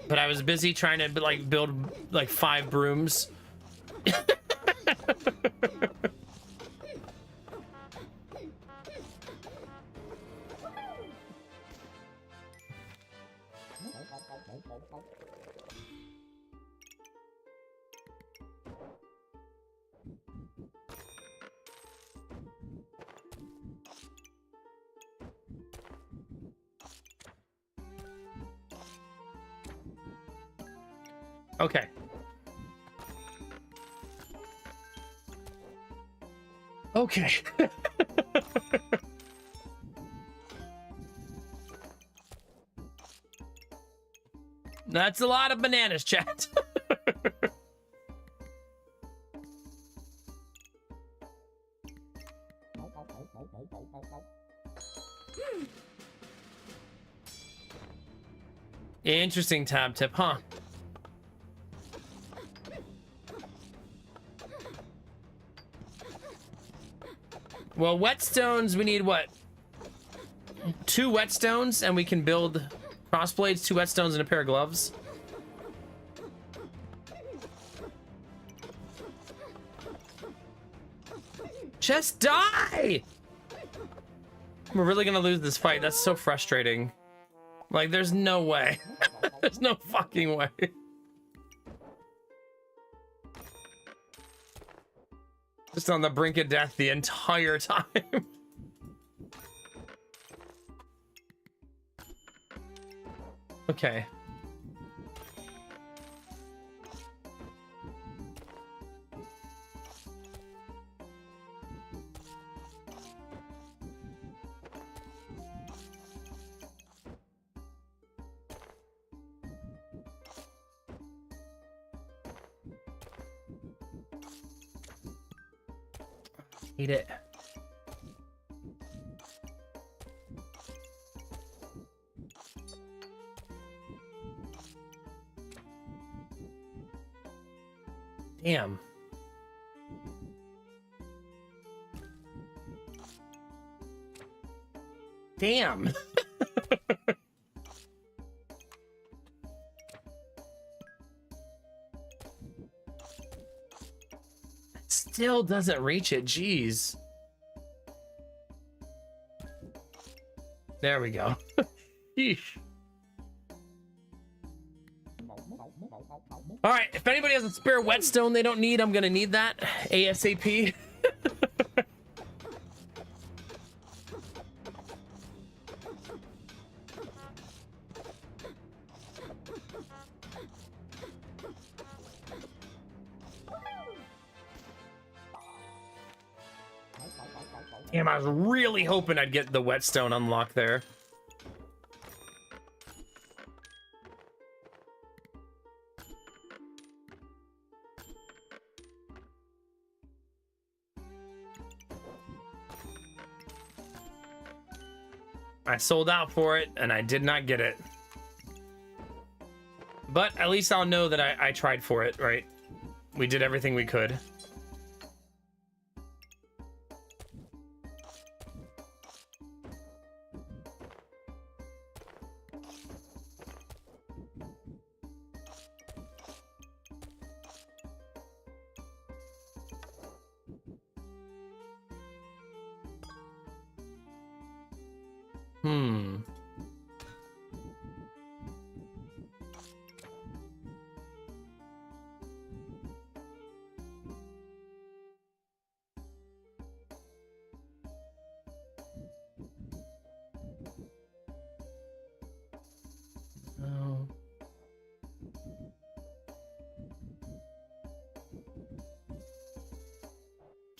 But I was busy trying to like build like 5 brooms. Okay. Okay. That's a lot of bananas, chat. Interesting tab tip, huh? Well, whetstones, we need what? 2 whetstones, and we can build crossblades, 2 whetstones, and a pair of gloves. Just die! We're really gonna lose this fight. That's so frustrating. Like, there's no way. There's no fucking way. Just on the brink of death the entire time. Okay. Eat it. Damn. Damn. Still doesn't reach it. Jeez. There we go. Yeesh. All right, if anybody has a spare whetstone they don't need, I'm gonna need that ASAP. Damn, I was really hoping I'd get the whetstone unlocked there. I sold out for it, and I did not get it. But at least I'll know that I tried for it, right? We did everything we could.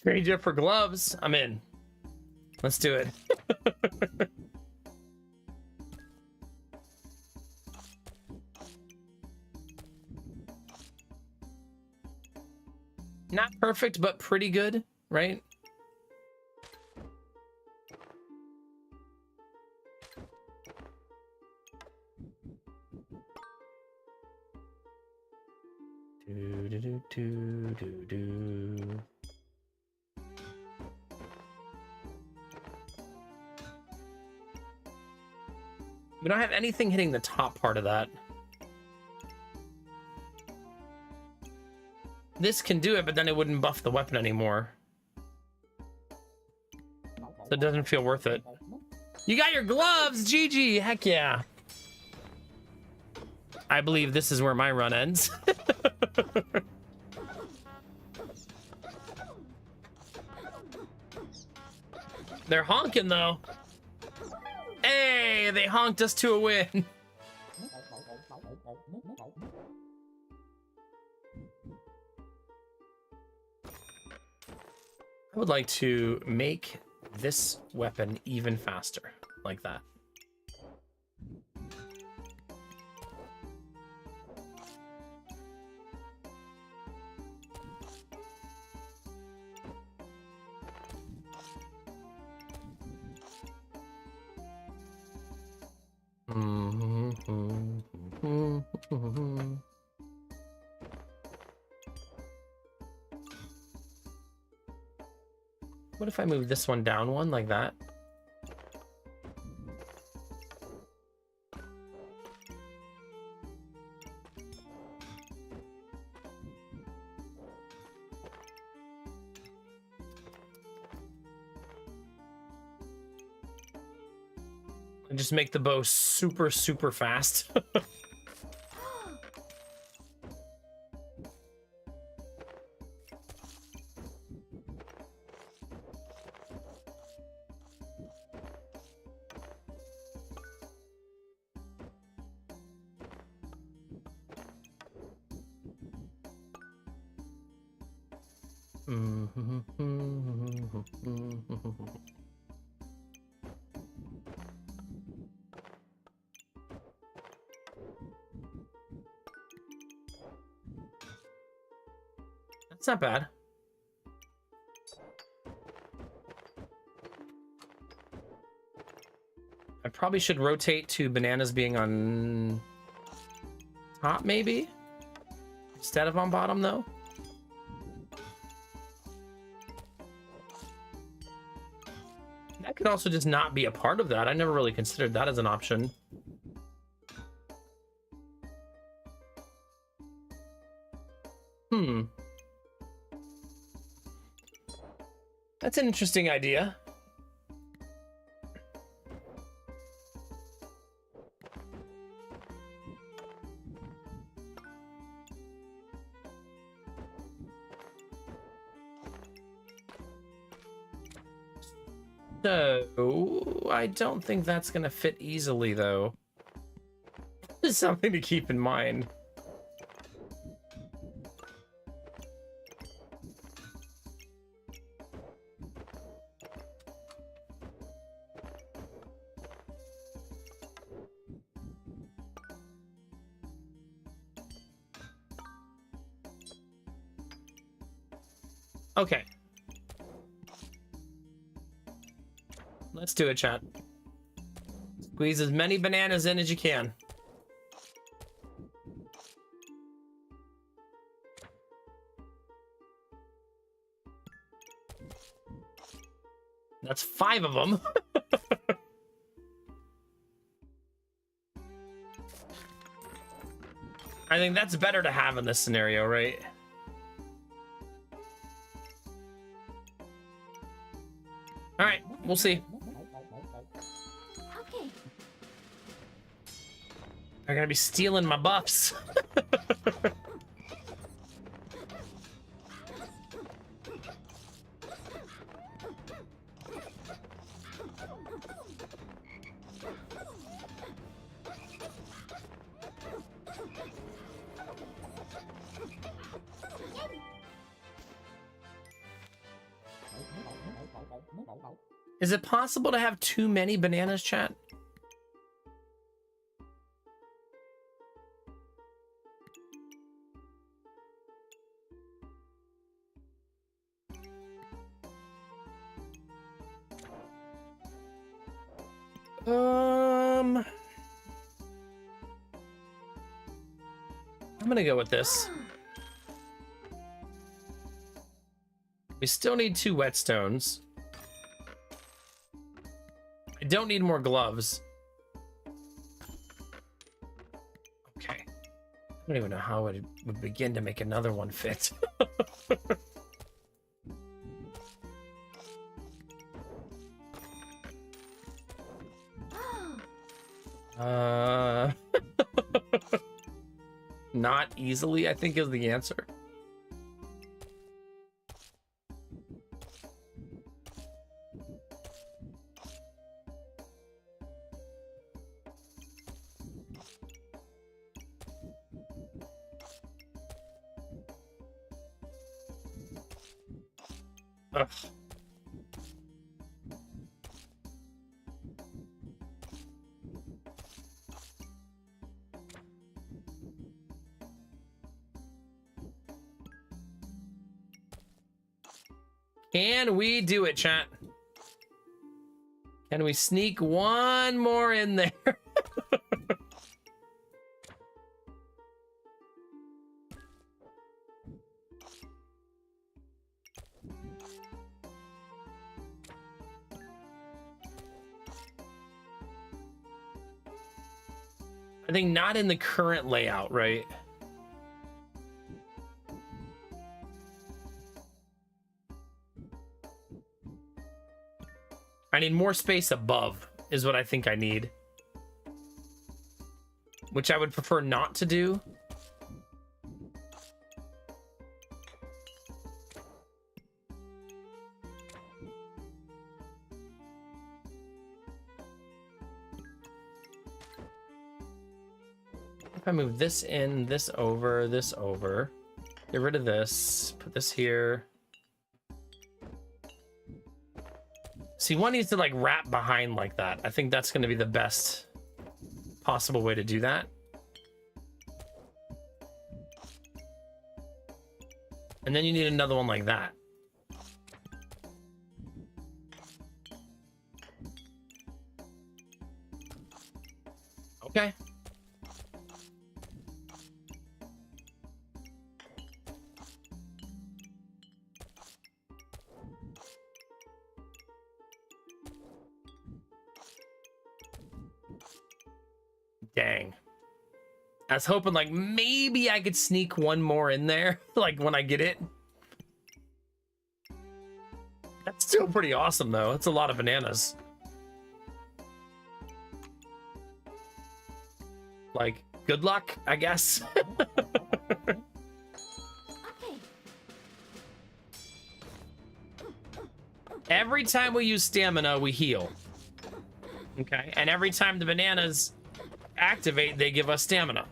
Trade you for gloves. I'm in. Let's do it. Not perfect, but pretty good, right? Do, do, do, do, do, do. We don't have anything hitting the top part of that. This can do it, but then it wouldn't buff the weapon anymore. So it doesn't feel worth it. You got your gloves, GG, heck yeah. I believe this is where my run ends. They're honking though. Hey, they honked us to a win. I would like to make this weapon even faster, like that. What if I move this one down one like that? And just make the bow super, super fast. That's not bad. I probably should rotate to bananas being on top, maybe? Instead of on bottom, though? That could also just not be a part of that. I never really considered that as an option. That's an interesting idea. So, I don't think that's gonna fit easily, though. This is something to keep in mind. Okay. Let's do it, chat. Squeeze as many bananas in as you can. That's 5 of them. I think that's better to have in this scenario, right? All right, we'll see. Okay. They're gonna be stealing my buffs. Is it possible to have too many bananas, chat? I'm gonna go with this. We still need 2 whetstones. I don't need more gloves. Okay. I don't even know how it would begin to make another one fit. Not easily, I think, is the answer. Ugh. Can we do it, chat? Can we sneak one more in there? I think not in the current layout, right? I need more space above is what I think I need. Which I would prefer not to do. If I move this in, this over, get rid of this, put this here. See, one needs to like wrap behind like that. I think that's going to be the best possible way to do that. And then you need another one like that. Okay. Dang. I was hoping like maybe I could sneak one more in there, like when I get it. That's still pretty awesome though. It's a lot of bananas. Like, good luck, I guess. Every time we use stamina, we heal. Okay, and every time the bananas activate, they give us stamina.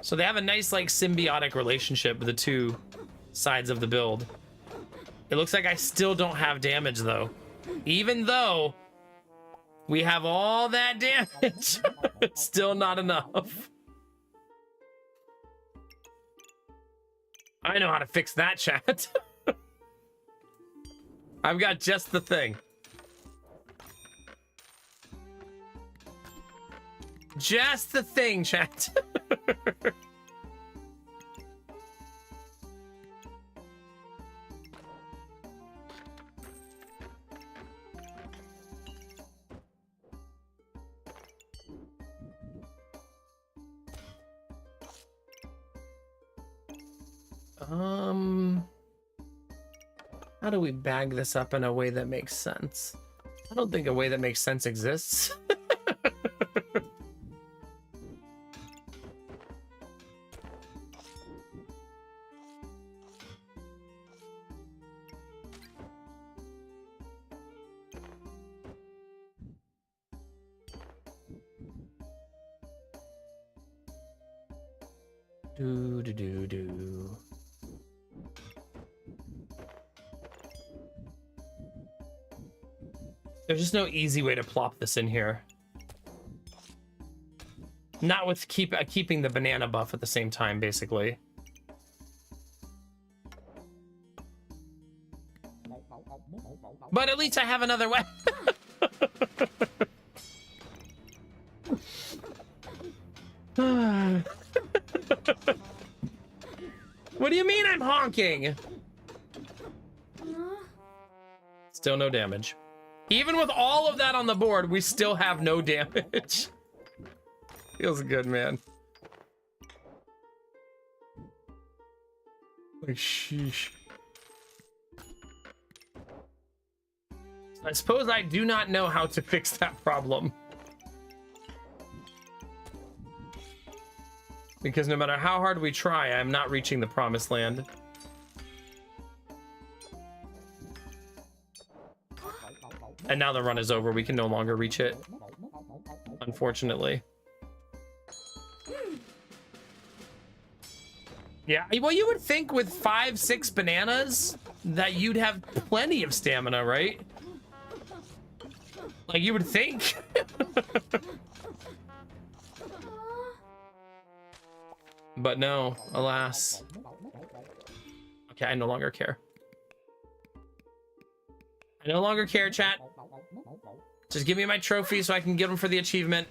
So they have a nice like symbiotic relationship with the two sides of the build. It looks like I still don't have damage though, even though we have all that damage. It's still not enough. I know how to fix that, chat. I've got just the thing. Just the thing, chat. How do we bag this up in a way that makes sense? I don't think a way that makes sense exists. Do. There's just no easy way to plop this in here. Not with keeping the banana buff at the same time, basically. But at least I have another way. What do you mean I'm honking? Still no damage. Even with all of that on the board, we still have no damage. Feels good, man. Like, sheesh. I suppose I do not know how to fix that problem. Because no matter how hard we try, I'm not reaching the promised land. And now the run is over. We can no longer reach it. Unfortunately. Yeah, well, you would think with 5, 6 bananas that you'd have plenty of stamina, right? Like, you would think. But no, alas. Okay, I no longer care. I no longer care, chat. Just give me my trophy so I can get them for the achievement.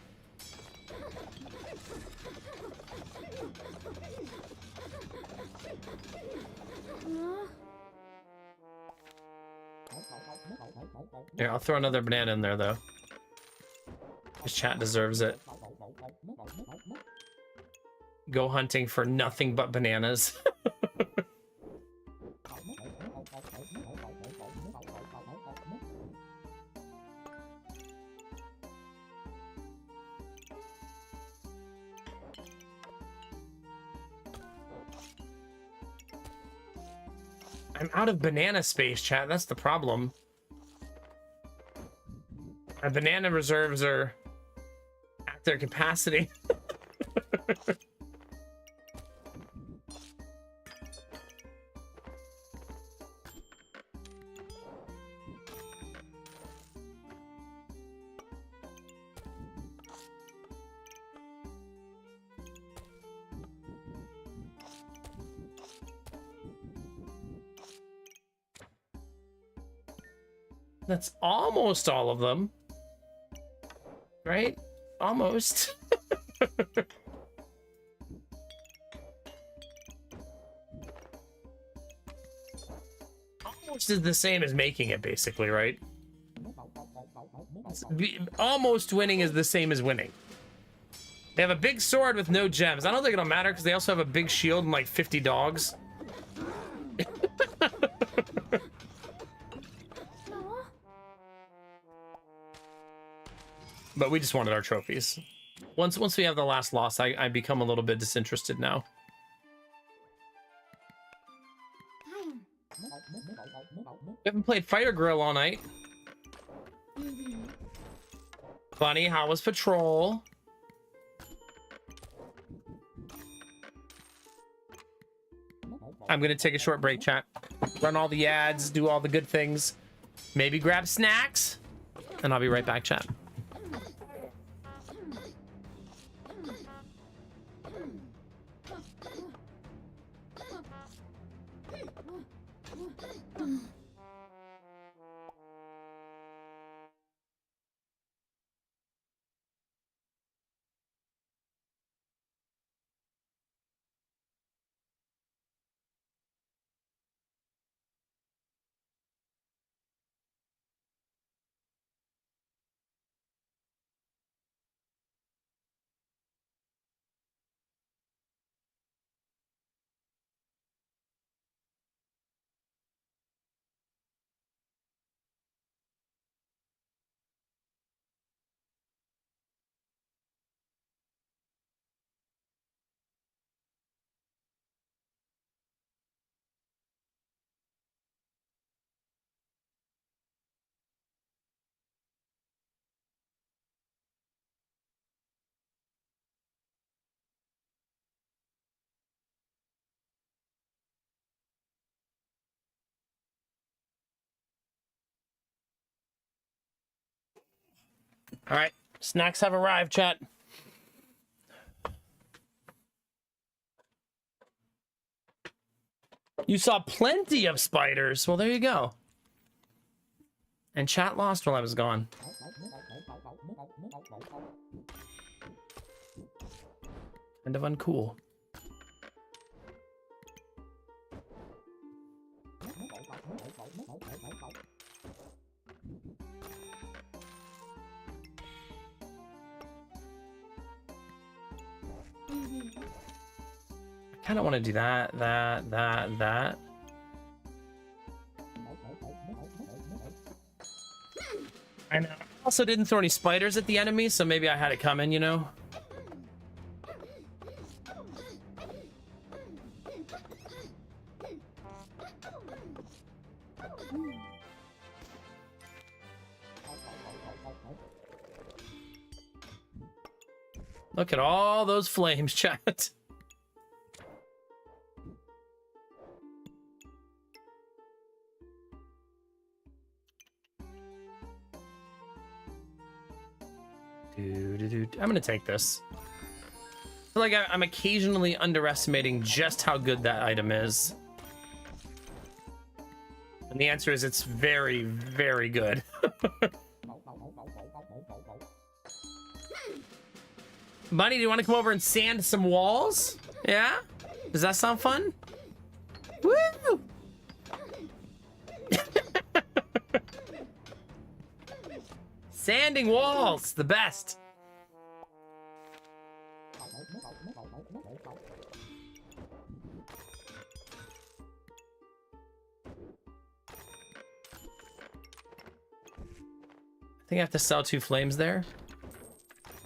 Here, I'll throw another banana in there, though. This chat deserves it. Go hunting for nothing but bananas. I'm out of banana space, chat. That's the problem. Our banana reserves are at their capacity. That's almost all of them. Right? Almost. Almost is the same as making it, basically, right? Almost winning is the same as winning. They have a big sword with no gems. I don't think it'll matter because they also have a big shield and like 50 dogs. But we just wanted our trophies. Once we have the last loss, I become a little bit disinterested now. We haven't played Fighter Grill all night. Funny, how was patrol? I'm gonna take a short break, chat. Run all the ads, do all the good things. Maybe grab snacks. And I'll be right back, chat. All right, snacks have arrived, chat. You saw plenty of spiders. Well, there you go. And chat lost while I was gone. Kind of uncool. I kind of want to do that. I know. I also didn't throw any spiders at the enemy, so maybe I had it coming, you know? Look at all those flames, chat. I'm gonna take this. I feel like I'm occasionally underestimating just how good that item is. And the answer is it's very, very good. Bunny, do you want to come over and sand some walls? Yeah? Does that sound fun? Woo! Sanding walls, the best. I think I have to sell 2 flames there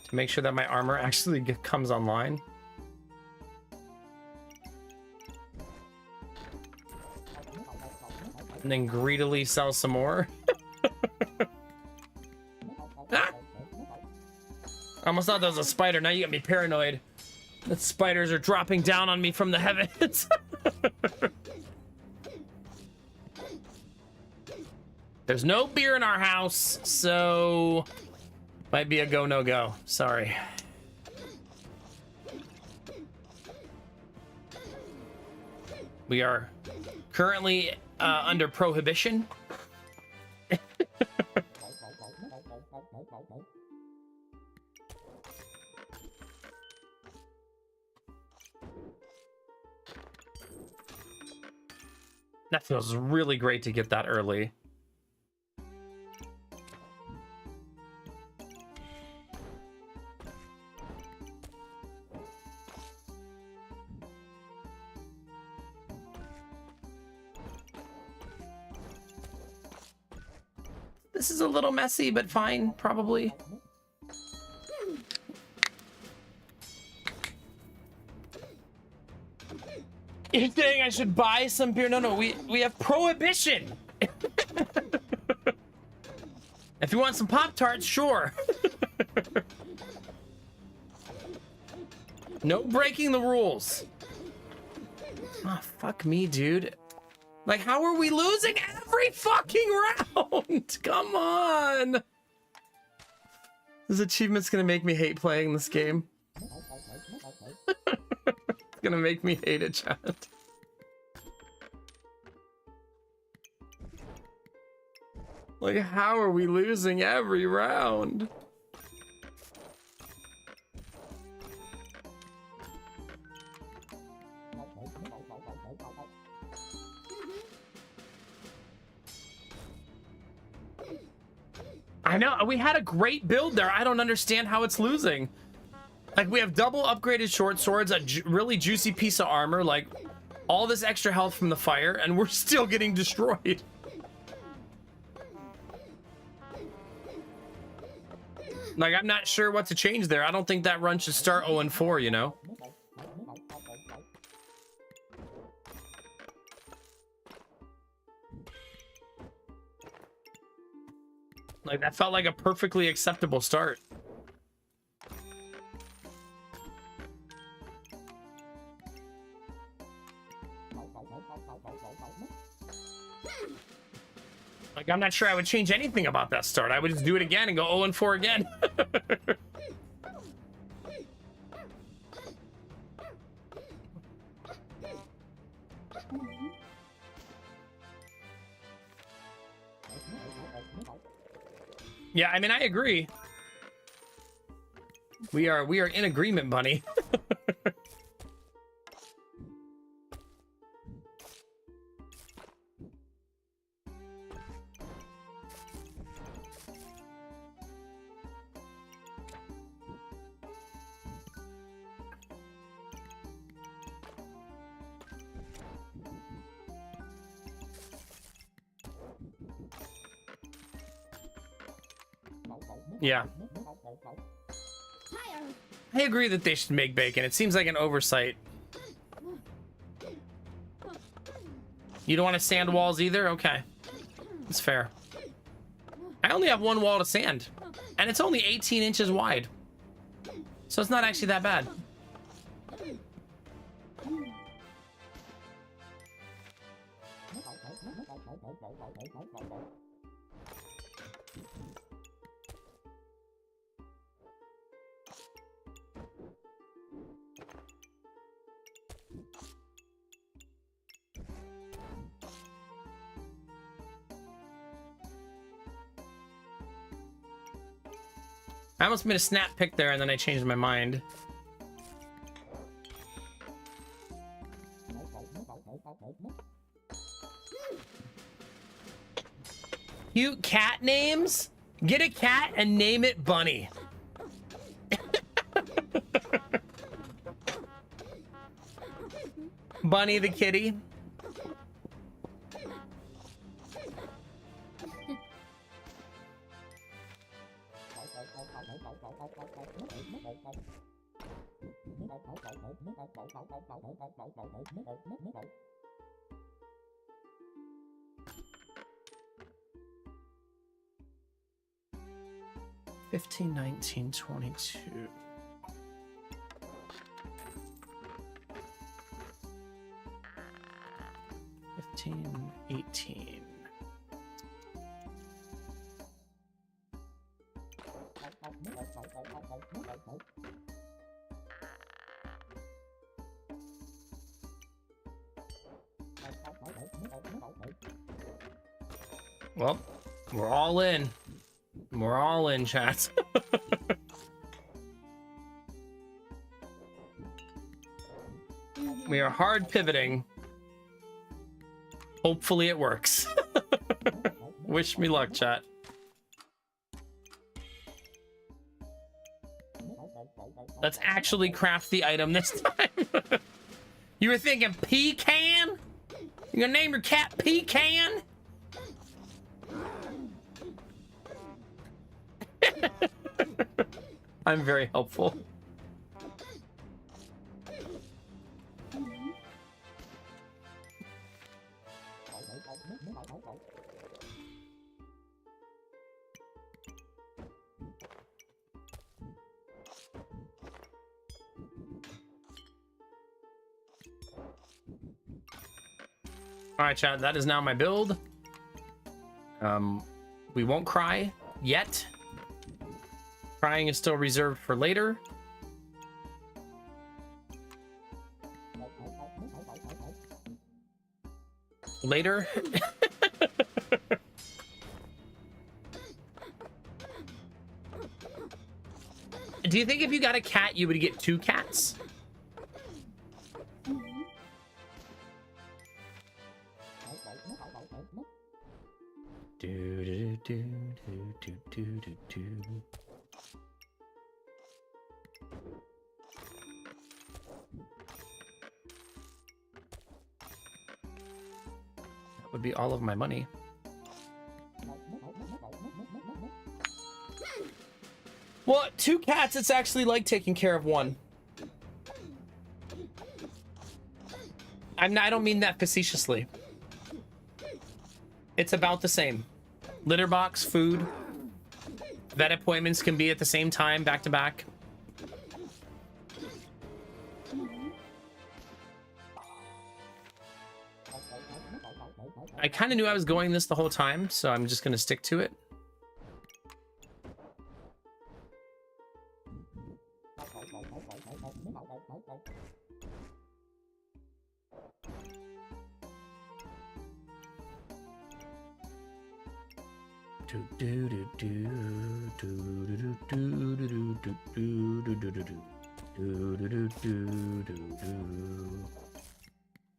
to make sure that my armor actually comes online. And then greedily sell some more. Ah! I almost thought that was a spider. Now you got me paranoid that spiders are dropping down on me from the heavens. There's no beer in our house, so might be a go, no go. Sorry. We are currently under prohibition. That feels really great to get that early. This is a little messy, but fine, probably. You're saying I should buy some beer? No, we have prohibition. If you want some Pop-Tarts, sure. No breaking the rules. Oh, fuck me, dude. Like, how are we losing every fucking round? Come on. This achievement's gonna make me hate playing this game. It's gonna make me hate it, chat. Like, how are we losing every round? I know, we had a great build there. I don't understand how it's losing. Like, we have double upgraded short swords, a really juicy piece of armor, like, all this extra health from the fire, and we're still getting destroyed. Like, I'm not sure what to change there. I don't think that run should start 0-4, you know? Like, that felt like a perfectly acceptable start. Like, I'm not sure I would change anything about that start. I would just do it again and go 0-4 again. Yeah, I mean, I agree. We are in agreement, Bunny. Yeah. I agree that they should make bacon. It seems like an oversight. You don't want to sand walls either? Okay. That's fair. I only have one wall to sand. And it's only 18 inches wide. So it's not actually that bad. I almost made a snap pick there and then I changed my mind. Cute cat names? Get a cat and name it Bunny. Bunny the kitty. $15, $19, $22. $18. Well, we're all in. We're all in, chat. We are hard pivoting. Hopefully it works. Wish me luck, chat. Let's actually craft the item this time. You were thinking pecan? You gonna name your cat Pecan? I'm very helpful. All right, chat, that is now my build. We won't cry yet. Crying is still reserved for later. Later. Do you think if you got a cat, you would get 2 cats? Do do do do do do do do. That would be all of my money. Well, 2 cats, it's actually like taking care of 1. I don't mean that facetiously. It's about the same. Litter box, food. Vet appointments can be at the same time, back to back. I kind of knew I was going this the whole time, so I'm just gonna stick to it.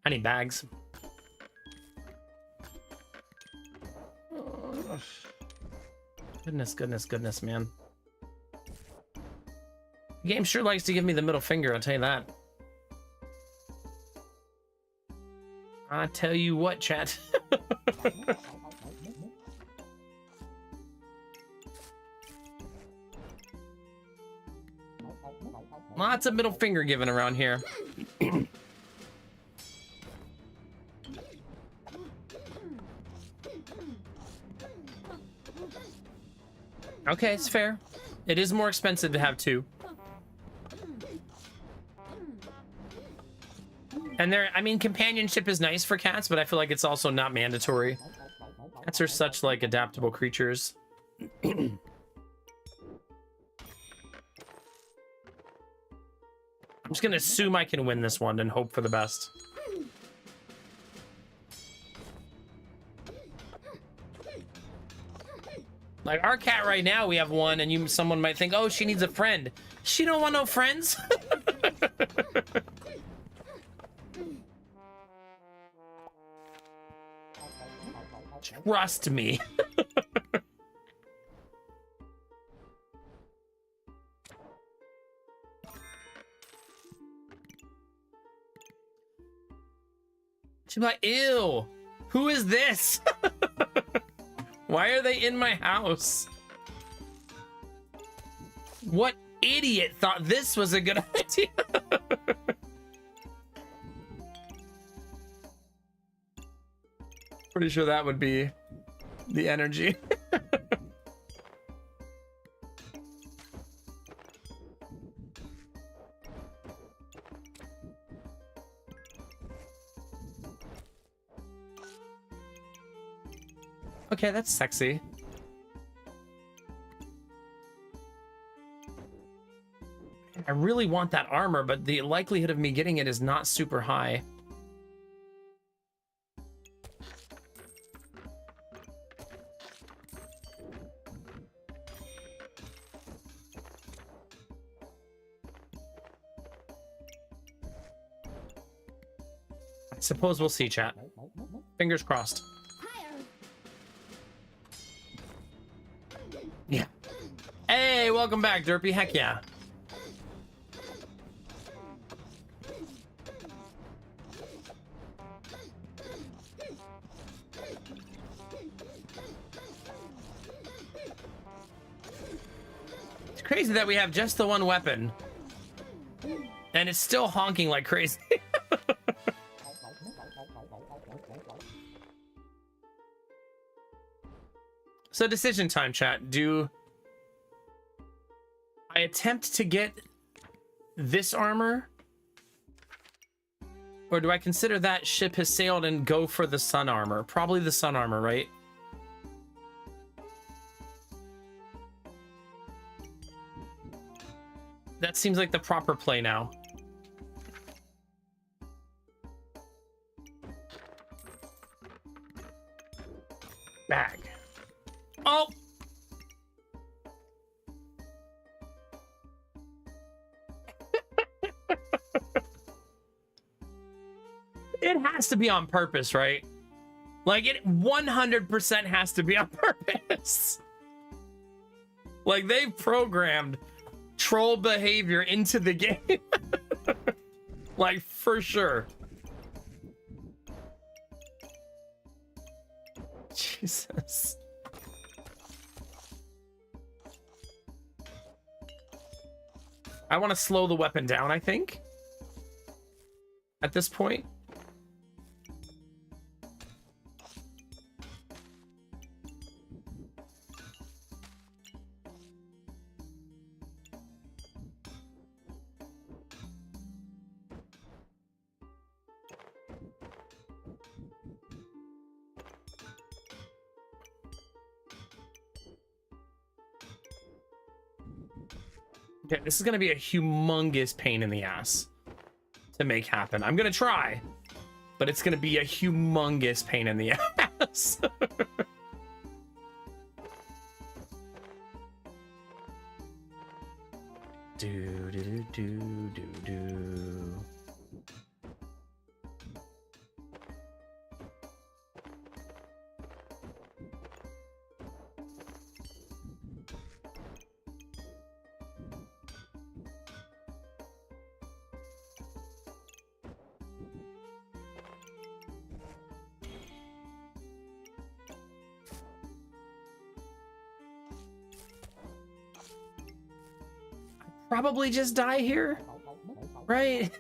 I need bags. Goodness, man. The game sure likes to give me the middle finger, I'll tell you that. I tell you what, chat. Lots of middle finger given around here. Okay, it's fair. It is more expensive to have two. And there, I mean, companionship is nice for cats, but I feel like it's also not mandatory. Cats are such, like, adaptable creatures. I'm just gonna assume I can win this one and hope for the best. Like our cat right now, we have one, and someone might think, oh, she needs a friend. She don't want no friends. Trust me. She'd be like, ew, who is this? Why are they in my house? What idiot thought this was a good idea? Pretty sure that would be the energy. Okay, that's sexy. I really want that armor, but the likelihood of me getting it is not super high. I suppose we'll see, chat. Fingers crossed. Yeah. Hey, welcome back, Derpy. Heck yeah. It's crazy that we have just the one weapon. And it's still honking like crazy. So decision time, chat. Do I attempt to get this armor? Or do I consider that ship has sailed and go for the sun armor? Probably the sun armor, right? That seems like the proper play now. Bag. Oh! It has to be on purpose, right? Like, it 100% has to be on purpose. Like, they've programmed troll behavior into the game. Like, for sure. Jesus. I want to slow the weapon down, I think. At this point. Okay, this is gonna be a humongous pain in the ass to make happen. I'm gonna try, but it's gonna be a humongous pain in the ass. do do do do do. Probably just die here, right?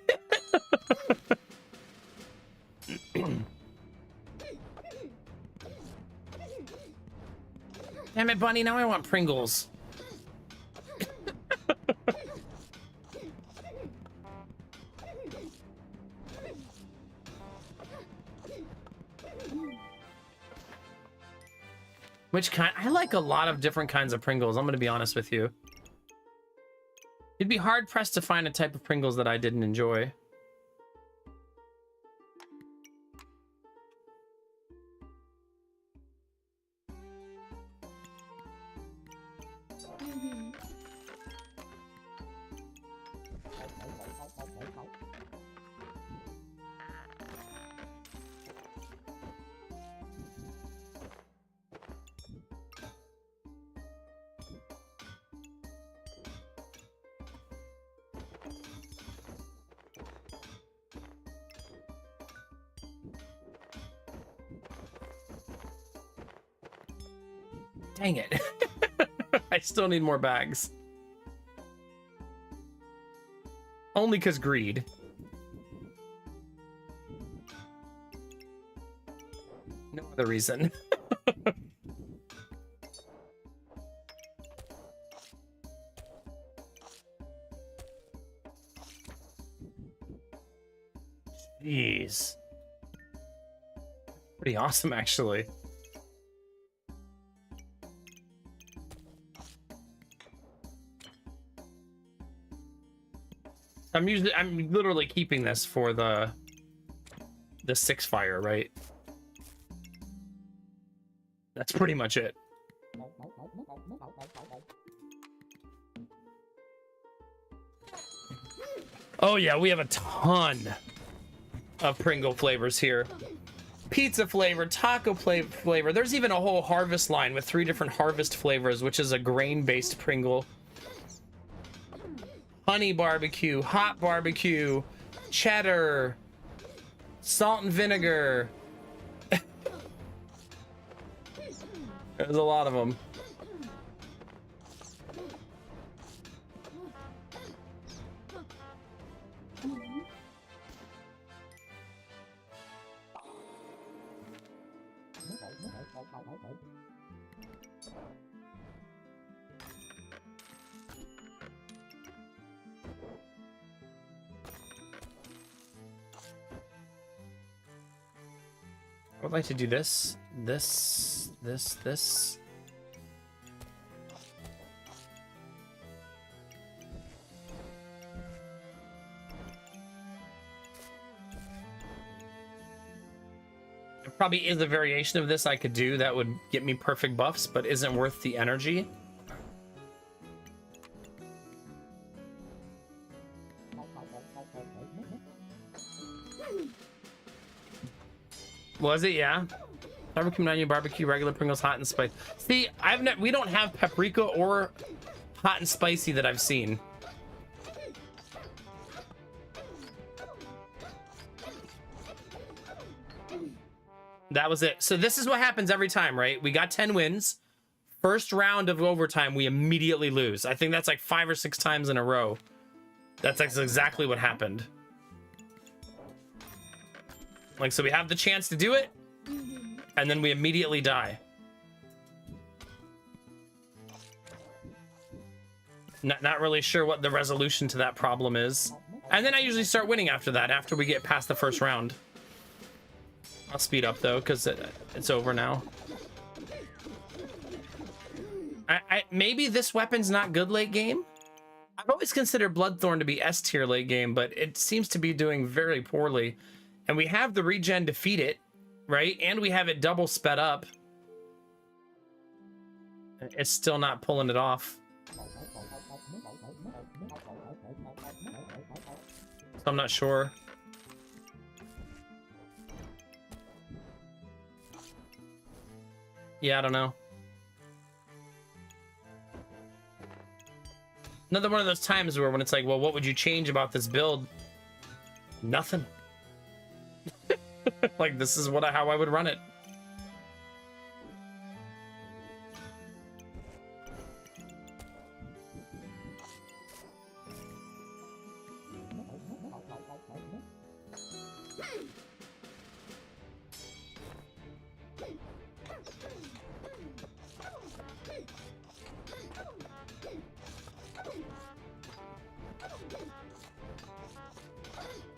Damn it, Bunny, now I want Pringles. Which kind? I like a lot of different kinds of Pringles, I'm gonna be honest with you. It'd be hard pressed to find a type of Pringles that I didn't enjoy. Dang it. I still need more bags. Only because greed. No other reason. Jeez. Pretty awesome, actually. I'm literally keeping this for the 6 fire, right? That's pretty much it. Oh yeah, we have a ton of Pringle flavors here. Pizza flavor, taco flavor. There's even a whole harvest line with 3 different harvest flavors, which is a grain-based Pringle. Honey barbecue, hot barbecue, cheddar, salt and vinegar. There's a lot of them. I would like to do this. There probably is a variation of this I could do that would get me perfect buffs, but isn't worth the energy. Was it? Yeah. Barbecue onion, barbecue, regular Pringles, hot and spicy. See, we don't have paprika or hot and spicy that I've seen. That was it. So this is what happens every time, right? We got 10 wins. First round of overtime, we immediately lose. I think that's like 5 or 6 times in a row. That's exactly what happened. Like, so we have the chance to do it, and then we immediately die. Not really sure what the resolution to that problem is. And then I usually start winning after that, after we get past the first round. I'll speed up, though, because it's over now. Maybe this weapon's not good late game. I've always considered Bloodthorn to be S tier late game, but it seems to be doing very poorly. And we have the regen to feed it, right? And we have it double sped up. It's still not pulling it off. So I'm not sure. Yeah, I don't know. Another one of those times where when it's like, well, what would you change about this build? Nothing. Like, this is how I would run it.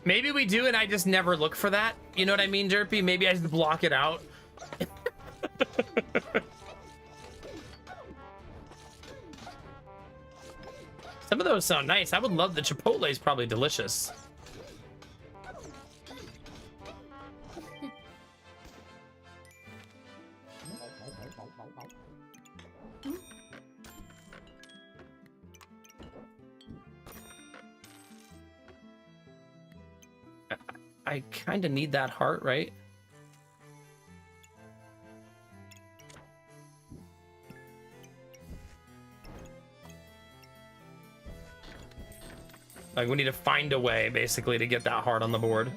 Maybe we do, and I just never look for that. You know what I mean, Derpy? Maybe I just block it out. Some of those sound nice. I would love the Chipotle is probably delicious. I kind of need that heart, right? Like, we need to find a way, basically, to get that heart on the board.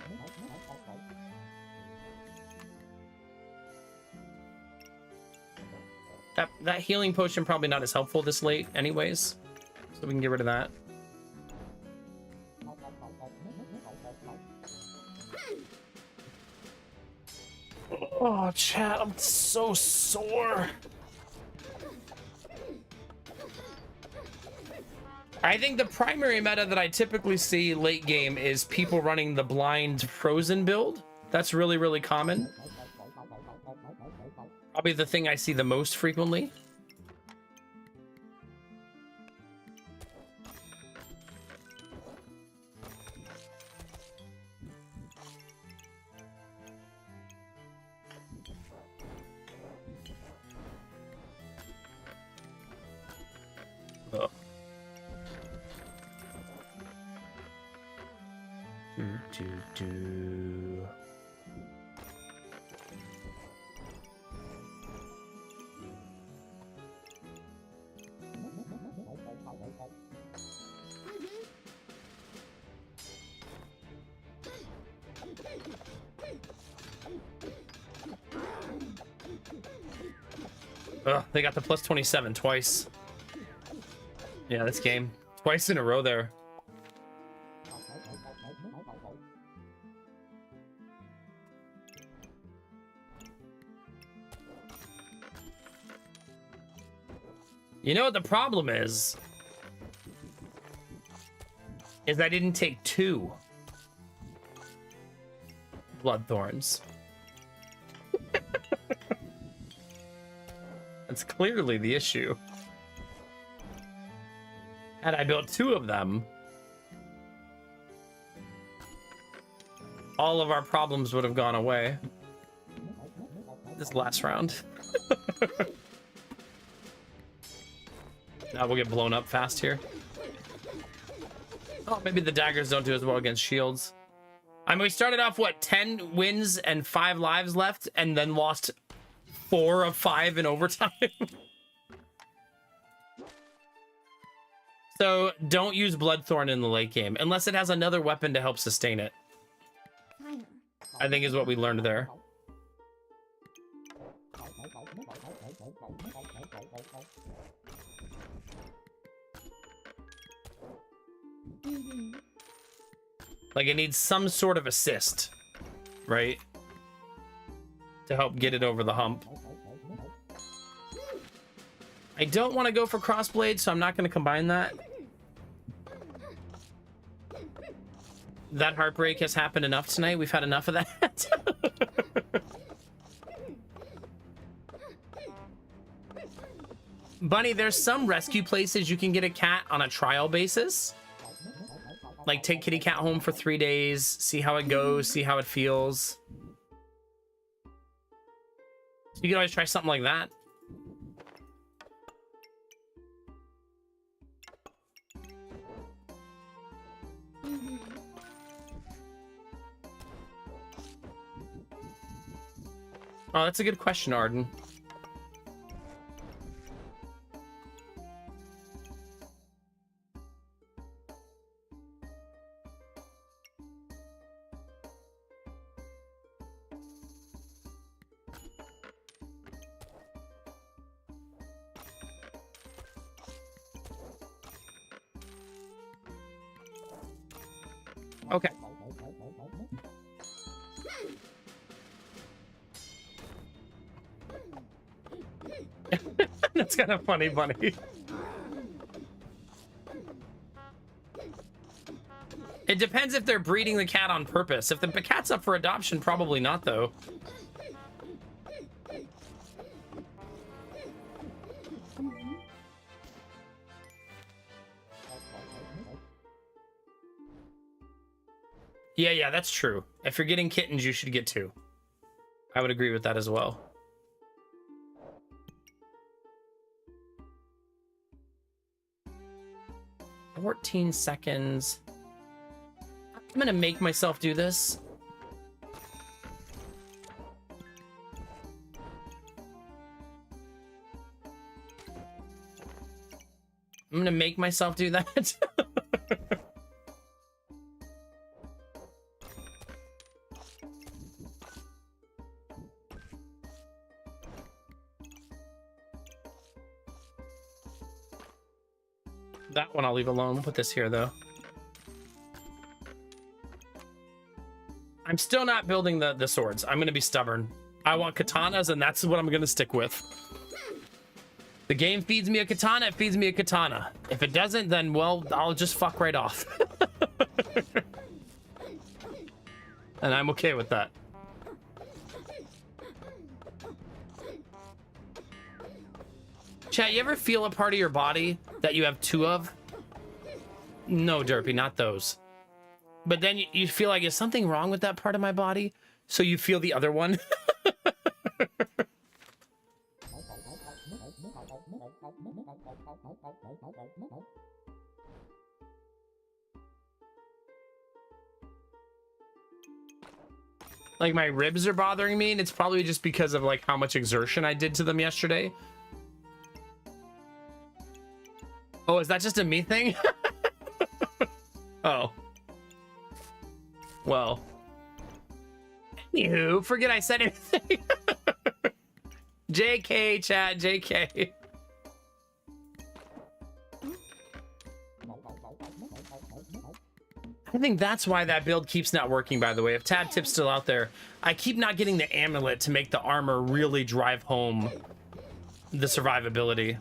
That healing potion probably not as helpful this late anyways. So we can get rid of that. Oh, chat, I'm so sore. I think the primary meta that I typically see late game is people running the blind frozen build. That's really, really common. Probably the thing I see the most frequently. Ugh. Ugh, they got the plus 27 twice. Yeah, this game. Twice in a row there. You know what the problem is? Is I didn't take 2 Bloodthorns. That's clearly the issue. Had I built 2 of them, all of our problems would have gone away. This last round. Now we'll get blown up fast here. Oh, maybe the daggers don't do as well against shields. I mean, we started off, what, 10 wins and 5 lives left, and then lost 4 of 5 in overtime. So don't use Bloodthorn in the late game, unless it has another weapon to help sustain it. I think is what we learned there. Like, it needs some sort of assist, right? To help get it over the hump. I don't want to go for Crossblade, so I'm not going to combine that. That heartbreak has happened enough tonight. We've had enough of that. Bunny, there's some rescue places you can get a cat on a trial basis. Like, take kitty cat home for 3 days, see how it goes, see how it feels. You can always try something like that. Oh, that's a good question, Arden. Okay. That's kind of funny, Bunny. It depends if they're breeding the cat on purpose. If the cat's up for adoption, probably not, though. Yeah, that's true. If you're getting kittens, you should get 2. I would agree with that as well. $14 seconds. I'm gonna make myself do this. I'm gonna make myself do that. That one I'll leave alone. We'll put this here, though. I'm still not building the swords. I'm going to be stubborn. I want katanas, and that's what I'm going to stick with. The game feeds me a katana, it feeds me a katana. If it doesn't, then, well, I'll just fuck right off. And I'm okay with that. Chat, you ever feel a part of your body that you have 2 of? No, Derpy, not those. But then you feel like, is something wrong with that part of my body? So you feel the other one? Like, my ribs are bothering me, and it's probably just because of, like, how much exertion I did to them yesterday. Oh, is that just a me thing? Oh. Well. Anywho, forget I said anything. JK, chat, JK. I think that's why that build keeps not working, by the way. If Tab Tip's still out there, I keep not getting the amulet to make the armor really drive home the survivability.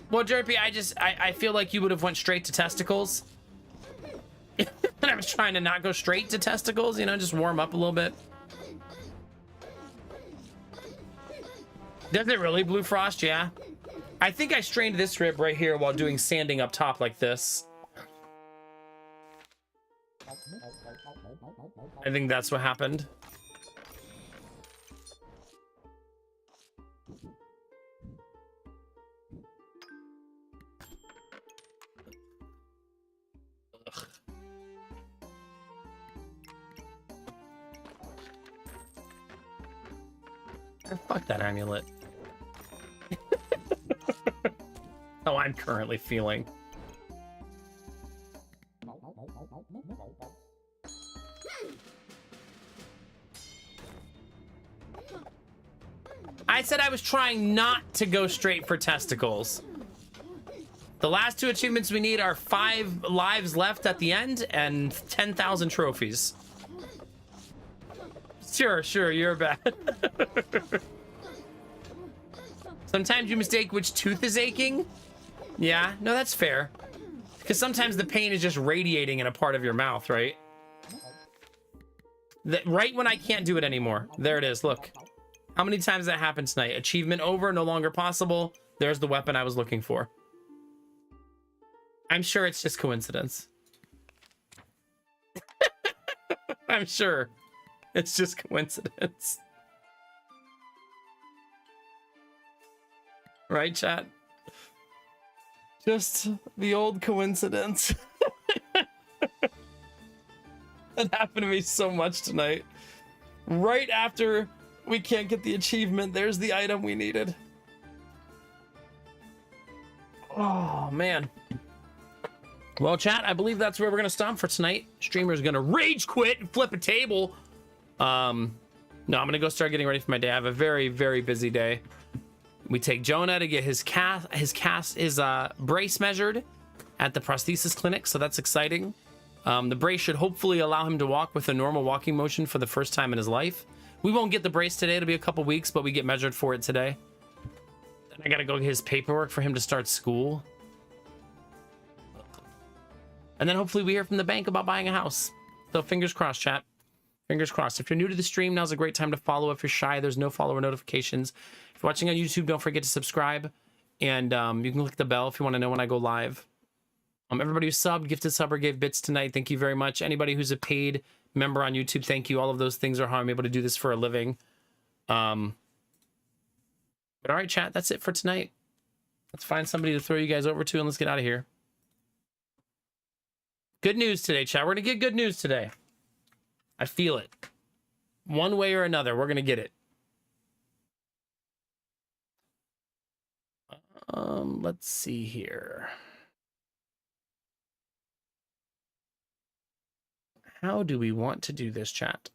Well, Derpy, I feel like you would have went straight to testicles. And I was trying to not go straight to testicles, you know, just warm up a little bit. Does it really, Blue Frost? Yeah. I think I strained this rib right here while doing sanding up top like this. I think that's what happened. Fuck that amulet. How I'm currently feeling. I said I was trying not to go straight for testicles. The last 2 achievements we need are 5 lives left at the end and 10,000 trophies. Sure, you're bad. Sometimes you mistake which tooth is aching. Yeah, no, that's fair. Because sometimes the pain is just radiating in a part of your mouth, right? Right when I can't do it anymore. There it is. Look. How many times that happened tonight? Achievement over, no longer possible. There's the weapon I was looking for. I'm sure it's just coincidence. I'm sure it's just coincidence. Right, chat? Just the old coincidence. That happened to me so much tonight. Right after we can't get the achievement, there's the item we needed. Oh, man. Well, chat, I believe that's where we're going to stop for tonight. Streamer's going to rage quit and flip a table. No, I'm going to go start getting ready for my day. I have a very, very busy day. We take Jonah to get his brace measured at the prosthesis clinic, so that's exciting. The brace should hopefully allow him to walk with a normal walking motion for the first time in his life. We won't get the brace today. It'll be a couple weeks, but we get measured for it today. Then I got to go get his paperwork for him to start school. And then hopefully we hear from the bank about buying a house. So fingers crossed, chat. Fingers crossed. If you're new to the stream, now's a great time to follow. If you're shy, there's no follower notifications. If you're watching on YouTube, don't forget to subscribe. And you can click the bell if you want to know when I go live. Everybody who subbed, gifted sub, or gave bits tonight, thank you very much. Anybody who's a paid member on YouTube, thank you. All of those things are how I'm able to do this for a living. But all right, chat, that's it for tonight. Let's find somebody to throw you guys over to, and let's get out of here. Good news today, chat. We're going to get good news today. I feel it. One way or another, we're going to get it. Let's see here. How do we want to do this, chat?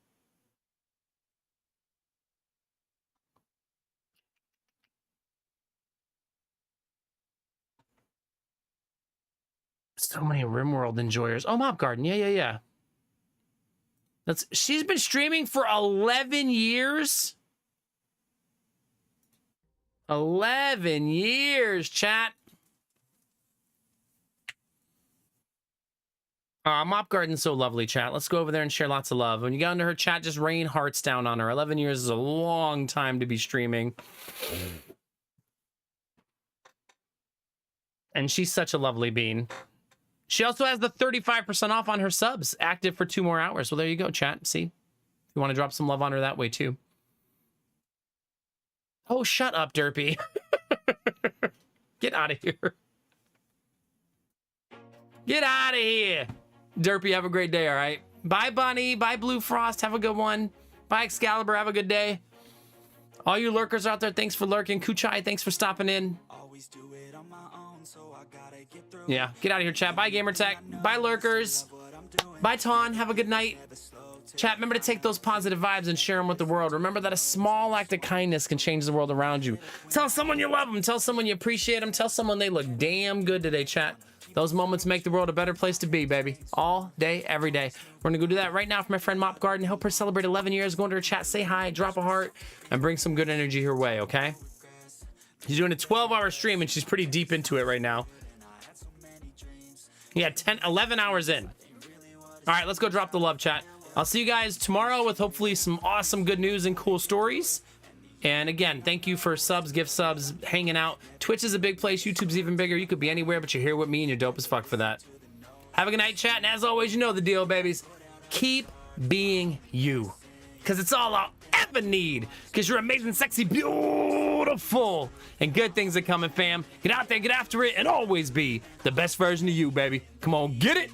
So many RimWorld enjoyers. Oh, Mop Garden. Yeah. She's been streaming for 11 years. 11 years, chat. Mop Garden's so lovely, chat. Let's go over there and share lots of love. When you get under her chat, just rain hearts down on her. 11 years is a long time to be streaming. And she's such a lovely bean. She also has the 35% off on her subs, active for 2 more hours. Well, there you go, chat. See? If you want to drop some love on her that way, too. Oh, shut up, Derpy. Get out of here. Get out of here. Derpy, have a great day, all right? Bye, Bunny. Bye, Blue Frost. Have a good one. Bye, Excalibur. Have a good day. All you lurkers out there, thanks for lurking. Kuchai, thanks for stopping in. Yeah, get out of here, chat. Bye, Gamertech. Bye, lurkers. Bye, Ton. Have a good night. Chat, remember to take those positive vibes and share them with the world. Remember that a small act of kindness can change the world around you. Tell someone you love them. Tell someone you appreciate them. Tell someone they look damn good today, chat. Those moments make the world a better place to be, baby. All day, every day. We're gonna go do that right now for my friend Mop Garden. Help her celebrate 11 years. Go into her chat, say hi, drop a heart, and bring some good energy her way, okay? She's doing a 12-hour stream, and she's pretty deep into it right now. Yeah, 11 hours in. All right, let's go drop the love, chat. I'll see you guys tomorrow with hopefully some awesome good news and cool stories. And again, thank you for subs, gift subs, hanging out. Twitch is a big place. YouTube's even bigger. You could be anywhere, but you're here with me, and you're dope as fuck for that. Have a good night, chat. And as always, you know the deal, babies. Keep being you. Because it's all I'll ever need. Because you're amazing, sexy, beautiful. And good things are coming, fam. Get out there, get after it, and always be the best version of you, baby. Come on, get it.